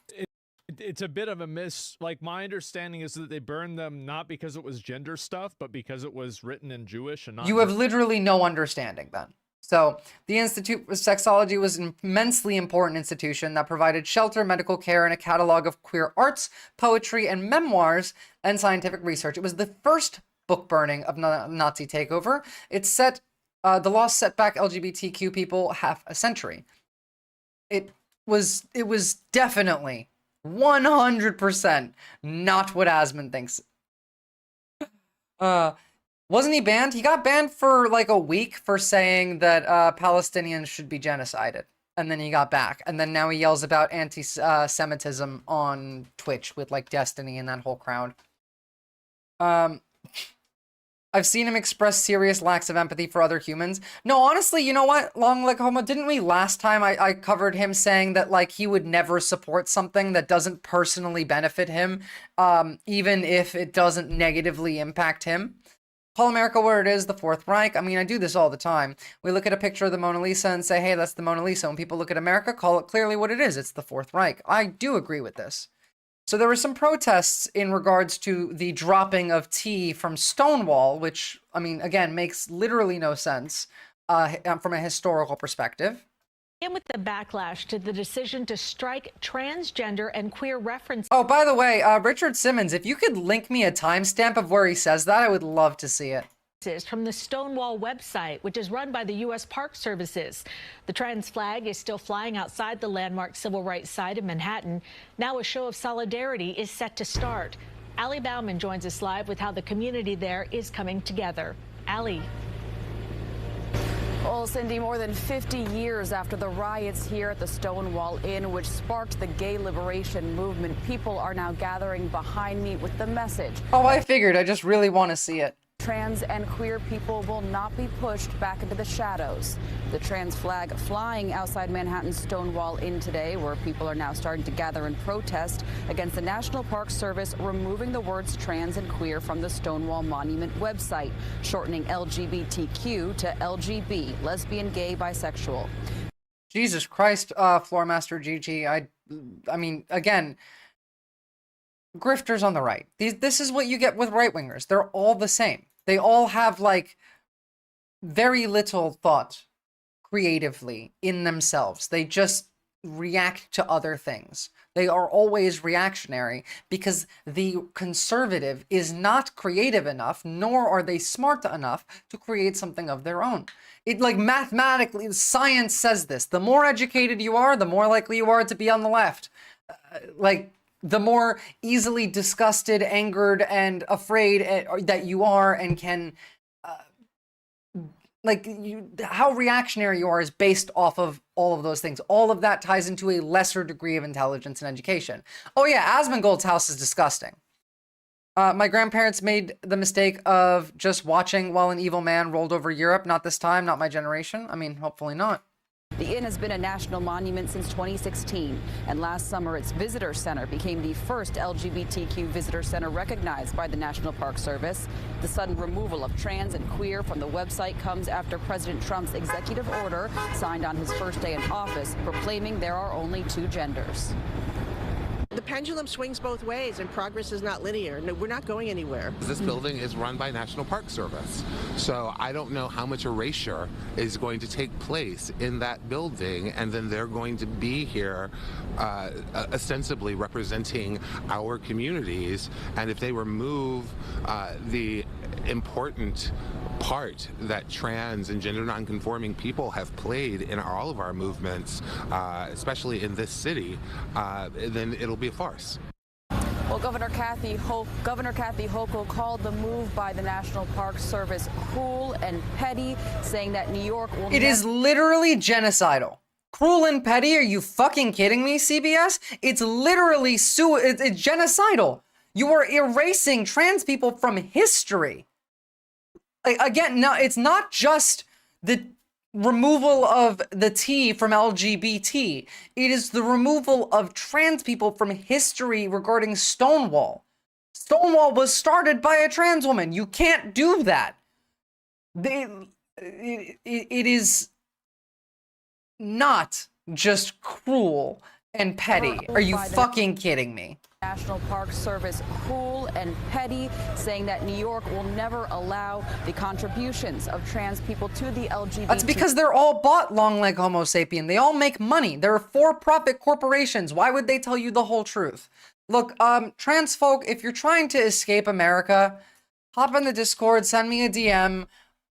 It's a bit of a miss. Like, my understanding is that they burned them not because it was gender stuff, but because it was written in Jewish and not. You have literally no understanding then. So the Institute of Sexology was an immensely important institution that provided shelter, medical care, and a catalog of queer arts, poetry, and memoirs and scientific research. It was the first book burning of Nazi takeover. The law set back LGBTQ people half a century. It was definitely 100% not what Asman thinks. Wasn't he banned? He got banned for like a week for saying that Palestinians should be genocided. And then he got back. And then now he yells about anti-Semitism on Twitch with like Destiny and that whole crowd. I've seen him express serious lacks of empathy for other humans. No, honestly, you know what? Long Leg Homo, didn't we last time I covered him saying that like he would never support something that doesn't personally benefit him, even if it doesn't negatively impact him? Call America where it is, the Fourth Reich. I mean, I do this all the time. We look at a picture of the Mona Lisa and say, hey, that's the Mona Lisa. When people look at America, call it clearly what it is. It's the Fourth Reich. I do agree with this. So there were some protests in regards to the dropping of tea from Stonewall, which, I mean, again, makes literally no sense from a historical perspective. And with the backlash to the decision to strike transgender and queer references. Oh, by the way, Richard Simmons, if you could link me a timestamp of where he says that, I would love to see it. From the Stonewall website, which is run by the U.S. Park Services. The trans flag is still flying outside the landmark civil rights site in Manhattan. Now a show of solidarity is set to start. Allie Bauman joins us live with how the community there is coming together. Allie. Well, Cindy, more than 50 years after the riots here at the Stonewall Inn, which sparked the gay liberation movement, people are now gathering behind me with the message. Oh, I figured. I just really want to see it. Trans and queer people will not be pushed back into the shadows. The trans flag flying outside Manhattan's Stonewall Inn today, where people are now starting to gather and protest against the National Park Service removing the words trans and queer from the Stonewall Monument website, shortening LGBTQ to LGB, lesbian, gay, bisexual. Jesus Christ, Floormaster GG. I mean, again, grifters on the right. This is what you get with right-wingers. They're all the same. They all have, like, very little thought creatively in themselves. They just react to other things. They are always reactionary because the conservative is not creative enough, nor are they smart enough to create something of their own. It, like, mathematically, science says this. The more educated you are, the more likely you are to be on the left. The more easily disgusted, angered, and afraid that you are and can, how reactionary you are is based off of all of those things. All of that ties into a lesser degree of intelligence and education. Oh yeah, Asmongold's house is disgusting. My grandparents made the mistake of just watching while an evil man rolled over Europe. Not this time, not my generation. I mean, hopefully not. The inn has been a national monument since 2016, and last summer its visitor center became the first LGBTQ visitor center recognized by the National Park Service. The sudden removal of trans and queer from the website comes after President Trump's executive order signed on his first day in office, proclaiming there are only 2 genders. The pendulum swings both ways, and progress is not linear. No, we're not going anywhere. This building is run by National Park Service, so I don't know how much erasure is going to take place in that building, and then they're going to be here ostensibly representing our communities, and if they remove the important part that trans and gender nonconforming people have played in all of our movements, especially in this city, then it'll be a farce. Well, Governor Kathy Hochul called the move by the National Park Service cruel and petty, saying that New York will... It is literally genocidal. Cruel and petty? Are you fucking kidding me, CBS? It's literally it's genocidal. You are erasing trans people from history. Again, no, it's not just the removal of the T from LGBT. It is the removal of trans people from history regarding Stonewall. Stonewall was started by a trans woman. You can't do that. It is not just cruel and petty. Are you fucking kidding me? National Park Service cruel and petty, saying that New York will never allow the contributions of trans people to the LGBT. That's because they're all bought, long leg Homo sapien. They all make money. They're for-profit corporations. Why would they tell you the whole truth? Look, trans folk, if you're trying to escape America, hop in the Discord, send me a DM.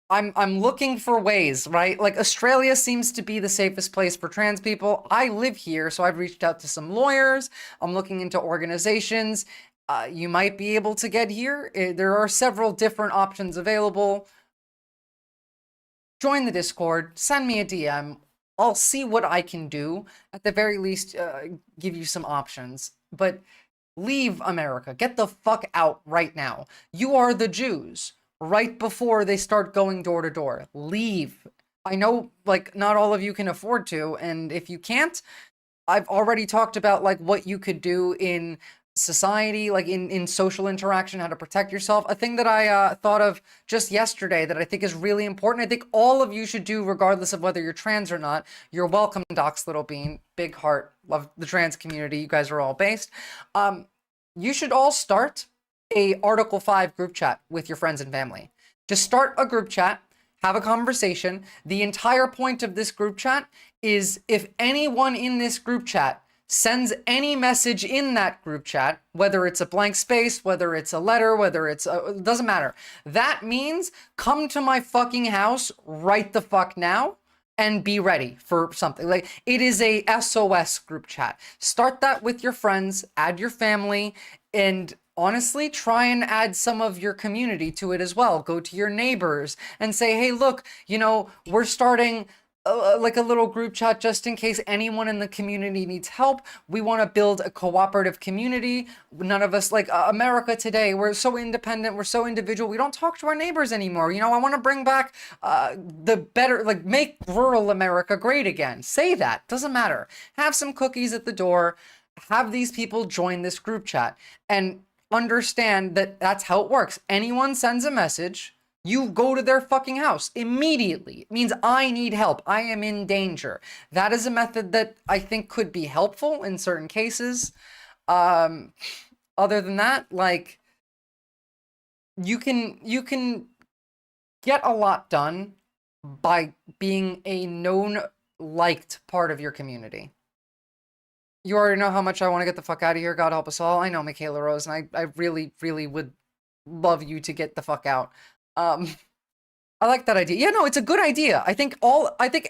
I'm looking for ways, right? Like, Australia seems to be the safest place for trans people. I live here, so I've reached out to some lawyers. I'm looking into organizations. You might be able to get here. There are several different options available. Join the Discord. Send me a DM. I'll see what I can do. At the very least, give you some options. But leave America. Get the fuck out right now. You are the Jews. Right before they start going door to door. Leave. I know, like, not all of you can afford to, and if you can't, I've already talked about, like, what you could do in society, like, in social interaction, how to protect yourself. A thing that I thought of just yesterday that I think is really important, I think all of you should do, regardless of whether you're trans or not. You're welcome, Docs Little Bean. Big heart. Love the trans community. You guys are all based. You should all start a Article 5 group chat with your friends and family. Just start a group chat, have a conversation. The entire point of this group chat is if anyone in this group chat sends any message in that group chat, whether it's a blank space, whether it's a letter, whether it's it doesn't matter. That means come to my fucking house right the fuck now and be ready for something. Like, it is a SOS group chat. Start that with your friends, add your family, and honestly, try and add some of your community to it as well. Go to your neighbors and say, hey, look, you know, we're starting like a little group chat just in case anyone in the community needs help. We want to build a cooperative community. None of us, like America today, we're so independent, we're so individual, we don't talk to our neighbors anymore. You know, I want to bring back the better, like, make rural America great again. Say that, doesn't matter. Have some cookies at the door, have these people join this group chat, and understand that that's how it works. Anyone sends a message, you go to their fucking house immediately. It means I need help. I am in danger. That is a method that I think could be helpful in certain cases. Other than that, like, you can get a lot done by being a known, liked part of your community. You already know how much I want to get the fuck out of here. God help us all. I know, Michaela Rose, and I really, really would love you to get the fuck out. I like that idea. Yeah, no, it's a good idea. I think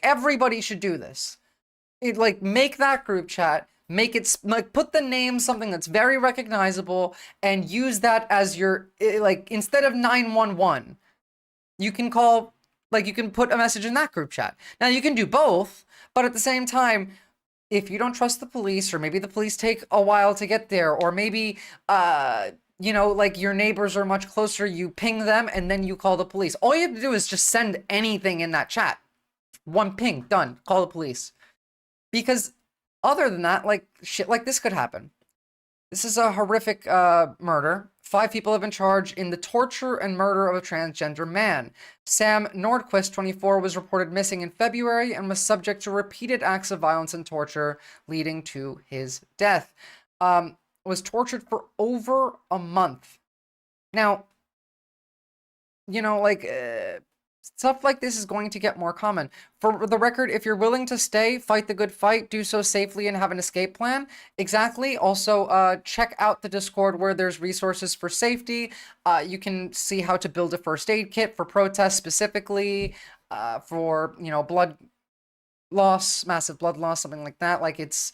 everybody should do this. Like, make that group chat, make it, like, put the name, something that's very recognizable, and use that as your, like, instead of 911, you can call, like, you can put a message in that group chat. Now, you can do both, but at the same time, if you don't trust the police, or maybe the police take a while to get there, or maybe, you know, like, your neighbors are much closer, you ping them and then you call the police. All you have to do is just send anything in that chat. One ping, done. Call the police. Because other than that, like, shit like this could happen. This is a horrific murder. 5 people have been charged in the torture and murder of a transgender man. Sam Nordquist, 24, was reported missing in February and was subject to repeated acts of violence and torture, leading to his death. Was tortured for over a month. Now, you know, like, stuff like this is going to get more common. For the record, if you're willing to stay, fight the good fight, do so safely, and have an escape plan. Exactly. Also, check out the Discord where there's resources for safety. You can see how to build a first aid kit for protests specifically, for, you know, blood loss, massive blood loss, something like that. Like, it's...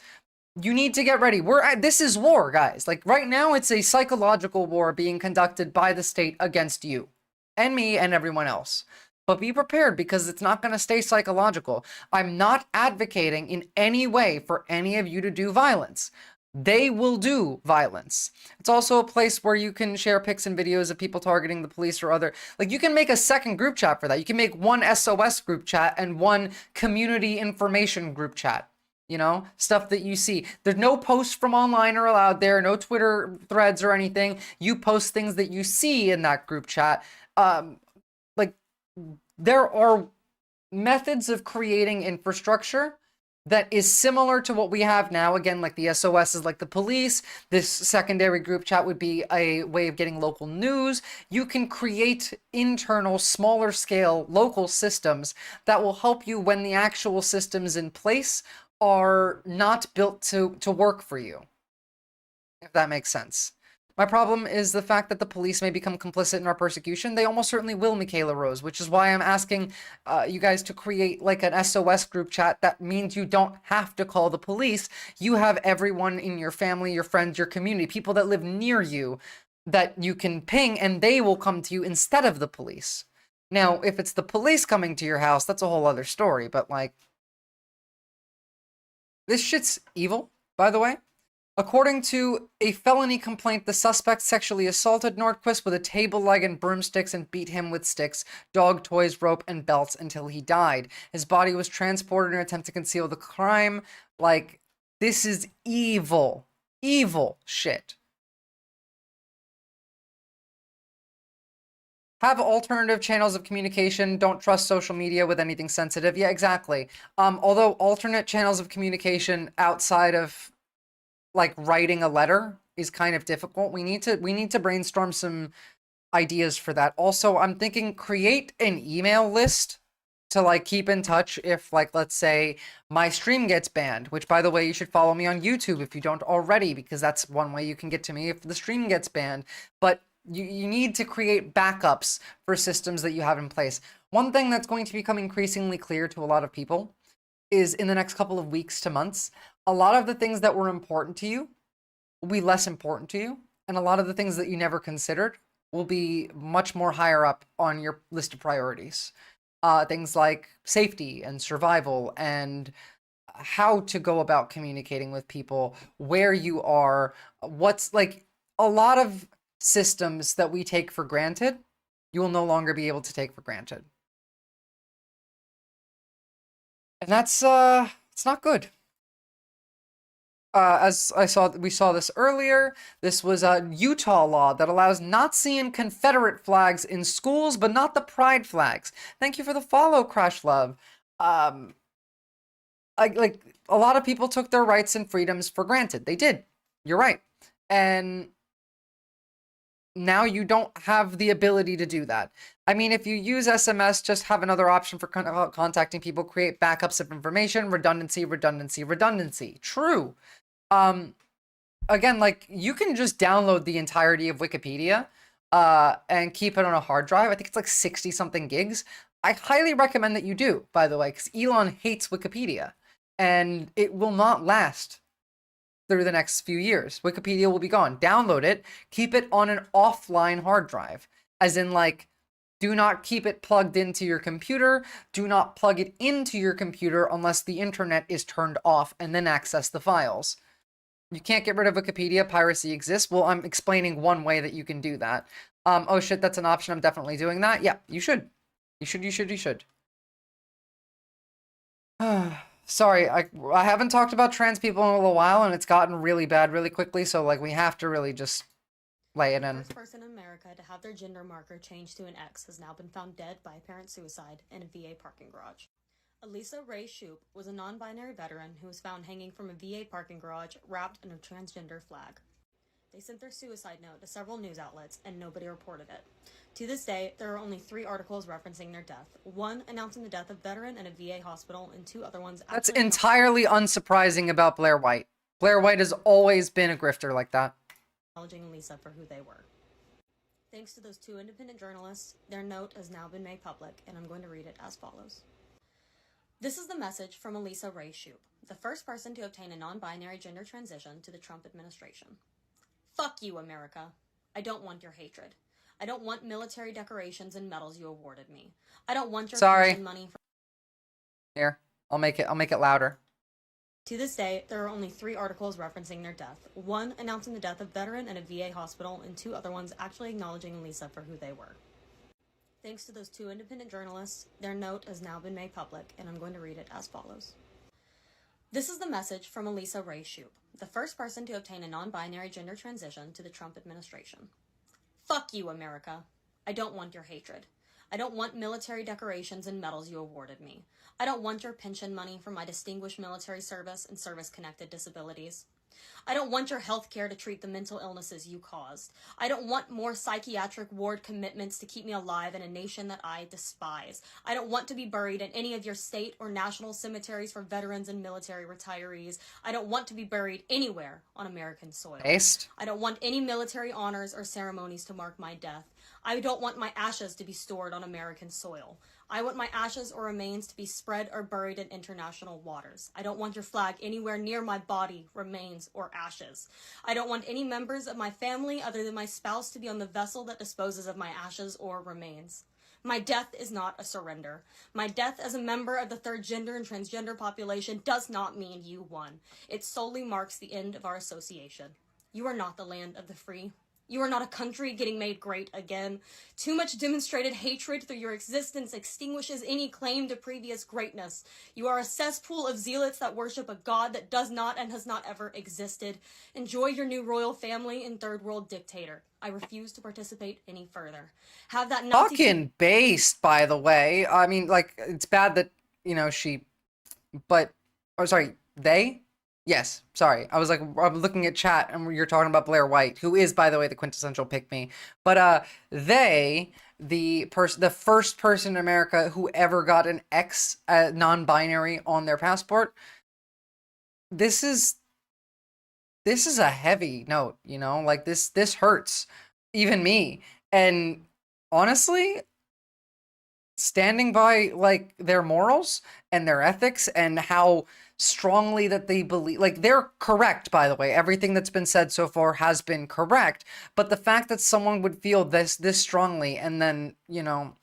You need to get ready. This is war, guys. Like, right now, it's a psychological war being conducted by the state against you. And me and everyone else. But be prepared, because it's not going to stay psychological. I'm not advocating in any way for any of you to do violence. They will do violence. It's also a place where you can share pics and videos of people targeting the police or other... Like, you can make a second group chat for that. You can make one SOS group chat and one community information group chat. You know, stuff that you see. There's no posts from online are allowed there, no Twitter threads or anything. You post things that you see in that group chat. Like, there are methods of creating infrastructure that is similar to what we have now. Again, like the SOS is like the police. This secondary group chat would be a way of getting local news. You can create internal, smaller scale, local systems that will help you when the actual systems in place are not built to work for you, if that makes sense. My problem is the fact that the police may become complicit in our persecution. They almost certainly will, Michaela Rose, which is why I'm asking you guys to create like an SOS group chat. That means you don't have to call the police. You have everyone in your family, your friends, your community, people that live near you that you can ping, and they will come to you instead of the police. Now, if it's the police coming to your house, that's a whole other story, but like... This shit's evil, by the way. According to a felony complaint, the suspect sexually assaulted Nordquist with a table leg and broomsticks and beat him with sticks, dog toys, rope, and belts until he died. His body was transported in an attempt to conceal the crime. Like, this is evil. Evil shit. Have alternative channels of communication. Don't trust social media with anything sensitive. Yeah, exactly. Although alternate channels of communication outside of like writing a letter is kind of difficult. We need to brainstorm some ideas for that. Also, I'm thinking create an email list to like keep in touch if, like, let's say my stream gets banned, which by the way, you should follow me on YouTube if you don't already, because that's one way you can get to me if the stream gets banned. But you need to create backups for systems that you have in place. One thing that's going to become increasingly clear to a lot of people is in the next couple of weeks to months, a lot of the things that were important to you will be less important to you. And a lot of the things that you never considered will be much more higher up on your list of priorities. Things like safety and survival and how to go about communicating with people, where you are, what's like a lot of systems that we take for granted, you will no longer be able to take for granted. And that's, it's not good. As we saw this earlier, this was a Utah law that allows Nazi and Confederate flags in schools, but not the pride flags. Thank you for the follow, Crash Love. Like, a lot of people took their rights and freedoms for granted. They did. You're right. And now you don't have the ability to do that. I mean, if you use SMS, just have another option for contacting people, create backups of information, redundancy, redundancy, redundancy. True. Again, like, you can just download the entirety of Wikipedia and keep it on a hard drive. I think it's like 60-something gigs. I highly recommend that you do, by the way, because Elon hates Wikipedia, and it will not last through the next few years. Wikipedia will be gone. Download it, keep it on an offline hard drive, as in, like, do not keep it plugged into your computer. Do not plug it into your computer unless the internet is turned off, and then access the files. You can't get rid of Wikipedia. Piracy exists. Well, I'm explaining one way that you can do that. Oh shit, that's an option. I'm definitely doing that. Yeah, you should. You should. Sorry, I haven't talked about trans people in a little while, and it's gotten really bad really quickly, so like we have to really just lay it in. The first person in America to have their gender marker changed to an X has now been found dead by apparent suicide in a VA parking garage. Elisa Ray Shoup was a non-binary veteran who was found hanging from a VA parking garage wrapped in a transgender flag. They sent their suicide note to several news outlets, and nobody reported it. To this day, there are only 3 articles referencing their death. One announcing the death of a veteran in a VA hospital, and 2 other ones... That's entirely unsurprising about Blair White. Blair White has always been a grifter like that. Acknowledging Lisa for who they were. Thanks to those 2 independent journalists, their note has now been made public, and I'm going to read it as follows. This is the message from Elisa Ray Shoup, the first person to obtain a non-binary gender transition to the Trump administration. Fuck you, America. I don't want your hatred. I don't want military decorations and medals you awarded me. I don't want your pension money for... Here, I'll make it louder. To this day, there are only 3 articles referencing their death. One announcing the death of a veteran in a VA hospital, and 2 other ones actually acknowledging Lisa for who they were. Thanks to those 2 independent journalists, their note has now been made public, and I'm going to read it as follows. This is the message from Elisa Ray Shoup, the first person to obtain a non-binary gender transition to the Trump administration. Fuck you, America. I don't want your hatred. I don't want military decorations and medals you awarded me. I don't want your pension money for my distinguished military service and service-connected disabilities. I don't want your health care to treat the mental illnesses you caused. I don't want more psychiatric ward commitments to keep me alive in a nation that I despise. I don't want to be buried in any of your state or national cemeteries for veterans and military retirees. I don't want to be buried anywhere on American soil. I don't want any military honors or ceremonies to mark my death. I don't want my ashes to be stored on American soil. I want my ashes or remains to be spread or buried in international waters. I don't want your flag anywhere near my body, remains, or ashes. I don't want any members of my family other than my spouse to be on the vessel that disposes of my ashes or remains. My death is not a surrender. My death as a member of the third gender and transgender population does not mean you won. It solely marks the end of our association. You are not the land of the free. You are not a country getting made great again. Too much demonstrated hatred through your existence extinguishes any claim to previous greatness. You are a cesspool of zealots that worship a god that does not and has not ever existed. Enjoy your new royal family and third world dictator. I refuse to participate any further. Have that Nazi... Fucking based, by the way. I mean, like, it's bad that, you know, she... But... Oh, sorry. They? Yes, sorry. I was like, I'm looking at chat and you're talking about Blair White, who is, by the way, the quintessential pick-me. But they, the first person in America who ever got an X non-binary on their passport, this is a heavy note, you know? Like, this hurts. Even me. And honestly, standing by, like, their morals and their ethics and how strongly that they believe, like, they're correct, by the way. Everything that's been said so far has been correct, but the fact that someone would feel this strongly and then, you know,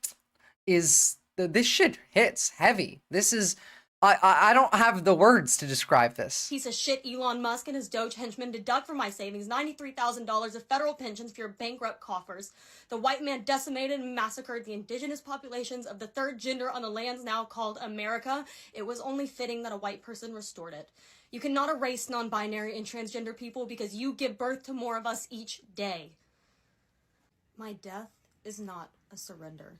this shit hits heavy. This is, I don't have the words to describe this. Piece of shit Elon Musk and his Doge henchmen deduct from my savings $93,000 of federal pensions for your bankrupt coffers. The white man decimated and massacred the indigenous populations of the third gender on the lands now called America. It was only fitting that a white person restored it. You cannot erase non-binary and transgender people because you give birth to more of us each day. My death is not a surrender.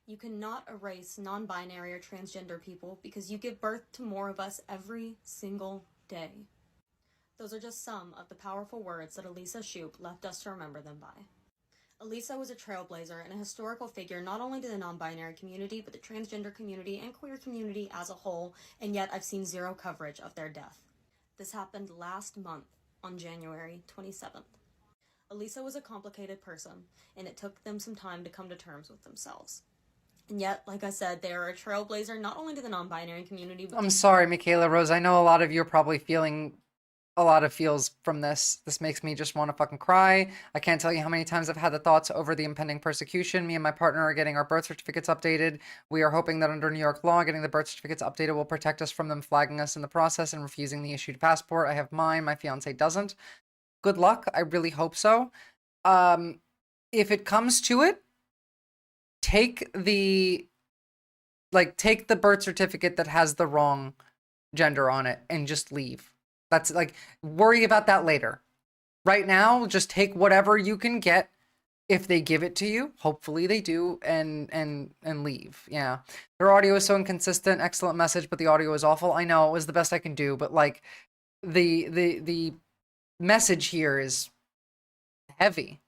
You cannot erase non-binary or transgender people because you give birth to more of us every single day. Those are just some of the powerful words that Elisa Shoup left us to remember them by. Elisa was a trailblazer and a historical figure not only to the non-binary community, but the transgender community and queer community as a whole, and yet I've seen zero coverage of their death. This happened last month on January 27th. Elisa was a complicated person, and it took them some time to come to terms with themselves. And yet, like I said, they are a trailblazer not only to the non-binary community, but... I'm sorry, Michaela Rose. I know a lot of you are probably feeling a lot of feels from this. This makes me just want to fucking cry. I can't tell you how many times I've had the thoughts over the impending persecution. Me and my partner are getting our birth certificates updated. We are hoping that under New York law, getting the birth certificates updated will protect us from them flagging us in the process and refusing the issued passport. I have mine. My fiance doesn't. Good luck. I really hope so. If it comes to it, take the Like, take the birth certificate that has the wrong gender on it and just leave. That's like, worry about that later. Right now, just take whatever you can get. If they give it to you, hopefully they do, and leave. Yeah. Their audio is so inconsistent. Excellent message, but the audio is awful. I know, it was the best I can do, but like the message here is heavy.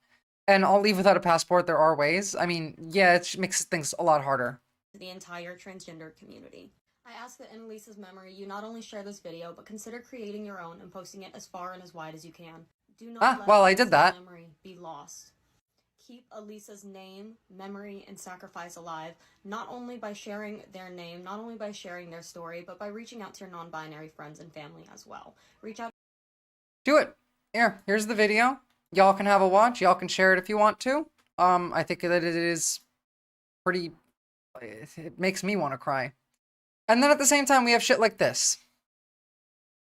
And I'll leave without a passport. There are ways. I mean, yeah, it makes things a lot harder. The entire transgender community. I ask that in Elisa's memory, you not only share this video, but consider creating your own and posting it as far and as wide as you can. Do not let well, I did Elisa's that. memory be lost. Keep Elisa's name, memory, and sacrifice alive, not only by sharing their name, not only by sharing their story, but by reaching out to your non-binary friends and family as well. Reach out. Do it. Here's the video. Y'all can have a watch. Y'all can share it if you want to. I think that it is pretty... It makes me want to cry. And then at the same time, we have shit like this.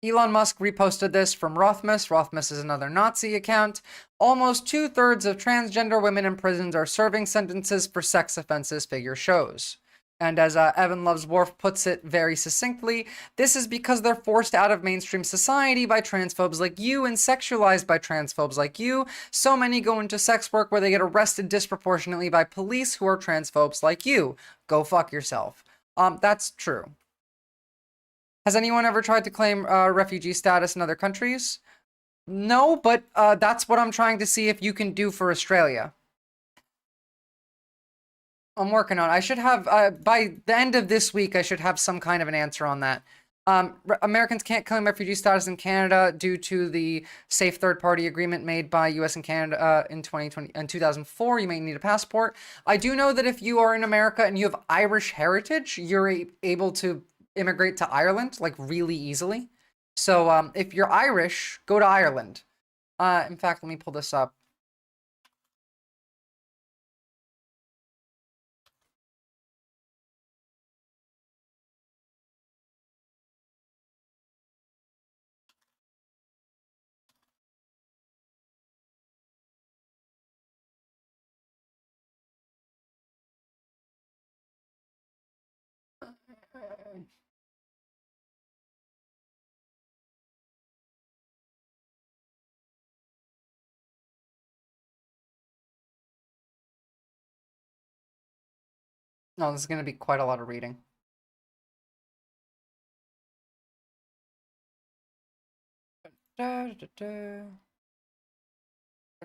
Elon Musk reposted this from Rothmus. Rothmus is another Nazi account. Almost 2/3 of transgender women in prisons are serving sentences for sex offenses, figure shows. And as Evan Loves Worf puts it very succinctly, this is because they're forced out of mainstream society by transphobes like you and sexualized by transphobes like you. So many go into sex work where they get arrested disproportionately by police who are transphobes like you. Go fuck yourself. That's true. Has anyone ever tried to claim refugee status in other countries? No, but that's what I'm trying to see if you can do for Australia. I'm working on it. I should have, by the end of this week, I should have some kind of an answer on that. Americans can't claim refugee status in Canada due to the safe third-party agreement made by US and Canada in 2004. You may need a passport. I do know that if you are in America and you have Irish heritage, you're able to immigrate to Ireland like really easily. So if you're Irish, go to Ireland. In fact, let me pull this up. No, this is going to be quite a lot of reading. There's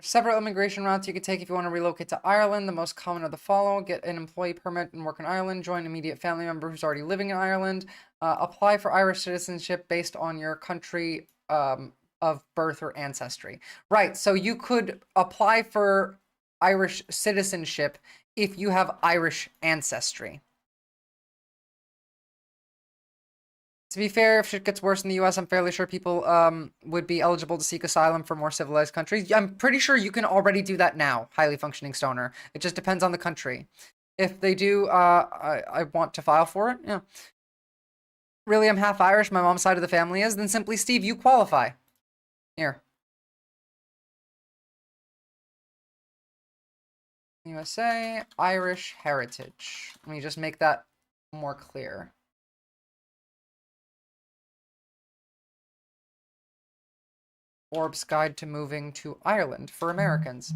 several immigration routes you could take if you want to relocate to Ireland. The most common are the following: get an employee permit and work in Ireland, join an immediate family member who's already living in Ireland, apply for Irish citizenship based on your country of birth or ancestry. Right, so you could apply for Irish citizenship if you have Irish ancestry. To be fair, if shit gets worse in the US, I'm fairly sure people would be eligible to seek asylum for more civilized countries. I'm pretty sure you can already do that now, highly functioning stoner. It just depends on the country. If they do, I want to file for it. Yeah. Really, I'm half Irish, my mom's side of the family is. Then simply, Steve, you qualify. Here. USA, Irish heritage. Let me just make that more clear. Orb's Guide to Moving to Ireland for Americans.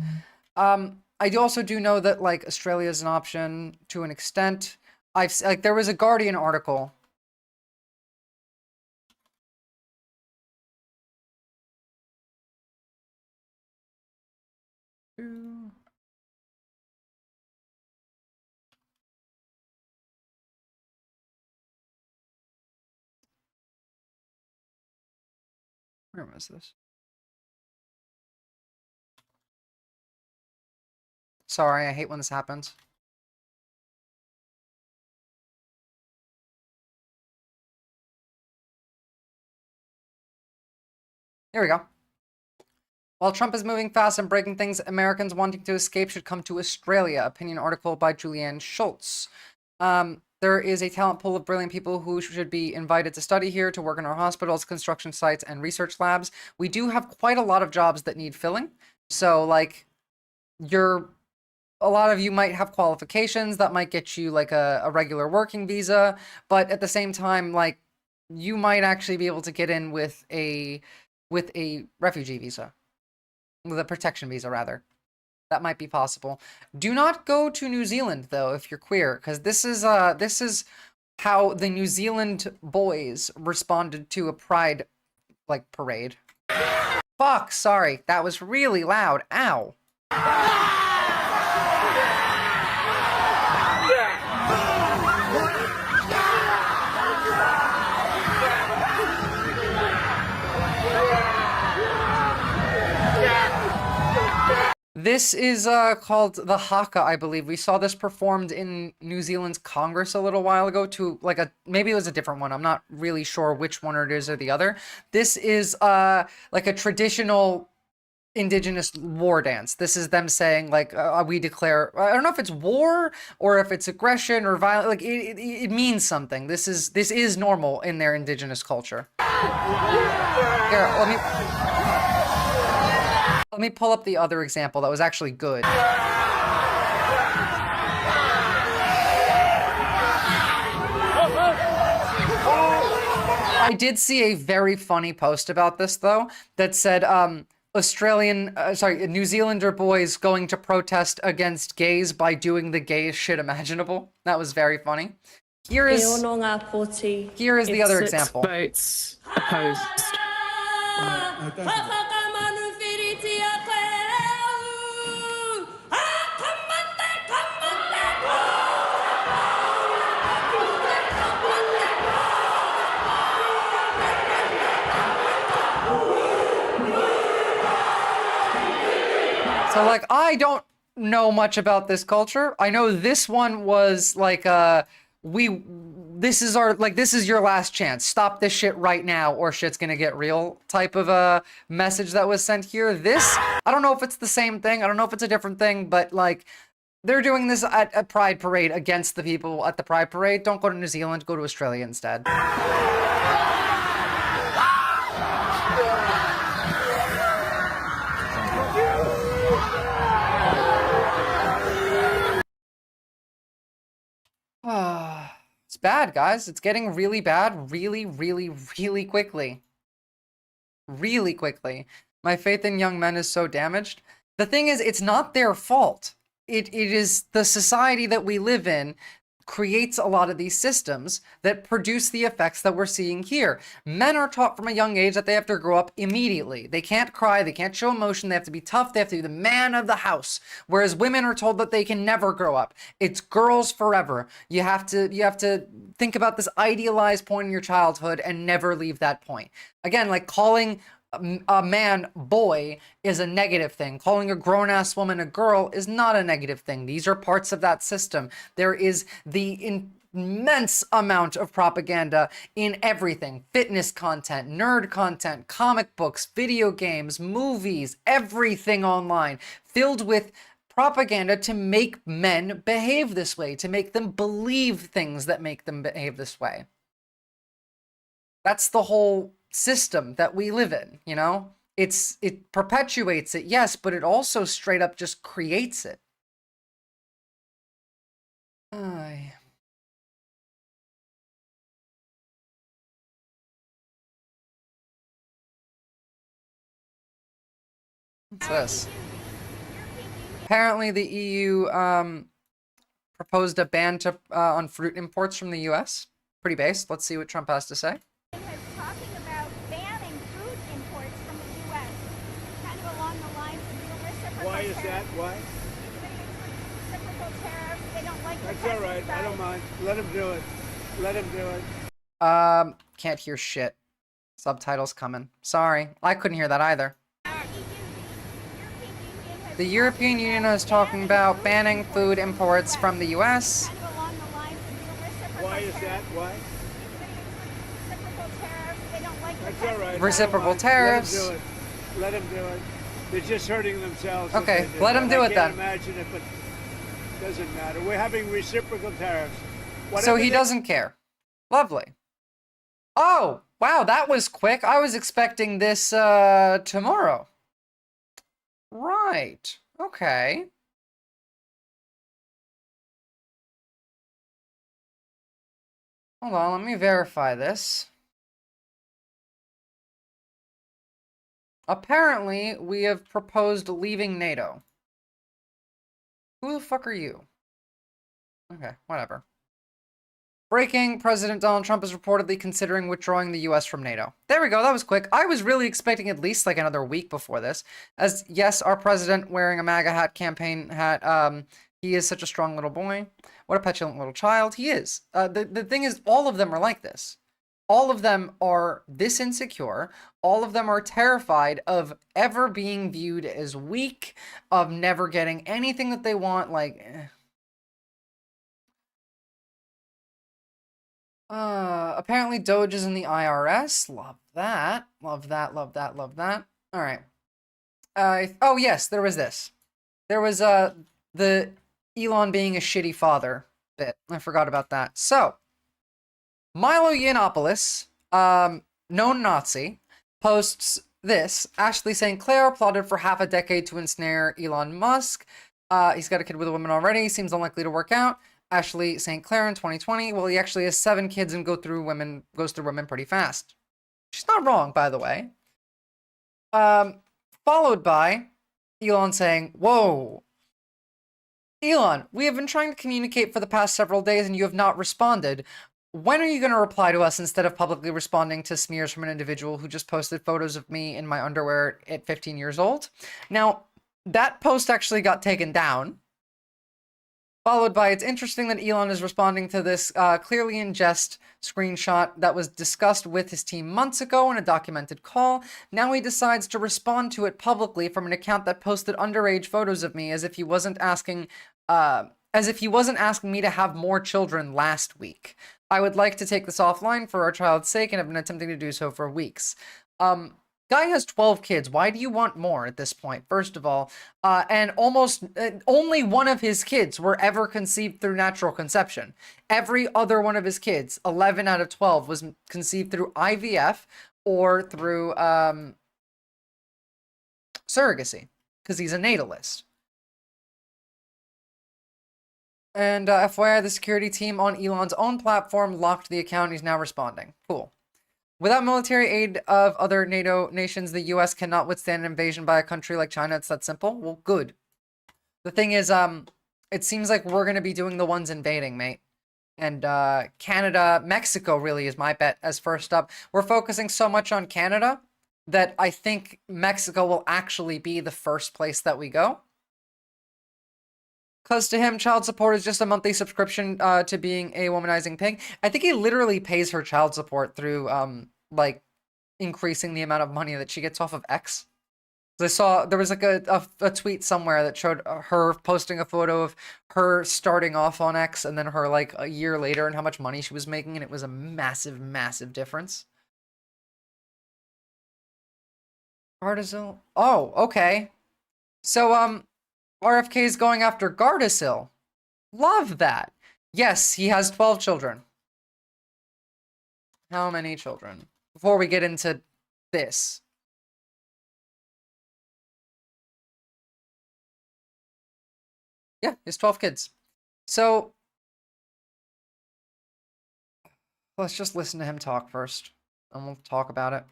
I also do know that like Australia is an option to an extent. There was a Guardian article. Where was this? Sorry, I hate when this happens. Here we go. While Trump is moving fast and breaking things, Americans wanting to escape should come to Australia. Opinion article by Julianne Schultz. There is a talent pool of brilliant people who should be invited to study here, to work in our hospitals, construction sites, and research labs. We do have quite a lot of jobs that need filling. So, like, you're a lot of you might have qualifications that might get you like a regular working visa, but at the same time, like, you might actually be able to get in with a refugee visa, with a protection visa rather. That might be possible. Do not go to New Zealand though if you're queer, because this is how the New Zealand boys responded to a pride like parade. Fuck, sorry, that was really loud. Ow. This is called the haka, I believe. We saw this performed in New Zealand's Congress a little while ago to like maybe it was a different one. I'm not really sure which one it is or the other. This is like a traditional indigenous war dance. This is them saying like we declare, I don't know if it's war or if it's aggression or violence. Like it means something. This is normal in their indigenous culture. Here, let me pull up the other example that was actually good. I did see a very funny post about this though that said New Zealander boys going to protest against gays by doing the gayest shit imaginable. That was very funny. Here is the other example. Votes opposed. So like, I don't know much about this culture. I know this one was like, this is your last chance. Stop this shit right now or shit's gonna get real type of a message that was sent here. This, I don't know if it's the same thing. I don't know if it's a different thing, but like, they're doing this at a pride parade against the people at the pride parade. Don't go to New Zealand, go to Australia instead. It's bad, guys. It's getting really bad really, really, really quickly. Really quickly. My faith in young men is so damaged. The thing is, it's not their fault. It is the society that we live in creates a lot of these systems that produce the effects that we're seeing here. Men are taught from a young age that they have to grow up immediately. They can't cry, they can't show emotion, they have to be tough, they have to be the man of the house. Whereas women are told that they can never grow up. It's girls forever. You have to think about this idealized point in your childhood and never leave that point. Again, like calling a man boy is a negative thing. Calling a grown-ass woman a girl is not a negative thing. These are parts of that system. There is the immense amount of propaganda in everything. Fitness content, nerd content, comic books, video games, movies, everything online filled with propaganda to make men behave this way, to make them believe things that make them behave this way. That's the whole system that we live in, you know? It perpetuates it, yes, but it also straight up just creates it. What's this? Apparently the EU proposed a ban on fruit imports from the US. Pretty based. Let's see what Trump has to say. Why is that? Why? That's all right. I don't mind. Let him do it. Let him do it. Can't hear shit. Subtitles coming. Sorry. I couldn't hear that either. The European Union is talking about banning food imports from the US. Why is that? Why? That's all right. Reciprocal tariffs. Let him do it. Let him do it. They're just hurting themselves. Okay, let them do it then. I can't imagine it, but it doesn't matter. We're having reciprocal tariffs. So he doesn't care. Lovely. Oh, wow, that was quick. I was expecting this tomorrow. Right. Okay. Hold on, let me verify this. Apparently, we have proposed leaving NATO. Who the fuck are you? Okay, whatever. Breaking, President Donald Trump is reportedly considering withdrawing the US from NATO. There we go, that was quick. I was really expecting at least like another week before this. As, yes, our president wearing a MAGA hat, campaign hat, he is such a strong little boy. What a petulant little child. He is. The thing is, all of them are like this. All of them are this insecure. All of them are terrified of ever being viewed as weak, of never getting anything that they want, like... Apparently Doge is in the IRS. Love that. Love that, love that, love that. Alright. Oh yes, there was this. There was, the Elon being a shitty father bit. I forgot about that. So, Milo Yiannopoulos, known Nazi, posts this. Ashley St. Clair plotted for half a decade to ensnare Elon Musk. He's got a kid with a woman already. Seems unlikely to work out. Ashley St. Clair in 2020. Well, he actually has 7 kids and goes through women pretty fast. She's not wrong, by the way. Followed by Elon saying, "Whoa. Elon, we have been trying to communicate for the past several days and you have not responded. When are you going to reply to us instead of publicly responding to smears from an individual who just posted photos of me in my underwear at 15 years old?" Now, that post actually got taken down. Followed by, it's interesting that Elon is responding to this clearly in jest screenshot that was discussed with his team months ago in a documented call. Now he decides to respond to it publicly from an account that posted underage photos of me as if he wasn't asking me to have more children last week. I would like to take this offline for our child's sake and have been attempting to do so for weeks. Guy has 12 kids. Why do you want more at this point, first of all? And almost only one of his kids were ever conceived through natural conception. Every other one of his kids, 11 out of 12, was conceived through IVF or through surrogacy, because he's a natalist. And FYI, the security team on Elon's own platform locked the account. He's now responding. Cool. Without military aid of other NATO nations, the US cannot withstand an invasion by a country like China. It's that simple. Well, good. The thing is, it seems like we're going to be doing the ones invading, mate. And Canada, Mexico really is my bet as first up. We're focusing so much on Canada that I think Mexico will actually be the first place that we go. Because to him, child support is just a monthly subscription to being a womanizing pig. I think he literally pays her child support through, like, increasing the amount of money that she gets off of X. I saw, there was like a tweet somewhere that showed her posting a photo of her starting off on X and then her, like, a year later and how much money she was making, and it was a massive, massive difference. Gardasil? Oh, okay. So, RFK is going after Gardasil. Love that. Yes, he has 12 children. How many children? Before we get into this. Yeah, he has 12 kids. So, let's just listen to him talk first, and we'll talk about it.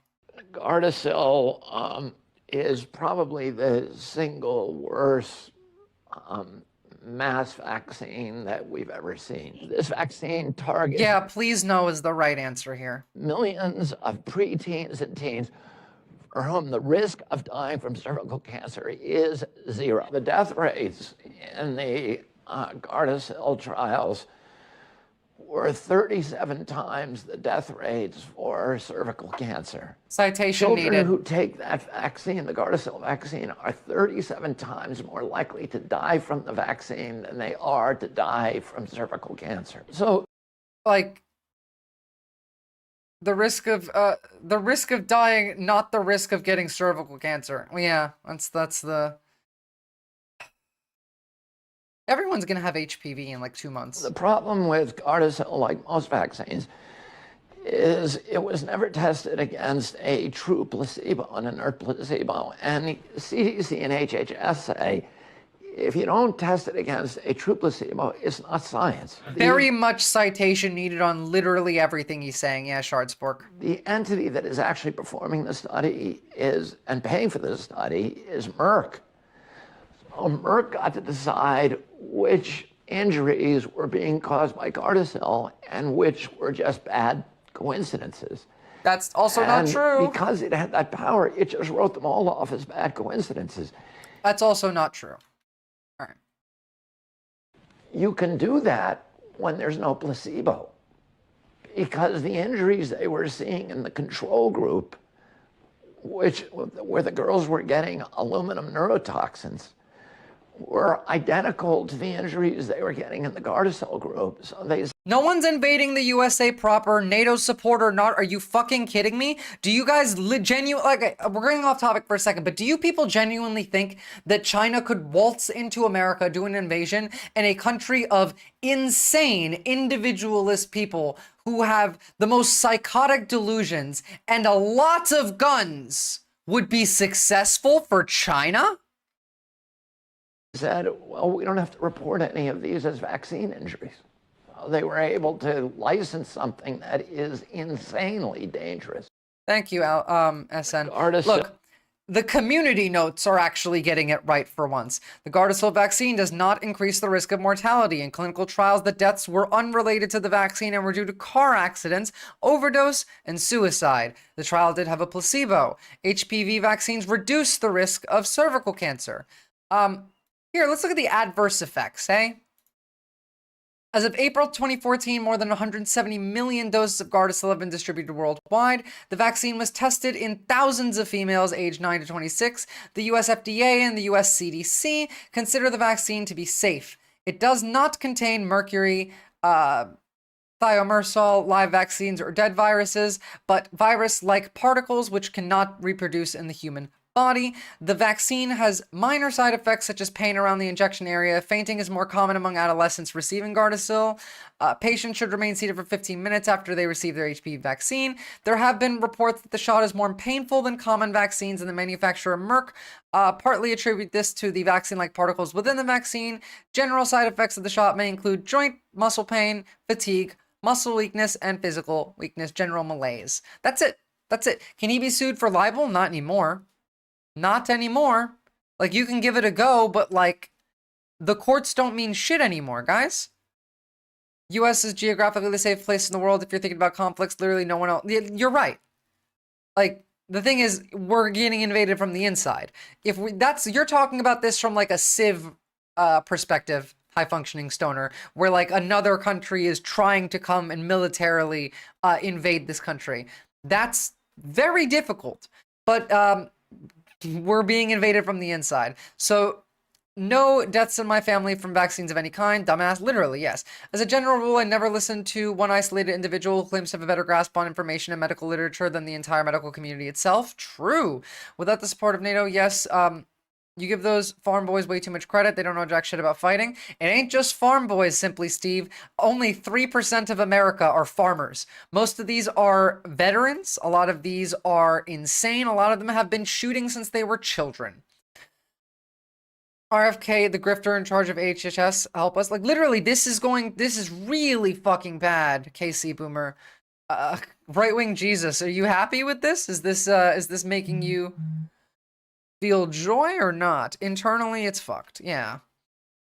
Gardasil is probably the single worst mass vaccine that we've ever seen. This vaccine targets... Yeah, please no is the right answer here. ...millions of preteens and teens for whom the risk of dying from cervical cancer is 0. The death rates in the Gardasil trials were 37 times the death rates for cervical cancer. Citation Children needed. who take that vaccine, the Gardasil vaccine, are 37 times more likely to die from the vaccine than they are to die from cervical cancer. So, like, the risk of dying, not the risk of getting cervical cancer. Well, yeah, that's the... Everyone's going to have HPV in like 2 months. The problem with Gardasil, like most vaccines, is it was never tested against a true placebo, an inert placebo. And CDC and HHS say if you don't test it against a true placebo, it's not science. Very much citation needed on literally everything he's saying. Yeah, Shardspork. The entity that is actually performing the study and paying for the study is Merck. So Merck got to decide which injuries were being caused by Gardasil and which were just bad coincidences. That's also not true. Because it had that power, it just wrote them all off as bad coincidences. That's also not true. All right. You can do that when there's no placebo, because the injuries they were seeing in the control group, where the girls were getting aluminum neurotoxins, were identical to the injuries they were getting in the Gardasil group. So no one's invading the USA proper. NATO support or not? Are you fucking kidding me? Do you guys genuinely, we're getting off topic for a second, but do you people genuinely think that China could waltz into America, do an invasion, and a country of insane individualist people who have the most psychotic delusions and a lot of guns would be successful for China? Said, well, we don't have to report any of these as vaccine injuries. So they were able to license something that is insanely dangerous. Thank you, SN. Look, the community notes are actually getting it right for once. The Gardasil vaccine does not increase the risk of mortality. In clinical trials, the deaths were unrelated to the vaccine and were due to car accidents, overdose, and suicide. The trial did have a placebo. HPV vaccines reduce the risk of cervical cancer. Here, let's look at the adverse effects, eh? As of April 2014, more than 170 million doses of Gardasil have been distributed worldwide. The vaccine was tested in thousands of females aged 9 to 26. The US FDA and the US CDC consider the vaccine to be safe. It does not contain mercury, thiomersal, live vaccines, or dead viruses, but virus-like particles which cannot reproduce in the human body. The vaccine has minor side effects such as pain around the injection area. Fainting is more common among adolescents receiving Gardasil. Patients should remain seated for 15 minutes after they receive their HPV vaccine. There have been reports that the shot is more painful than common vaccines, and the manufacturer Merck partly attribute this to the vaccine-like particles within the vaccine. General side effects of the shot may include joint muscle pain, fatigue, muscle weakness, and physical weakness, general malaise. That's it. That's it. Can he be sued for libel? Not anymore. Not anymore. Like, you can give it a go, but, like, the courts don't mean shit anymore, guys. U.S. is geographically the safest place in the world if you're thinking about conflicts. Literally no one else. You're right. Like, the thing is, we're getting invaded from the inside. You're talking about this from, like, a civ perspective, high-functioning stoner, where, like, another country is trying to come and militarily invade this country. That's very difficult. But, we're being invaded from the inside. So, no deaths in my family from vaccines of any kind. Dumbass. Literally, yes. As a general rule, I never listen to one isolated individual who claims to have a better grasp on information and medical literature than the entire medical community itself. True. Without the support of NATO, yes, you give those farm boys way too much credit. They don't know jack shit about fighting. It ain't just farm boys, simply, Steve. Only 3% of America are farmers. Most of these are veterans. A lot of these are insane. A lot of them have been shooting since they were children. RFK, the grifter in charge of HHS, help us. Like, literally, this is really fucking bad, KC Boomer. Right-wing Jesus, are you happy with this? Is this making you feel joy or not? Internally, it's fucked. Yeah.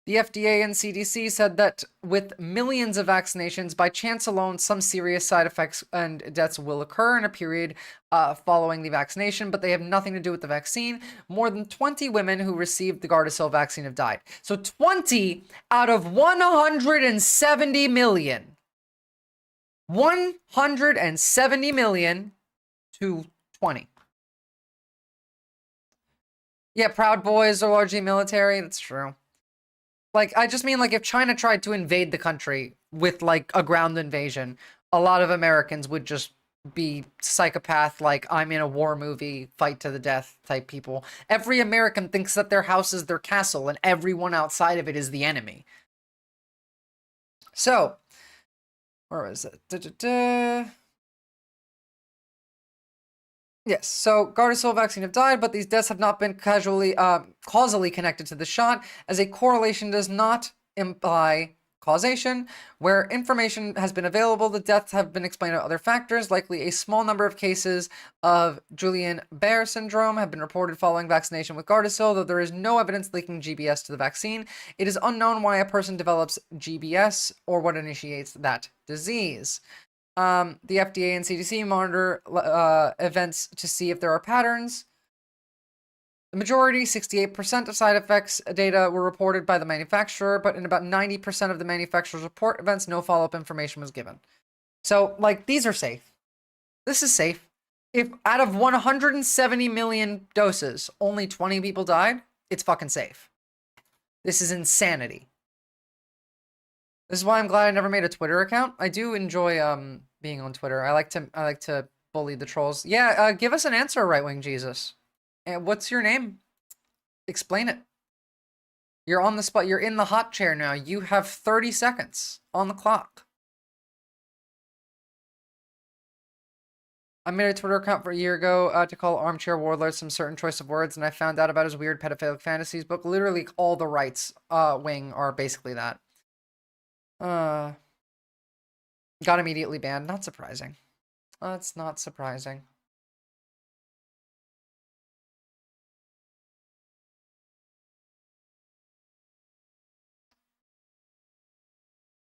The FDA and CDC said that with millions of vaccinations, by chance alone, some serious side effects and deaths will occur in a period following the vaccination, but they have nothing to do with the vaccine. More than 20 women who received the Gardasil vaccine have died. So 20 out of 170 million. 170 million to 20. Yeah, Proud Boys are largely military. That's true. Like, I just mean, like, if China tried to invade the country with, like, a ground invasion, a lot of Americans would just be psychopath, like, I'm in a war movie, fight to the death type people. Every American thinks that their house is their castle, and everyone outside of it is the enemy. So, where is it? Yes, so Gardasil vaccine have died, but these deaths have not been causally connected to the shot, as a correlation does not imply causation. Where information has been available, the deaths have been explained by other factors. Likely a small number of cases of Guillain-Barré syndrome have been reported following vaccination with Gardasil, though there is no evidence linking GBS to the vaccine. It is unknown why a person develops GBS or what initiates that disease. The FDA and CDC monitor events to see if there are patterns. The majority, 68% of side effects data were reported by the manufacturer, but in about 90% of the manufacturer's report events, no follow-up information was given. So, like, these are safe. This is safe. If out of 170 million doses, only 20 people died, it's fucking safe. This is insanity. This is why I'm glad I never made a Twitter account. I do enjoy being on Twitter. I like to bully the trolls. Yeah, give us an answer, Right Wing Jesus. And what's your name? Explain it. You're on the spot. You're in the hot chair now. You have 30 seconds on the clock. I made a Twitter account for a year ago to call Armchair Warlord some certain choice of words, and I found out about his weird pedophilic fantasies book. Literally all the rights wing are basically that. Got immediately banned. Not surprising. That's not surprising.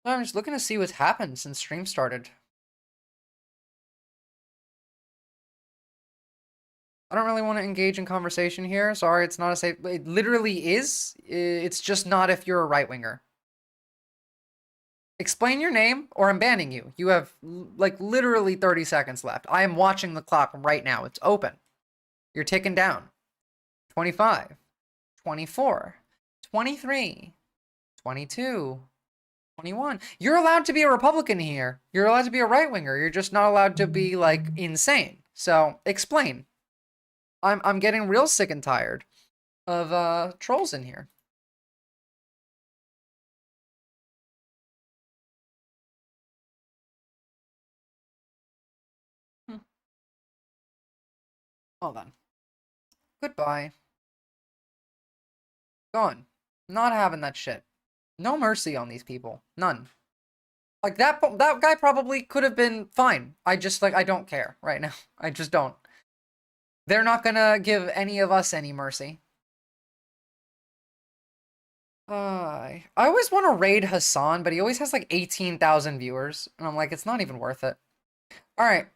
I'm just looking to see what's happened since stream started. I don't really want to engage in conversation here. Sorry, it's not a safe... It literally is. It's just not if you're a right-winger. Explain your name or I'm banning you. You have, like, literally 30 seconds left. I am watching the clock right now. It's open. You're ticking down. 25. 24. 23. 22. 21. You're allowed to be a Republican here. You're allowed to be a right-winger. You're just not allowed to be, like, insane. So, explain. I'm getting real sick and tired of trolls in here. Hold on. Goodbye. Gone. Not having that shit. No mercy on these people. None. Like, that guy probably could have been fine. I just, like, I don't care right now. I just don't. They're not gonna give any of us any mercy. I always want to raid Hassan, but he always has, like, 18,000 viewers. And I'm like, it's not even worth it. Alright.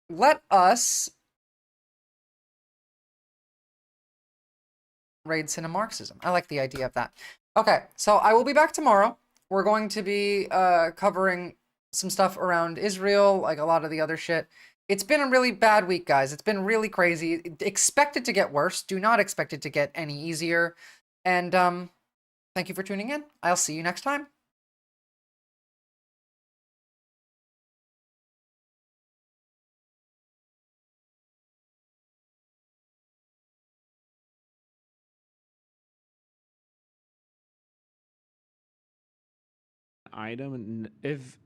Let us... raid Cinemarxism. I like the idea of that. Okay, so I will be back tomorrow. We're going to be covering some stuff around Israel, like a lot of the other shit. It's been a really bad week, guys. It's been really crazy. Expect it to get worse. Do not expect it to get any easier. And thank you for tuning in. I'll see you next time. Item, and if